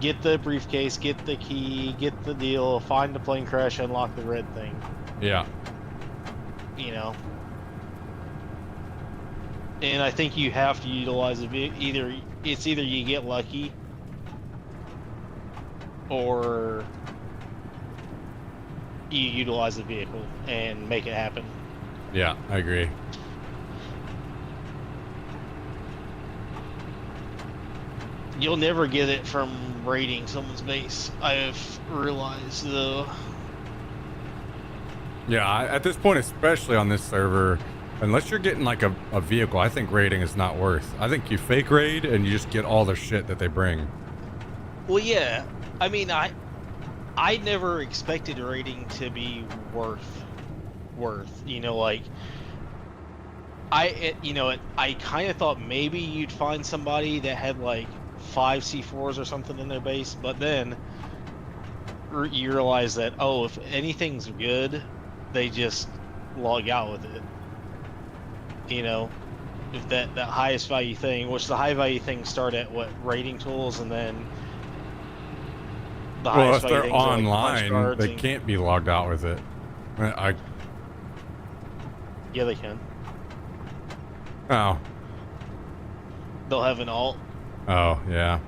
Speaker 3: get the briefcase, get the key, get the deal, find the plane crash, unlock the red thing.
Speaker 1: Yeah.
Speaker 3: You know. And I think you have to utilize it. Either you get lucky, or you utilize the vehicle and make it happen.
Speaker 1: Yeah, I agree.
Speaker 3: You'll never get it from raiding someone's base, I've realized, though.
Speaker 1: Yeah, at this point, especially on this server, unless you're getting like a vehicle, I think raiding is not worth. I think you fake raid and you just get all the shit that they bring.
Speaker 3: Well, yeah. I mean, I never expected raiding to be worth. You know, like I kind of thought maybe you'd find somebody that had like 5 C4s or something in their base, but then you realize that, oh, if anything's good, they just log out with it. You know, if that highest value thing, which the high value things start at what, rating tools, and then the
Speaker 1: Well,
Speaker 3: highest
Speaker 1: if
Speaker 3: value
Speaker 1: they're
Speaker 3: things are like punch
Speaker 1: online,
Speaker 3: cards.
Speaker 1: they can't be logged out with it.
Speaker 3: Yeah, they can.
Speaker 1: Oh.
Speaker 3: They'll have an alt.
Speaker 1: Oh, yeah.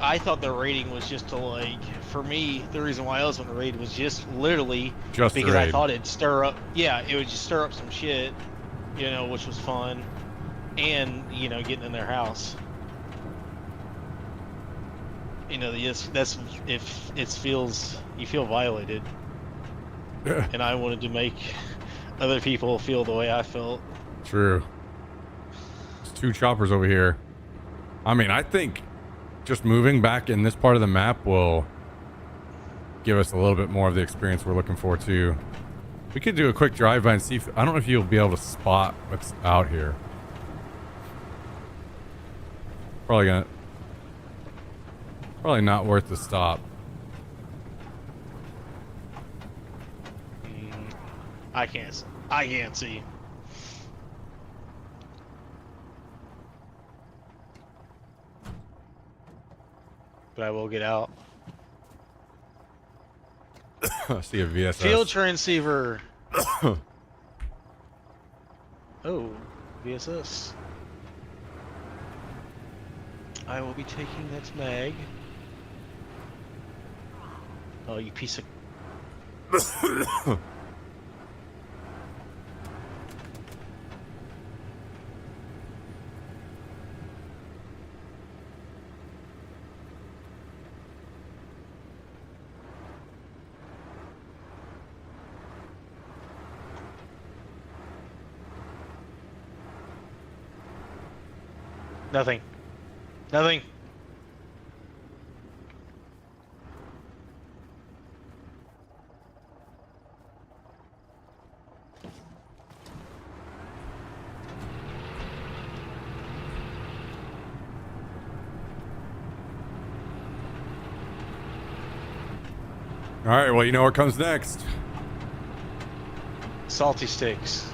Speaker 3: I thought the rating was just to, like, for me, the reason why I was on the raid was just literally
Speaker 1: Just
Speaker 3: because
Speaker 1: raid.
Speaker 3: I thought it'd stir up, yeah, it would just stir up some shit, you know, which was fun, and, you know, getting in their house. You know, that's if it feels, you feel violated, and I wanted to make other people feel the way I felt.
Speaker 1: True. There's 2 choppers over here. I mean, I think just moving back in this part of the map will give us a little bit more of the experience we're looking for too. We could do a quick drive-by and see if, I don't know if you'll be able to spot what's out here. Probably not worth the stop.
Speaker 3: I can't see. But I will get out.
Speaker 1: I see a VSS.
Speaker 3: Field transceiver. Oh, VSS. I will be taking that mag. Oh, you piece of... Nothing. Nothing.
Speaker 1: All right, well, you know what comes next.
Speaker 3: Salty sticks.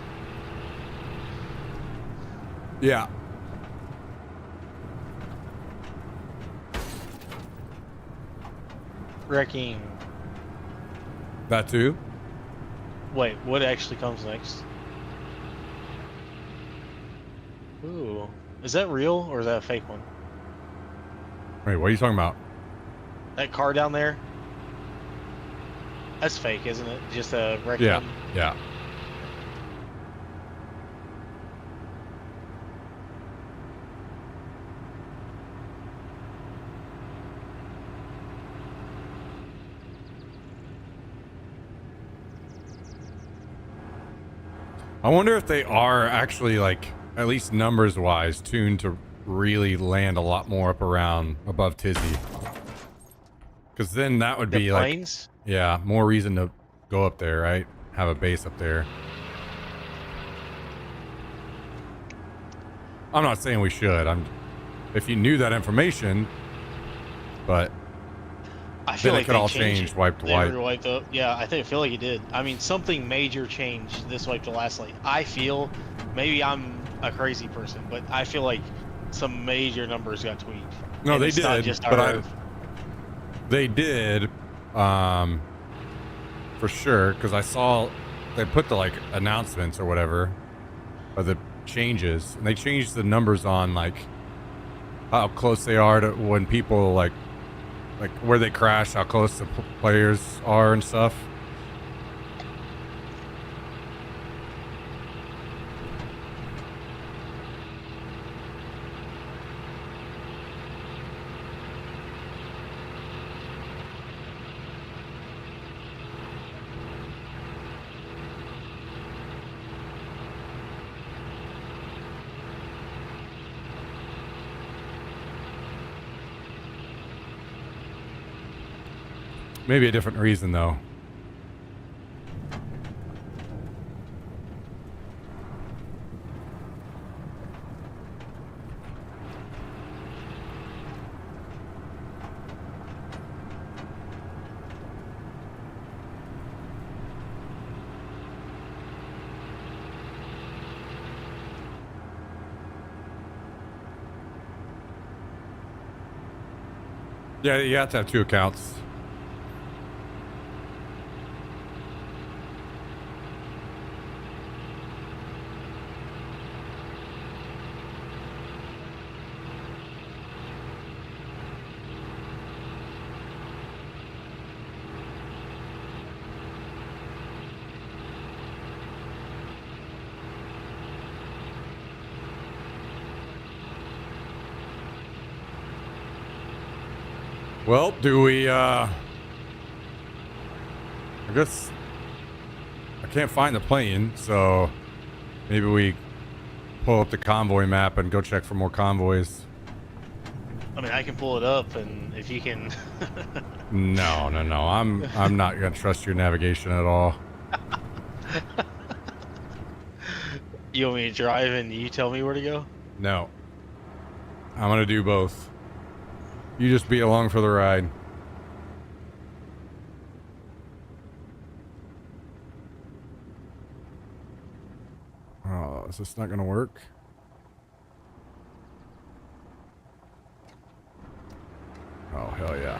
Speaker 1: Yeah.
Speaker 3: Wrecking.
Speaker 1: That too?
Speaker 3: Wait, what actually comes next? Ooh. Is that real or is that a fake one?
Speaker 1: Wait, what are you talking about?
Speaker 3: That car down there? That's fake, isn't it? Just a wrecking?
Speaker 1: Yeah, yeah. I wonder if they are actually, like, at least numbers wise, tuned to really land a lot more up around above Tizzy. Because then that would be
Speaker 3: planes?
Speaker 1: like, yeah, more reason to go up there, right? Have a base up there. I'm not saying we should. If you knew that information, but
Speaker 3: I feel
Speaker 1: then
Speaker 3: like
Speaker 1: it could all change, wipe to wipe.
Speaker 3: Wiped up. Yeah, I feel like it did. I mean, something major changed this wipe to last. Like, I feel, maybe I'm a crazy person, but I feel like some major numbers got tweaked.
Speaker 1: No,
Speaker 3: and
Speaker 1: they
Speaker 3: it's not
Speaker 1: did,
Speaker 3: just
Speaker 1: but
Speaker 3: our,
Speaker 1: they did, for sure, because I saw they put the, like, announcements or whatever of the changes, and they changed the numbers on, like, how close they are to when people, like where they crash, how close the players are and stuff. Maybe a different reason, though. Yeah, you have to have 2 accounts. Well, do we, I guess I can't find the plane, so maybe we pull up the convoy map and go check for more convoys.
Speaker 3: I mean, I can pull it up, and if you can.
Speaker 1: No. I'm not gonna trust your navigation at all.
Speaker 3: You want me to drive and you tell me where to go?
Speaker 1: No. I'm gonna do both. You just be along for the ride. Oh, is this not gonna work? Oh, hell yeah.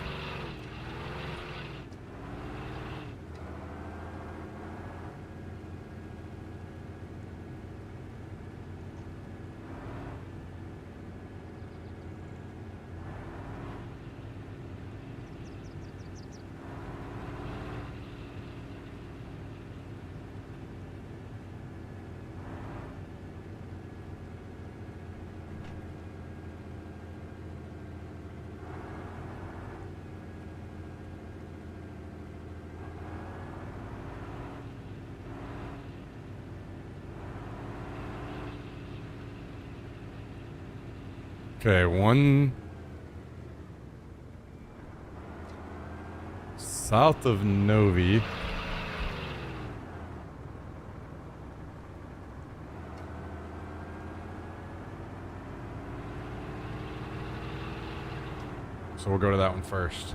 Speaker 1: Okay, one south of Novi. So we'll go to that one first.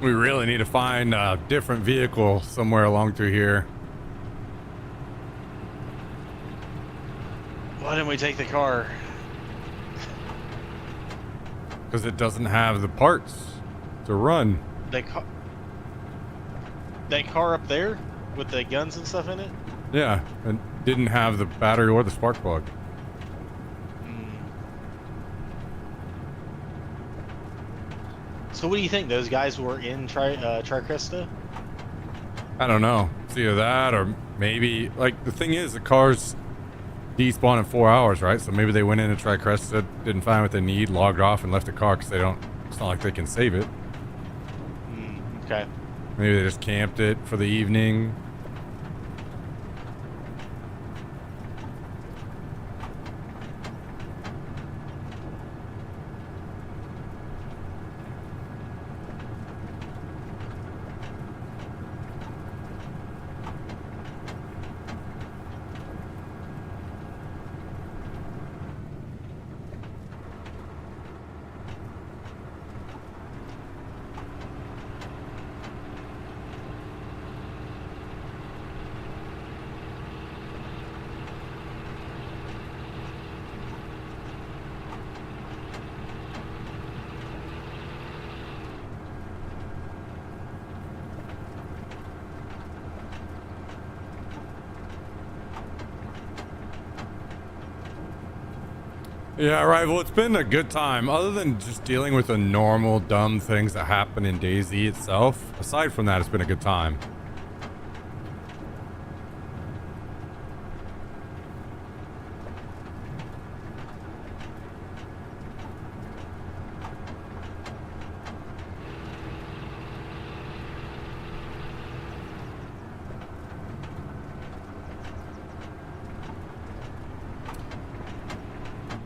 Speaker 1: We really need to find a different vehicle somewhere along through here.
Speaker 3: Why didn't we take the car?
Speaker 1: Because it doesn't have the parts to run.
Speaker 3: That car up there with the guns and stuff in it?
Speaker 1: Yeah, and didn't have the battery or the spark plug.
Speaker 3: So what do you think? Those guys were in Tricresta?
Speaker 1: I don't know. It's either that or maybe, like, the thing is, the cars despawn in 4 hours, right? So maybe they went in and tried Cresta, didn't find what they need, logged off, and left the car because they don't, it's not like they can save it.
Speaker 3: Okay.
Speaker 1: Maybe they just camped it for the evening. Yeah, right. Well, it's been a good time. Other than just dealing with the normal dumb things that happen in DayZ itself, aside from that, it's been a good time.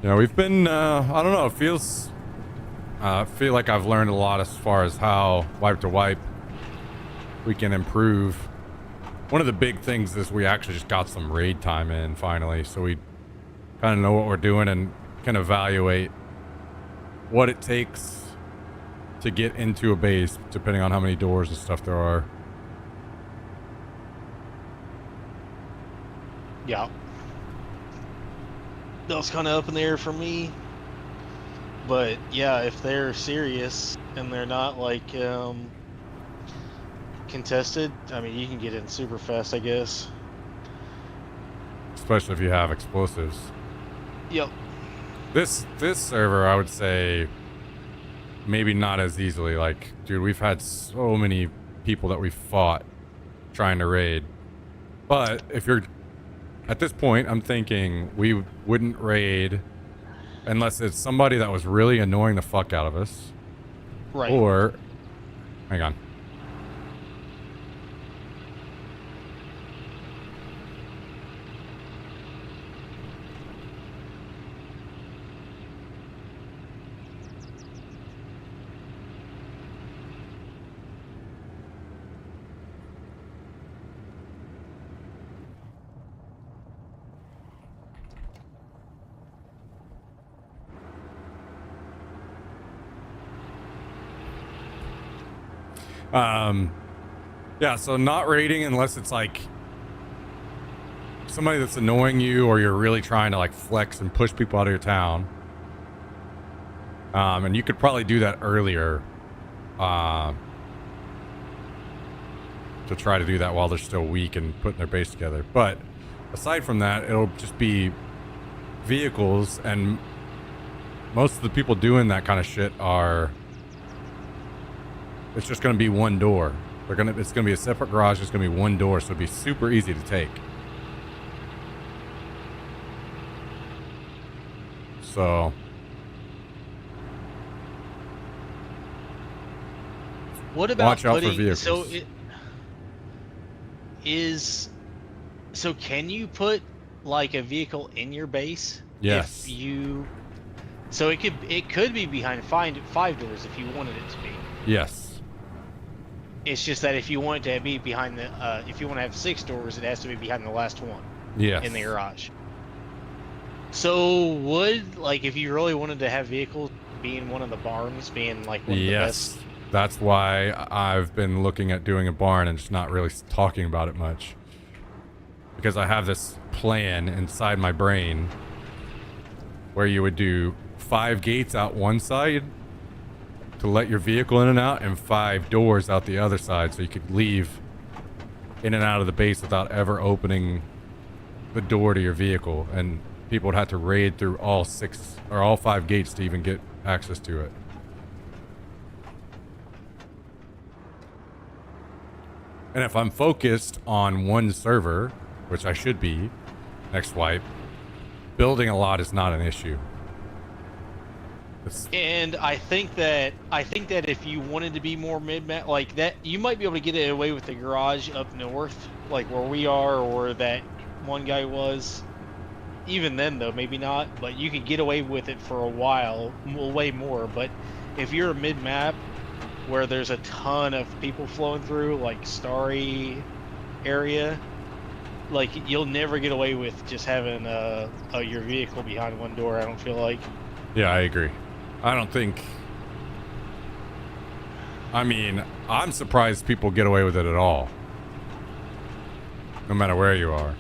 Speaker 1: Yeah, we've been, I don't know, it feels, I feel like I've learned a lot as far as how wipe to wipe we can improve. One of the big things is we actually just got some raid time in finally, so we kind of know what we're doing and can evaluate what it takes to get into a base, depending on how many doors and stuff there are.
Speaker 3: Yeah. That was kind of up in the air for me. But yeah, if they're serious and they're not like contested, I mean, you can get in super fast, I guess.
Speaker 1: Especially if you have explosives.
Speaker 3: Yep.
Speaker 1: This server, I would say, maybe not as easily. Like, dude, we've had so many people that we fought trying to raid. But if you're at this point, I'm thinking we wouldn't raid unless it's somebody that was really annoying the fuck out of us.
Speaker 3: Right.
Speaker 1: Or, hang on. Yeah, so not raiding unless it's like somebody that's annoying you or you're really trying to like flex and push people out of your town. And you could probably do that earlier, to try to do that while they're still weak and putting their base together. But aside from that, it'll just be vehicles, and most of the people doing that kind of shit are, it's just going to be one door. It's going to be a separate garage. It's going to be one door, so it'll be super easy to take. So
Speaker 3: What about
Speaker 1: watch out for
Speaker 3: putting,
Speaker 1: vehicles.
Speaker 3: so it is, so can you put like a vehicle in your base?
Speaker 1: Yes.
Speaker 3: If you, so it could be behind five doors if you wanted it to be.
Speaker 1: Yes.
Speaker 3: It's just that if you want it to be behind the, if you want to have 6 doors, it has to be behind the last one.
Speaker 1: Yes.
Speaker 3: In the garage. So would, like, if you really wanted to have vehicles be in one of the barns, being like one of the best.
Speaker 1: That's why I've been looking at doing a barn and just not really talking about it much. Because I have this plan inside my brain where you would do 5 gates out one side to let your vehicle in and out, and 5 doors out the other side, so you could leave in and out of the base without ever opening the door to your vehicle, and people would have to raid through all 6 or all 5 gates to even get access to it. And if I'm focused on one server, which I should be next wipe, building a lot is not an issue.
Speaker 3: And I think that if you wanted to be more mid-map like that, you might be able to get it away with the garage up north, like where we are or where that one guy was. Even then, though, maybe not. But you could get away with it for a while, way more. But if you're a mid-map where there's a ton of people flowing through, like Starry area, like you'll never get away with just having your vehicle behind one door. I don't feel like.
Speaker 1: Yeah, I agree. I don't think. I mean, I'm surprised people get away with it at all. No matter where you are.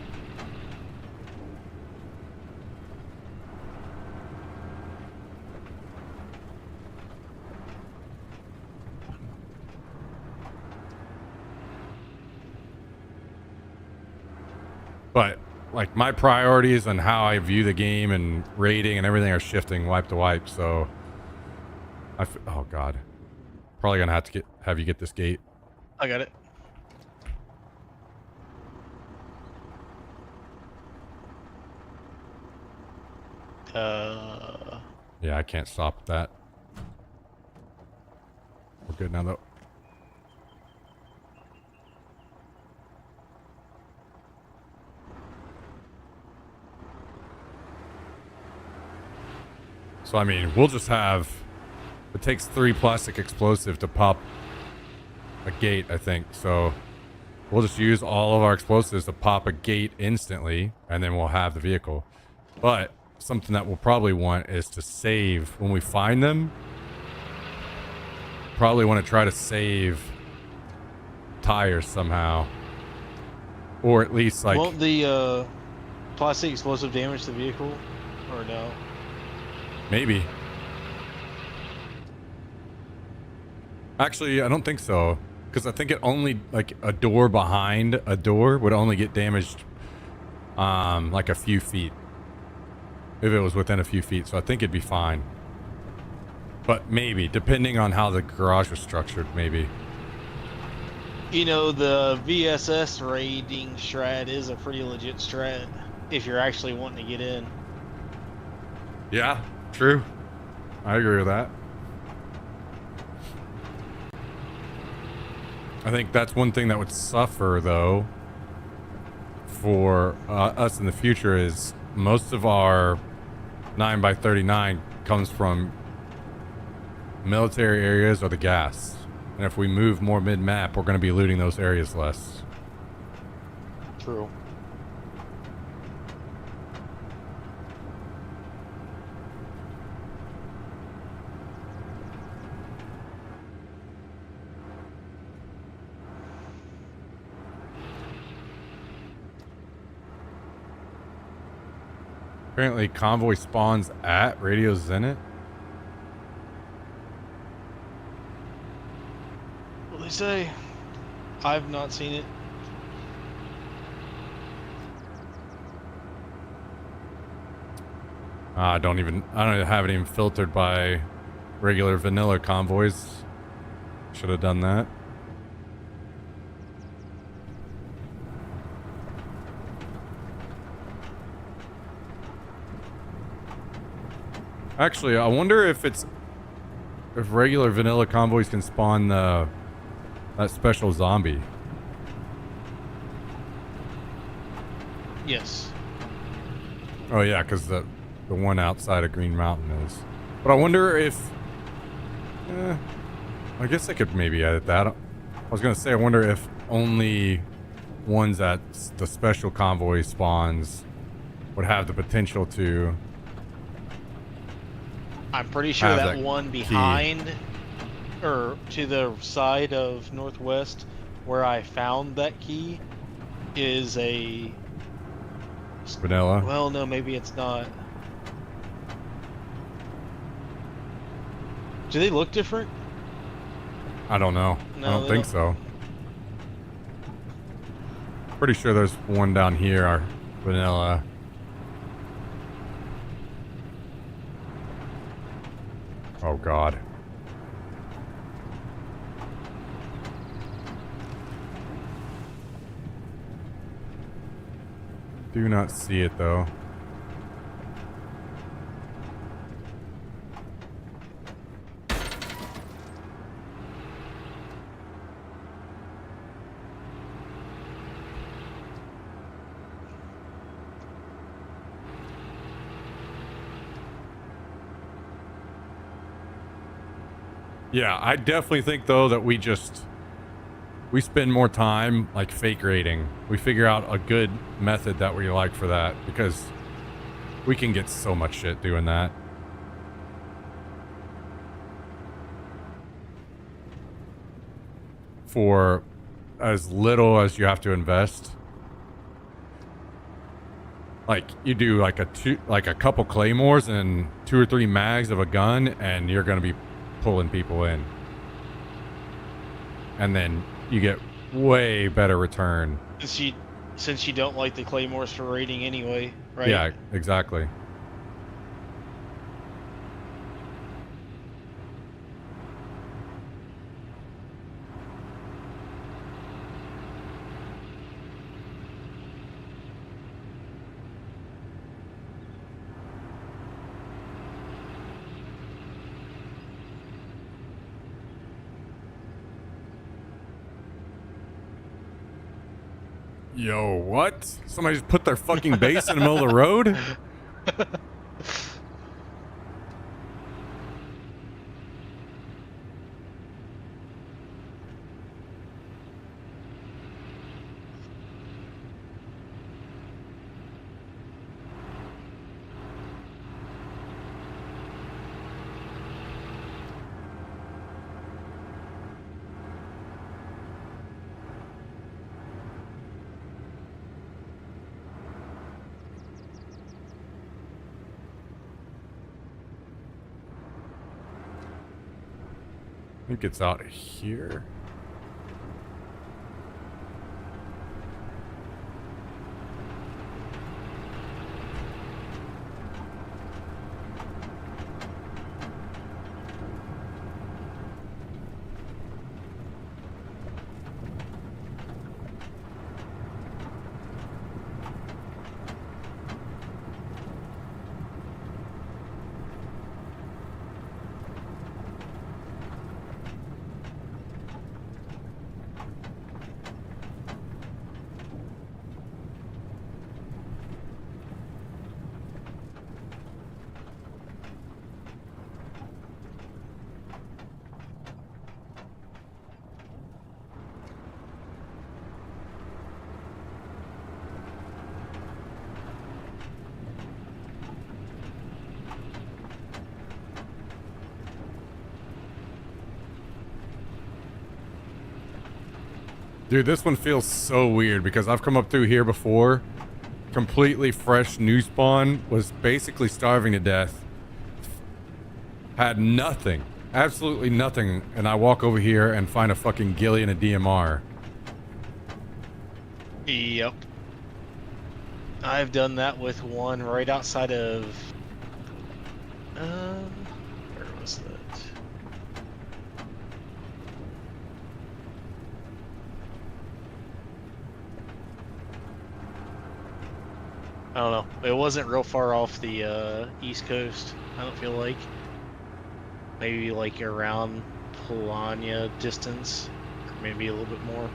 Speaker 1: But like my priorities and how I view the game and rating and everything are shifting wipe to wipe. So oh god, probably gonna have to have you get this gate.
Speaker 3: I got it.
Speaker 1: Yeah, I can't stop that. We're good now though. So I mean, we'll just have, it takes 3 plastic explosive to pop a gate, I think. So we'll just use all of our explosives to pop a gate instantly, and then we'll have the vehicle. But something that we'll probably want is to save when we find them. Probably want to try to save tires somehow, or at least like.
Speaker 3: Won't the plastic explosive damage the vehicle, or no?
Speaker 1: Maybe. Actually, I don't think so, because I think it only, like, a door behind a door would only get damaged like a few feet, if it was within a few feet. So I think it'd be fine, but maybe depending on how the garage was structured, maybe.
Speaker 3: You know, the VSS raiding strat is a pretty legit strat if you're actually wanting to get in.
Speaker 1: Yeah, true. I agree with that. I think that's one thing that would suffer, though, for us in the future is most of our 9x39 comes from military areas or the gas. And if we move more mid-map, we're going to be looting those areas less.
Speaker 3: True.
Speaker 1: Apparently, convoy spawns at Radio Zenit.
Speaker 3: What they say? I've not seen it.
Speaker 1: I don't have it even filtered by regular vanilla convoys. Should have done that. Actually, I wonder if regular vanilla convoys can spawn that special zombie.
Speaker 3: Yes.
Speaker 1: Oh yeah, because the one outside of Green Mountain is. But I wonder if. I guess I could maybe edit that. I was gonna say I wonder if only ones that the special convoy spawns would have the potential to.
Speaker 3: I'm pretty sure
Speaker 1: Have
Speaker 3: that
Speaker 1: that
Speaker 3: one
Speaker 1: key.
Speaker 3: behind, or to the side of Northwest, where I found that key, is a...
Speaker 1: Vanilla.
Speaker 3: Well, no, maybe it's not. Do they look different?
Speaker 1: I don't know.
Speaker 3: No,
Speaker 1: I don't
Speaker 3: they
Speaker 1: think
Speaker 3: don't.
Speaker 1: so. Pretty sure there's one down here, our vanilla. Oh god. Do not see it though. Yeah, I definitely think though that we spend more time like fake rating. We figure out a good method that we like for that, because we can get so much shit doing that. For as little as you have to invest. Like you do like a couple claymores and 2 or 3 mags of a gun, and you're gonna be pulling people in. And then you get way better return.
Speaker 3: See, Since you don't like the claymores for raiding anyway, right?
Speaker 1: Yeah, exactly. Yo, what? Somebody just put their fucking base in the middle of the road? I think it's out here. Dude, this one feels so weird because I've come up through here before. Completely fresh new spawn. Was basically starving to death. Had nothing. Absolutely nothing. And I walk over here and find a fucking ghillie and a DMR.
Speaker 3: Yep. I've done that with one right outside of... where was that? I don't know. It wasn't real far off the East Coast, I don't feel like. Maybe like around Plania distance, or maybe a little bit more.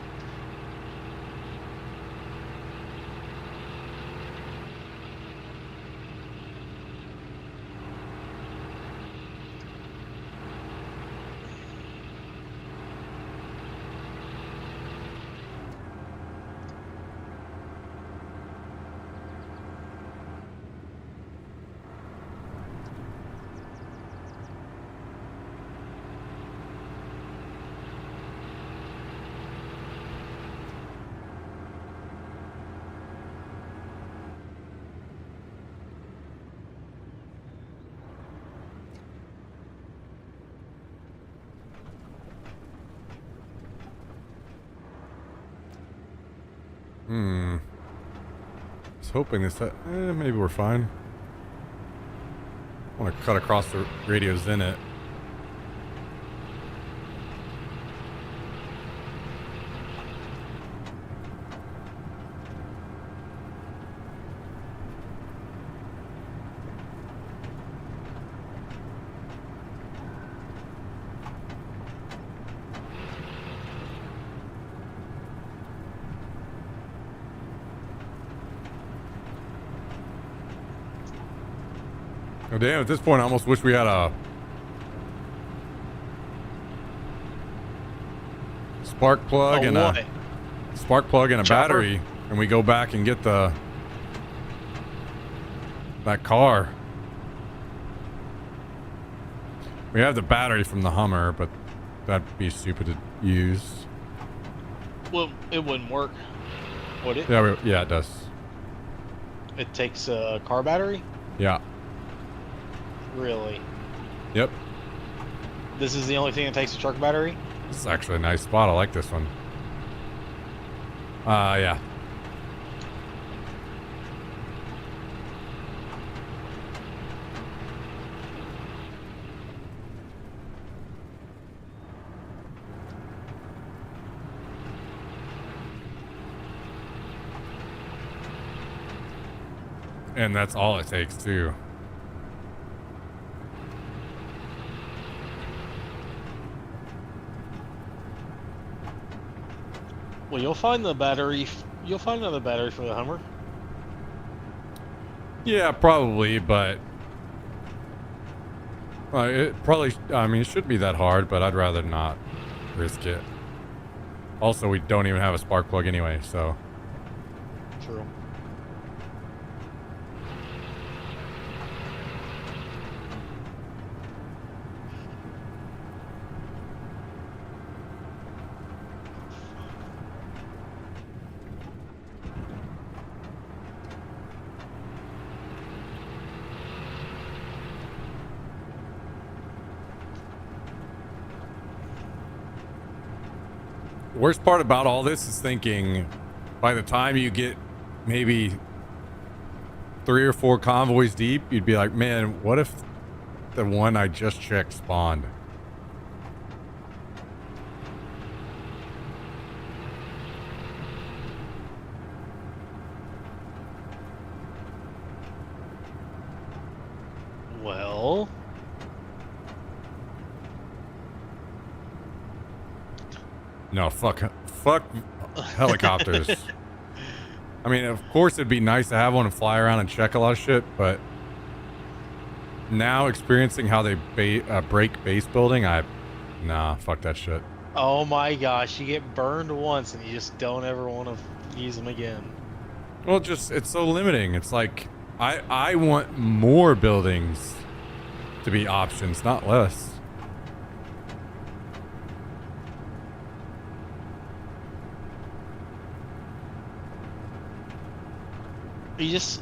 Speaker 1: I was hoping this... maybe we're fine. I want to cut across the radios in it. Oh, damn, at this point, I almost wish we had a spark plug and a
Speaker 3: Chopper?
Speaker 1: battery, and we go back and get that car. We have the battery from the Hummer, but that'd be stupid to use.
Speaker 3: Well, it wouldn't work, would it?
Speaker 1: Yeah, it does.
Speaker 3: It takes a car battery?
Speaker 1: Yeah.
Speaker 3: Really?
Speaker 1: Yep.
Speaker 3: This is the only thing that takes a truck battery?
Speaker 1: This is actually a nice spot. I like this one. Yeah. And that's all it takes, too.
Speaker 3: Well, you'll find the battery. You'll find another battery for the Hummer.
Speaker 1: Yeah, probably, but it probably, I mean, it shouldn't be that hard, but I'd rather not risk it. Also, we don't even have a spark plug anyway, so.
Speaker 3: True.
Speaker 1: Worst part about all this is thinking by the time you get maybe 3 or 4 convoys deep, you'd be like, man, what if the one I just checked spawned?
Speaker 3: Well,
Speaker 1: No, fuck helicopters. I mean, of course it'd be nice to have one and fly around and check a lot of shit, but now experiencing how they break base building, nah, fuck that shit.
Speaker 3: oh my gosh, you get burned once and you just don't ever want to use them again.
Speaker 1: Well, it's so limiting. It's like, I want more buildings to be options, not less.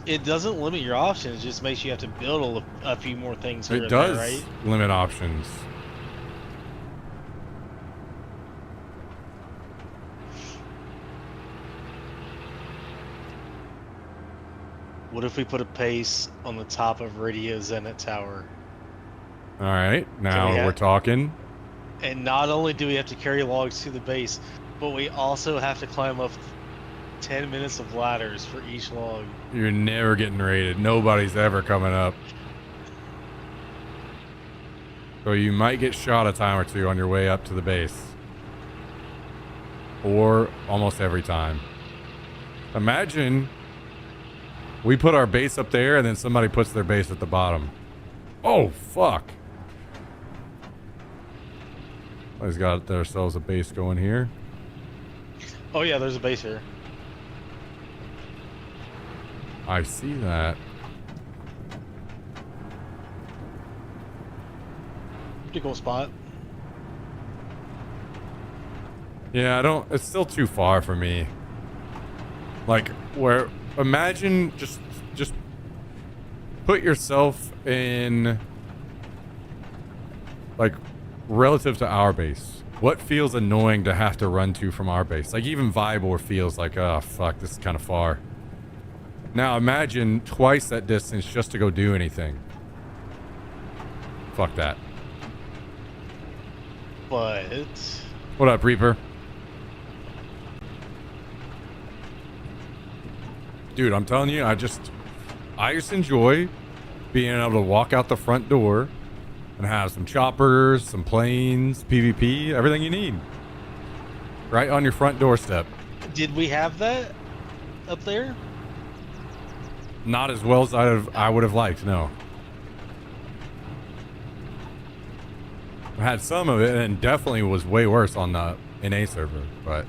Speaker 3: It doesn't limit your options. It just makes you have to build a few more things. Here
Speaker 1: It
Speaker 3: and
Speaker 1: does
Speaker 3: there, right?
Speaker 1: limit options.
Speaker 3: What if we put a pace on the top of Radio Zenit Tower?
Speaker 1: All right, now
Speaker 3: we
Speaker 1: we're talking.
Speaker 3: And not only do we have to carry logs to the base, but we also have to climb up 10 minutes of ladders for each log.
Speaker 1: You're never getting raided. Nobody's ever coming up. So you might get shot a time or two on your way up to the base. Or almost every time. Imagine we put our base up there and then somebody puts their base at the bottom. Oh, fuck. He's got ourselves a base going here.
Speaker 3: Oh yeah, there's a base here.
Speaker 1: I see that.
Speaker 3: Pretty cool spot.
Speaker 1: Yeah, it's still too far for me. Like, imagine just put yourself in, like, relative to our base. What feels annoying to have to run to from our base? Like, even Vibor feels like, oh, fuck, this is kind of far. Now imagine twice that distance just to go do anything. Fuck that.
Speaker 3: But
Speaker 1: What up, Reaper? Dude, I'm telling you, I just enjoy being able to walk out the front door and have some choppers, some planes, PvP, everything you need. Right on your front doorstep.
Speaker 3: did we have that up there?
Speaker 1: Not as well as I would have liked, no. I had some of it, and definitely was way worse on the NA server, but...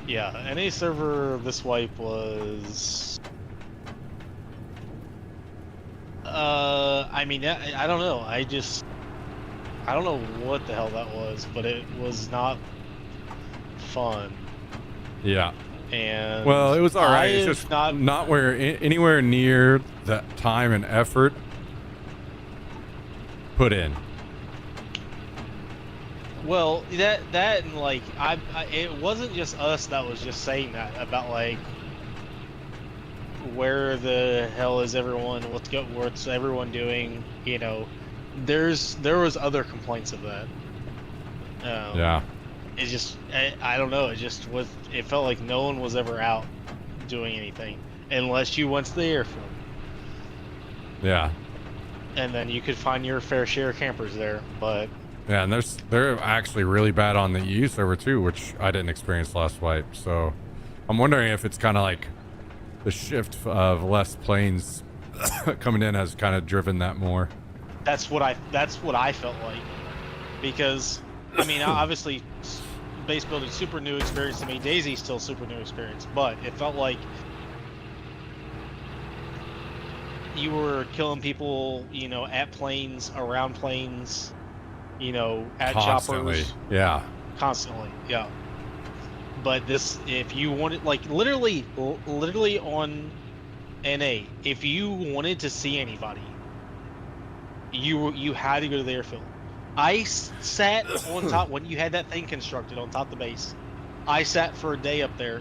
Speaker 3: Yeah, NA server this wipe was... I mean, I don't know. I don't know what the hell that was, but it was not fun.
Speaker 1: Yeah.
Speaker 3: And
Speaker 1: well, it was all right. It's
Speaker 3: I've
Speaker 1: just not where anywhere near the time and effort put in.
Speaker 3: Well, that and like it wasn't just us that was just saying that about like where the hell is everyone? What's everyone doing? You know, there was other complaints of that.
Speaker 1: Yeah.
Speaker 3: It just I don't know. It just was. It felt like no one was ever out doing anything unless you went to the airfield,
Speaker 1: Yeah.
Speaker 3: and then you could find your fair share of campers there. But
Speaker 1: Yeah, and they're actually really bad on the EU server too, which I didn't experience last wipe. So I'm wondering if it's kind of like the shift of less planes coming in has kind of driven that more.
Speaker 3: that's what I felt like, because I mean obviously base building super new experience to me. Daisy's still super new experience, but it felt like you were killing people, you know, at planes, around planes, you know, at
Speaker 1: Constantly.
Speaker 3: choppers,
Speaker 1: Yeah.
Speaker 3: constantly. Yeah. But this, if you wanted, like literally on NA, if you wanted to see anybody, you had to go to the airfield. I sat on top when you had that thing constructed on top of the base. I sat for a day up there,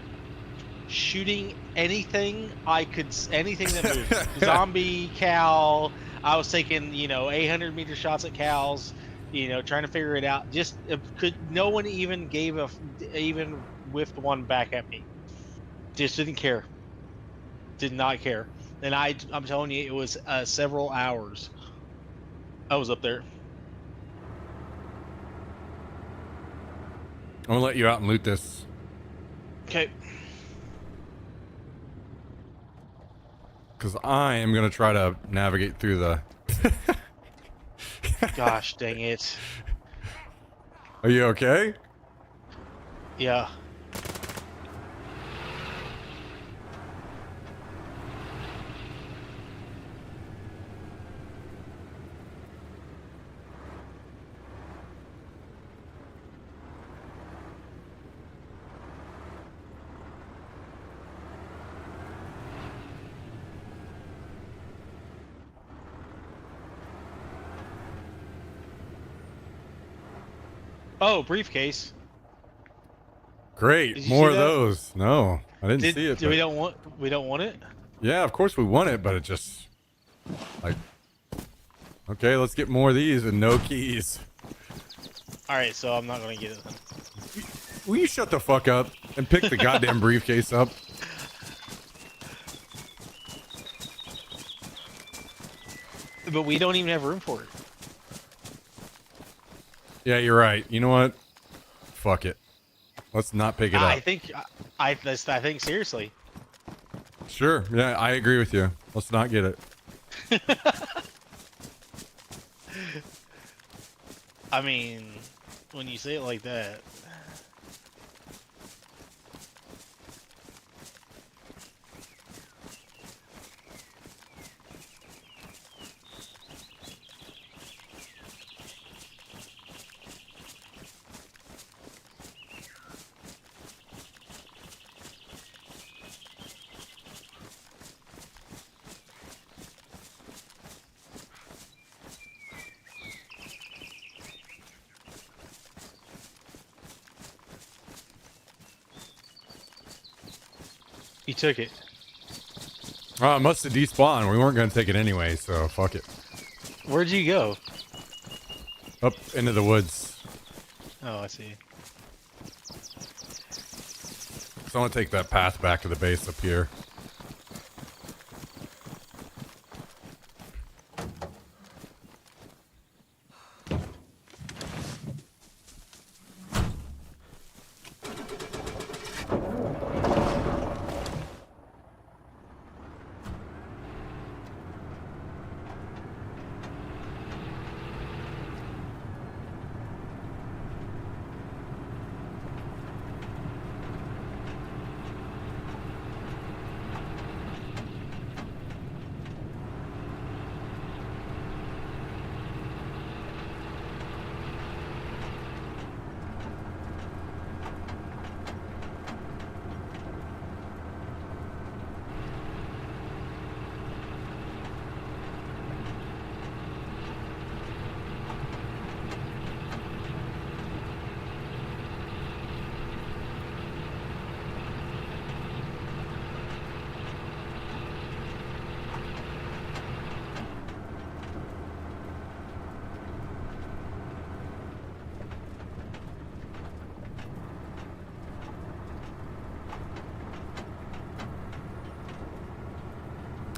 Speaker 3: shooting anything anything that moved. Zombie, cow. I was taking, you know, 800-meter shots at cows, you know, trying to figure it out. Just no one even even whiffed one back at me. Just didn't care. Did not care. And I'm telling you, it was several hours I was up there.
Speaker 1: I'm gonna let you out and loot this.
Speaker 3: Okay.
Speaker 1: Because I am gonna try to navigate through the.
Speaker 3: Gosh dang it.
Speaker 1: Are you okay?
Speaker 3: Yeah. Oh, briefcase.
Speaker 1: Great.
Speaker 3: Did you
Speaker 1: More
Speaker 3: see
Speaker 1: of
Speaker 3: that?
Speaker 1: those. No, I didn't see it.
Speaker 3: We
Speaker 1: But
Speaker 3: don't want it?
Speaker 1: yeah, of course we want it, but it just like okay, let's get more of these and no keys.
Speaker 3: Alright, so I'm not gonna get it then.
Speaker 1: Will you shut the fuck up and pick the goddamn briefcase up?
Speaker 3: But we don't even have room for it.
Speaker 1: Yeah, you're right. You know what? Fuck it. Let's not pick it up.
Speaker 3: I think I think seriously.
Speaker 1: Sure. Yeah, I agree with you. Let's not get it.
Speaker 3: I mean, when you say it like that. You took it.
Speaker 1: Oh, it must have despawned. We weren't going to take it anyway, so fuck it.
Speaker 3: Where'd you go?
Speaker 1: Up into the woods.
Speaker 3: Oh, I see.
Speaker 1: So I want to take that path back to the base up here.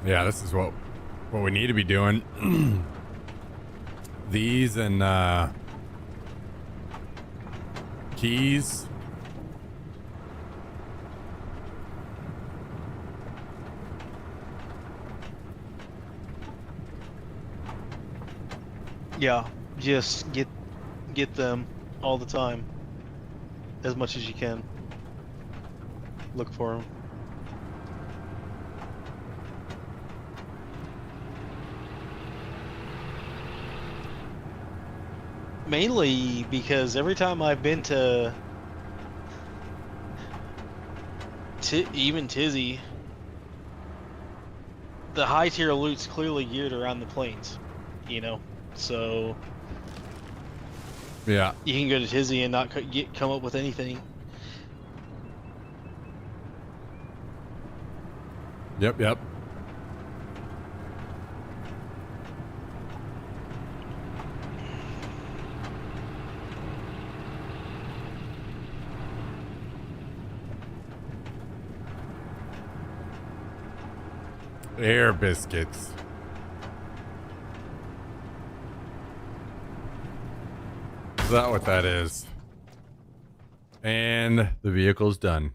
Speaker 1: Yeah, this is what we need to be doing. These and keys.
Speaker 3: Yeah, just get them all the time, as much as you can. Look for them. Mainly because every time I've been to even Tizzy, the high tier loot's clearly geared around the planes, you know. So
Speaker 1: Yeah.
Speaker 3: you can go to Tizzy and not come up with anything.
Speaker 1: Yep. Yep. Air biscuits. Is that what that is? And the vehicle's done.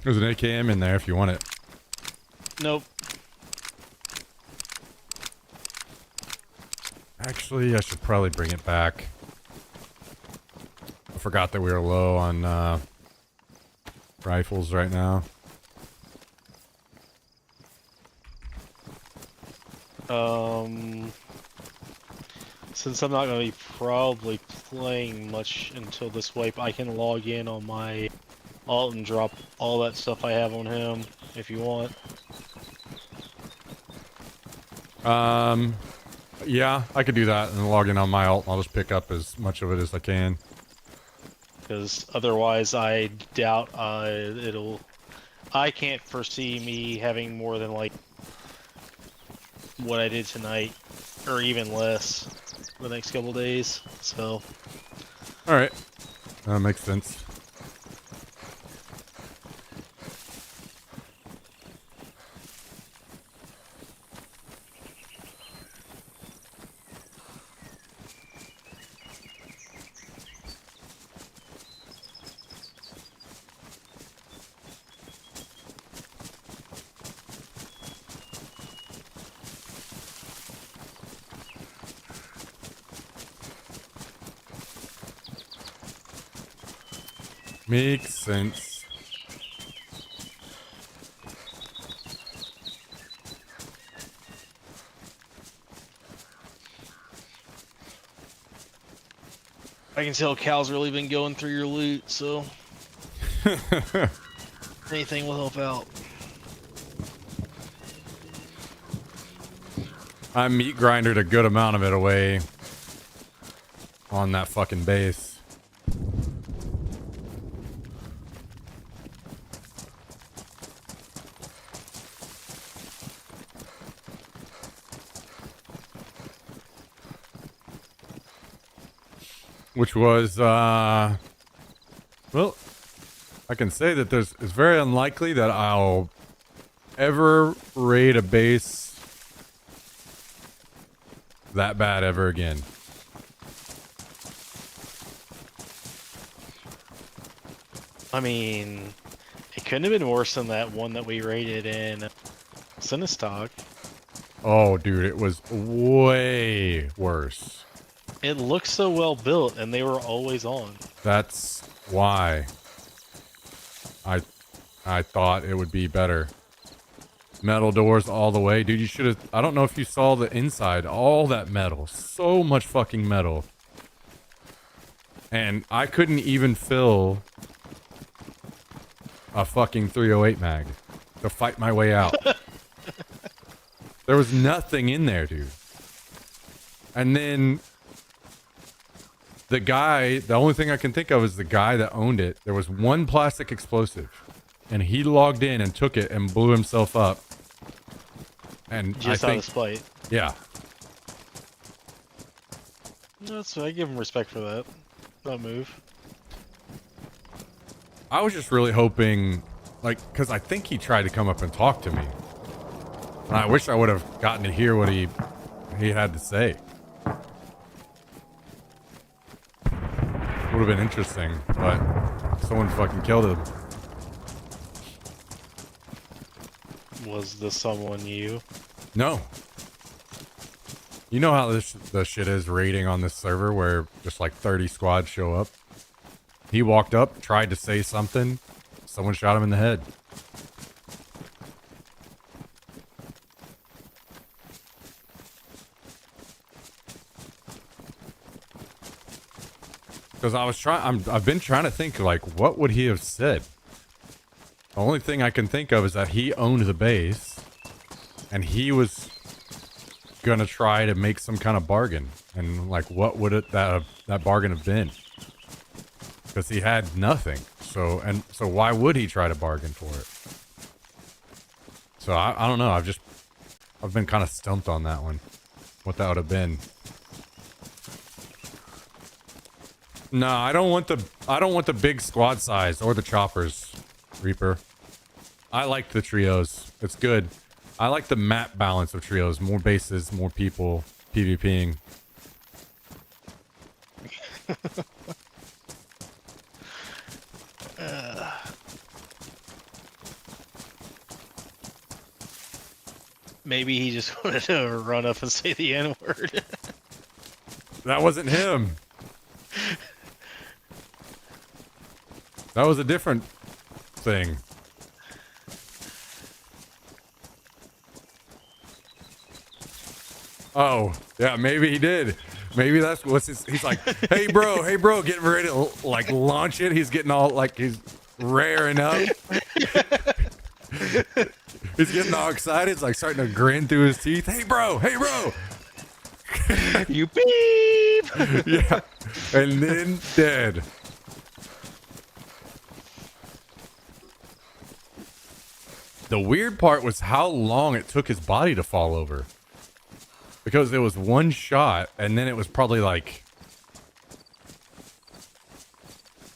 Speaker 1: There's an AKM in there if you want it.
Speaker 3: Nope.
Speaker 1: Actually, I should probably bring it back. I forgot that we were low on rifles right now.
Speaker 3: Since I'm not going to be probably playing much until this wipe, I can log in on my alt and drop all that stuff I have on him if you want.
Speaker 1: Yeah, I could do that and log in on my alt. I'll just pick up as much of it as I can.
Speaker 3: Because otherwise, I doubt I can't foresee me having more than like what I did tonight, or even less, the next couple days. So.
Speaker 1: All right, that makes sense. Makes sense.
Speaker 3: I can tell Cal's really been going through your loot, so anything will help out.
Speaker 1: I meat grinded a good amount of it away on that fucking base. Which was, well, I can say that it's very unlikely that I'll ever raid a base that bad ever again.
Speaker 3: I mean, it couldn't have been worse than that one that we raided in Sinistog.
Speaker 1: Oh, dude, it was way worse.
Speaker 3: It looked so well built, and they were always on.
Speaker 1: That's why I thought it would be better. Metal doors all the way. Dude, you should have... I don't know if you saw the inside. All that metal. So much fucking metal. And I couldn't even fill a fucking 308 mag. to fight my way out. There was nothing in there, dude. And then the only thing I can think of is the guy that owned it. There was one plastic explosive, and he logged in and took it and blew himself up. And
Speaker 3: Just
Speaker 1: I
Speaker 3: out
Speaker 1: think,
Speaker 3: of spite.
Speaker 1: yeah,
Speaker 3: I give him respect for that move.
Speaker 1: I was just really hoping, like, because I think he tried to come up and talk to me. And I wish I would have gotten to hear what he had to say. Would have been interesting, but someone fucking killed him.
Speaker 3: Was the someone you?
Speaker 1: No. You know how the shit is raiding on this server where just like 30 squads show up? He walked up, tried to say something, someone shot him in the head. Because I've been trying to think, like, what would he have said? The only thing I can think of is that he owned the base, and he was gonna try to make some kind of bargain. And like, what would that bargain have been? Because he had nothing. So why would he try to bargain for it? So I don't know. I've been kind of stumped on that one. What that would have been. No, I don't want the big squad size or the choppers, Reaper. I like the trios. It's good. I like the map balance of trios. More bases, more people, PvPing.
Speaker 3: Maybe he just wanted to run up and say the N-word.
Speaker 1: That wasn't him. That was a different thing. Oh, yeah, maybe he did. Maybe that's what's he's like, hey bro, getting ready to like launch it. He's getting all like, he's raring up. He's getting all excited. It's like starting to grin through his teeth. Hey bro.
Speaker 3: You beep!
Speaker 1: Yeah. And then dead. The weird part was how long it took his body to fall over. Because it was one shot, and then it was probably like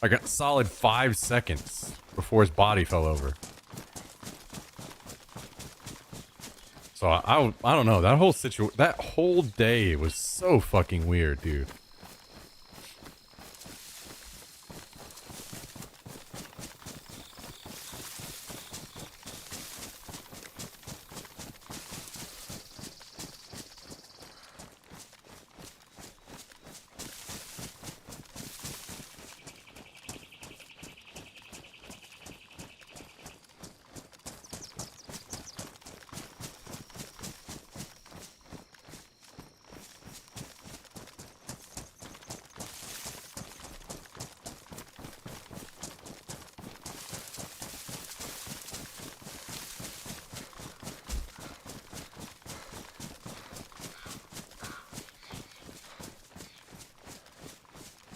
Speaker 1: a solid 5 seconds before his body fell over. So I don't know. That whole day was so fucking weird, dude.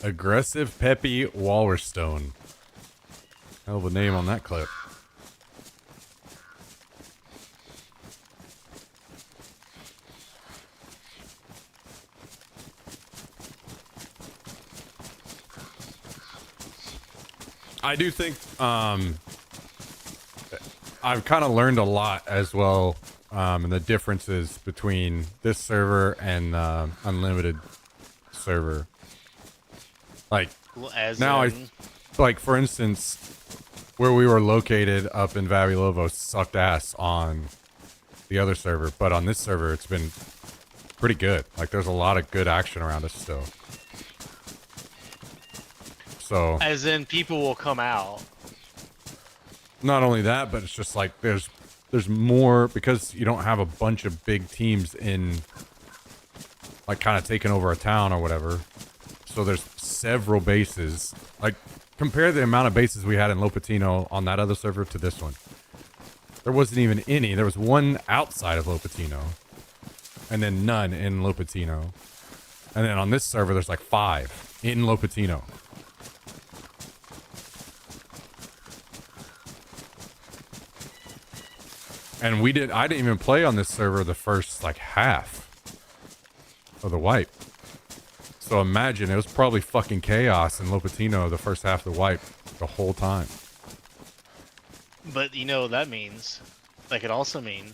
Speaker 1: Aggressive Peppy Wallerstone. Hell of a name on that clip. I do think I've kind of learned a lot as well, and the differences between this server and Unlimited server. Like
Speaker 3: As
Speaker 1: now,
Speaker 3: in,
Speaker 1: like for instance, where we were located up in Vavilovo sucked ass on the other server, but on this server it's been pretty good. Like there's a lot of good action around us still. So
Speaker 3: as in people will come out.
Speaker 1: not only that, but it's just like there's more because you don't have a bunch of big teams in like kind of taking over a town or whatever. So there's several bases. Like compare the amount of bases we had in Lopatino on that other server to this one. There wasn't even any. There was one outside of Lopatino, and then none in Lopatino. And then on this server, there's like 5 in Lopatino. And I didn't even play on this server the first like half of the wipe. So imagine it was probably fucking chaos in Lopatino the first half of the wipe the whole time.
Speaker 3: But you know what that means? That could also mean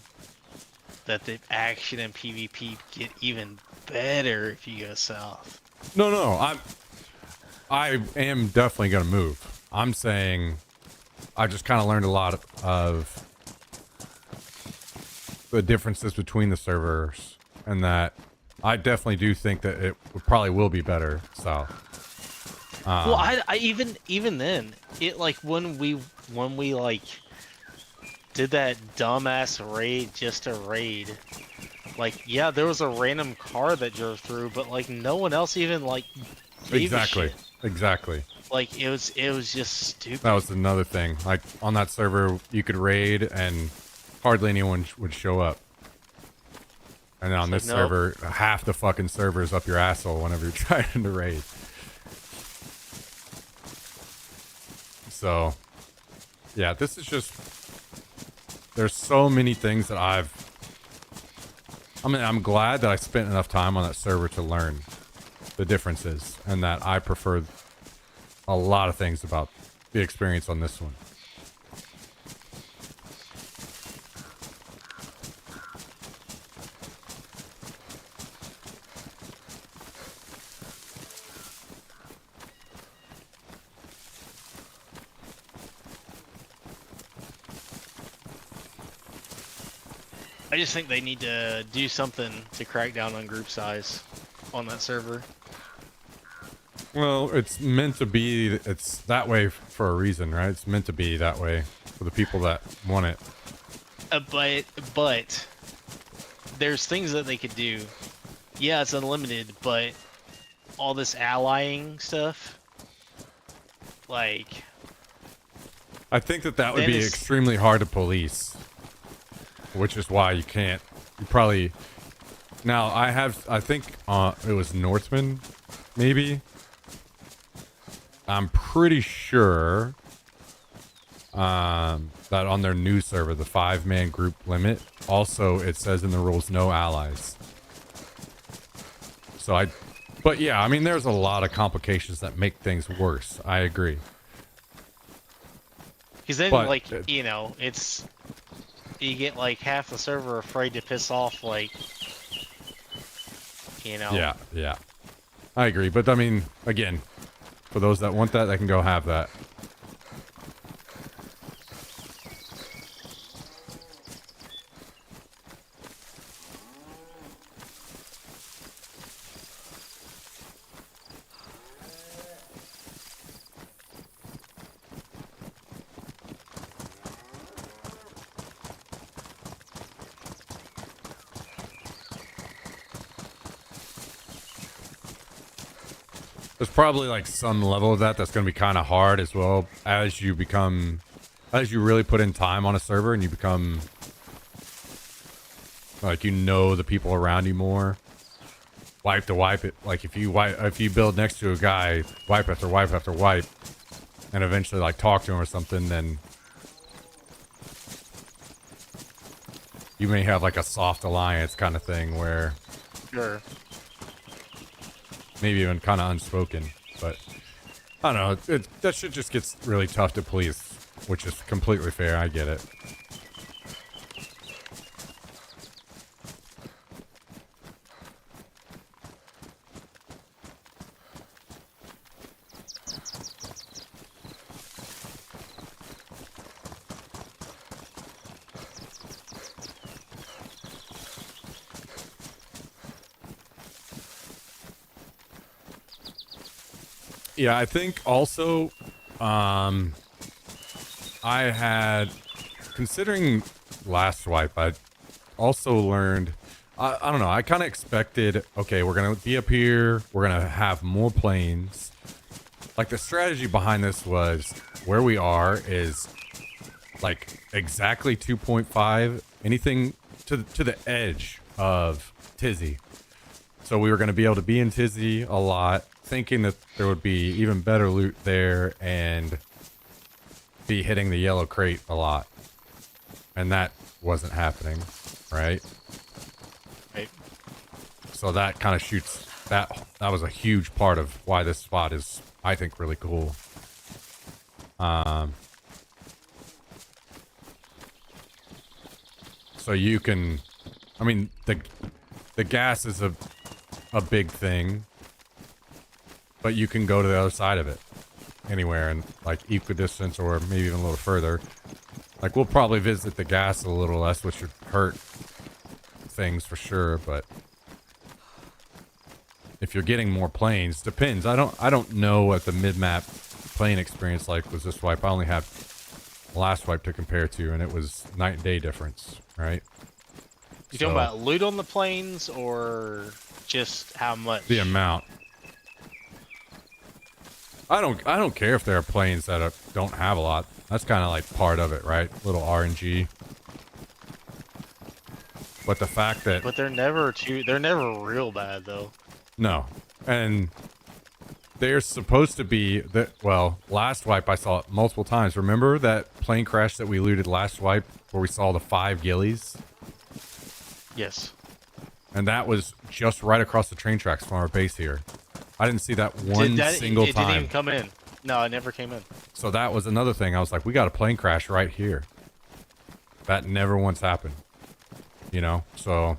Speaker 3: that the action and PvP get even better if you go south.
Speaker 1: No, I am definitely gonna move. I'm saying I just kind of learned a lot of the differences between the servers, and that I definitely do think that it probably will be better south.
Speaker 3: Well, I even then, it like when we like did that dumbass raid just to raid, like yeah, there was a random car that drove through, but like no one else even like gave a shit.
Speaker 1: Exactly.
Speaker 3: Like it was just stupid.
Speaker 1: That was another thing. Like on that server, you could raid and hardly anyone would show up. And then on this server, half the fucking server is up your asshole whenever you're trying to raid. So, yeah, this is just... There's so many things that I'm glad that I spent enough time on that server to learn the differences, and that I prefer a lot of things about the experience on this one.
Speaker 3: I just think they need to do something to crack down on group size on that server.
Speaker 1: Well, it's meant to be. It's that way for a reason, right? It's meant to be that way for the people that want it.
Speaker 3: But there's things that they could do. Yeah, it's unlimited, but all this allying stuff, like...
Speaker 1: I think that would be extremely hard to police, which is why you can't. You probably... Now, I think it was Northman, maybe. I'm pretty sure that on their new server, the 5-man group limit, also it says in the rules, no allies. So but yeah, I mean, there's a lot of complications that make things worse. I agree.
Speaker 3: Because then, you know, it's... You get, like, half the server afraid to piss off, like... You know?
Speaker 1: Yeah. I agree. But, I mean, again, for those that want that, they can go have that. There's probably like some level of that's going to be kind of hard as well as you really put in time on a server and you become like, you know, the people around you more. Wipe to wipe it. Like if you build next to a guy, wipe after wipe after wipe, and eventually like talk to him or something, then you may have like a soft alliance kind of thing where...
Speaker 3: Sure.
Speaker 1: Maybe even kind of unspoken, but I don't know. That shit just gets really tough to police, which is completely fair. I get it. Yeah, I think also, I had, considering last swipe, I also learned, I don't know, I kind of expected, okay, we're going to be up here, we're going to have more planes. Like, the strategy behind this was, where we are is like exactly 2.5, anything to the edge of Tizzy. So we were going to be able to be in Tizzy a lot, thinking that there would be even better loot there and be hitting the yellow crate a lot. And that wasn't happening, right?
Speaker 3: Right.
Speaker 1: So that kind of shoots that was a huge part of why this spot is, I think, really cool. So you can, I mean, the gas is a big thing, but you can go to the other side of it anywhere and like equidistance or maybe even a little further. Like we'll probably visit the gas a little less, which would hurt things for sure, but if you're getting more planes, depends. I don't know what the mid-map plane experience like was this wipe. I only have last wipe to compare to, and it was night and day difference, right?
Speaker 3: You talking about loot on the planes or just how much?
Speaker 1: The amount. I don't care if there are planes that don't have a lot. That's kind of like part of it, right? Little RNG. But the fact that
Speaker 3: But they're never real bad though.
Speaker 1: no, and they're supposed to be that. Well, last wipe I saw it multiple times. Remember that plane crash that we looted last wipe where we saw the 5 ghillies?
Speaker 3: Yes.
Speaker 1: And that was just right across the train tracks from our base here. I didn't see that one single
Speaker 3: it
Speaker 1: time.
Speaker 3: didn't even come in. No, it never came in.
Speaker 1: So that was another thing. I was like, we got a plane crash right here. That never once happened. You know? So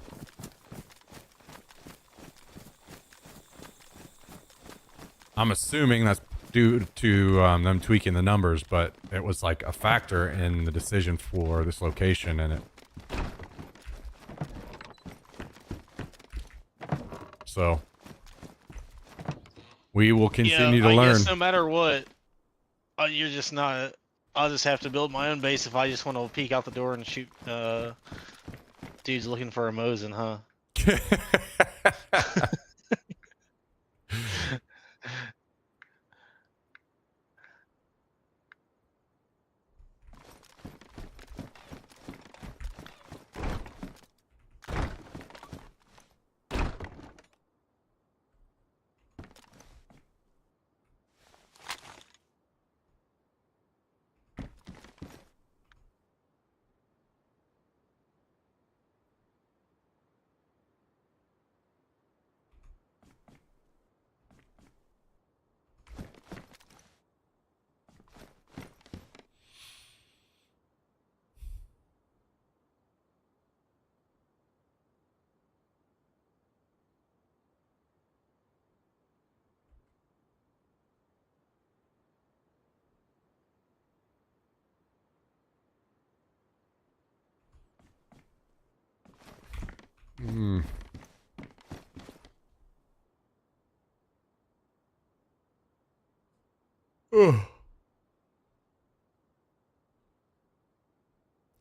Speaker 1: I'm assuming that's due to them tweaking the numbers, but it was like a factor in the decision for this location, and it. So we will continue to
Speaker 3: I
Speaker 1: learn.
Speaker 3: guess no matter what, you're just not. I'll just have to build my own base if I just want to peek out the door and shoot dudes looking for a Mosin, huh?
Speaker 1: Hmm. Ugh.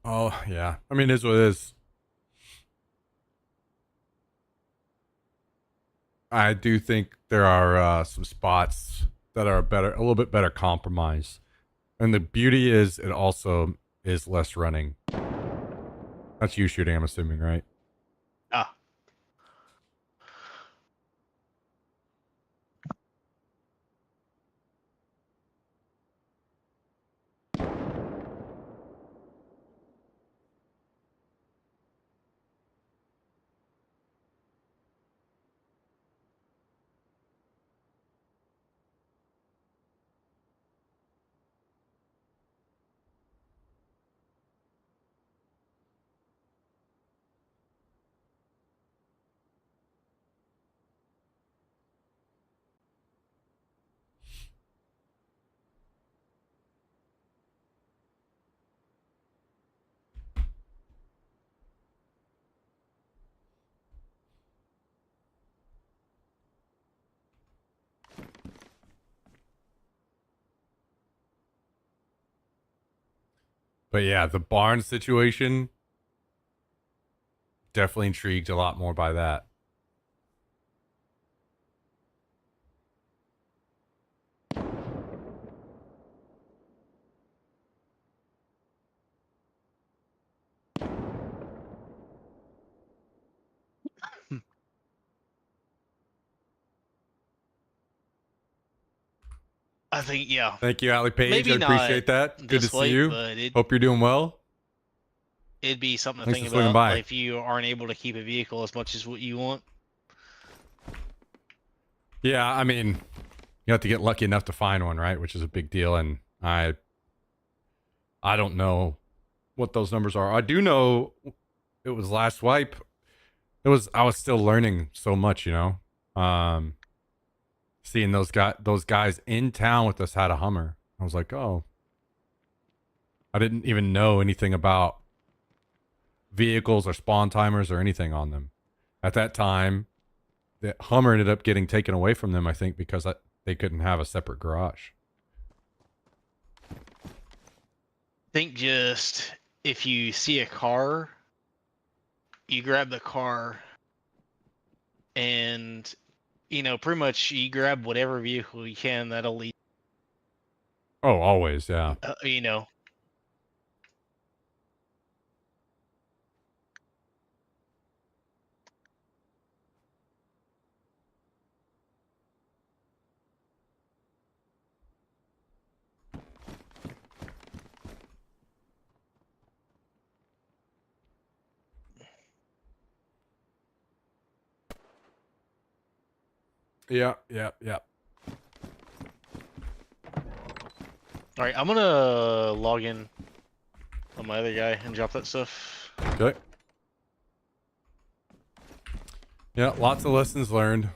Speaker 1: Oh, yeah. I mean, it is what it is. I do think there are some spots that are better, a little bit better compromise. And the beauty is it also is less running. That's you shooting, I'm assuming, right?
Speaker 3: Ah.
Speaker 1: But yeah, the barn situation, definitely intrigued a lot more by that.
Speaker 3: I think, yeah,
Speaker 1: Thank you, Allie Page.
Speaker 3: maybe
Speaker 1: I
Speaker 3: not
Speaker 1: appreciate that. Good to
Speaker 3: this
Speaker 1: see
Speaker 3: late,
Speaker 1: you.
Speaker 3: but
Speaker 1: Hope you're doing well.
Speaker 3: it'd be something to
Speaker 1: Thanks
Speaker 3: think
Speaker 1: for swinging
Speaker 3: about.
Speaker 1: by.
Speaker 3: Like, if you aren't able to keep a vehicle as much as what you want.
Speaker 1: Yeah, I mean, you have to get lucky enough to find one, right? Which is a big deal, and I don't know what those numbers are. I do know it was last wipe. I was still learning so much, you know. Seeing those guys in town with us had a Hummer. I was like, oh, I didn't even know anything about vehicles or spawn timers or anything on them. At that time, the Hummer ended up getting taken away from them, I think, because they couldn't have a separate garage.
Speaker 3: Think just if you see a car, you grab the car, and pretty much you grab whatever vehicle you can that'll lead.
Speaker 1: Oh, always, yeah. Yeah.
Speaker 3: All right, I'm gonna log in on my other guy and drop that stuff.
Speaker 1: Okay. Yeah, lots of lessons learned.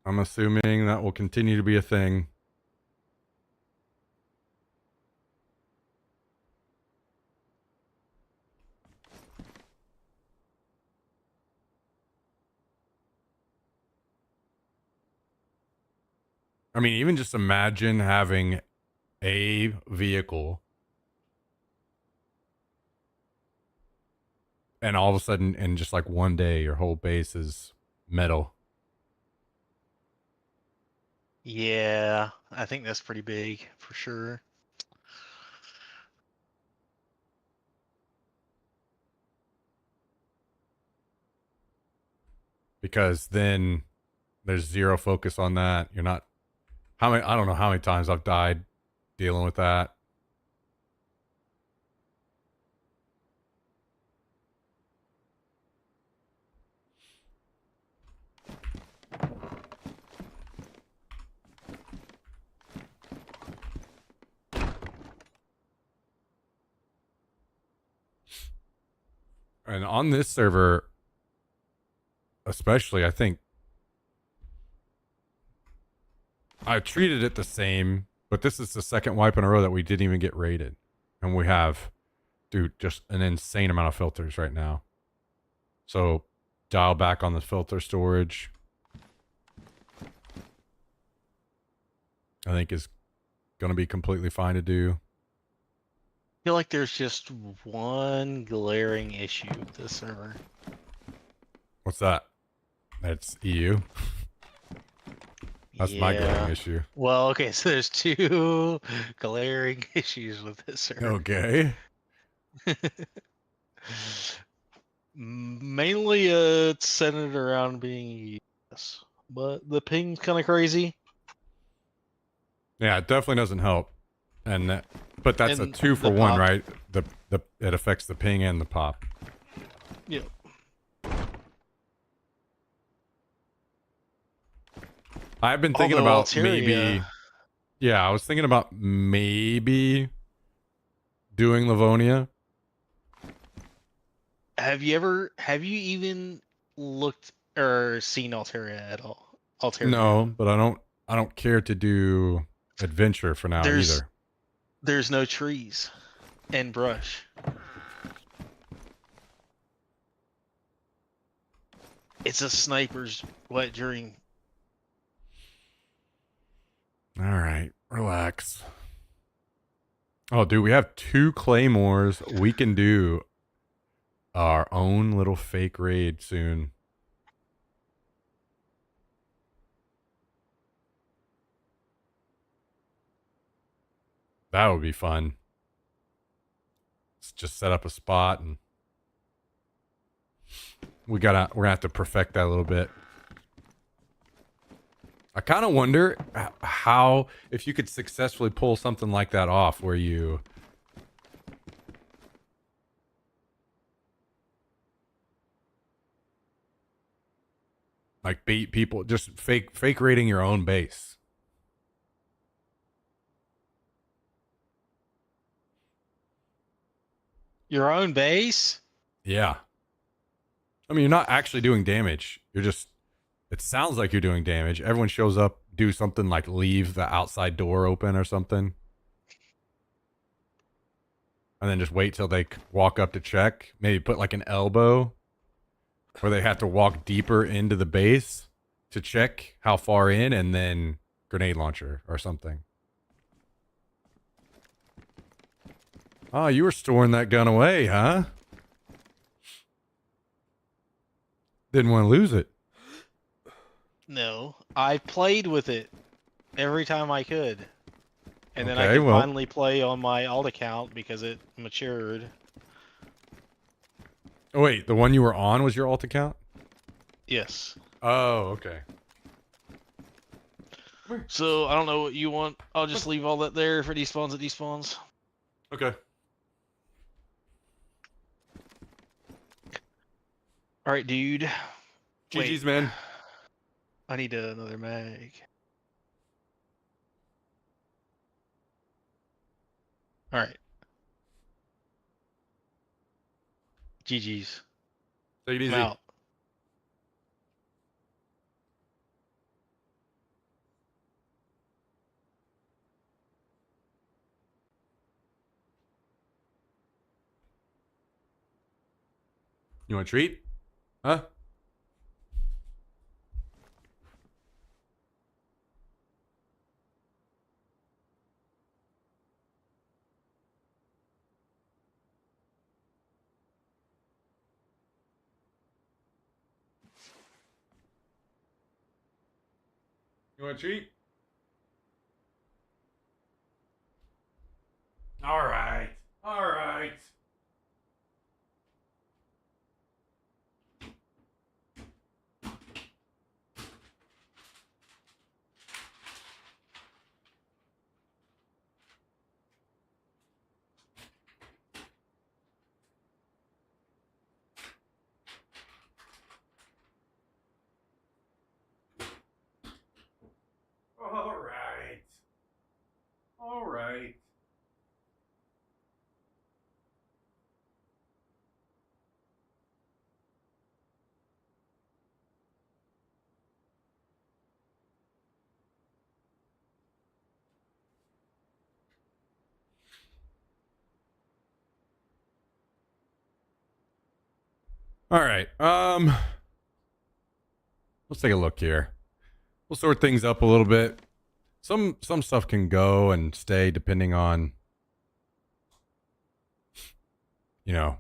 Speaker 1: I'm assuming that will continue to be a thing. I mean, even just imagine having a vehicle and all of a sudden, in just like one day, your whole base is metal.
Speaker 3: Yeah, I think that's pretty big for sure.
Speaker 1: Because then there's zero focus on that. You're not, I don't know how many times I've died dealing with that. And on this server, especially, I think I treated it the same, but this is the second wipe in a row that we didn't even get raided. And we have, dude, just an insane amount of filters right now. So dial back on the filter storage. I think is going to be completely fine to do.
Speaker 3: I feel like there's just one glaring issue with this server.
Speaker 1: What's that? That's EU. That's my glaring issue.
Speaker 3: Well, okay, so there's two glaring issues with this server.
Speaker 1: Okay.
Speaker 3: Mainly, it's centered around being US, but the ping's kind of crazy.
Speaker 1: Yeah, it definitely doesn't help. And but that's
Speaker 3: And
Speaker 1: a 2 for
Speaker 3: the
Speaker 1: 1,
Speaker 3: pop.
Speaker 1: right? It affects the ping and the pop.
Speaker 3: Yep.
Speaker 1: I've been thinking
Speaker 3: Although
Speaker 1: about
Speaker 3: Altaria,
Speaker 1: maybe. Yeah, I was thinking about maybe doing Livonia.
Speaker 3: have you even looked or seen Altaria at all? Altaria.
Speaker 1: No, but I don't care to do adventure for now either.
Speaker 3: There's no trees and brush. It's a sniper's wet dream.
Speaker 1: All right, relax. Oh, dude, we have 2 claymores. We can do our own little fake raid soon. That would be fun. Let's just set up a spot and we're gonna have to perfect that a little bit. I kind of wonder how, if you could successfully pull something like that off where you... like beat people, just fake raiding your own base.
Speaker 3: Your own base?
Speaker 1: Yeah. I mean, you're not actually doing damage. You're just, it sounds like you're doing damage. Everyone shows up, do something like leave the outside door open or something. And then just wait till they walk up to check. Maybe put like an elbow where they have to walk deeper into the base to check how far in, and then grenade launcher or something. Oh, you were storing that gun away, huh? Didn't want to lose it.
Speaker 3: No, I played with it every time I could. And then I
Speaker 1: Okay,
Speaker 3: could
Speaker 1: well-
Speaker 3: finally play on my alt account because it matured.
Speaker 1: Oh, wait, the one you were on was your alt account?
Speaker 3: Yes.
Speaker 1: Oh, okay.
Speaker 3: So I don't know what you want. I'll just leave all that there for despawns. It despawns.
Speaker 1: Okay.
Speaker 3: All right, dude.
Speaker 1: GG's, man.
Speaker 3: I need another mag. All right. GG's.
Speaker 1: Take it easy.
Speaker 3: I'm out.
Speaker 1: You want a treat? Huh? You want a treat? All right. All right. All right. All right. All right. Let's take a look here. We'll sort things up a little bit. Some stuff can go and stay depending on, you know,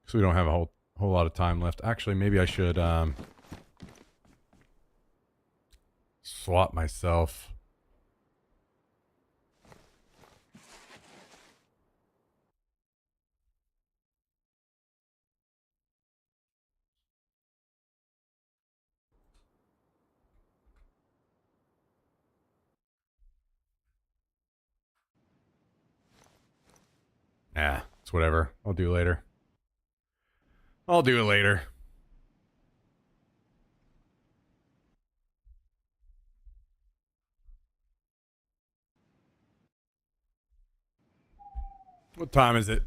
Speaker 1: because we don't have a whole lot of time left. Actually, maybe I should swap myself. Nah, it's whatever. I'll do it later. I'll do it later. What time is it?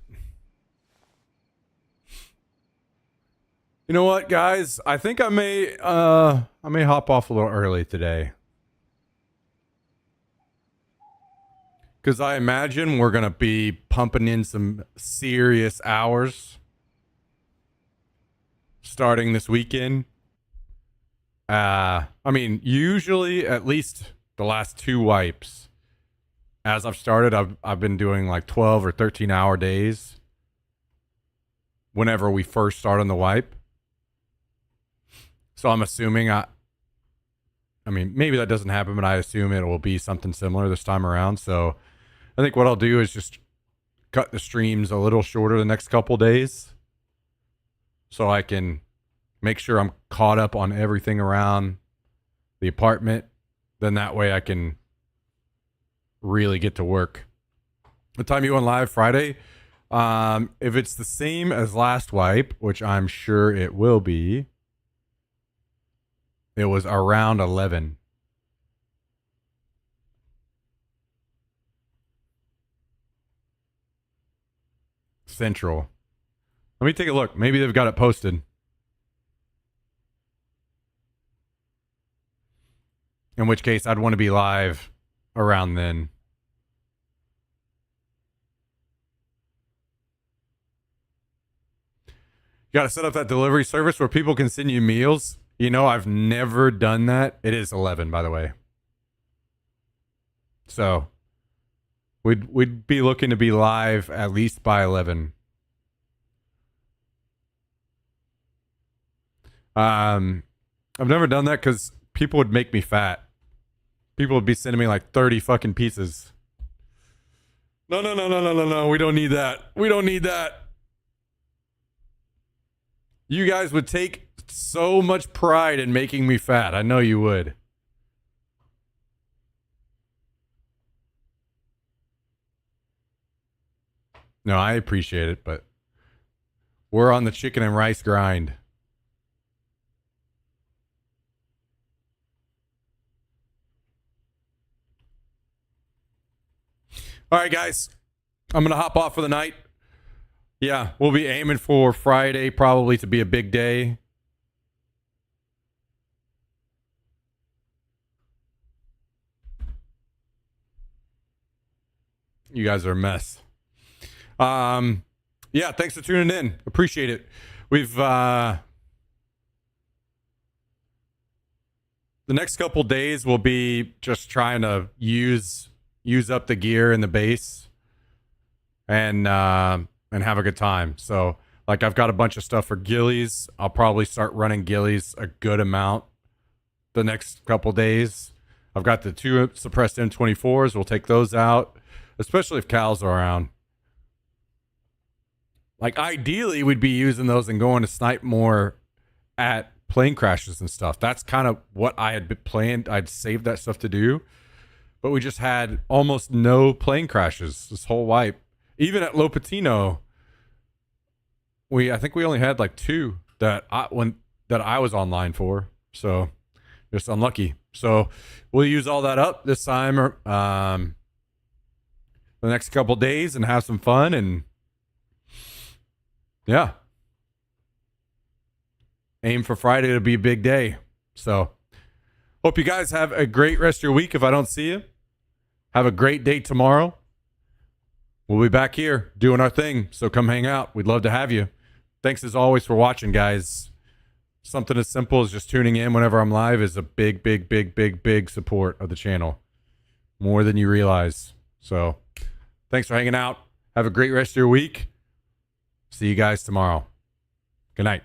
Speaker 1: You know what, guys? I think I may hop off a little early today. Because I imagine we're going to be pumping in some serious hours starting this weekend. I mean, usually at least the last 2 wipes, as I've started, I've been doing like 12 or 13 hour days whenever we first start on the wipe. So I'm assuming I mean, maybe that doesn't happen, but I assume it will be something similar this time around. So I think what I'll do is just cut the streams a little shorter the next couple days so I can make sure I'm caught up on everything around the apartment then that way I can really get to work. What time you on live? Friday? If it's the same as last wipe, which I'm sure it will be, it was around 11. Central. Let me take a look. Maybe they've got it posted. In which case, I'd want to be live around then. You got to set up that delivery service where people can send you meals. You know, I've never done that. It is 11, by the way. So we'd be looking to be live at least by 11. I've never done that because people would make me fat. People would be sending me like 30 fucking pieces. No. We don't need that. We don't need that. You guys would take so much pride in making me fat. I know you would. No, I appreciate it, but we're on the chicken and rice grind. All right, guys. I'm going to hop off for the night. Yeah, we'll be aiming for Friday probably to be a big day. You guys are a mess. Yeah, thanks for tuning in. Appreciate it. We've the next couple days will be just trying to use up the gear and the base and have a good time. So like I've got a bunch of stuff for ghillies. I'll probably start running ghillies a good amount the next couple days. I've got the 2 suppressed M24s. We'll take those out, especially if Cal's around. Like ideally we'd be using those and going to snipe more at plane crashes and stuff. That's kind of what I had been planned. I'd saved that stuff to do, but we just had almost no plane crashes this whole wipe. Even at Lo Patino, I think we only had like 2 that I was online for. So just unlucky. So we'll use all that up this time, the next couple days and have some fun. And yeah, aim for Friday to be a big day. So hope you guys have a great rest of your week. If I don't see you, have a great day tomorrow. We'll be back here doing our thing. So come hang out. We'd love to have you. Thanks as always for watching, guys. Something as simple as just tuning in whenever I'm live is a big, big, big, big, big support of the channel. More than you realize. So thanks for hanging out. Have a great rest of your week. See you guys tomorrow. Good night.